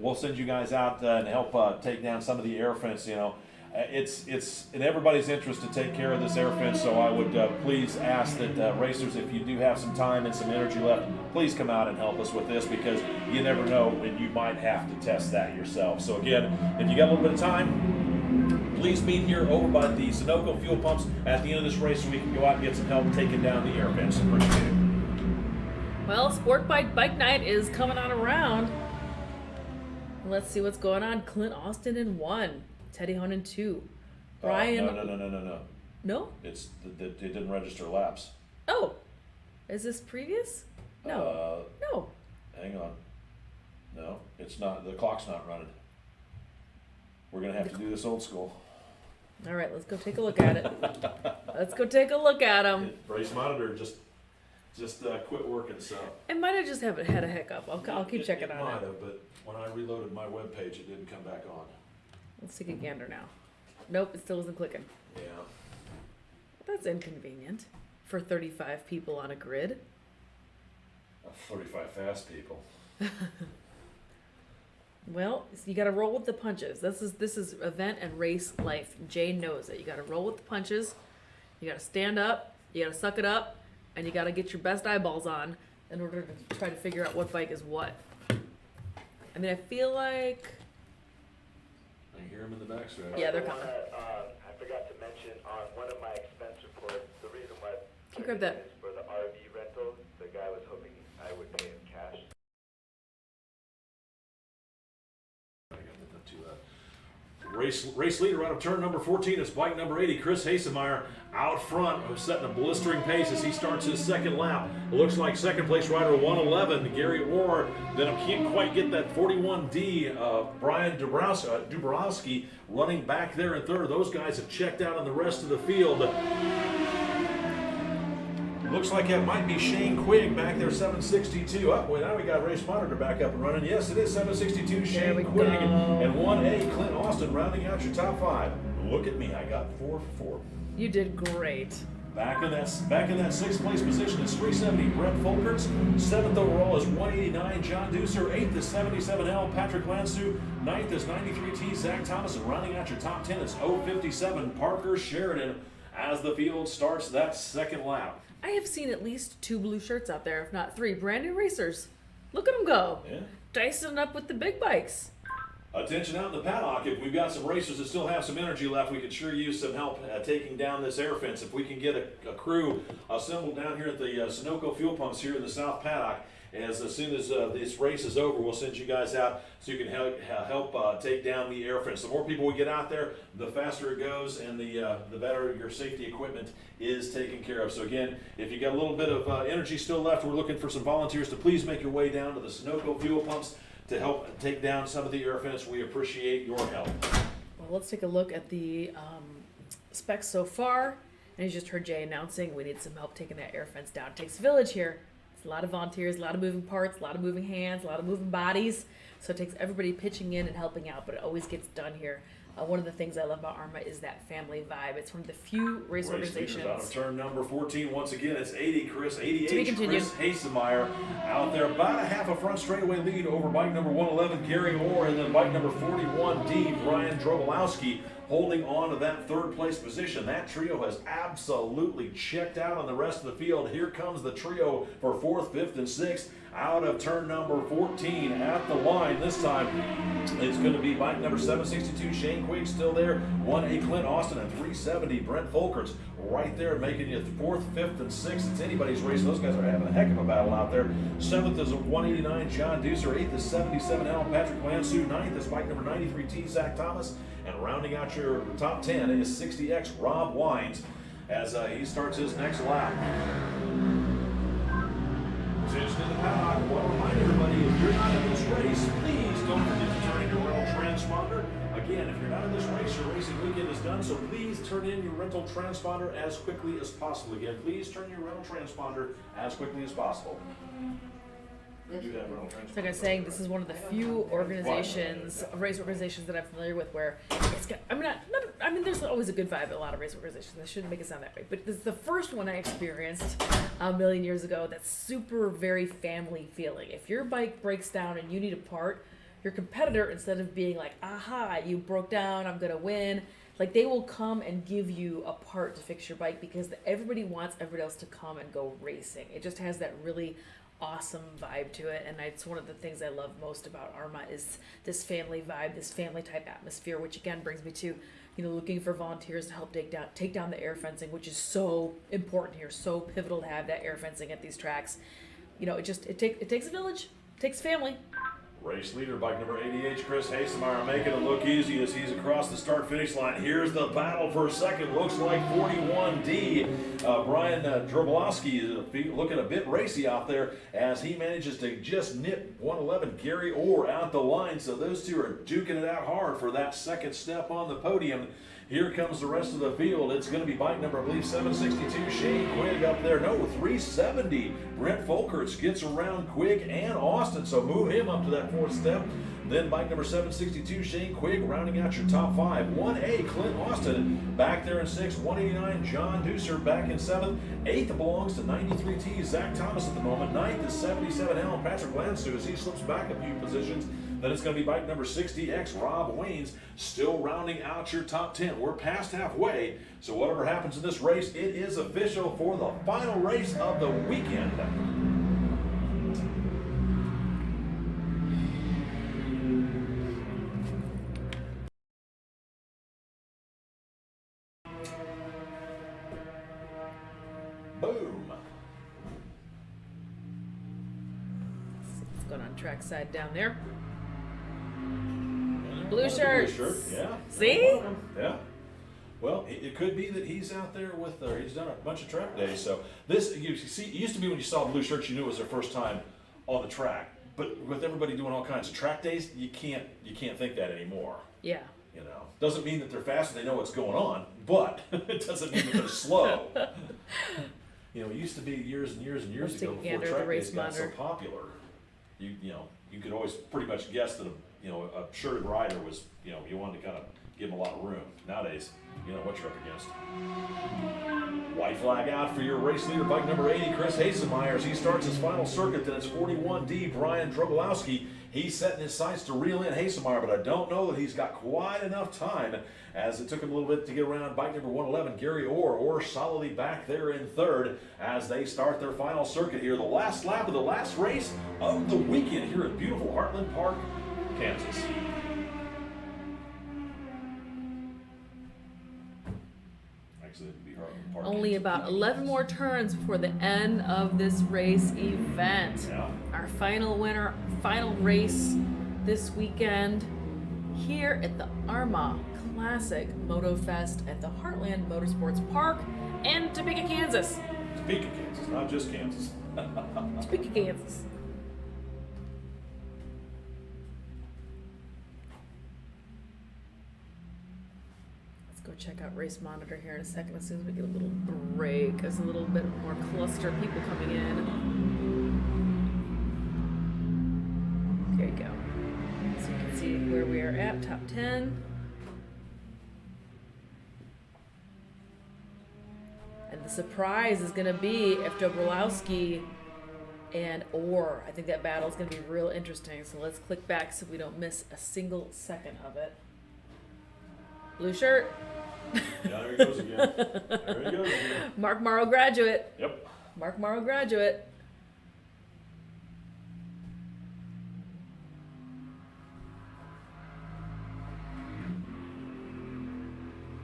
we'll send you guys out and help take down some of the air fence. You know, it's in everybody's interest to take care of this air fence. So I would please ask that racers, if you do have some time and some energy left, please come out and help us with this, because you never know when you might have to test that yourself. So again, if you got a little bit of time, please meet here over by the Sunoco fuel pumps at the end of this race so we can go out and get some help taking down the air fence. Appreciate it. Well, Sport Bike Night is coming on around. Let's see what's going on. Clint Austin in 1, Teddy Hunt in 2. Brian. No. No? It didn't register laps. Oh, is this previous? No. No. Hang on. No, it's not. The clock's not running. We're gonna have to do this old school. All right, let's go take a look at it. Let's go take a look at him. Race monitor just quit working. So It might have just had a hiccup. I'll keep checking it on might it. have, but when I reloaded my web page, it didn't come back on. Let's take a gander now. Nope, it still isn't clicking. Yeah. That's inconvenient for 35 people on a grid. 35 fast people. Well, you got to roll with the punches. This is event and race life. Jay knows it. You got to roll with the punches. You got to stand up. You got to suck it up, and you got to get your best eyeballs on in order to try to figure out what bike is what. I mean, I feel like I hear them in the back. yeah, they're coming. I forgot to mention on one of my expense reports, the reason why Can you grab that? is for the RV rental. The guy was hoping I would pay him cash. Race leader out of turn number 14 is bike number 80, Chris Hasemeyer, out front, setting a blistering pace as he starts his second lap. It looks like second place rider 111, Gary Orr. Then I can't quite get that 41D, Brian Dubrowski running back there in third. Those guys have checked out on the rest of the field. Looks like that might be Shane Quigg back there, 762. Oh, boy, now we got race monitor back up and running. Yes, it is 762 Shane we Quigg. go. And 1A Clint Austin rounding out your top 5. Look at me, I got 4 for 4. You did great. Back in that 6th place position is 370 Brett Folkerts. 7th overall is 189 John Deucer. 8th is 77L Patrick Lansu. 9th is 93T Zach Thomas. And rounding out your top 10 is 057 Parker Sheridan as the field starts that second lap. I have seen at least 2 blue shirts out there, if not 3. Brand new racers. Look at them go. Yeah. Dicing up with the big bikes. Attention out in the paddock. If we've got some racers that still have some energy left, we could sure use some help taking down this air fence. If we can get a crew assembled down here at the Sunoco fuel pumps here in the south paddock, as soon as this race is over, we'll send you guys out so you can help take down the air fence. The more people we get out there, the faster it goes, and the better your safety equipment is taken care of. So again, if you got a little bit of energy still left, we're looking for some volunteers to please make your way down to the Sunoco fuel pumps to help take down some of the air fence. We appreciate your help. Well, let's take a look at the specs so far. And you just heard Jay announcing we need some help taking that air fence down. It takes a village here. It's a lot of volunteers, a lot of moving parts, a lot of moving hands, a lot of moving bodies. So it takes everybody pitching in and helping out, but it always gets done here. One of the things I love about AHRMA is that family vibe. It's one of the few race organizations. Out of turn number 14, once again, it's 88 Chris continued. Hasemeyer out there, about a half a front straightaway lead over bike number 111, Gary Orr, and then bike number 41D, Brian Drobolowski, holding on to that 3rd place position. That trio has absolutely checked out on the rest of the field. Here comes the trio for 4th, 5th, and 6th. Out of turn number 14 at the line this time, it's going to be bike number 762, Shane Quigg still there, 1A Clint Austin, and 370 Brent Folkerts right there making you 4th, 5th, and 6th. It's anybody's race. Those guys are having a heck of a battle out there. 7th is 189 John Deucer, 8th is 77 Alan Patrick Lansu, 9th is bike number 93T Zach Thomas, and rounding out your top 10 is 60X Rob Wines as he starts his next lap. Attention in the paddock. I want to remind everybody, if you're not in this race, please don't forget to turn in your rental transponder. Again, if you're not in this race, your racing weekend is done, so please turn in your rental transponder as quickly as possible. Again, please turn your rental transponder as quickly as possible. We do have rental transponder. So like I was saying, this is one of the few organizations, race organizations that I'm familiar with where it's got, I mean, there's always a good vibe at a lot of race organizations. I shouldn't make it sound that way, but this is the first one I experienced a million years ago that's super, very family feeling. If your bike breaks down and you need a part, your competitor, instead of being like, aha, you broke down, I'm gonna win, like they will come and give you a part to fix your bike because everybody wants everybody else to come and go racing. It just has that really awesome vibe to it, and it's one of the things I love most about AHRMA is this family vibe, this family type atmosphere, which again brings me to, you know, looking for volunteers to help take down the air fencing, which is so important here, so pivotal to have that air fencing at these tracks. You know, it takes a village, it takes family. Race leader, bike number 80H, Chris Hasemeyer, making it look easy as he's across the start-finish line. Here's the battle for a second. Looks like 41D. Brian Drobolowski is looking a bit racy out there as he manages to just nip 111 Gary Orr out the line. So those two are duking it out hard for that second step on the podium. Here comes the rest of the field. It's going to be bike number, I believe, 762, Shane Quigg up there. No, 370. Brent Folkerts gets around Quigg and Austin, so move him up to that fourth step. Then bike number 762, Shane Quigg, rounding out your top five. 1A, Clint Austin back there in sixth. 189, John Deucer back in seventh. Eighth belongs to 93T, Zach Thomas at the moment. Ninth is 77, Alan Patrick Lansu as he slips back a few positions. Then it's going to be bike number 60X, Rob Waynes, still rounding out your top 10. We're past halfway, so whatever happens in this race, it is official for the final race of the weekend. Boom. What's going on trackside down there? Blue shirts. Blue shirt, yeah. See? Yeah. Well, it could be that he's out there with, he's done a bunch of track days. So this, you see, it used to be when you saw blue shirts, you knew it was their first time on the track. But with everybody doing all kinds of track days, you can't think that anymore. Yeah. You know, doesn't mean that they're fast and they know what's going on, but it doesn't mean that they're slow. You know, it used to be years and years and years Let's ago take a before gander at the track race days got so monitor. popular. You know, you could always pretty much guess that a shirted rider was, you wanted to kind of give him a lot of room. Nowadays, you know what you're up against. White flag out for your race leader, bike number 80, Chris Hasemeyer. As he starts his final circuit, then it's 41D, Brian Drobolowski. He's setting his sights to reel in Hasemeyer, but I don't know that he's got quite enough time as it took him a little bit to get around bike number 111, Gary Orr. Orr solidly back there in third as they start their final circuit here. The last lap of the last race of the weekend here at beautiful Heartland Park, Kansas. Actually, it'd be Heartland Park. Only Kansas. about 11 more turns before the end of this race event. Yeah. Our final winner, final race this weekend here at the AHRMA Classic MotoFest at the Heartland Motorsports Park in Topeka, Kansas. Topeka, Kansas, not just Kansas. Topeka, Kansas. Let's go check out Race Monitor here in a second as soon as we get a little break. There's a little bit more cluster of people coming in. There you go. So you can see where we are at, top 10. And the surprise is going to be if Dobrolowski and Orr. I think that battle is going to be real interesting. So let's click back so we don't miss a single second of it. Blue shirt. Yeah, there he goes again. There he goes again. Mark Morrow graduate. Yep. Mark Morrow graduate.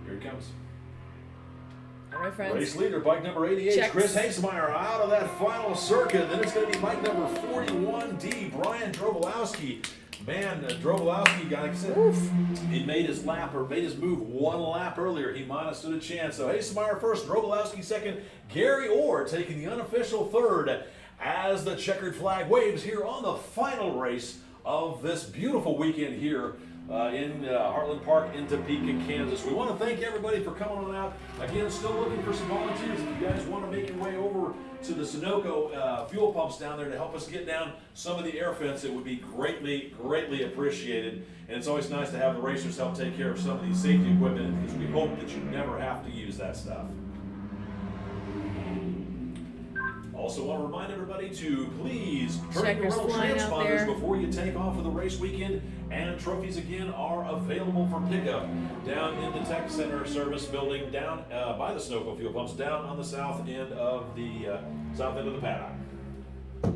Here he comes. All right, friends. Race leader, bike number 88, Checks. Chris Hasemeyer out of that final circuit. Then it's going to be bike number 41D, Brian Drobolowski. Man, Drobolowski, like I said, he made his move one lap earlier. He might have stood a chance. So Hasemeyer first, Drobolowski second, Gary Orr taking the unofficial third as the checkered flag waves here on the final race of this beautiful weekend here in Heartland Park in Topeka, Kansas. We want to thank everybody for coming on out. Again, still looking for some volunteers. If you guys want to make your way over to the Sunoco fuel pumps down there to help us get down some of the air fence, it would be greatly, greatly appreciated. And it's always nice to have the racers help take care of some of these safety equipment because we hope that you never have to use that stuff. Also want to remind everybody to please turn your Checkers rental flying out transponders there. before you take off for the race weekend. And trophies again are available for pickup down in the Tech Center service building, down by the Sunoco fuel pumps, down on the south end of the paddock. Okay.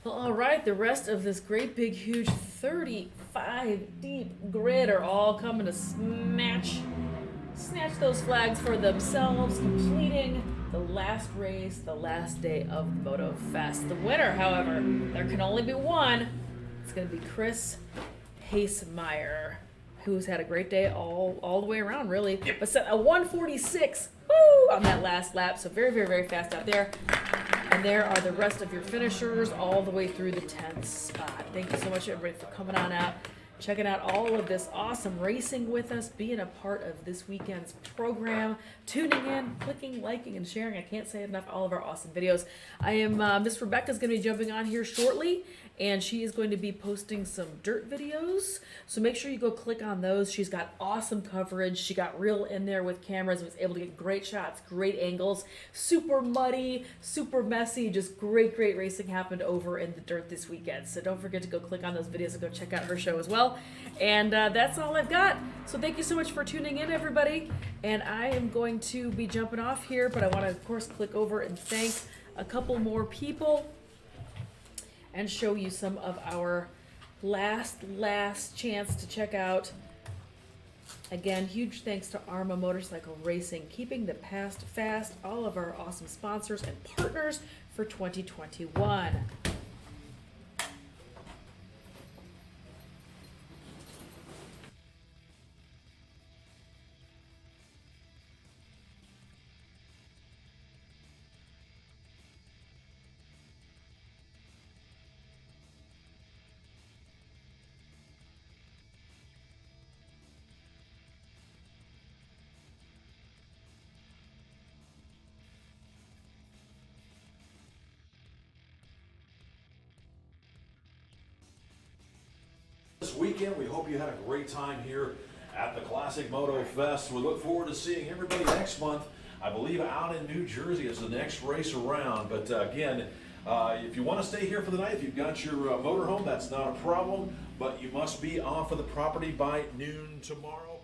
Well, all right, the rest of this great big huge 35 deep grid are all coming to snatch those flags for themselves, completing the last race, the last day of the MotoFest. The winner, however, there can only be one. It's going to be Chris Hasemeyer, who's had a great day all the way around, really. But set a 146 on that last lap, so very, very, very fast out there. And there are the rest of your finishers all the way through the 10th spot. Thank you so much, everybody, for coming on out, checking out all of this awesome racing with us, being a part of this weekend's program, tuning in, clicking, liking, and sharing. I can't say enough, all of our awesome videos. I am, Miss Rebecca's going to be jumping on here shortly, and she is going to be posting some dirt videos. So make sure you go click on those. She's got awesome coverage. She got real in there with cameras and was able to get great shots, great angles, super muddy, super messy, just great racing happened over in the dirt this weekend. So don't forget to go click on those videos and go check out her show as well. And that's all I've got. So thank you so much for tuning in, everybody. And I am going to be jumping off here, but I want to, of course, click over and thank a couple more people and show you some of our last chance to check out. Again, huge thanks to AHRMA Motorcycle Racing, keeping the past fast, all of our awesome sponsors and partners for 2021. This weekend, we hope you had a great time here at the Classic Moto Fest. We look forward to seeing everybody next month. I believe out in New Jersey is the next race around. But again, if you want to stay here for the night, if you've got your motorhome, that's not a problem. But you must be off of the property by noon tomorrow.